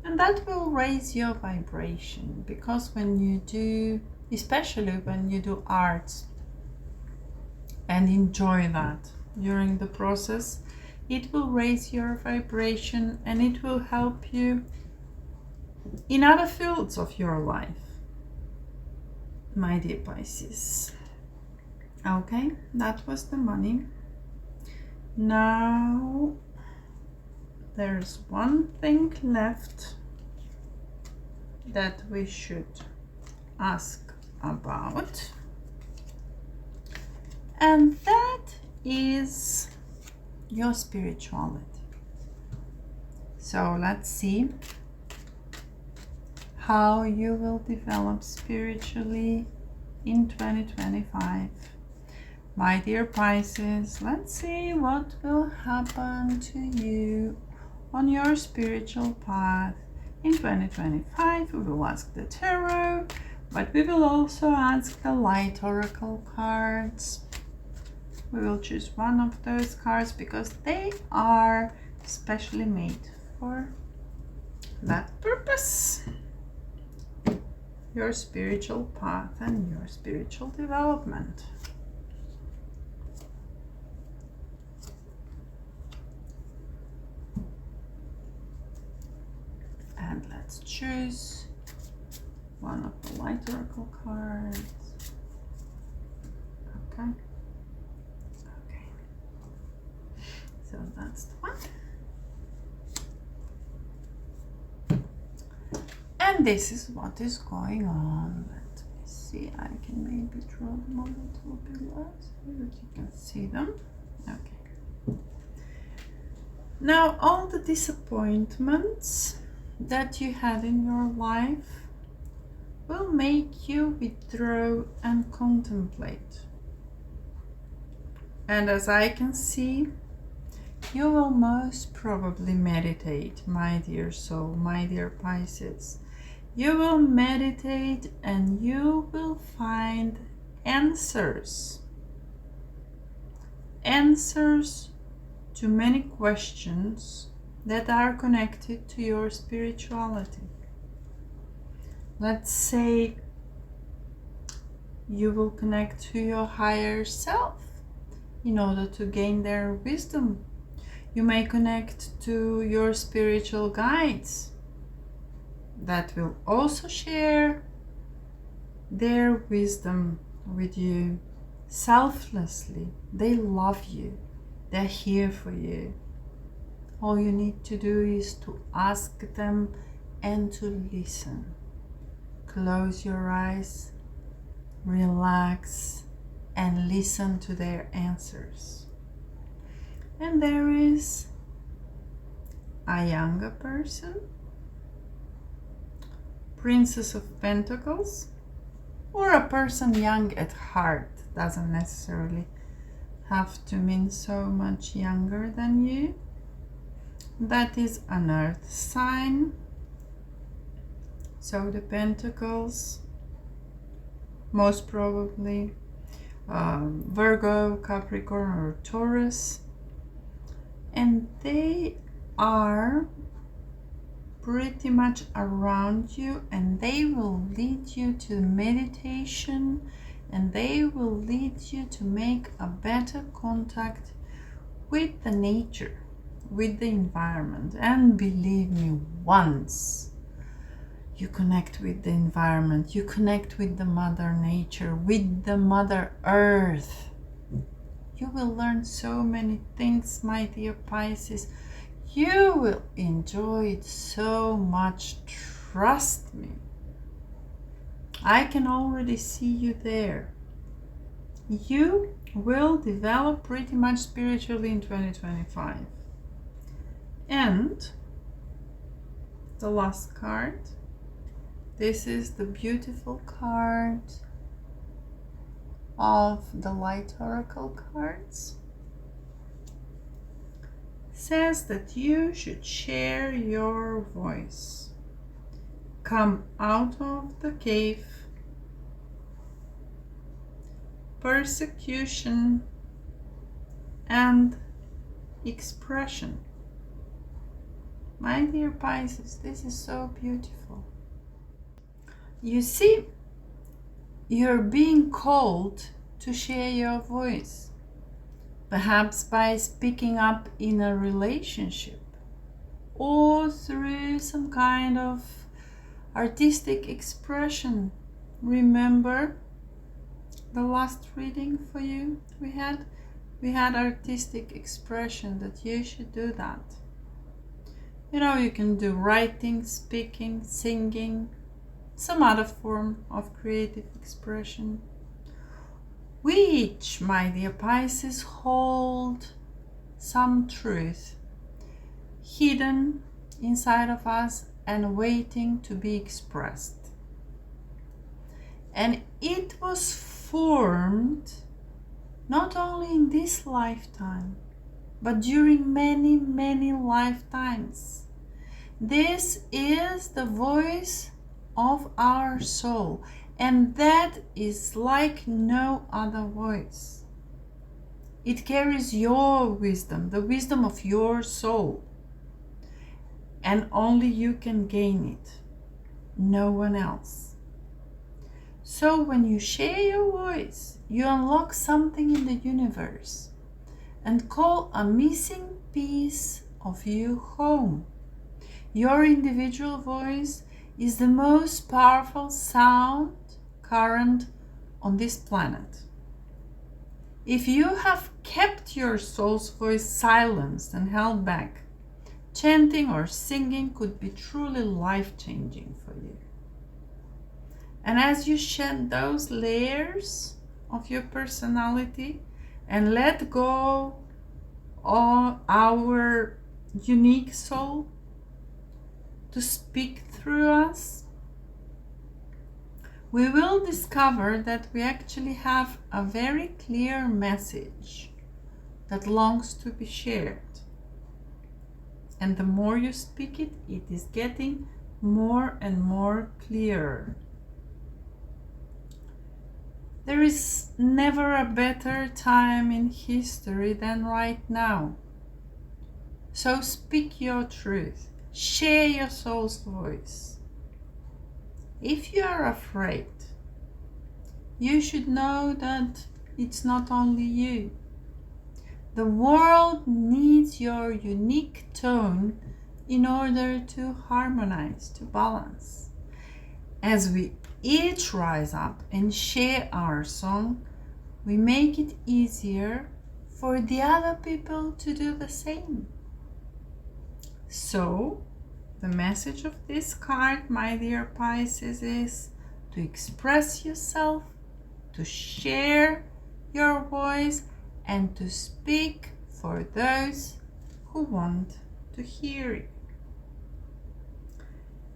And that will raise your vibration, because when you do, especially when you do arts and enjoy that during the process, it will raise your vibration and it will help you in other fields of your life, my dear Pisces. Okay, that was the money. Now there's one thing left that we should ask about, and that is your spirituality. So let's see how you will develop spiritually in 2025. My dear Pisces, let's see what will happen to you on your spiritual path in 2025. We will ask the tarot, but we will also ask the light oracle cards. We will choose one of those cards because they are specially made for that purpose. Your spiritual path and your spiritual development. And let's choose one of the light oracle cards. Okay. Okay. So that's the one. And this is what is going on. Let me see. I can maybe draw them a little bit less so that you can see them. Okay. Now all the disappointments that you had in your life will make you withdraw and contemplate. And as I can see, you will most probably meditate, my dear soul, my dear Pisces. You will meditate and you will find answers. Answers to many questions that are connected to your spirituality. Let's say you will connect to your higher self in order to gain their wisdom. You may connect to your spiritual guides that will also share their wisdom with you selflessly. They love you. They're here for you. All you need to do is to ask them and to listen. Close your eyes, relax, and listen to their answers. And there is a younger person, Princess of Pentacles, or a person young at heart. Doesn't necessarily have to mean so much younger than you. That is an earth sign. So the Pentacles, most probably Virgo, Capricorn, or Taurus. And they are pretty much around you, and they will lead you to meditation, and they will lead you to make a better contact with the nature, with the environment. And believe me, once you connect with the environment, you connect with the Mother Nature, with the Mother Earth, you will learn so many things, my dear Pisces. You will enjoy it so much, trust me. I can already see you there. You will develop pretty much spiritually in 2025. And the last card, this is the beautiful card of the light oracle cards. Says that you should share your voice. Come out of the cave. Persecution and expression. My dear Pisces, this is so beautiful. You see, you're being called to share your voice, perhaps by speaking up in a relationship or through some kind of artistic expression. Remember the last reading for you we had? we had artistic expression, that you should do that. You know, you can do writing, speaking, singing, some other form of creative expression. We each, my dear Pisces, hold some truth hidden inside of us and waiting to be expressed. And it was formed not only in this lifetime, but during many, many lifetimes. This is the voice of our soul, and that is like no other voice. It carries your wisdom, the wisdom of your soul, and only you can gain it, no one else. So when you share your voice, you unlock something in the universe and call a missing piece of you home. Your individual voice is the most powerful sound current on this planet. If you have kept your soul's voice silenced and held back, chanting or singing could be truly life-changing for you. And as you shed those layers of your personality and let go of our unique soul to speak through us, we will discover that we actually have a very clear message that longs to be shared. And the more you speak it, it is getting more and more clear. There is never a better time in history than right now. So speak your truth. Share your soul's voice. If you are afraid, you should know that it's not only you. The world needs your unique tone in order to harmonize, to balance. As we each rise up and share our song, we make it easier for the other people to do the same. So, the message of this card, my dear Pisces, is to express yourself, to share your voice, and to speak for those who want to hear it.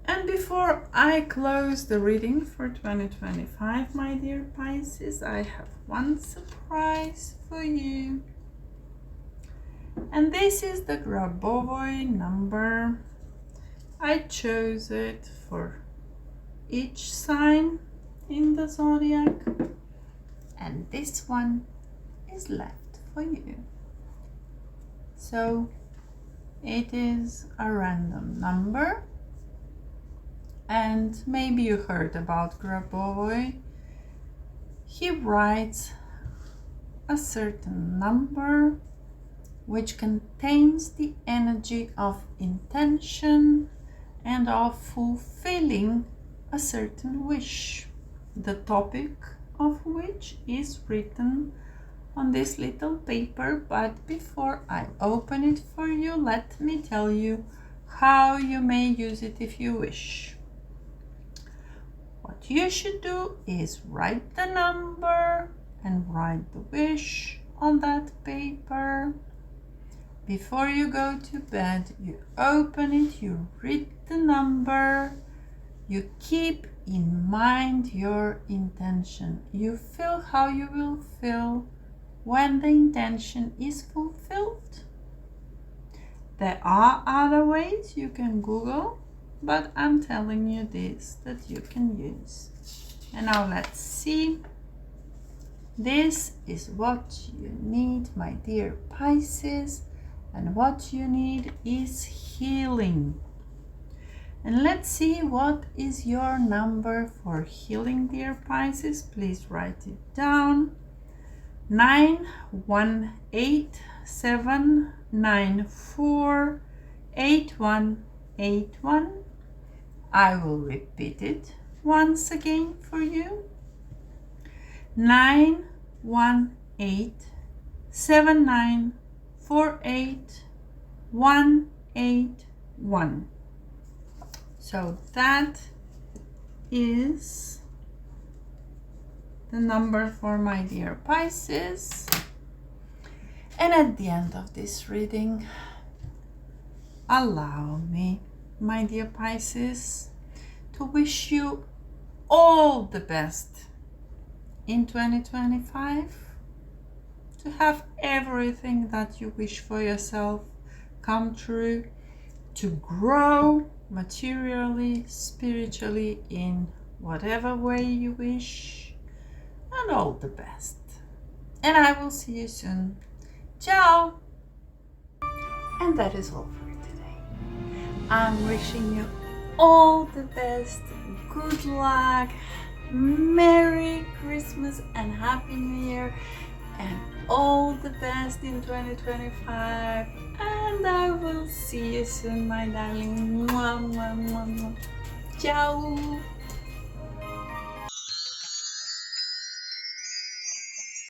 And before I close the reading for 2025, my dear Pisces, I have one surprise for you. And this is the Grabovoi number. I chose it for each sign in the zodiac, and this one is left for you. So it is a random number, and maybe you heard about Grabovoi. He writes a certain number which contains the energy of intention and of fulfilling a certain wish, the topic of which is written on this little paper. But before I open it for you, let me tell you how you may use it if you wish. What you should do is write the number and write the wish on that paper. Before you go to bed, you open it, you read the number, you keep in mind your intention. You feel how you will feel when the intention is fulfilled. There are other ways you can Google, but I'm telling you this that you can use. And now let's see. This is what you need, my dear Pisces. And what you need is healing. And let's see what is your number for healing, dear Pisces. Please write it down. 918-794-8181. I will repeat it once again for you. 918 7948181. So that is the number for my dear Pisces. And at the end of this reading, allow me, my dear Pisces, to wish you all the best in 2025, to have everything that you wish for yourself come true, to grow materially, spiritually, in whatever way you wish, and all the best. And I will see you soon. Ciao! And that is all for today. I'm wishing you all the best, good luck, Merry Christmas and Happy New Year, and all the best in 2025. And I will see you soon, my darling. Mwah, mwah, mwah, mwah. Ciao!